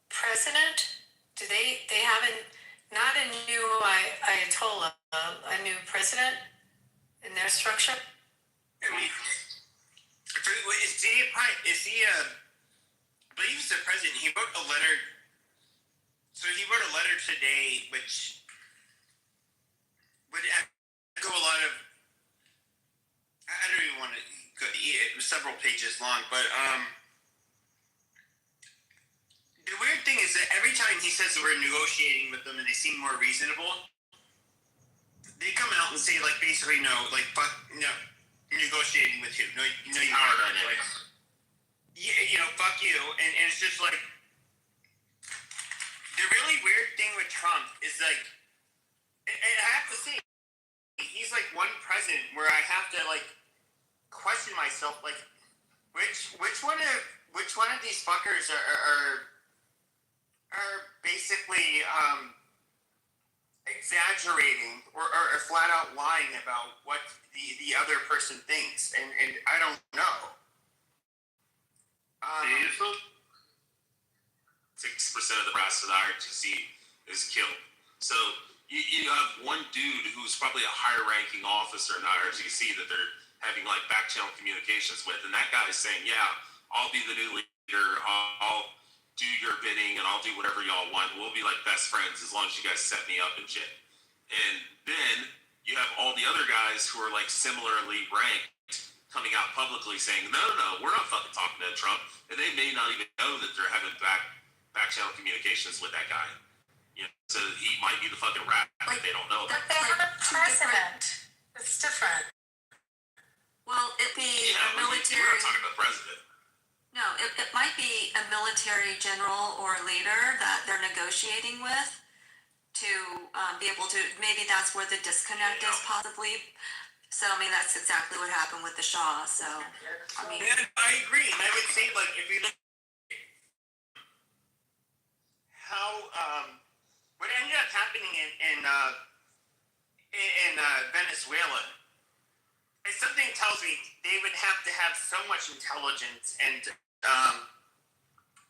president? Do they haven't, not a new Ayatollah, a new president in their structure? I mean, is he I believe he's the president. He wrote a letter. So he wrote a letter today, which would echo a lot of. I don't even want to go. It was several pages long, but the weird thing is that every time he says that we're negotiating with them and they seem more reasonable, they come out and say like basically no, like fuck no, negotiating with who? No, you Power dynamics. like, yeah, you know, fuck you, and it's just like the really weird thing with Trump is like, and I have to say, he's like one president where I have to like question myself, like which one of these fuckers are basically exaggerating or flat out lying about what the other person thinks, and I don't know. 6% of the brass of the RGC is killed. So you have one dude who's probably a higher ranking officer in the RGC that they're having like back channel communications with, and that guy is saying, yeah, I'll be the new leader, I'll do your bidding, and I'll do whatever y'all want. We'll be like best friends as long as you guys set me up and shit. And then you have all the other guys who are like similarly ranked coming out publicly saying, no, we're not fucking talking to Trump. And they may not even know that they're having back channel communications with that guy. You know, so he might be the fucking rat, but they don't know. But they have a president. It's different. Well, it'd be Yeah, a military. we're not talking about the president. No, it might be a military general or leader that they're negotiating with to be able to, maybe that's where the disconnect is possibly. So, I mean, that's exactly what happened with the Shah. So, I mean, And I agree. And I would say, like, if you look how what ended up happening in Venezuela, if something tells me they would have to have so much intelligence and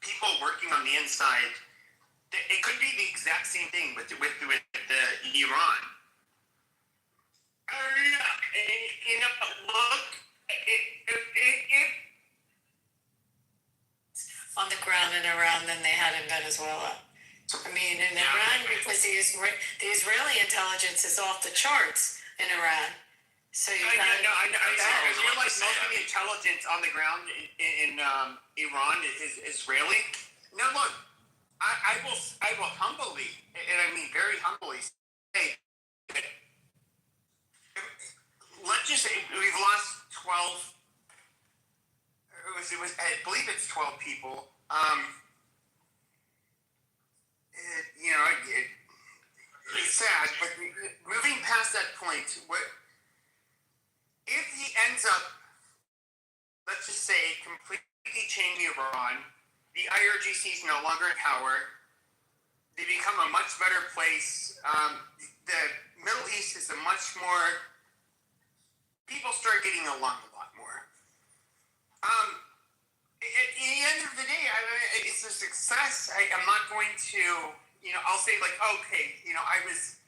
people working on the inside. It could be the exact same thing with Iran. You know, look, on the ground in Iran than they had in Venezuela. I mean, in Iran, because the Israeli intelligence is off the charts in Iran. So you I realize most of the intelligence on the ground in Iran is Israeli. Now look, I will humbly, and I mean very humbly, say that let's just say we've lost 12. I believe it's 12 people. It's sad, but moving past that point, what if he ends up, let's just say, completely changing Iran? The IRGC is no longer in power. They become a much better place. The Middle East is a much more. People start getting along a lot more. At the end of the day, it's a success. I'm not going to, I'll say like, okay, I was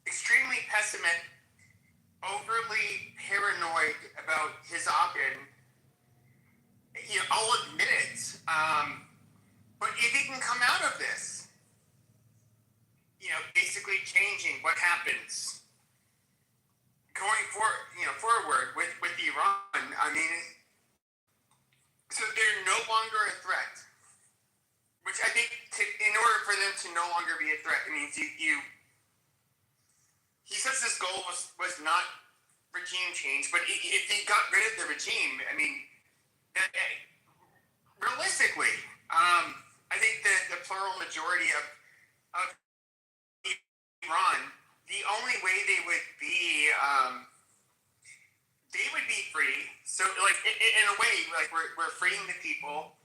extremely pessimistic, overly paranoid about his op-ed. I'll admit it. But if he can come out of this, basically changing what happens going forward with Iran, I mean, so they're no longer a threat. Which I think, in order for them to no longer be a threat, it means he says his goal was not regime change, but if he got rid of the regime, I mean, realistically, I think that the plural majority of Iran, the only way they would be free. So, like, in a way, like we're freeing the people,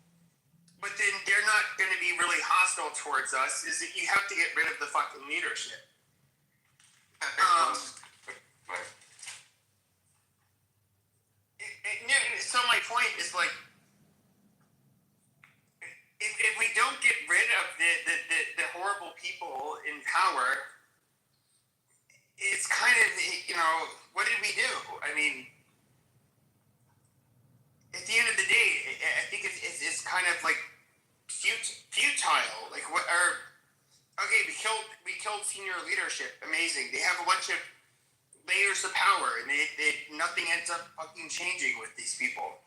but then they're not going to be really hostile towards us. Is that you have to get rid of the fucking leadership. So my point is like, if we don't get rid of the horrible people in power, it's kind of, what did we do? I mean, at the end of the day, I think it's kind of like futile. Like what? Okay, we killed senior leadership. Amazing. They have a bunch of layers of power, and nothing ends up fucking changing with these people.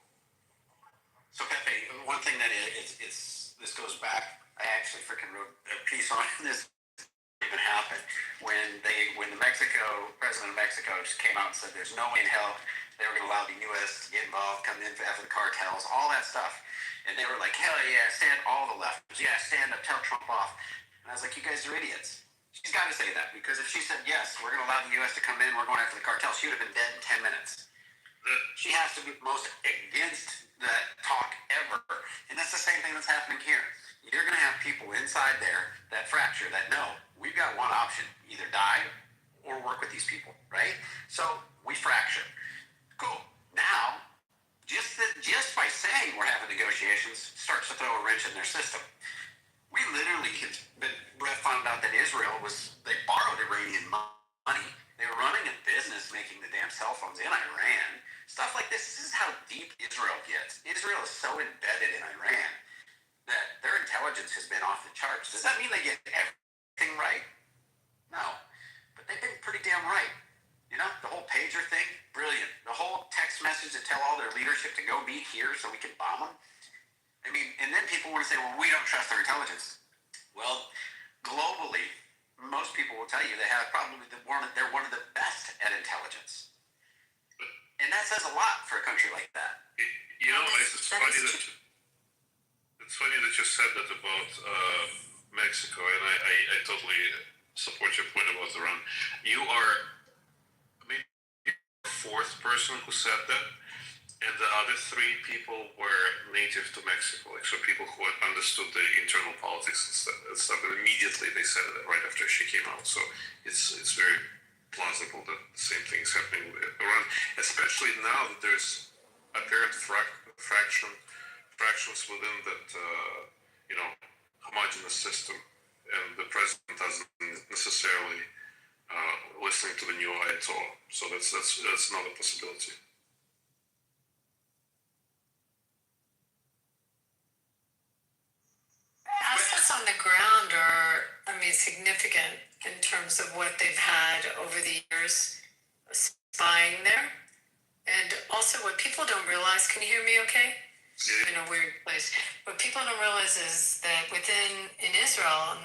So Pepe, one thing that this goes back. I actually freaking wrote a piece on this. Even happened when the president of Mexico just came out and said there's no way in hell they were going to allow the U.S. to get involved, come in after the cartels, all that stuff, and they were like, hell yeah, stand all the left, yeah, stand up, tell Trump off, and I was like, you guys are idiots. She's got to say that because if she said yes, we're going to allow the U.S. to come in, we're going after the cartels, she would have been dead in 10 minutes. She has to be the most against that talk ever, and that's the same thing that's happening here. You're going to have people inside there that fracture, that know we've got one option, either die or work with these people, right? So we fracture. Cool. Now, just by saying we're having negotiations starts to throw a wrench in their system. We literally found out that they borrowed Iranian money. They were running a business making the damn cell phones in Iran. Stuff like this. This is how deep Israel gets. Israel is so embedded in Iran that their intelligence has been off the charts. Does that mean they get everything right? No. But they've been pretty damn right. The whole pager thing, brilliant. The whole text message to tell all their leadership to go meet here so we can bomb them. I mean, and then people want to say, well, we don't trust their intelligence. Well, globally, most people will tell you they have probably they're one of the best at intelligence. And that says a lot for a country like that. It's funny that It's funny that you said that about Mexico, and I totally support your point about Iran. You are maybe the fourth person who said that, and the other three people were native to Mexico, like so people who understood the internal politics and stuff. And immediately they said it right after she came out. So it's very plausible that the same thing is happening with Iran, especially now that there's apparent fractions within that homogenous system, and the president doesn't necessarily listen to the new Ayatollah. So that's not a possibility. Assets on the ground are, I mean, significant in terms of what they've had over the years spying there. And also, what people don't realize, can you hear me okay? In a weird place. What people don't realize is that in Israel,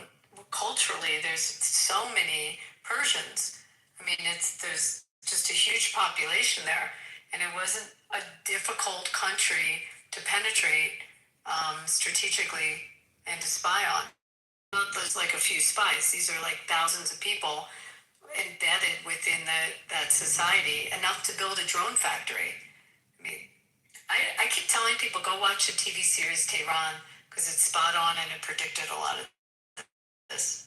culturally, there's so many Persians. I mean, there's just a huge population there, and it wasn't a difficult country to penetrate strategically and to spy on. Not just like a few spies. These are like thousands of people embedded within that society, enough to build a drone factory. I mean, I keep telling people, go watch the TV series Tehran, because it's spot on and it predicted a lot of this.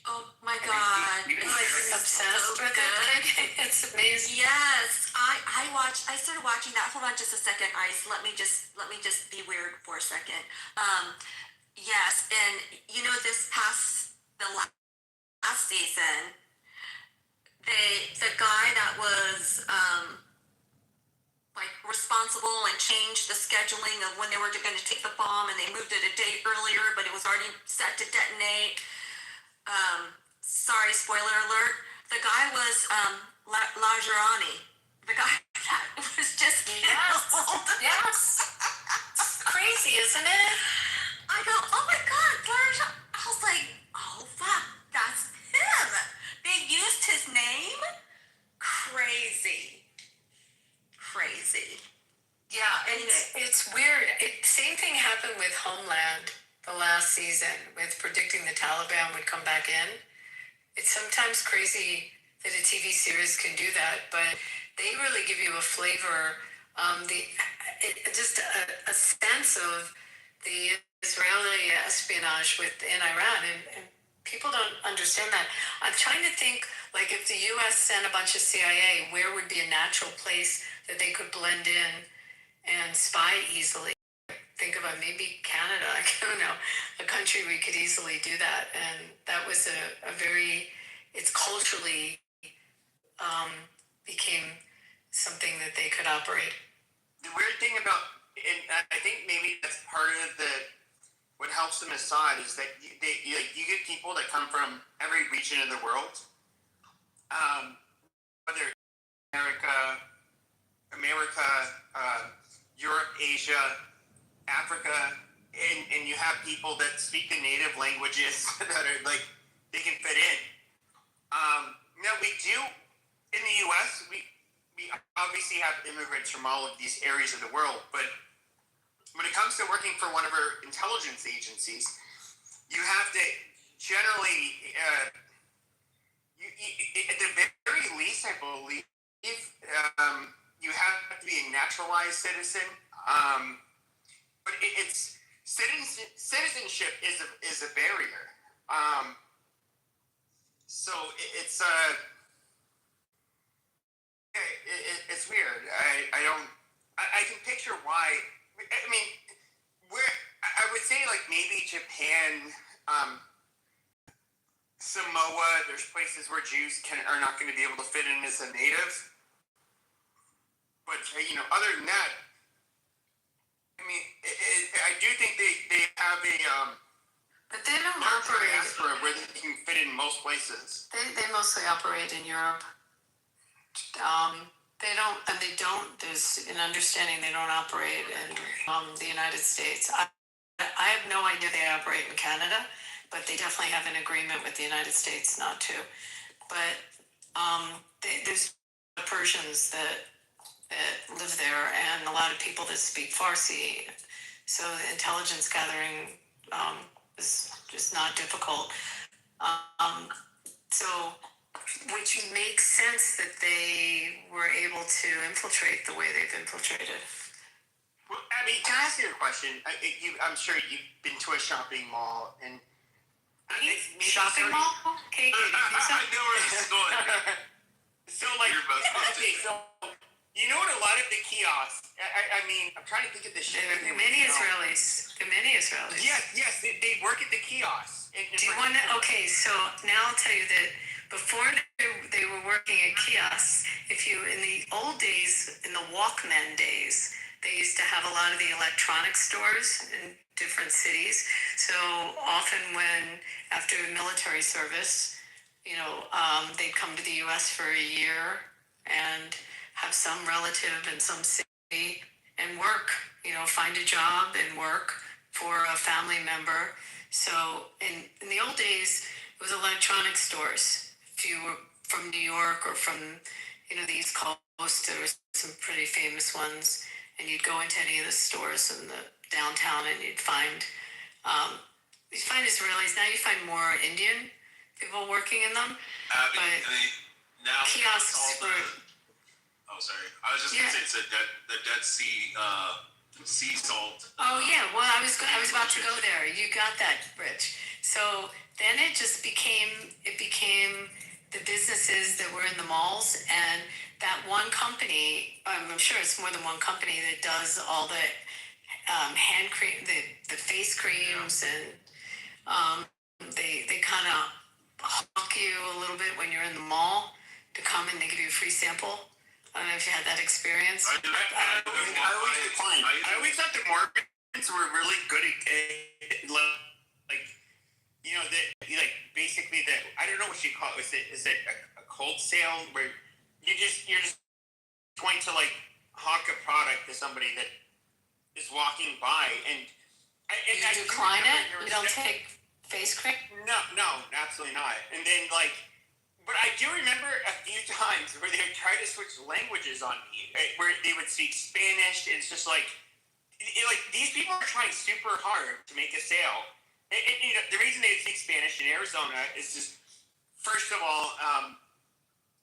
Oh my God! It's obsessed with it. It's amazing. Yes, I started watching that. Hold on, just a second, Ice. Let me just be weird for a second. Yes, and the last season, the guy that was like responsible and changed the scheduling of when they were going to take the bomb, and they moved it a day earlier, but it was already set to detonate. Sorry, spoiler alert. The guy was Lajarani. The guy that was just killed. Yes. It's crazy, isn't it? I go, oh my God, Lajarani. I was like, oh fuck, that's him. They used his name. Crazy. Yeah, it's weird. Same thing happened with Homeland the last season, with predicting the Taliban would come back in. It's sometimes crazy that a TV series can do that, but they really give you a flavor, just a sense of the Israeli espionage in Iran, and people don't understand that. I'm trying to think, like, if the U.S. sent a bunch of CIA, where would be a natural place that they could blend in and spy easily? Think about maybe Canada. I don't know, a country we could easily do that, and that was a very, it's culturally became something that they could operate. The weird thing about, and I think maybe that's part of what helps them Assad is that you get people that come from every region of the world, whether America, Europe, Asia, Africa, and you have people that speak the native languages that are like, they can fit in. Now we do, in the U.S., we obviously have immigrants from all of these areas of the world, but when it comes to working for one of our intelligence agencies, you have to generally, at the very least, I believe, you have to be a naturalized citizen. But it's citizenship is a barrier. So it's it's weird. I can picture why. I mean, I would say like maybe Japan, Samoa. There's places where Jews are not going to be able to fit in as a native. But other than that, I mean, I do think they have a. But they don't operate where they can fit in most places. They mostly operate in Europe. There's an understanding they don't operate in the United States. I have no idea they operate in Canada, but they definitely have an agreement with the United States not to. But there's Persians that live there, and a lot of people that speak Farsi. So the intelligence gathering is just not difficult. So, which makes sense that they were able to infiltrate the way they've infiltrated. Well, I mean, can I ask you a question? I'm sure you've been to a shopping mall and Shopping mall? Okay, I know where this is going. so like, okay, so you know what? A lot of the kiosks. I mean, I'm trying to think of the shit. There are many Israelis. There are many Israelis. Yes, they work at the kiosks. Do you want to? Okay, so now I'll tell you that before they were working at kiosks, in the old days, in the Walkman days, they used to have a lot of the electronic stores in different cities. So often when, after military service, they'd come to the U.S. for a year and have some relative in some city and work, find a job and work for a family member. So in the old days, it was electronic stores. If you were from New York or from, the East Coast, there were some pretty famous ones. And you'd go into any of the stores in the downtown and you'd find Israelis. Now you find more Indian people working in them. Now kiosks were... Oh, sorry. I was just going to say it's the Dead Sea sea salt. Oh yeah. Well, I was about to go there. You got that, Rich. So then it became the businesses that were in the malls, and that one company. I'm sure it's more than one company that does all the hand cream, the face creams, and they kind of hawk you a little bit when you're in the mall to come and they give you a free sample. I don't know if you had that experience. I always declined. I always thought the Mormons were really good at basically I don't know what you call it. Is it a cold sale where you're just going to like hawk a product to somebody that is walking by and you decline it? You don't take face cream? No, absolutely not. And then but I do remember a few times where they would try to switch languages on me, where they would speak Spanish. It's just these people are trying super hard to make a sale. The reason they speak Spanish in Arizona is just, first of all,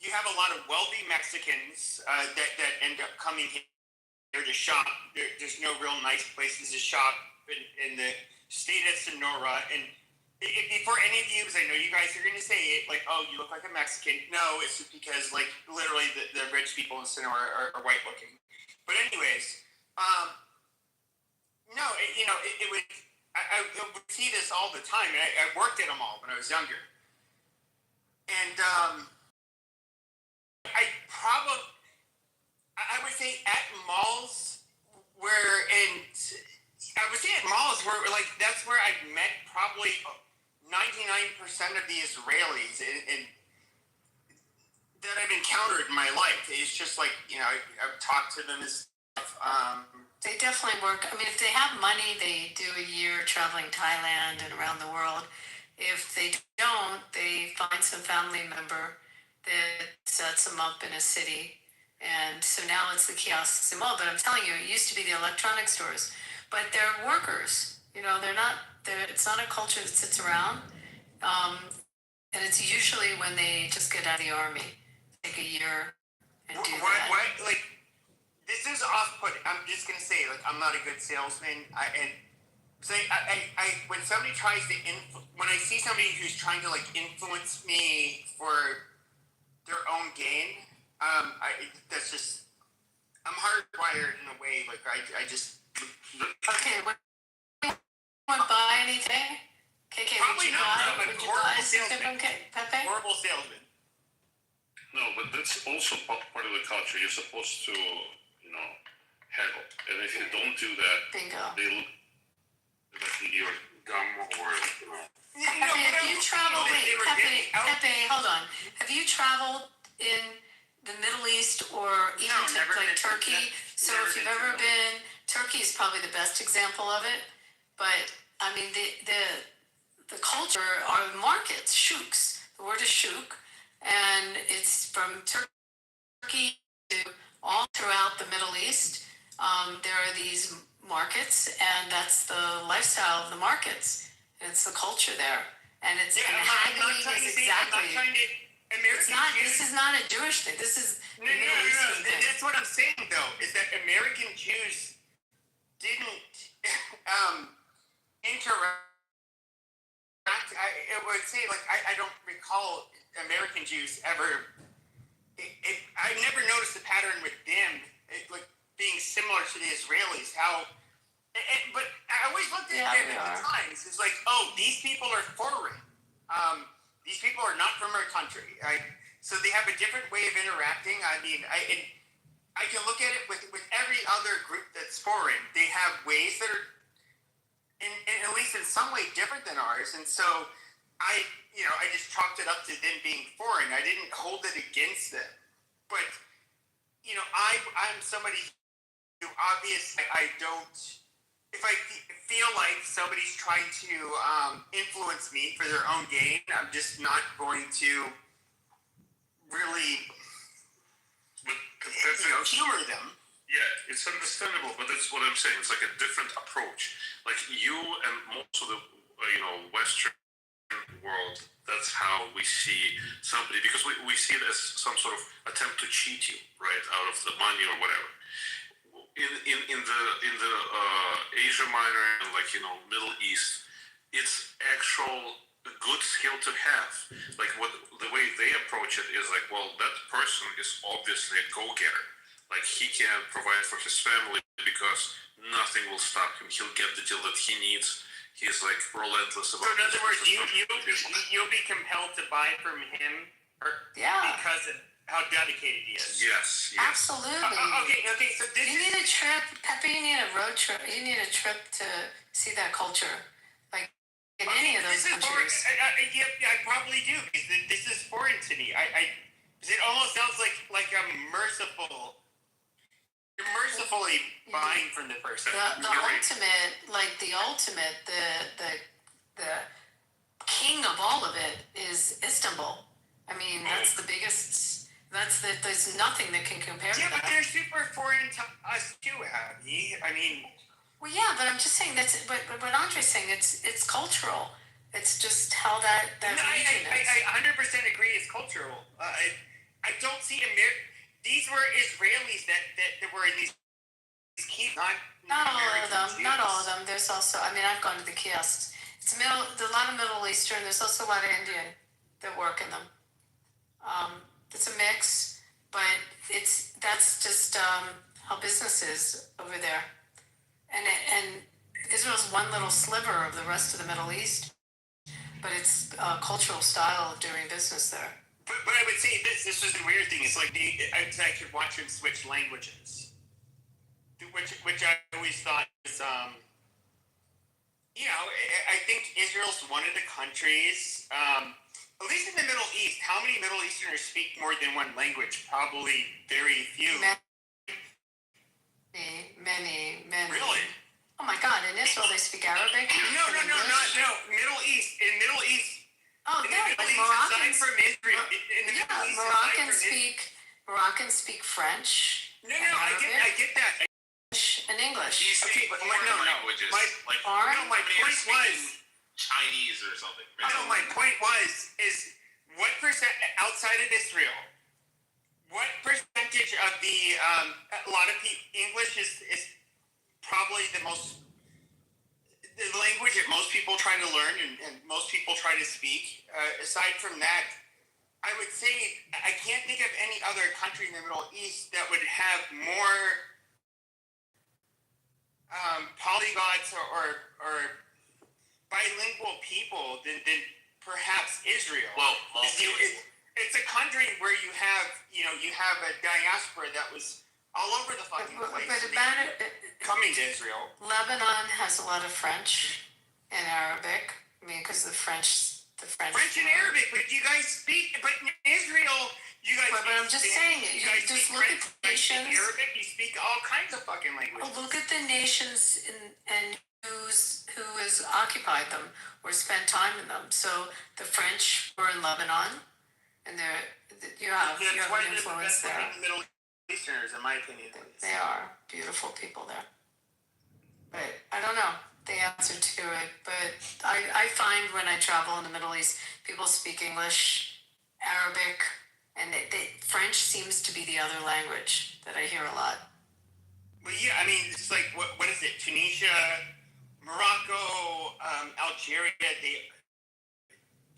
you have a lot of wealthy Mexicans that end up coming here to shop. There's no real nice places to shop in the state of Sonora. And before any of you, because I know you guys are going to say it, oh, you look like a Mexican. No, it's just because, literally the rich people in Sonora are white looking. But anyways, no, it would, I would see this all the time. And I worked at a mall when I was younger. And I would say at malls that's where I met probably 99% of the Israelis that I've encountered in my life. It's just I've talked to them and stuff. They definitely work. I mean, if they have money, they do a year traveling Thailand and around the world. If they don't, they find some family member that sets them up in a city. And so now it's the kiosks and mall. But I'm telling you, it used to be the electronic stores. But they're workers. It's not a culture that sits around. And it's usually when they just get out of the army, take a year and do that. This is off-putting. I'm just gonna say, I'm not a good salesman. When somebody tries to when I see somebody who's trying to influence me for their own gain, that's just, I'm hardwired in a way. I just. Okay, would you want to buy anything? KK, Probably not. Would you buy something from Pepe? Horrible salesman. No, but that's also part of the culture. You're supposed to, haggle. And if you don't do that, Bingo. They look like you're dumb or, Pepe, have you traveled? Pepe, hold on. Have you traveled in the Middle East or even Turkey? So if you've ever been, Turkey is probably the best example of it. But I mean, the culture are markets, shouks. The word is shouk, and it's from Turkey to all throughout the Middle East. There are these markets, and that's the lifestyle of the markets. It's the culture there, and it's Yeah, and I'm not haggling trying to is say. I'm not exactly. trying to. It's American not. Jews. This is not a Jewish thing. This is No, a Middle Eastern thing. That's what I'm saying, though, is that American Jews didn't interact. I would say, like, I don't recall American Jews ever. I never noticed a pattern with them, like being similar to the Israelis. But I always looked at them at the times. It's like, oh, these people are foreign. These people are not from our country. So they have a different way of interacting. I mean, I can look at it with every other group that's foreign. They have ways that are, in at least in some way, different than ours. And so I just chalked it up to them being foreign. I didn't hold it against them. But, I'm somebody who obviously I don't, if I feel like somebody's trying to influence me for their own gain, I'm just not going to really, humor them. Yeah, it's understandable, but that's what I'm saying. It's like a different approach. Like you and most of the, Western world, that's how we see somebody, because we see it as some sort of attempt to cheat you, right, out of the money or whatever. In the Asia Minor and Middle East, it's actual a good skill to have. Like the way they approach it is like, well, that person is obviously a go-getter. Like he can provide for his family because nothing will stop him. He'll get the deal that he needs. He's like relentless about. So in other words, you'll be compelled to buy from him, because of how dedicated he is. Yes. Absolutely. Okay. So this you need a trip, Pepe. You need a road trip. You need a trip to see that culture, like in any of those countries. I probably do, because this is foreign to me. It almost sounds like I'm merciful. You're mercifully buying from the person. The ultimate, the king of all of it is Istanbul. I mean, that's the biggest. There's nothing that can compare to that. Yeah, but they're super foreign to us too, Abby. I mean. Well, yeah, but I'm just saying but what Andre's saying, it's cultural. It's just how that region is. I 100% agree. It's cultural. I don't see these were Israelis that were in these kiosks, not all of them. Jews. Not all of them. There's also, I've gone to the kiosks. It's a lot of Middle Eastern. There's also a lot of Indian that work in them. It's a mix, but that's just how business is over there. And Israel's one little sliver of the rest of the Middle East, but it's a cultural style of doing business there. But I would say this was the weird thing. It's like I could watch them switch languages, which I always thought was, I think Israel's one of the countries, at least in the Middle East. How many Middle Easterners speak more than one language? Probably very few. Many. Really? Oh my God! In Israel, they speak Arabic. No. Middle East. In Middle East. Oh, yeah, Moroccans. From Israel, Moroccans speak French. No, I get that. And English. You speak foreign languages. My point was Chinese or something. My point is what percent outside of Israel? What percentage of the a lot of English is probably the language that most people try to learn and most people try to speak. Aside from that, I would say I can't think of any other country in the Middle East that would have more polyglots or bilingual people than perhaps Israel. Well, it's a country where you have a diaspora that was all over the fucking place. Coming to Israel. Lebanon has a lot of French and Arabic. Because the French. French and Arabic, but you guys speak. But in Israel, you guys. But I'm just saying, you just look at the nations. Arabic, you speak all kinds of fucking languages. Well, look at the nations and who has occupied them or spent time in them. So the French were in Lebanon, and you have an influence there. Middle Easterners, in my opinion. They are beautiful people there. But I don't know the answer to it. But I find when I travel in the Middle East, people speak English, Arabic, and French seems to be the other language that I hear a lot. Well, yeah, I mean, it's like, what is it? Tunisia, Morocco, Algeria, they,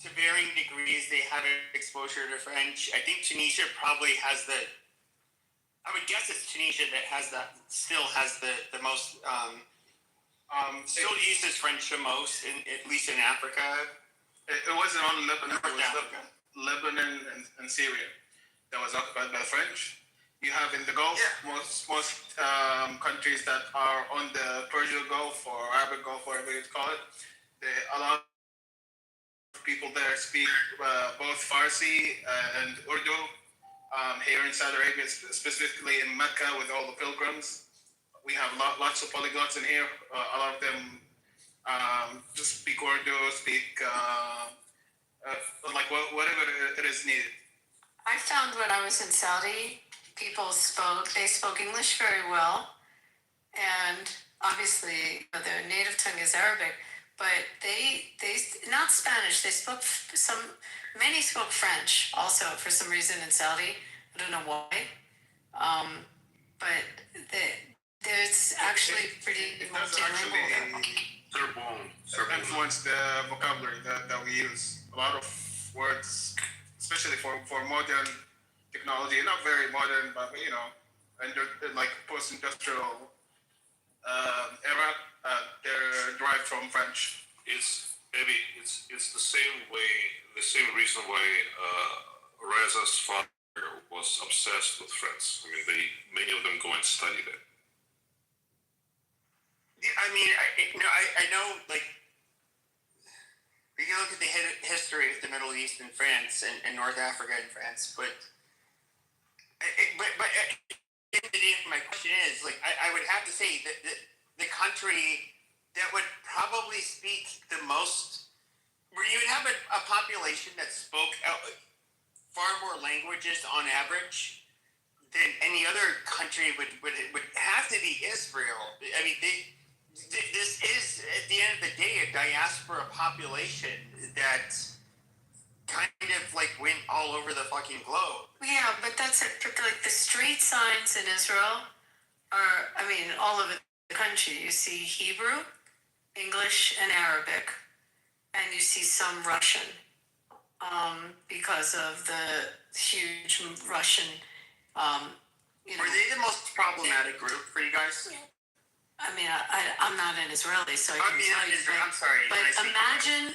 to varying degrees, they have exposure to French. I think Tunisia probably has I would guess it's Tunisia that still has the most, still uses French the most, at least in Africa. It wasn't only Lebanon, North it was Africa. Lebanon and Syria that was occupied by the French. You have in the Gulf, most countries that are on the Persian Gulf or Arabic Gulf, whatever you call it, a lot of people there speak both Farsi and Urdu. Here in Saudi Arabia, specifically in Mecca, with all the pilgrims, we have lots of polyglots in here. A lot of them just speak Urdu, speak like whatever it is needed. I found when I was in Saudi, they spoke English very well, and obviously their native tongue is Arabic, but they not Spanish. Many spoke French also for some reason in Saudi. I don't know why, but there's actually pretty multilingual. Influence the vocabulary that we use. A lot of words, especially for modern technology, not very modern, but like post-industrial era, they're derived from French. It's the same way, the same reason why Reza's father was obsessed with France. I mean, many of them go and study there. Yeah, I mean, I know, like, we can look at the history of the Middle East and France and North Africa and France, but my question is, like, I would have to say that the country that would probably speak the most, where you would have a population that spoke far more languages on average than any other country would have to be Israel. I mean, this is, at the end of the day, a diaspora population that kind of like went all over the fucking globe. Yeah, but that's it. Like the street signs in Israel are, I mean, all over the country. You see Hebrew, English, and Arabic, and you see some Russian, because of the huge Russian. Were they the most problematic group for you guys? I mean, I'm not an Israeli, so I can tell you. I'm sorry. But imagine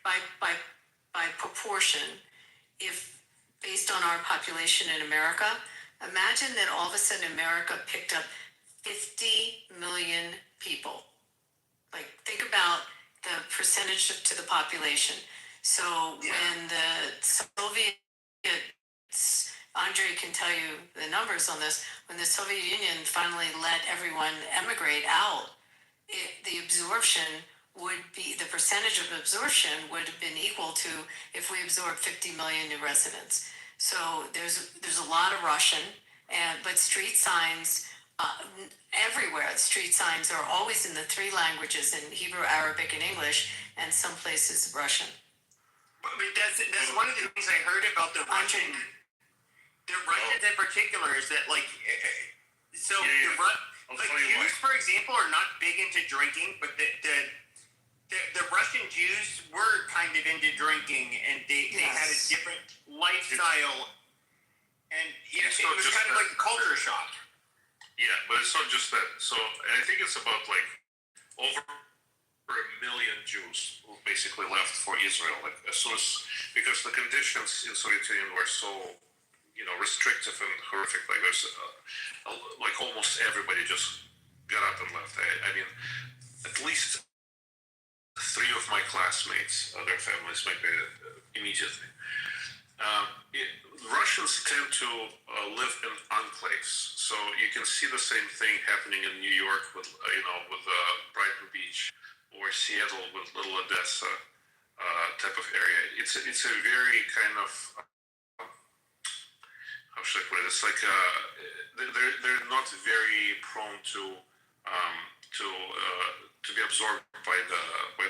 by proportion, if based on our population in America, imagine that all of a sudden America picked up 50 million people. Like, think about the percentage to the population. So when the Soviets, Andre can tell you the numbers on this, when the Soviet Union finally let everyone emigrate out, the percentage of absorption would have been equal to if we absorbed 50 million new residents. So there's a lot of Russian, but street signs everywhere. Street signs are always in the three languages, in Hebrew, Arabic, and English, and some places Russian. But that's one of the things I heard about the Russians in particular is that, like, so Jews, for example, are not big into drinking, but the Russian Jews were kind of into drinking, and they had a different lifestyle, and it was kind of like a culture shock. Yeah, but it's not just that. So I think it's about like over 1 million Jews who basically left for Israel. Like, as soon as, because the conditions in Soviet Union were so, restrictive and horrific. Like, there's like almost everybody just got up and left. I mean, at least 3 of my classmates, their families migrated immediately. Russians tend to live in enclaves, so you can see the same thing happening in New York with Brighton Beach, or Seattle with Little Odessa type of area. It's a very kind of how should I put it? It's like they're not very prone to to be absorbed by the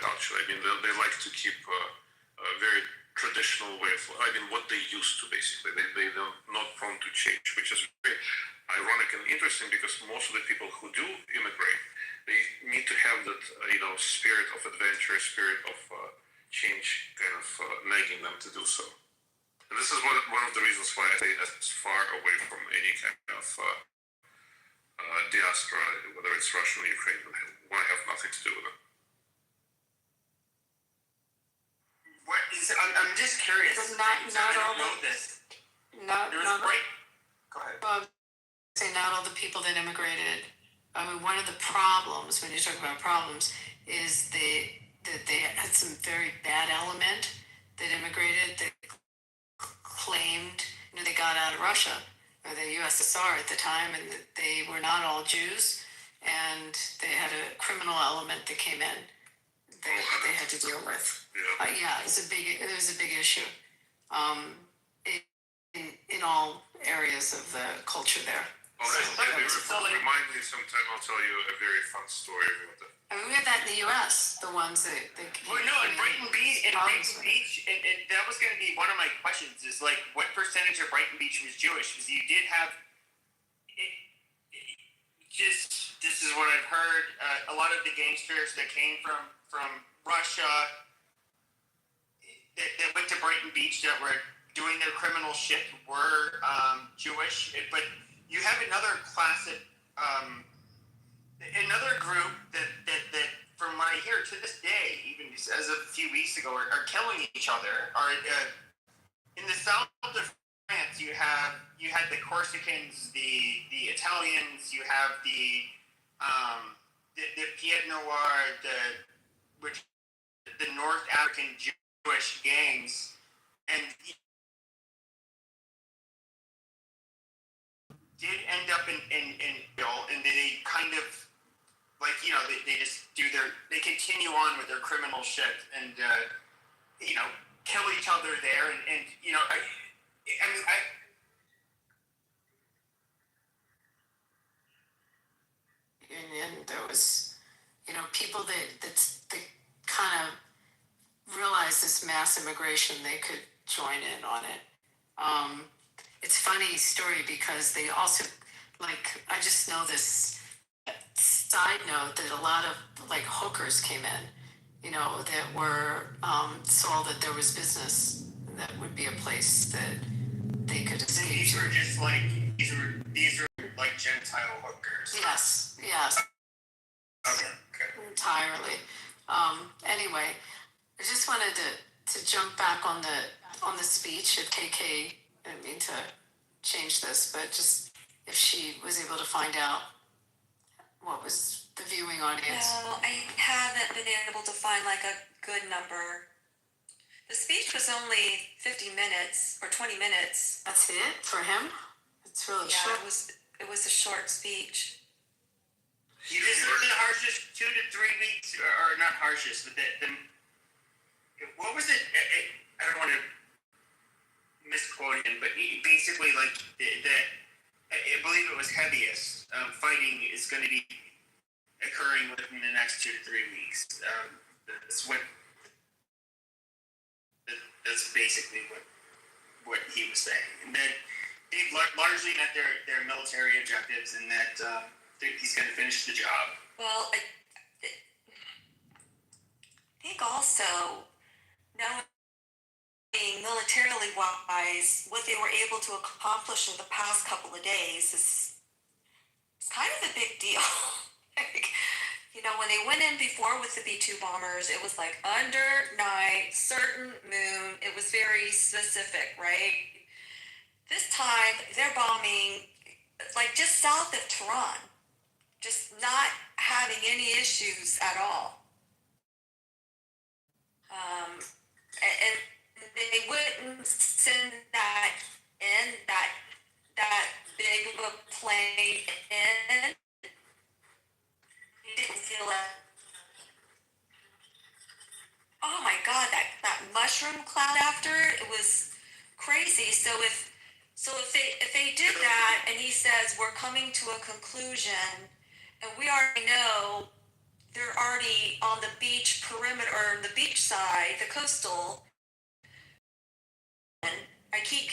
culture. I mean, they like to keep a very traditional way of, I mean, what they used to basically. They're not prone to change, which is very ironic and interesting because most of the people who do immigrate, they need to have that, spirit of adventure, spirit of change kind of nagging them to do so. And this is one of the reasons why I say that's far away from any kind of diaspora, whether it's Russian or Ukrainian, want to have nothing to do with it. What is? I'm just curious. Not I all don't know the, this. not There's not right. Go ahead. well, I was gonna say not all the people that immigrated. I mean, one of the problems when you talk about problems is that they had some very bad element that immigrated that claimed they got out of Russia or the USSR at the time, and that they were not all Jews, and they had a criminal element that came in that they had to deal with. Yeah, it was a big issue in all areas of the culture there. Oh, remind me sometime. I'll tell you a very fun story about that. I mean, we had that in the U.S. The ones that Well, no, in Brighton Beach, and that was going to be one of my questions. Is like, what percentage of Brighton Beach was Jewish? Because you did have, this is what I've heard. A lot of the gangsters that came from Russia that went to Brighton Beach that were doing their criminal shit were Jewish. But you have another class of another group that from what I hear to this day, even as of a few weeks ago, are killing each other. Are in the south of France, you had the Corsicans, the Italians, you have the Pied Noir, the North African Jewish gangs, and did end up in jail, and they kind of like, they just they continue on with their criminal shit and, kill each other there. And and there was, people that kind of realized this mass immigration, they could join in on it. It's a funny story because they also, I just know this side note that a lot of hookers came in, that were saw that there was business that would be a place that they could escape. These were just these were like Gentile hookers. Yes. Okay. Entirely. Anyway, I just wanted to jump back on the speech of KK. I didn't mean to change this, but just if she was able to find out what was the viewing audience. No, I haven't been able to find a good number. The speech was only 50 minutes or 20 minutes. That's it for him? It's really short. It was a short speech. He just looked at the harshest 2 to 3 weeks, or not harshest, but what was it? I don't want to misquote him, but he basically I believe it was heaviest fighting is going to be occurring within the next 2 to 3 weeks. That's basically what he was saying, and that they've largely met their military objectives, and that he's going to finish the job. Well, I think also knowing militarily wise what they were able to accomplish in the past couple of days is kind of a big deal. When they went in before with the B-2 bombers, it was under night, certain moon. It was very specific, right? This time, they're bombing just south of Tehran, just not having any issues at all. And they wouldn't send that big of a plane in. You didn't feel it. Oh my God, that mushroom cloud after it was crazy. So if they did that, and he says we're coming to a conclusion, And we already know they're already on the beach perimeter, or the beach side, the coastal. I keep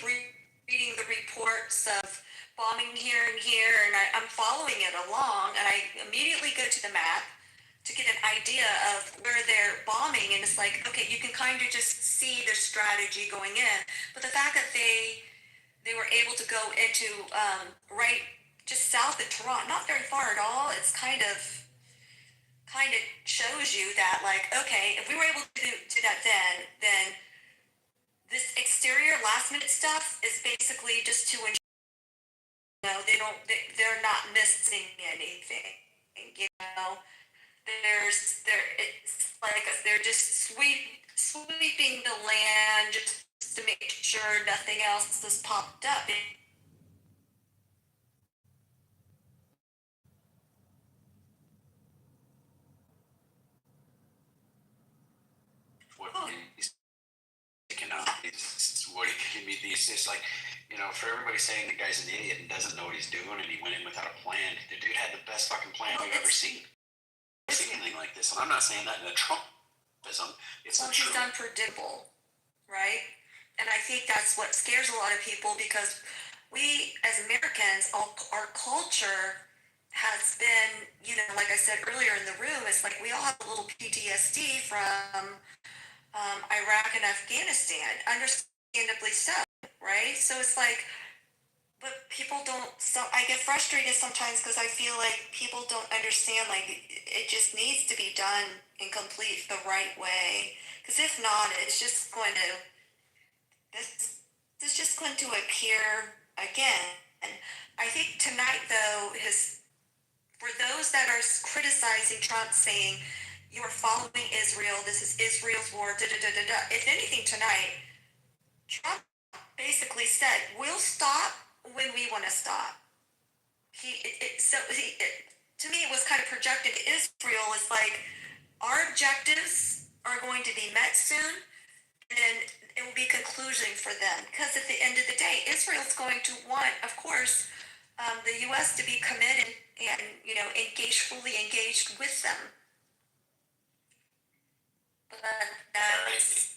reading the reports of bombing here and here, and I'm following it along, and I immediately go to the map to get an idea of where they're bombing, and it's like, okay, you can kind of just see their strategy going in, but the fact that they were able to go into right just south of Toronto, not very far at all. It's kind of shows you that, like, okay, if we were able to do that then this exterior last minute stuff is basically just to ensure, they're not missing anything. You know, it's like they're just sweeping the land just to make sure nothing else has popped up. What he's taking out is what it's just like, for everybody saying the guy's an idiot and doesn't know what he's doing and he went in without a plan. The dude had the best fucking plan we've ever seen. I've seen anything like this, and I'm not saying that in a Trumpism. It's well, he's unpredictable, right? And I think that's what scares a lot of people, because we as Americans, our culture has been, like I said earlier in the room, it's like we all have a little PTSD from Iraq and Afghanistan, understandably so, right? So it's like, but people don't, so I get frustrated sometimes because I feel like people don't understand, like, it just needs to be done and complete the right way. Because if not, it's just going to, this is just going to appear again. And I think tonight, though, for those that are criticizing Trump, saying you are following Israel, this is Israel's war, da da da da da. If anything, tonight, Trump basically said, we'll stop when we want to stop. To me, it was kind of projected to Israel. It's like, our objectives are going to be met soon, and it will be conclusion for them. Because at the end of the day, Israel's going to want, of course, the U.S. to be committed and, fully engaged with them. But that's...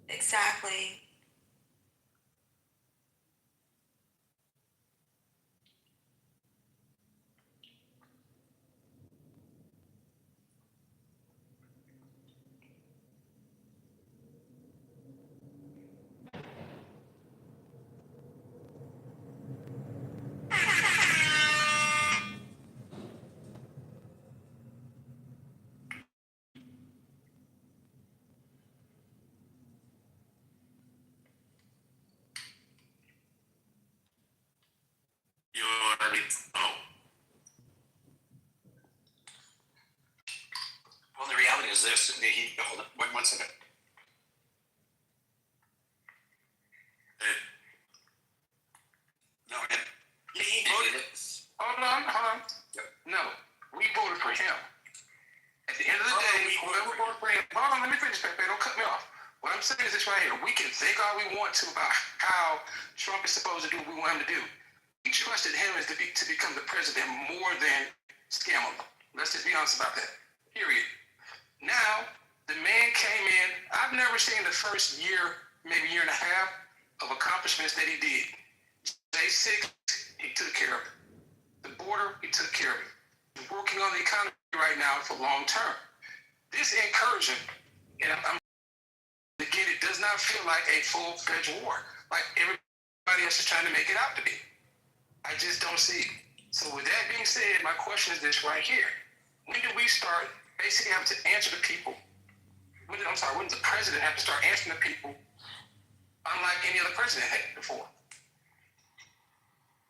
Exactly. You know what I mean? Oh. Well, the reality is this. Hold on, one second. Hey. No, again. He voted. Hold on. Yep. No, we voted for him. At the end of the day, whoever voted for him. Hold on, let me finish, Pepe. Don't cut me off. What I'm saying is this right here. We can think all we want to about how Trump is supposed to do what we want him to do. We trusted him as to become the president more than scam him. Let's just be honest about that. Period. Now, the man came in. I've never seen the first year, maybe year and a half, of accomplishments that he did. J6, he took care of it. The border, he took care of it. He's working on the economy right now for long term. This incursion, and again, it does not feel like a full-fledged war, like everybody else is trying to make it out to be. I just don't see it. So with that being said, my question is this right here. When do we start basically having to answer the people? When does the president have to start answering the people unlike any other president had before?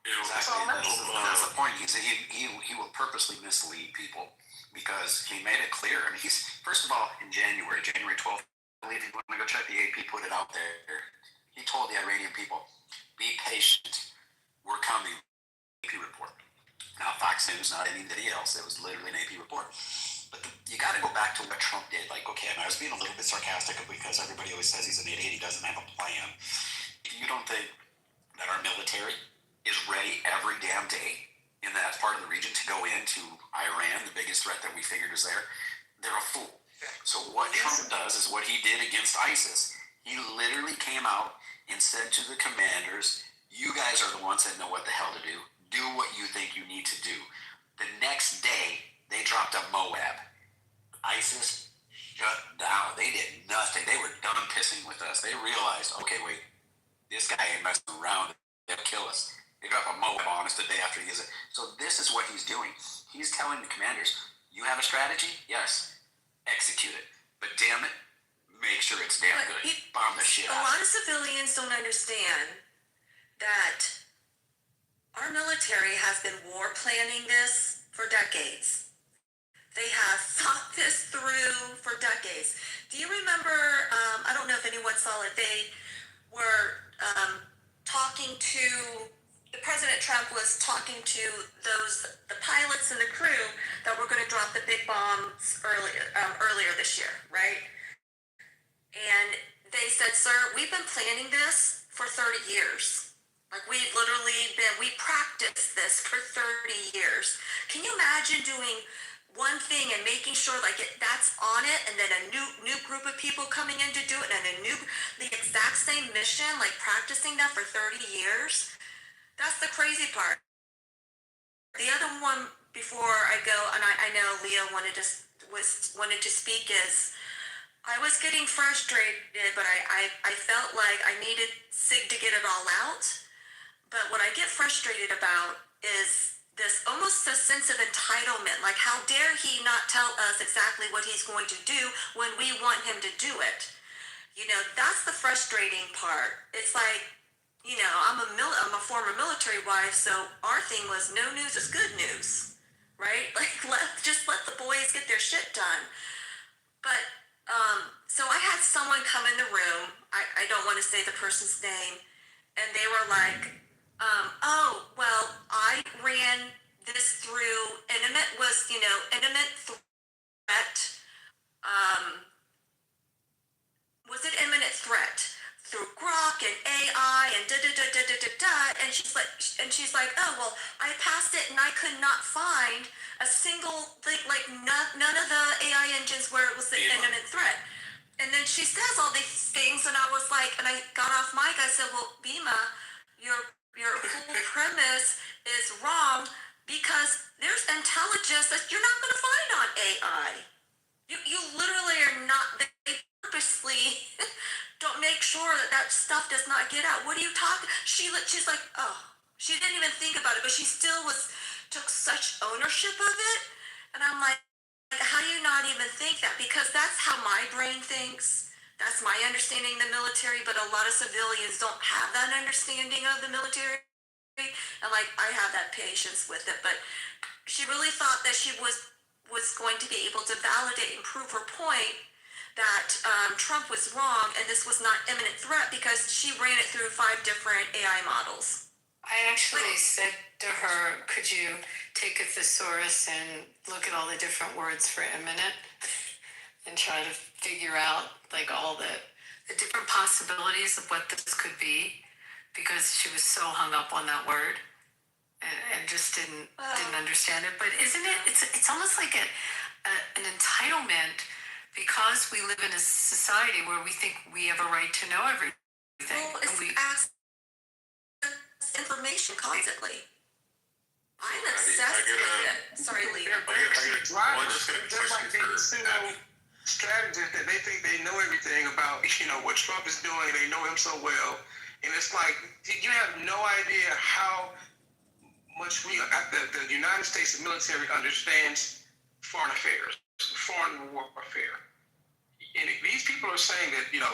Exactly. That's the point. He will purposely mislead people because he made it clear. I mean, he's, first of all, in January 12th believe you want to go check the AP, put it out there. He told the Iranian people, be patient. We're coming. AP report. Not Fox News, not anybody else. It was literally an AP report. But you got to go back to what Trump did. Like, okay, and I was being a little bit sarcastic because everybody always says he's an idiot. He doesn't have a plan. If you don't think that our military is ready every damn day in that part of the region to go into Iran, the biggest threat that we figured was there, they're a fool. So what Trump does is what he did against ISIS. He literally came out and said to the commanders, you guys are the ones that know what the hell to do. Do what you think you need to do. The next day, they dropped a Moab. ISIS shut down. They did nothing. They were done pissing with us. They realized, okay, wait, this guy ain't messing around. They'll kill us. They drop a Moab on us the day after he gets it. So this is what he's doing. He's telling the commanders, you have a strategy? Yes. Execute it. But damn it, make sure it's damn good. Bomb the shit out. A lot of civilians don't understand that our military has been war planning this for decades. They have thought this through for decades. Do you remember, I don't know if anyone saw it, they were talking to, President Trump was talking to the pilots and the crew that were going to drop the big bombs earlier this year, right? And they said, sir, we've been planning this for 30 years. Like we practiced this for 30 years. Can you imagine doing one thing and making sure that's on it, and then a new group of people coming in to do it, and the exact same mission, like practicing that for 30 years? That's the crazy part. The other one before I go, and I know Leo wanted to speak, is I was getting frustrated, but I felt like I needed Sig to get it all out. But what I get frustrated about is this almost a sense of entitlement. Like, how dare he not tell us exactly what he's going to do when we want him to do it? You know, that's the frustrating part. It's like, you know, I'm a former military wife, so our thing was no news is good news, right? Like, just let the boys get their shit done. But so I had someone come in the room. I don't want to say the person's name, and they were like, oh, well, I ran this through intimate threat. Was it imminent threat through Grok and AI and and she's like, oh, well, I passed it and I could not find a single thing, like none of the AI engines where it was the imminent threat. And then she says all these things, and I was like, and I got off mic. I said, well, Bima, your whole premise is wrong, because there's intelligence that you're not going to find on AI. You literally are not. They purposely don't make sure that stuff does not get out. What are you talking? She's like, oh, she didn't even think about it, but she still took such ownership of it, and I'm like, how do you not even think that? Because that's how my brain thinks. That's my understanding of the military, but a lot of civilians don't have that understanding of the military. And like, I have that patience with it, but she really thought that she was going to be able to validate and prove her point that Trump was wrong and this was not imminent threat, because she ran it through 5 different AI models. I actually said to her, could you take a thesaurus and look at all the different words for imminent and try to figure out like all the different possibilities of what this could be, because she was so hung up on that word and just didn't understand it. But isn't it, it's almost like an entitlement, because we live in a society where we think we have a right to know everything. Well, it's information constantly. I'm obsessed with it. Sorry, Leo. They're like these pseudo strategists that they think they know everything about, you know, what Trump is doing. They know him so well. And it's like, you have no idea how much the United States military understands foreign affairs, foreign warfare. And these people are saying that, you know,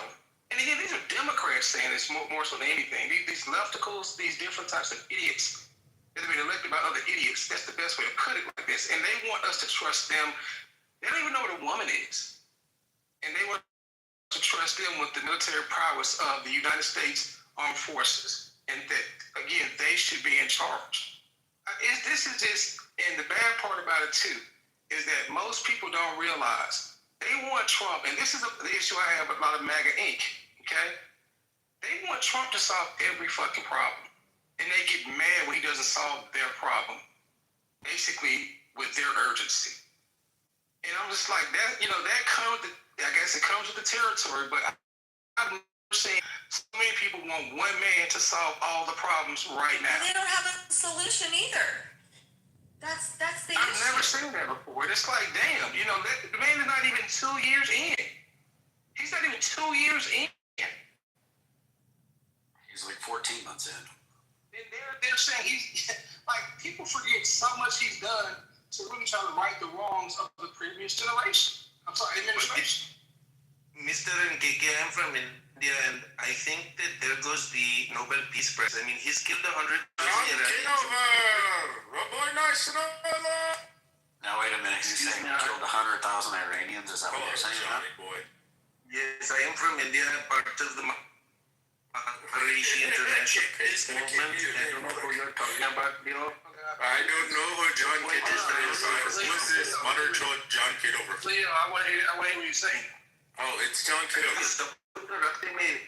and again, these are Democrats saying this more so than anything. These lefticals, these different types of idiots that have been elected by other idiots. That's the best way to put it, like this. And they want us to trust them. They don't even know what a woman is. And they want to trust them with the military prowess of the United States Armed Forces, and that again they should be in charge. This is just, and the bad part about it too is that most people don't realize they want Trump, and this is the issue I have with a lot of MAGA Inc. Okay, they want Trump to solve every fucking problem, and they get mad when he doesn't solve their problem, basically with their urgency. And I'm just like that, that comes. I guess it comes with the territory, but I've never seen so many people want one man to solve all the problems right now. And they don't have a solution either. That's the I've issue. never seen that before. It's like, damn, the man is not even 2 years in. He's not even 2 years in. He's like 14 months in. And they're saying he's like, people forget so much he's done to really try to right the wrongs of the previous generation. I'm sorry, administration. Mr. NKK, I'm from India, and I think that there goes the Nobel Peace Prize. I mean, he's killed 100,000 Iranians. Now wait a minute, you're saying he killed 100,000 Iranians? Is that what you're saying? Johnny boy. Yes, I am from India, part of the Maharishi International Peace Movement. I don't know who you're talking about, I don't know who John Kitover is. What's this? Mother John Kitover. I want to hear what you're saying. Oh, it's John Kitover. Stop interrupting me.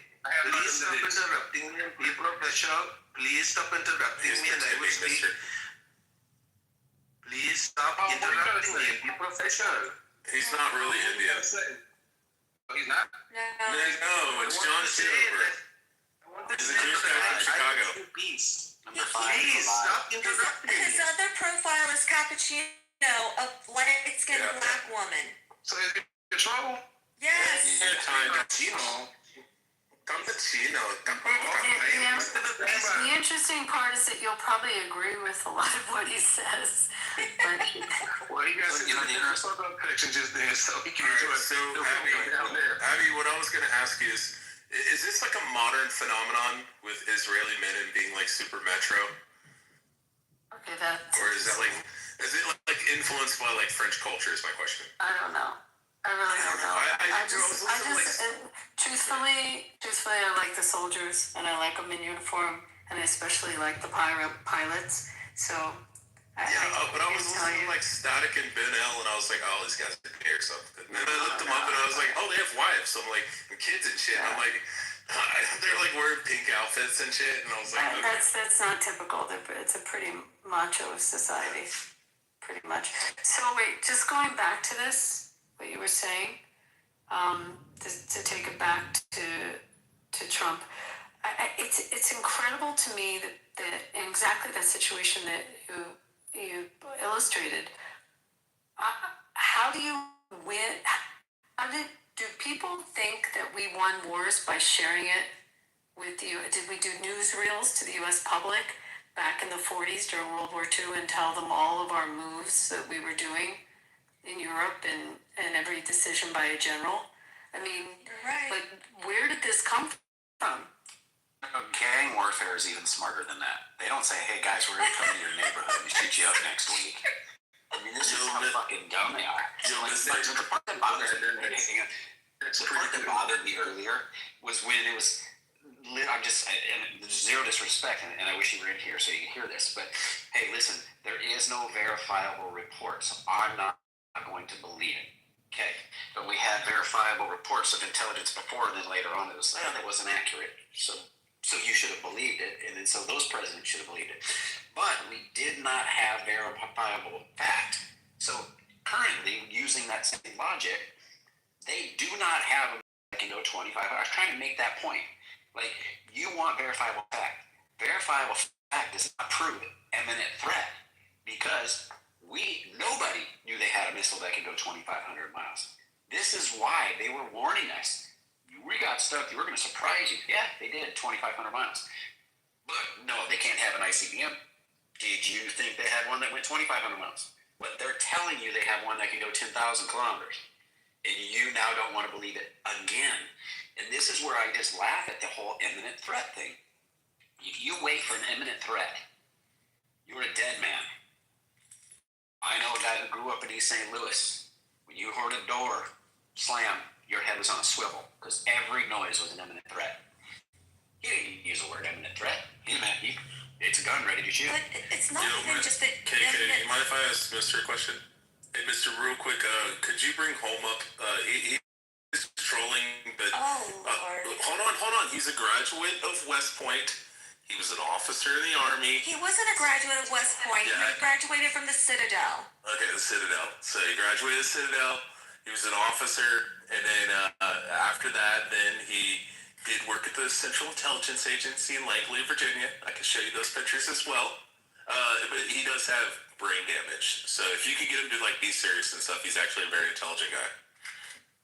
Please stop interrupting me and be professional. Please stop interrupting me and I will speak. Please stop interrupting me and be professional. He's not really Indian. He's not? No, it's John Kitover. He's a Jewish guy from Chicago. Peace. Please stop interrupting me. His other profile is cappuccino, a light-skinned black woman. So is he in trouble? Yes. The interesting part is that you'll probably agree with a lot of what he says. But well, he got some connection just then, so he can enjoy it. So, Abby, what I was going to ask you is this like a modern phenomenon with Israeli men and being like super metro? okay, that's. Or is it like influenced by like French culture is my question? I don't know. I really don't know. Truthfully, I like the soldiers, and I like them in uniform, and I especially like the pilots. So, but I was listening to like Static and Ben L, and I was like, oh, these guys are gay or something. And then I looked them up, and I was like, oh, they have wives. So I'm like, and kids and shit. And I'm like, they're like wearing pink outfits and shit, and I was like, okay. That's not typical. It's a pretty macho society, pretty much. So wait, just going back to this. What you were saying, to take it back to Trump, it's incredible to me that in exactly that situation that you illustrated. How do you win? Do people think that we won wars by sharing it with you? Did we do newsreels to the U.S. public back in the 40s during World War II and tell them all of our moves that we were doing in Europe and every decision by a general? I mean, right. Like, where did this come from? Gang warfare is even smarter than that. They don't say, hey guys, we're going to come to your neighborhood and shoot you up next week. I mean, this is how fucking dumb they are. The part that bothered me earlier was when it was, and zero disrespect, and I wish you were in here so you can hear this, but hey, listen, there is no verifiable report, so I'm not going to believe it. Okay, but we had verifiable reports of intelligence before, and then later on it was, that wasn't accurate. So you should have believed it, and then so those presidents should have believed it. But we did not have verifiable fact. So currently, using that same logic, they do not have a that can go 25. I was trying to make that point. Like, you want verifiable fact. Verifiable fact does not prove imminent threat because nobody knew they had a missile that could go 2,500 miles. This is why they were warning us. We got stuff that we're going to surprise you. Yeah, they did, 2,500 miles. But no, they can't have an ICBM. Did you think they had one that went 2,500 miles? But they're telling you they have one that can go 10,000 kilometers. And you now don't want to believe it again. And this is where I just laugh at the whole imminent threat thing. If you wait for an imminent threat, you're a dead man. I know a guy who grew up in East St. Louis. When you heard a door slam, your head was on a swivel because every noise was an imminent threat. He didn't use the word imminent threat. It's a gun ready to shoot. But it's not even just that. KK, you mind if I ask Mr. a question? Hey, Mr. Real quick, could you bring home up? He's trolling, but hold on. He's a graduate of West Point. He was an officer in the Army. He wasn't a graduate of West Point. Yeah. He graduated from the Citadel. Okay, the Citadel. So he graduated the Citadel. He was an officer, and then after that, then he did work at the Central Intelligence Agency in Langley, Virginia. I can show you those pictures as well. But he does have brain damage. So if you could get him to like be serious and stuff, he's actually a very intelligent guy.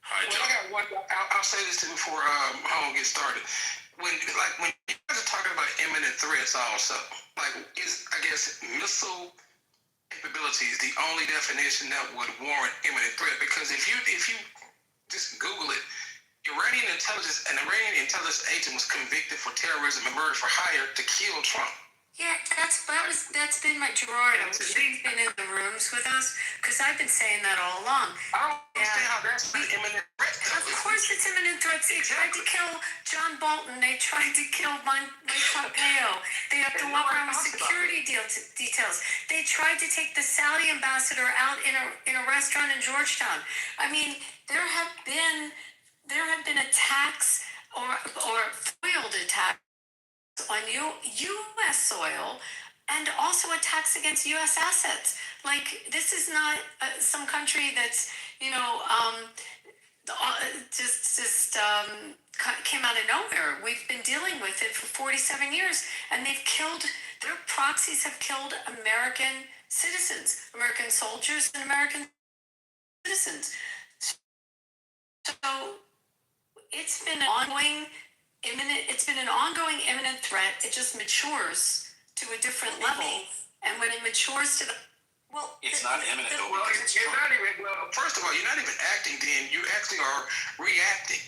Hi, John. Well, I got one. I'll say this too before Home gets started. When you guys are talking about imminent threats, also is I guess missile capabilities the only definition that would warrant imminent threat? Because if you just Google it, an Iranian intelligence agent was convicted for terrorism and murder for hire to kill Trump. Yeah, that's been my Gerard. She's been in the rooms with us because I've been saying that all along. I don't understand how that's an imminent threat. Of course, it's imminent threats. They tried to kill John Bolton. They tried to kill Mike Pompeo. They have to walk around with security details. They tried to take the Saudi ambassador out in a restaurant in Georgetown. I mean, there have been attacks or foiled attacks on U.S. soil, and also attacks against U.S. assets. Like, this is not some country that's, just came out of nowhere. We've been dealing with it for 47 years, and their proxies have killed American citizens, American soldiers, and American citizens. So it's been an ongoing imminent threat. It just matures to a different level, and when it matures to the it's not imminent though. Well, you're not even. Well, first of all, you're not even acting. Then you actually are reacting.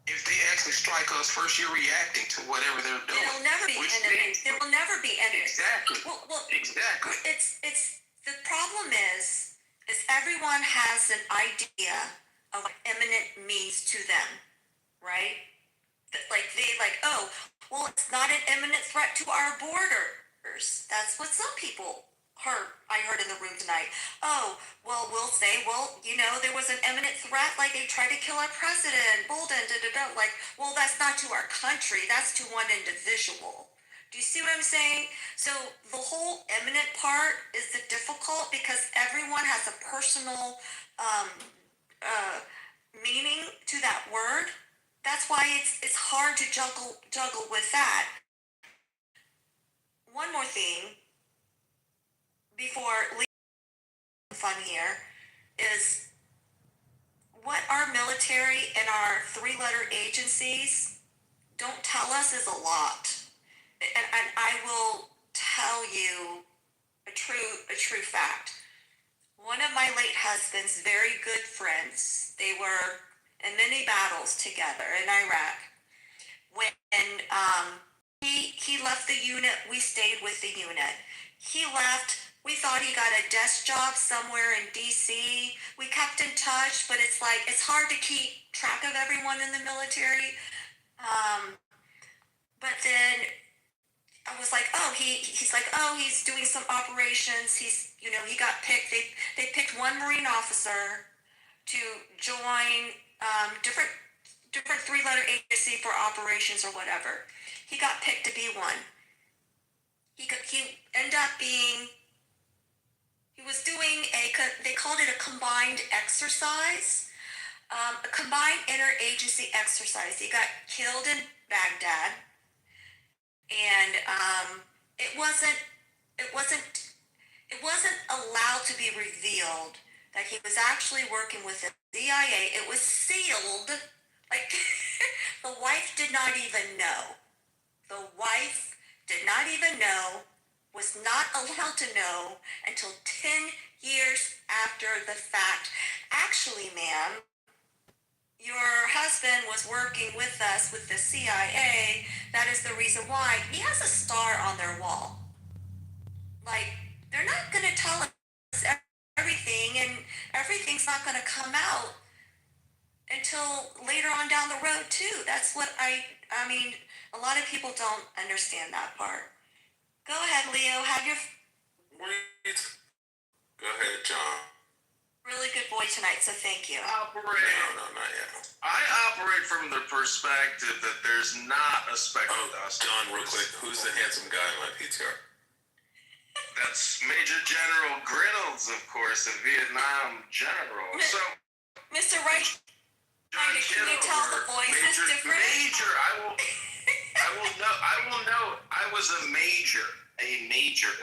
If they actually strike us first, you're reacting to whatever they're doing. It'll never be imminent. It will never be imminent. Exactly. Well, exactly. It's the problem is everyone has an idea of what imminent means to them, right? It's not an imminent threat to our borders. That's what some people I heard in the room tonight. We'll say, there was an imminent threat, like they tried to kill our president, Bolden, that's not to our country, that's to one individual. Do you see what I'm saying? So the whole imminent part is the difficult because everyone has a personal meaning to that word. That's why it's hard to juggle with that. One more thing before leaving fun here is what our military and our three-letter agencies don't tell us is a lot. And I will tell you a true fact. One of my late husband's very good friends, they were in many battles together in Iraq. When he left the unit, we stayed with the unit. He left. We thought he got a desk job somewhere in D.C. We kept in touch, but it's hard to keep track of everyone in the military. But then I was like, he's doing some operations. He got picked. They picked one Marine officer to join different three-letter agency for operations or whatever. He got picked to be one. He ended up being. He was doing they called it a combined exercise, a combined interagency exercise. He got killed in Baghdad, and it wasn't allowed to be revealed that he was actually working with the CIA. It was sealed. Like, the wife did not even know. The wife did not even know, was not allowed to know until 10 years after the fact. Actually, ma'am, your husband was working with us with the CIA. That is the reason why. He has a star on their wall. Like, they're not going to tell us everything, and everything's not going to come out until later on down the road too. That's what I mean, a lot of people don't understand that part. Go ahead, Leo. Have your Go ahead, John. really good boy tonight, so thank you. No, not yet. I operate from the perspective that there's not a speck of dust. John, real quick, who's the handsome guy in my PTR? That's Major General Grinnells, of course, a Vietnam general. So, Mr. Wright, John can you tell the voice is different? Major, I will note, I was a major in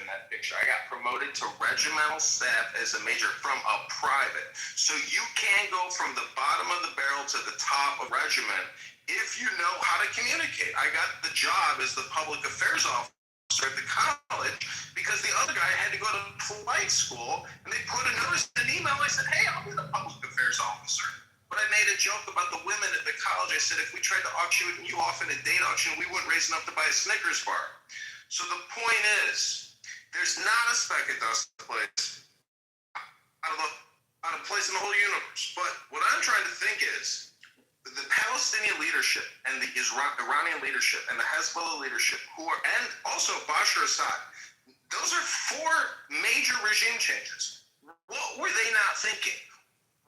that picture. I got promoted to regimental staff as a major from a private. So you can go from the bottom of the barrel to the top of regiment if you know how to communicate. I got the job as the public affairs officer at the college because the other guy had to go to flight school, and they put a notice in an email. I said, hey, I'll be the public affairs officer. But I made a joke about the women at the college. I said, if we tried to auction you off in a date auction, we wouldn't raise enough to buy a Snickers bar. So the point is, there's not a speck of dust place out of place in the whole universe. But what I'm trying to think is, the Palestinian leadership and the Iranian leadership and the Hezbollah leadership, and also Bashar Assad, those are four major regime changes. What were they not thinking?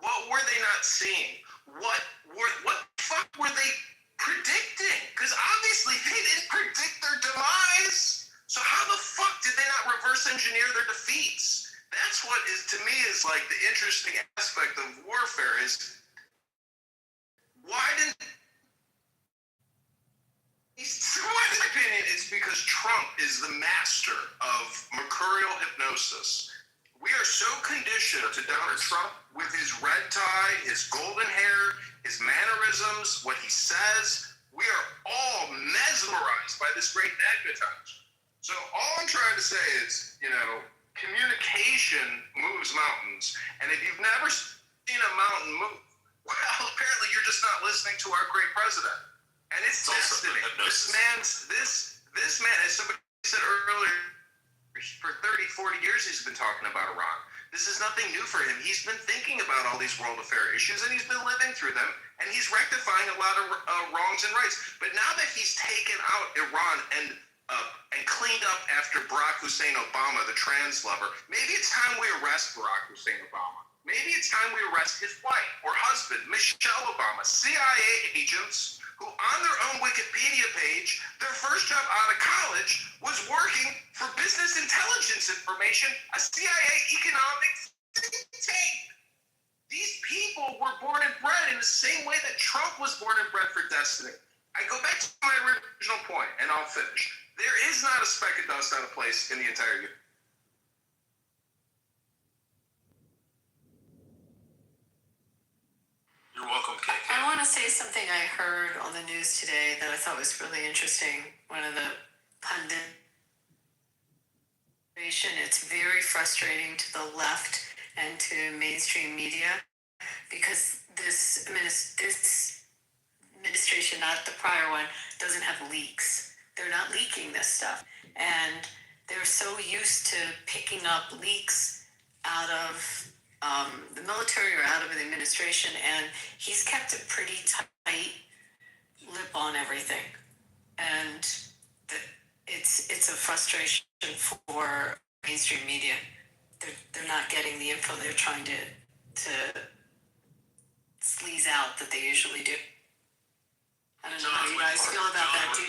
What were they not seeing? What the fuck were they predicting? Because obviously they didn't predict their demise. So how the fuck did they not reverse engineer their defeats? That's what is, to me, is like the interesting aspect of warfare is, why didn't, in my opinion, it's because Trump is the master of mercurial hypnosis. We are so conditioned to Donald Trump with his red tie, his golden hair, his mannerisms, what he says. We are all mesmerized by this great magnetized. So all I'm trying to say is, communication moves mountains. And if you've never seen a mountain move, well, apparently you're just not listening to our great president. And it's destiny. This man, as somebody said earlier, for 30, 40 years he's been talking about Iran. This is nothing new for him. He's been thinking about all these world affair issues, and he's been living through them, and he's rectifying a lot of wrongs and rights. But now that he's taken out Iran and cleaned up after Barack Hussein Obama, the trans lover, maybe it's time we arrest Barack Hussein Obama. Maybe it's time we arrest his wife or husband, Michelle Obama, CIA agents who on their own Wikipedia page, their first job out of college was working for business intelligence information, a CIA economics think tank. These people were born and bred in the same way that Trump was born and bred for destiny. I go back to my original point, and I'll finish. There is not a speck of dust out of place in the entire universe. You're welcome, Kate. I want to say something I heard on the news today that I thought was really interesting. One of the pundits, it's very frustrating to the left and to mainstream media because this administration, not the prior one, doesn't have leaks. They're not leaking this stuff. And they're so used to picking up leaks out of the military or out of the administration, and he's kept a pretty tight lip on everything. And it's a frustration for mainstream media. They're not getting the info they're trying to sleaze out that they usually do. I don't know how you guys feel about that. Do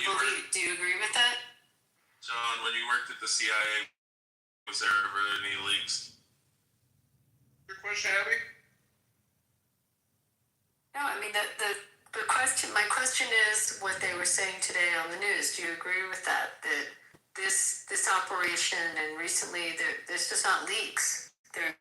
you agree with that? John, when you worked at the CIA, was there ever any leaks? Your question, Abby? No, I mean the question. My question is what they were saying today on the news. Do you agree with that? That this operation and recently there's just not leaks. They're